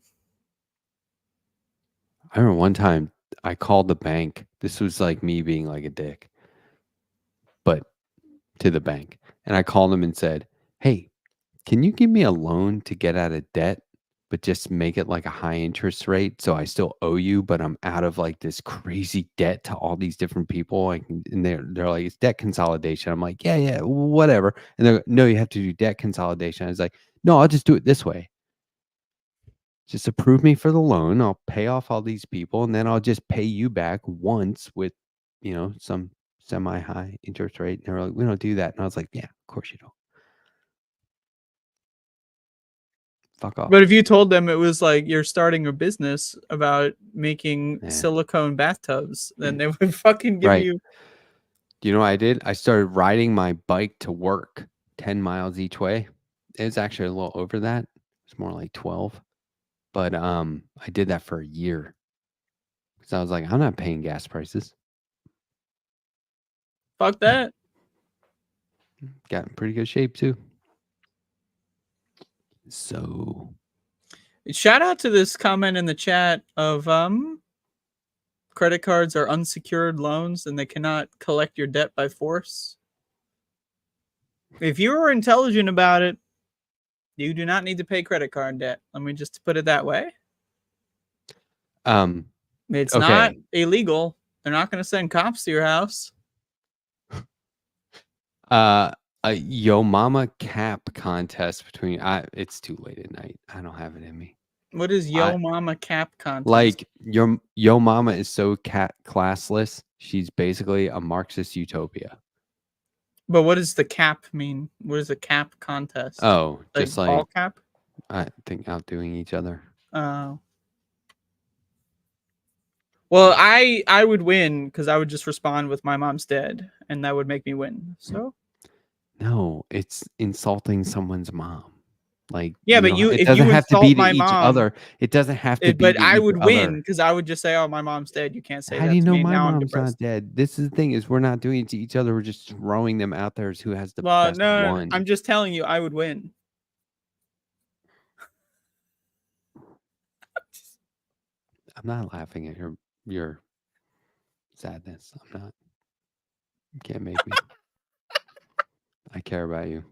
I remember one time I called the bank. This was like me being like a dick, but to the bank. And I called them and said, "Hey, can you give me a loan to get out of debt, but just make it like a high interest rate so I still owe you, but I'm out of like this crazy debt to all these different people?" And they're like, "It's debt consolidation." I'm like, yeah, whatever. And they're like, "No, you have to do debt consolidation." I was like, "No, I'll just do it this way. Just approve me for the loan. I'll pay off all these people, and then I'll just pay you back once with, some semi-high interest rate." And they were like, "We don't do that." And I was like, "Yeah, of course you don't. Fuck off." But if you told them it was like you're starting a business about making silicone bathtubs, then they would fucking give you. Do you know what I did? I started riding my bike to work 10 miles each way. It was actually a little over that. It's more like 12. But I did that for a year. Because I was like, I'm not paying gas prices. Fuck that. Got in pretty good shape too. So shout out to this comment in the chat of credit cards are unsecured loans and they cannot collect your debt by force. If you were intelligent about it, you do not need to pay credit card debt. Let me just put it that way. It's not illegal. They're not going to send cops to your house. A Yo Mama Cap contest between it's too late at night. I don't have it in me. What is Yo Mama Cap contest? Like your Yo Mama is so classless. She's basically a Marxist utopia. But what does the cap mean? What is a cap contest? Oh, just like all cap? I think outdoing each other. Oh. Well, I would win because I would just respond with "my mom's dead," and that would make me win. So. No, it's insulting someone's mom. Like, yeah, but it doesn't have to be to each other. It doesn't have to be. But I would win because I would just say, "Oh, my mom's dead." You can't say. How do you know my mom's not dead? This is the thing: is we're not doing it to each other. We're just throwing them out there as who has the best one. I'm just telling you, I would win. I'm not laughing at your sadness. I'm not. You can't make me. I care about you.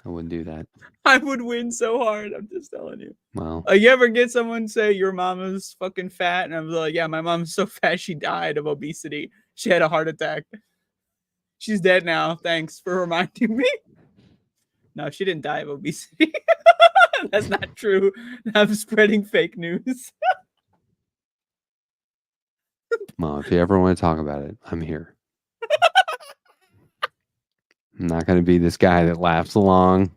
I wouldn't do that. I would win so hard. I'm just telling you. Well, you ever get someone say your mama's fucking fat, and I'm like, yeah, my mom's so fat she died of obesity. She had a heart attack. She's dead now. Thanks for reminding me. No, she didn't die of obesity. That's not true. I'm spreading fake news. Mom, if you ever want to talk about it, I'm here. I'm not going to be this guy that laughs along.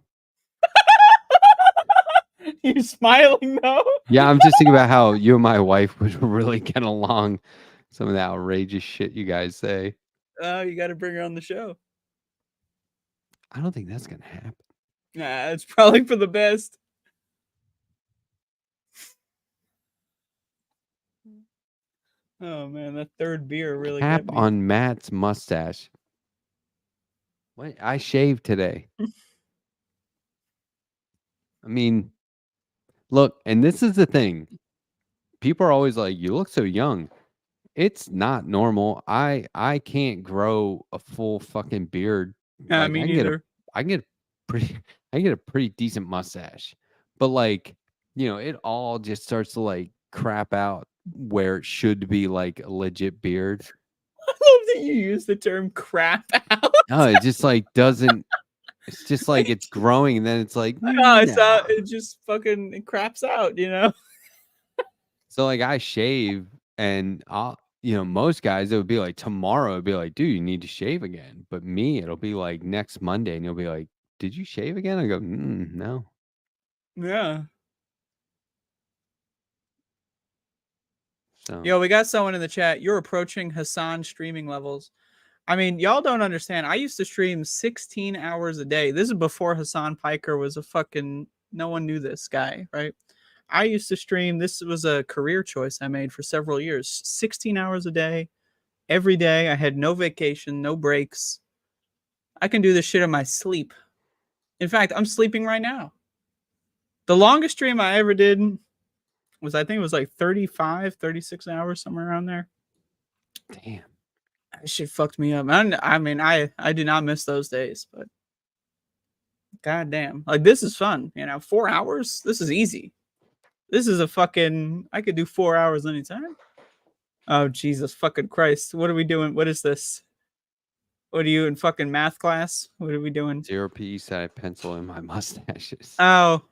You're smiling though. Yeah, I'm just thinking about how you and my wife would really get along. Some of the outrageous shit you guys say. You got to bring her on the show. I don't think that's going to happen. Nah, it's probably for the best. Oh man, that third beer really Cap got me. on Matt's mustache. What? I shaved today. I mean, look, and this is the thing. People are always like, "You look so young." It's not normal. I can't grow a full fucking beard like, Me neither. I can get a pretty decent mustache, but like, it all just starts to like crap out where it should be like a legit beard. I love that you use the term crap out. No, it just like doesn't. It's just like it's growing, and then it's like, It just fucking craps out, So like I shave, and most guys it would be like tomorrow. It'd be like, dude, you need to shave again. But me, it'll be like next Monday, and you'll be like, did you shave again? I go, no. Yeah. So Yo, we got someone in the chat. You're approaching Hassan streaming levels. I mean, y'all don't understand. I used to stream 16 hours a day. This is before Hassan Piker was a fucking, no one knew this guy, right? I used to stream. This was a career choice I made for several years. 16 hours a day, every day. I had no vacation, no breaks. I can do this shit in my sleep. In fact, I'm sleeping right now. The longest stream I ever did was, I think it was like 35, 36 hours, somewhere around there. Damn. That shit fucked me up. I mean, I do not miss those days, but god damn. Like, this is fun, 4 hours? This is easy. This is I could do 4 hours anytime. Oh, Jesus fucking Christ. What are we doing? What is this? What are you in fucking math class? What are we doing? 0 P said I pencil in my mustaches. Oh,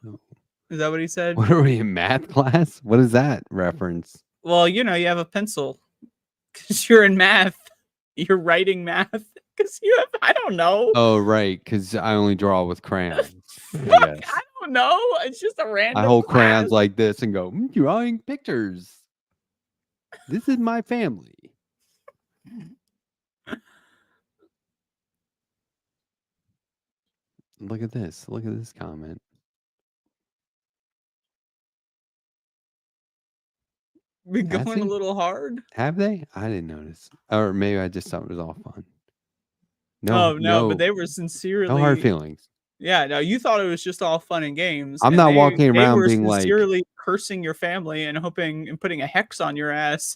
is that what he said? What are we in math class? What is that reference? Well, you have a pencil because you're in math. You're writing math because you have, I don't know. Oh, right. Because I only draw with crayons. Fuck, I don't know. It's just a random. I hold class. crayons like this and go, drawing pictures. This is my family. Look at this. Look at this comment. Been going a little hard. Have they? I didn't notice. Or maybe I just thought it was all fun. No, no, but they were sincerely. No hard feelings. Yeah, no, you thought it was just all fun and games. I'm not walking around were being sincerely cursing your family and hoping and putting a hex on your ass.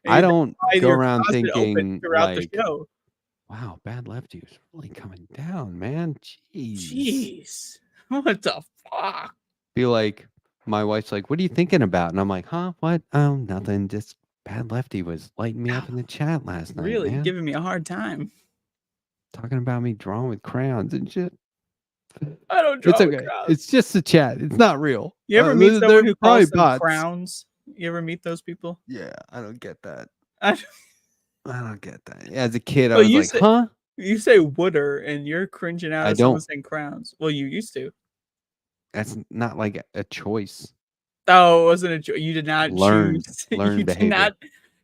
I don't go around thinking throughout like, the show. Wow, Bad Lefty was really coming down, man. Jeez. What the fuck? Be like, my wife's like, what are you thinking about? And I'm like, huh? What? Oh, nothing. Just Bad Lefty was lighting me up in the chat last night. Really man. giving me a hard time. Talking about me drawing with crayons and shit. I don't draw It's okay. crowns. It's just a chat. It's not real. You ever meet someone who calls them bots. crowns? You ever meet those people? Yeah, I don't get that. I don't get that. Yeah, as a kid, I was like, huh? You say wooder and you're cringing out at someone saying crowns. Well, you used to. That's not like a choice. Oh, it wasn't a choice. You did not learn choose. Learn behavior.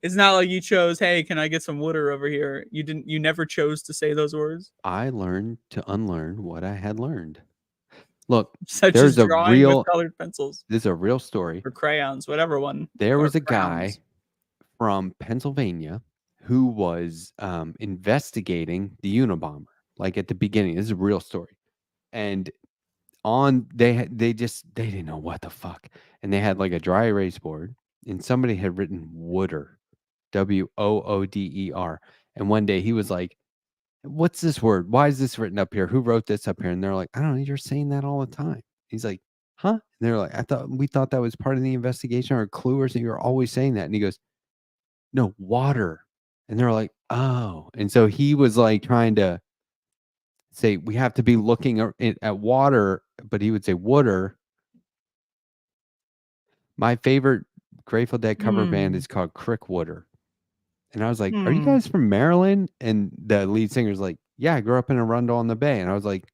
It's not like you chose, hey, can I get some wooder over here? You never chose to say those words. I learned to unlearn what I had learned. Look, such there's as a drawing real with colored pencils. This is a real story. Or crayons, whatever one. There was a crowns. guy from Pennsylvania who was investigating the Unabomber, like at the beginning. This is a real story. And they didn't know what the fuck. And they had like a dry erase board, and somebody had written Wooder, Wooder. And one day he was like, what's this word? Why is this written up here? Who wrote this up here? And they're like, I don't know. You're saying that all the time. He's like, huh? And they're like, we thought that was part of the investigation or a clue or something. You're always saying that. And he goes, no, water. And they're like, oh. And so he was like trying to say, we have to be looking at water, but he would say Wooder. My favorite Grateful Dead cover band is called Crickwooder. And I was like, are you guys from Maryland? And the lead singer's like, yeah, I grew up in Arundel on the Bay. And I was like,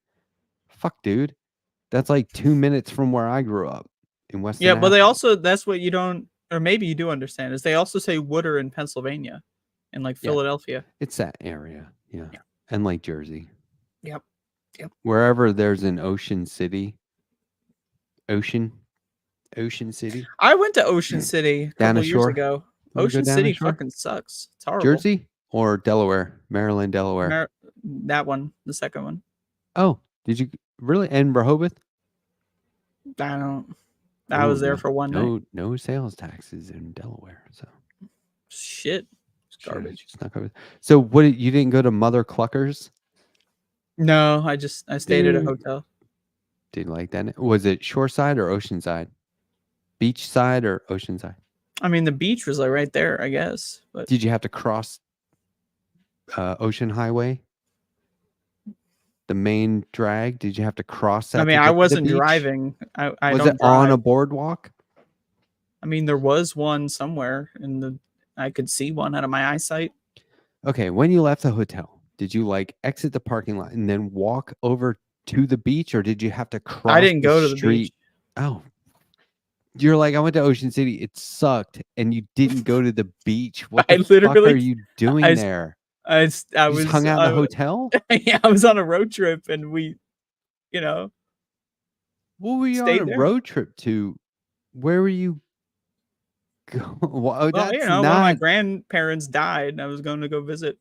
fuck, dude. That's like 2 minutes from where I grew up in West. Yeah, but they also, that's what you don't, or maybe you do understand, is they also say Wooder in Pennsylvania and like Philadelphia. It's that area. Yeah. And like Jersey. Yep. Wherever there's an Ocean City. Ocean City. I went to Ocean City a couple years ago. Ocean City fucking sucks. It's horrible. Jersey or Delaware? Maryland, Delaware. That one, the second one. Oh, did you really? And Rehoboth? I was there for one night. No sales taxes in Delaware. So shit. It's garbage. So what? You didn't go to Mother Cluckers? No, I stayed at a Dude. hotel. Didn't like that. Was it shoreside or oceanside? Beachside or oceanside? I mean, the beach was like right there, I guess. But Did you have to cross Ocean Highway? The main drag? Did you have to cross that? I mean, to I get to the wasn't beach? driving. I Was don't it on a drive. boardwalk? I mean, there was one somewhere I could see one out of my eyesight. Okay, when you left the hotel, did you like exit the parking lot and then walk over to the beach, or did you have to cross I didn't go to the street? beach. Oh, you're like, I went to Ocean City. It sucked, and you didn't go to the beach. What I the fuck literally- are you doing I- there? I You was just hung out in the hotel. Yeah, I was on a road trip, and we, you know, What were you on stayed a there. road trip to? Where were you going? Well, well, that's you know, one of my not. grandparents died, and I was going to go visit,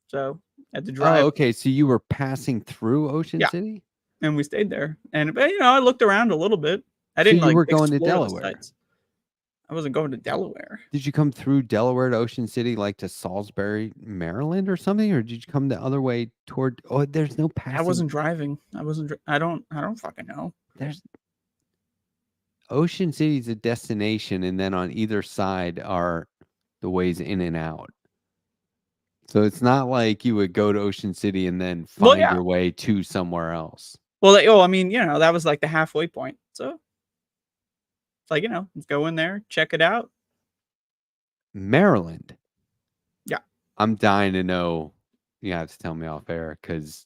so I had to Oh, drive, okay. So you were passing through Ocean Yeah. City. and we stayed there. And but, you know, I looked around a little bit. I So didn't you like were going to explore the Delaware. sites. I wasn't going to Delaware. Did you come through Delaware to Ocean City, like to Salisbury, Maryland, or something, or did you come the other way toward? Oh, there's no passing. I wasn't driving. I don't fucking know. There's Ocean City's a destination, and then on either side are the ways in and out. So it's not like you would go to Ocean City and then Well, find yeah. your way to somewhere else. Well, I mean, you know, that was like the halfway point. So it's like, you know, let's go in there, check it out. Maryland. Yeah. I'm dying to know. You have to tell me off air because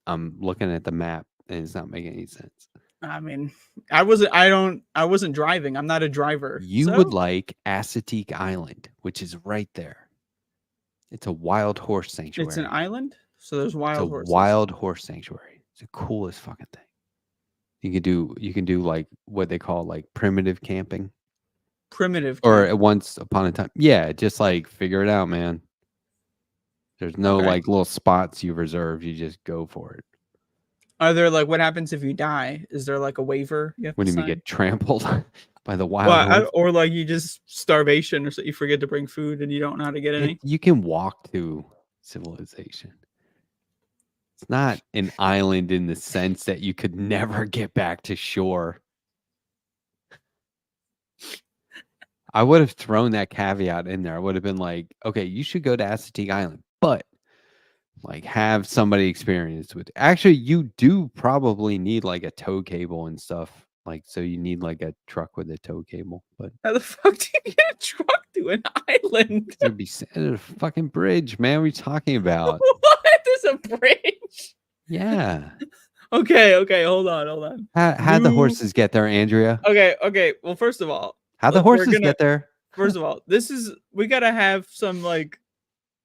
I'm looking at the map and it's not making any sense. I mean, I wasn't driving. I'm not a driver. You so- would like Assateague Island, which is right there. It's a wild horse sanctuary. It's an island, so there's wild It's a horses. wild horse sanctuary. It's the coolest fucking thing. You can do like what they call like primitive camping. Primitive. Or camp. once upon a time. Yeah, just like figure it out, man. There's no Okay. like little spots you reserve. You just go for it. Are there like what happens if you die? Is there like a waiver? You have When to do you sign? get trampled by the wild Well, horse? or like you just starvation, or so you forget to bring food and you don't know how to get any. You can walk to civilization. It's not an island in the sense that you could never get back to shore. I would have thrown that caveat in there. I would have been like, okay, you should go to Assateague Island, but like have somebody experienced with. Actually, you do probably need like a tow cable and stuff. Like, so you need like a truck with a tow cable, but How the fuck do you get a truck to an island? it'd be a fucking bridge, man. What are you talking about? What? There's a bridge. Yeah. Okay, hold on. How'd the You- horses get there, Andrea? Okay. Well, first of all, How'd the look, we're horses gonna- get there? first of all, we gotta have some like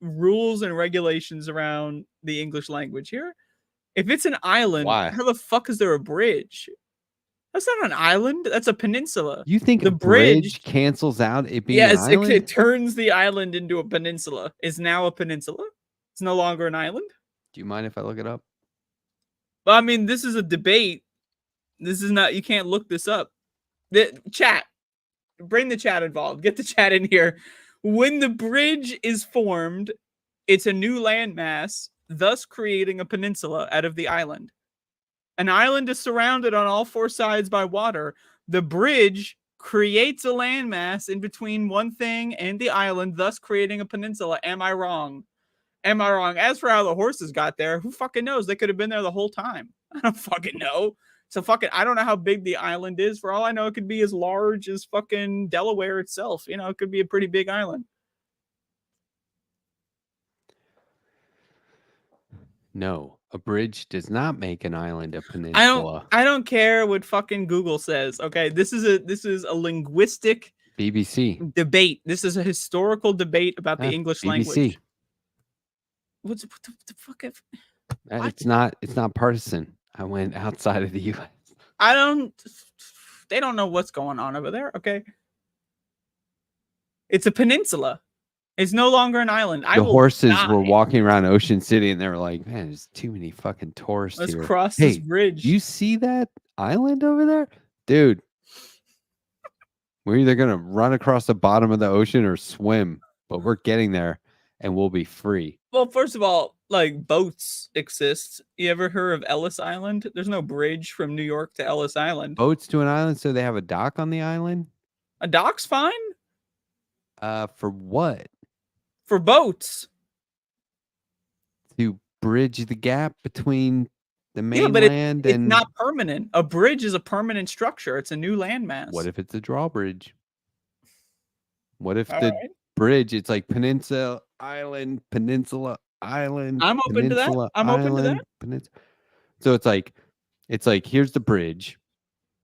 rules and regulations around the English language here. If it's an island, Why? how the fuck is there a bridge? That's not an island. That's a peninsula. You think the a bridge bridge- cancels out it being Yes, an island? it turns the island into a peninsula. It's now a peninsula. It's no longer an island. Do you mind if I look it up? Well, I mean, this is a debate. This is not. You can't look this up. The chat. Bring the chat involved. Get the chat in here. When the bridge is formed, it's a new landmass, thus creating a peninsula out of the island. An island is surrounded on all four sides by water. The bridge creates a landmass in between one thing and the island, thus creating a peninsula. Am I wrong? Am I wrong? As for how the horses got there, who fucking knows? They could have been there the whole time. I don't fucking know. So I don't know how big the island is. For all I know, it could be as large as fucking Delaware itself. You know, it could be a pretty big island. No, a bridge does not make an island a peninsula. I don't care what fucking Google says. Okay, this is a linguistic BBC. debate. This is a historical debate about the English BBC. language. What the fuck? It's not partisan. I went outside of the U.S. They don't know what's going on over there. Okay, it's a peninsula. It's no longer an island. The horses were walking around Ocean City and they were like, man, there's too many fucking tourists Let's here. cross Hey, this bridge. You see that island over there? Dude, we're either going to run across the bottom of the ocean or swim, but we're getting there and we'll be free. Well, first of all, like boats exist. You ever heard of Ellis Island? There's no bridge from New York to Ellis Island. Boats to an island, so they have a dock on the island? A dock's fine? For what? For boats. To bridge the gap between the Yeah, but mainland it's and not permanent. A bridge is a permanent structure. It's a new landmass. what if it's a drawbridge? What if All the right. bridge, it's like peninsula, island, peninsula, island. I'm open to that. peninsula, I'm open to that. island, peninsula. So it's like here's the bridge.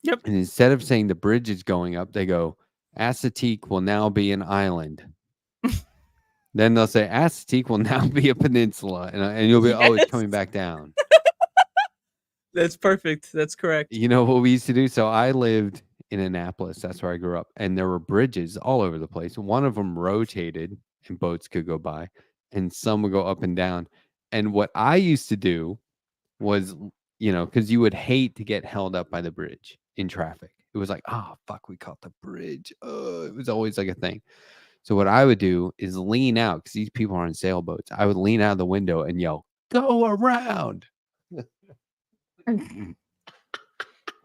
Yep. And instead of saying the bridge is going up, they go, Assateague will now be an island. Then they'll say Assateague will now be a peninsula, and you'll be, oh, it's coming back down. That's perfect. That's correct. You know what we used to do? So I lived in Annapolis. That's where I grew up. And there were bridges all over the place. One of them rotated and boats could go by, and some would go up and down. And what I used to do was, because you would hate to get held up by the bridge in traffic. It was like, oh, fuck, we caught the bridge. Oh, it was always like a thing. So what I would do is lean out, because these people are on sailboats. I would lean out of the window and yell, go around. And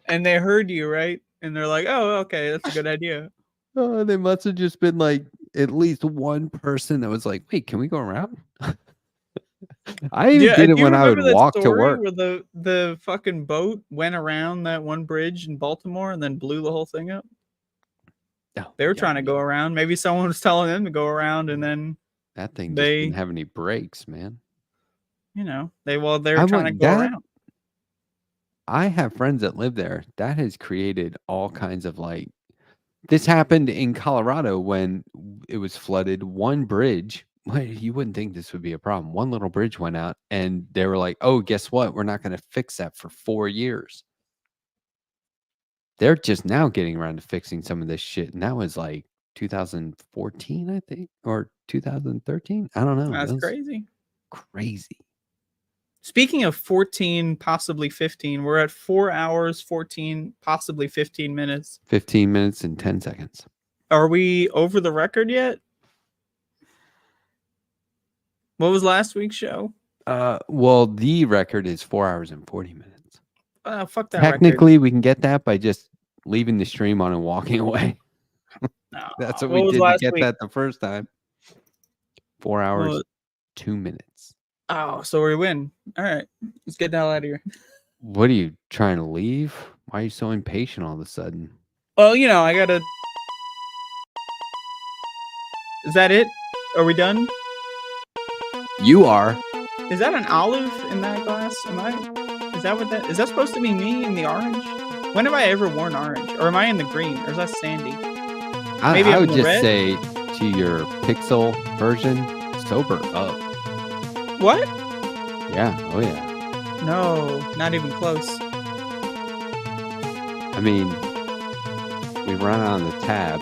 they heard you, right? And they're like, oh, okay, that's a good idea. Oh, they must have just been like at least one person that was like, wait, can we go around? I even did it when I would walk to work. Where the fucking boat went around that one bridge in Baltimore and then blew the whole thing up. Oh, they were trying to go around. Maybe someone was telling them to go around, and then that thing just didn't have any brakes, man. They were trying to go around. I have friends that live there. That has created all kinds of this happened in Colorado when it was flooded. One bridge, you wouldn't think this would be a problem. One little bridge went out, and they were like, oh, guess what? We're not going to fix that for 4 years. They're just now getting around to fixing some of this shit. And that was like 2014, I think, or 2013. I don't know. That's crazy. Crazy. Speaking of 14, possibly 15, we're at 4 hours, 14, possibly 15 minutes. 15 minutes and 10 seconds. Are we over the record yet? What was last week's show? Well, the record is 4 hours and 40 minutes. Fuck that. Technically, we can get that by just leaving the stream on and walking away. No, that's what we did to get that the first time. 4 hours, 2 minutes. Oh, so we win. All right, let's get the hell out of here. What are you trying to leave? Why are you so impatient all of a sudden? Well, I gotta. Is that it? Are we done? You are. Is that an olive in that glass? Is that what that is? That supposed to be me in the orange? When have I ever worn orange? Or am I in the green? Or is that Sandy? Maybe I would just say to your pixel version, sober up. What? Yeah. Oh yeah. No, not even close. I mean, we run on the tab.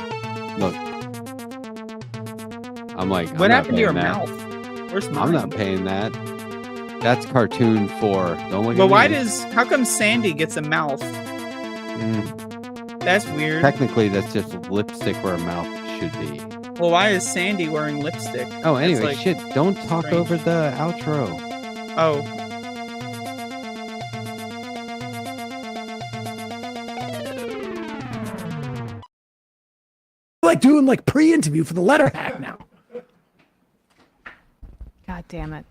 Look, I'm like, what happened to your mouth? Where's mine? I'm not paying that. That's cartoon for. Don't look. But how come Sandy gets a mouth? That's weird. Technically, that's just lipstick where a mouth should be. Well, why is Sandy wearing lipstick? Oh, anyway, shit. Don't talk over the outro. Oh. Like doing pre-interview for the letter hack now. God damn it.